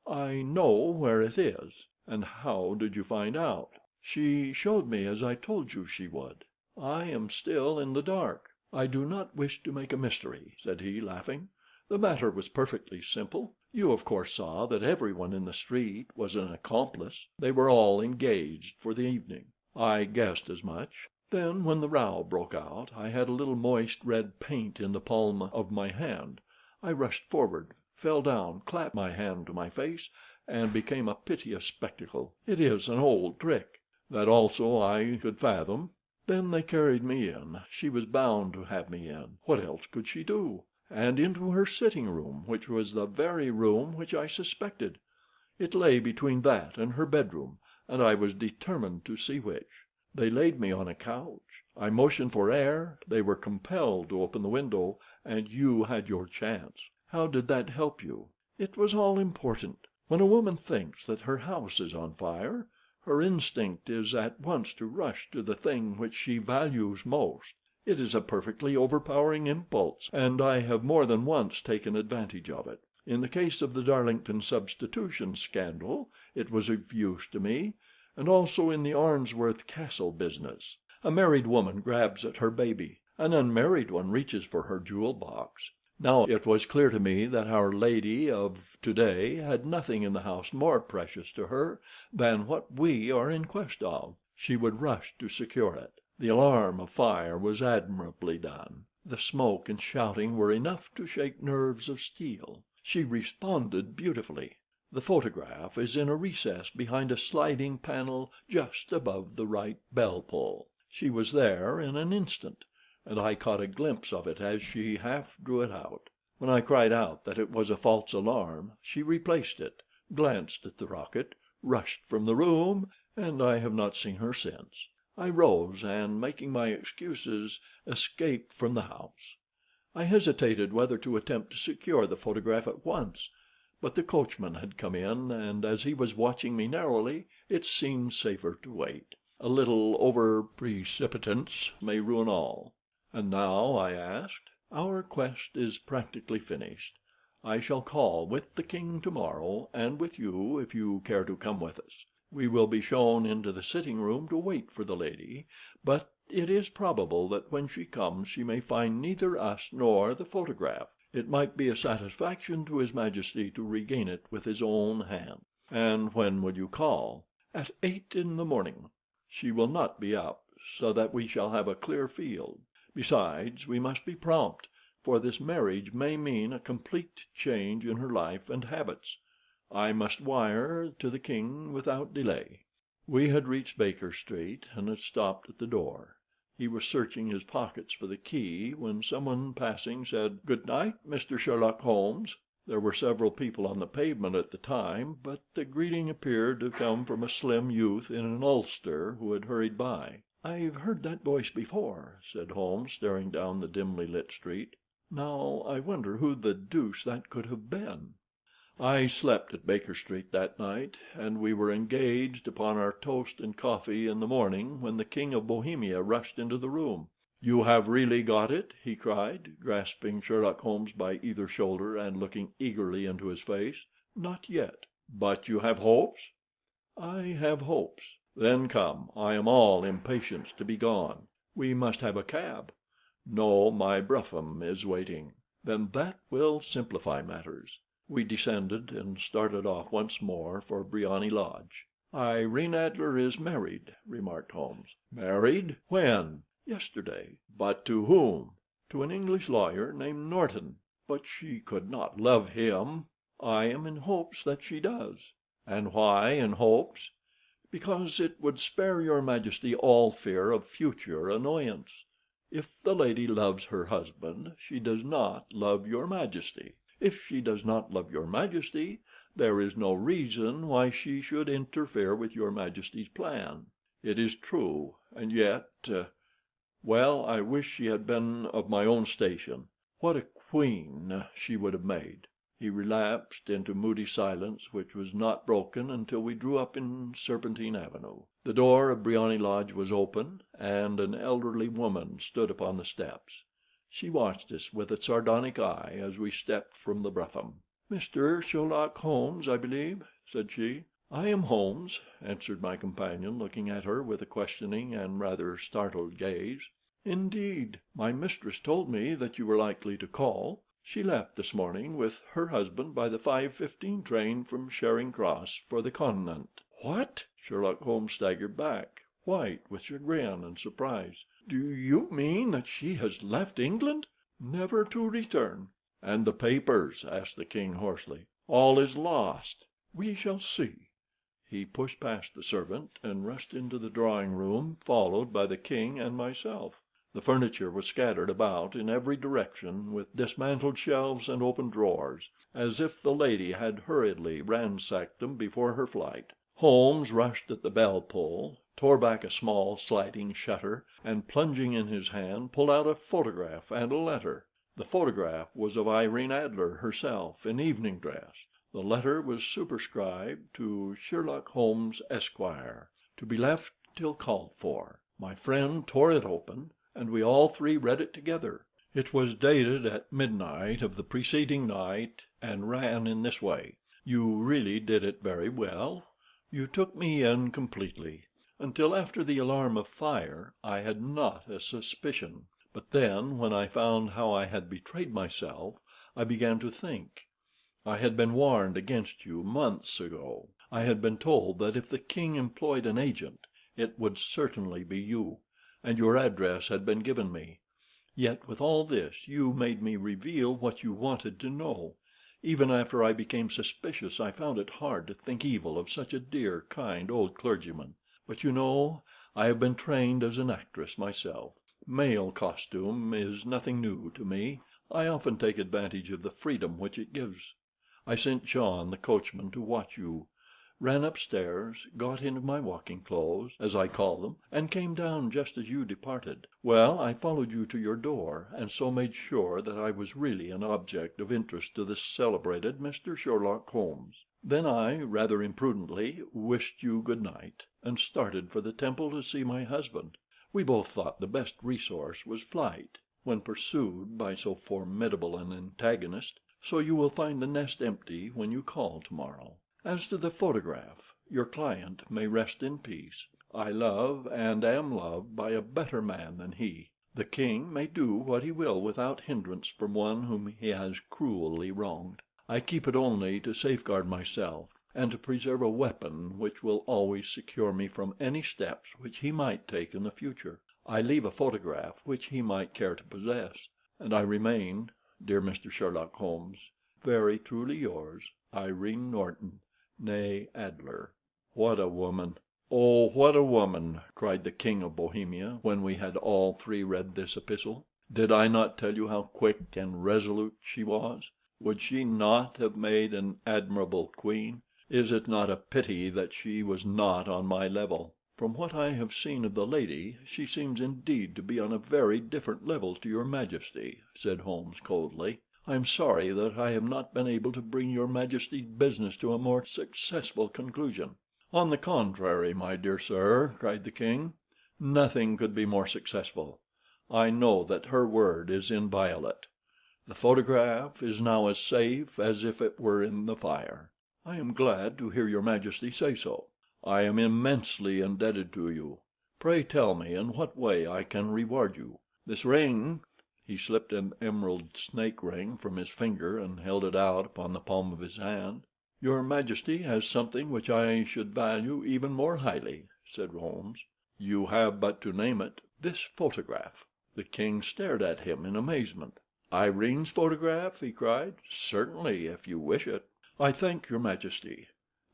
"I know where it is." "And how did you find out?" "She showed me, as I told you she would. I am still in the dark." "I do not wish to make a mystery," said he, laughing. "The matter was perfectly simple. You of course saw that everyone in the street was an accomplice. They were all engaged for the evening." "I guessed as much." "Then, when the row broke out, I had a little moist red paint in the palm of my hand. I rushed forward, fell down, clapped my hand to my face, and became a piteous spectacle. It is an old trick." "That also I could fathom." "Then they carried me in. She was bound to have me in. What else could she do? And into her sitting room, which was the very room which I suspected. It lay between that and her bedroom, and I was determined to see which. They laid me on a couch. I motioned for air. They were compelled to open the window, and you had your chance. How did that help you?" "It was all important. When a woman thinks that her house is on fire, Her instinct is at once to rush to the thing which she values most. It is a perfectly overpowering impulse, and I have more than once taken advantage of it. In the case of the Darlington substitution scandal it was of use to me, and also in the Arnsworth Castle business. A married woman grabs at her baby, an unmarried one reaches for her jewel box. Now it was clear to me that Our Lady of today had nothing in the house more precious to her than what we are in quest of. She would rush to secure it. The alarm of fire was admirably done. The smoke and shouting were enough to shake nerves of steel. She responded beautifully. The photograph is in a recess behind a sliding panel just above the right bell pull. She was there in an instant, and I caught a glimpse of it as she half drew it out. When I cried out that it was a false alarm, she replaced it, glanced at the rocket, rushed from the room, and I have not seen her since. I rose, and, making my excuses, escaped from the house. I hesitated whether to attempt to secure the photograph at once, but the coachman had come in, and as he was watching me narrowly, it seemed safer to wait. A little over-precipitance may ruin all. "And now," I asked, "our quest is practically finished. I shall call with the king tomorrow, and with you, if you care to come with us. We will be shown into the sitting-room to wait for the lady, but it is probable that when she comes she may find neither us nor the photograph. It might be a satisfaction to his Majesty to regain it with his own hand." "And when will you call?" "At 8 in the morning. She will not be up, so that we shall have a clear field. Besides, we must be prompt, for this marriage may mean a complete change in her life and habits. I must wire to the king without delay." We had reached Baker Street, and had stopped at the door. He was searching his pockets for the key, when someone passing said, "Good night, Mr. Sherlock Holmes." There were several people on the pavement at the time, but the greeting appeared to come from a slim youth in an ulster who had hurried by. "I've heard that voice before," said Holmes, staring down the dimly lit street. "Now I wonder who the deuce that could have been." I slept at Baker Street that night, and we were engaged upon our toast and coffee in the morning when the King of Bohemia rushed into the room. "You have really got it?" he cried, grasping Sherlock Holmes by either shoulder and looking eagerly into his face. "Not yet." "But you have hopes?" "I have hopes." "Then come. I am all impatience to be gone." "We must have a cab." "No, my brougham is waiting." "Then that will simplify matters." We descended and started off once more for Briony Lodge. "Irene Adler is married," remarked Holmes. "Married? When?" "Yesterday." "But to whom?" "To an English lawyer named Norton." "But she could not love him." "I am in hopes that she does." "And why in hopes?" "Because it would spare your Majesty all fear of future annoyance. If the lady loves her husband, she does not love your Majesty. If she does not love your Majesty, there is no reason why she should interfere with your Majesty's plan." "It is true, and yet well, I wish she had been of my own station. What a queen she would have made." He relapsed into moody silence, which was not broken until we drew up in Serpentine Avenue. The door of Briony Lodge was open, and an elderly woman stood upon the steps. She watched us with a sardonic eye as we stepped from the brougham. "Mr. Sherlock Holmes, I believe," said she. "I am Holmes," answered my companion, looking at her with a questioning and rather startled gaze. "Indeed. My mistress told me that you were likely to call. She left this morning with her husband by the 5:15 train from Charing Cross for the Continent." "What!" Sherlock Holmes staggered back, white with chagrin and surprise. "Do you mean that she has left England?" "Never to return." "And the papers?" asked the king hoarsely. "All is lost." "We shall see." He pushed past the servant and rushed into the drawing-room, followed by the king and myself. The furniture was scattered about in every direction, with dismantled shelves and open drawers, as if the lady had hurriedly ransacked them before her flight. Holmes rushed at the bell-pull, tore back a small sliding shutter, and, plunging in his hand, pulled out a photograph and a letter. The photograph was of Irene Adler herself, in evening dress. The letter was superscribed to Sherlock Holmes, Esquire. to be left till called for. My friend tore it open, and we all three read it together. It was dated at midnight of the preceding night, and ran in this way: "You really did it very well. You took me in completely. Until after the alarm of fire, I had not a suspicion. But then, when I found how I had betrayed myself, I began to think. I had been warned against you months ago. I had been told that if the king employed an agent, it would certainly be you, and your address had been given me. Yet with all this you made me reveal what you wanted to know. Even after I became suspicious, I found it hard to think evil of such a dear, kind old clergyman. But you know, I have been trained as an actress myself. Male costume is nothing new to me. I often take advantage of the freedom which it gives. I sent John, the coachman, to watch you, ran upstairs, got into my walking clothes, as I call them, and came down just as you departed. Well, I followed you to your door, and so made sure that I was really an object of interest to the celebrated Mr. Sherlock Holmes. Then I, rather imprudently, wished you good night, and started for the Temple to see my husband. We both thought the best resource was flight, when pursued by so formidable an antagonist, so you will find the nest empty when you call tomorrow. As to the photograph, your client may rest in peace. I love and am loved by a better man than he. The king may do what he will without hindrance from one whom he has cruelly wronged. I keep it only to safeguard myself, and to preserve a weapon which will always secure me from any steps which he might take in the future. I leave a photograph which he might care to possess, and I remain, dear Mr. Sherlock Holmes, very truly yours, Irene Norton, née Adler." "What a woman! Oh, what a woman!" cried the King of Bohemia, when we had all three read this epistle. "Did I not tell you how quick and resolute she was? Would she not have made an admirable queen? Is it not a pity that she was not on my level? From what I have seen of the lady, she seems indeed to be on a very different level to your Majesty," said Holmes coldly. "I am sorry that I have not been able to bring your Majesty's business to a more successful conclusion." "On the contrary, my dear sir," cried the King, "nothing could be more successful. I know that her word is inviolate. The photograph is now as safe as if it were in the fire. I am glad to hear your Majesty say so. I am immensely indebted to you. Pray tell me in what way I can reward you. This ring—" He slipped an emerald snake ring from his finger and held it out upon the palm of his hand. "Your Majesty has something which I should value even more highly," said Holmes. "You have but to name it. This photograph." The King stared at him in amazement. "Irene's photograph?" he cried. "Certainly, if you wish it." "I thank your Majesty.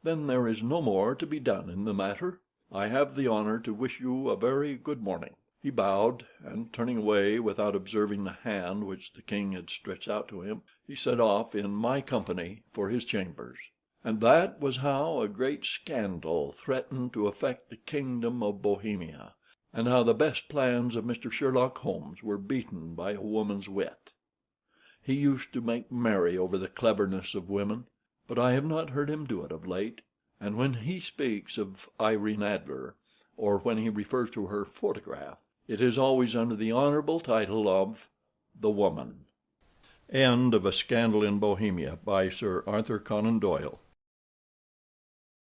Then there is no more to be done in the matter. I have the honor to wish you a very good morning." He bowed, and turning away without observing the hand which the King had stretched out to him, he set off in my company for his chambers. And that was how a great scandal threatened to affect the kingdom of Bohemia, and how the best plans of Mr. Sherlock Holmes were beaten by a woman's wit. He used to make merry over the cleverness of women, but I have not heard him do it of late, and when he speaks of Irene Adler, or when he refers to her photograph, it is always under the honorable title of The Woman. End of A Scandal in Bohemia by Sir Arthur Conan Doyle.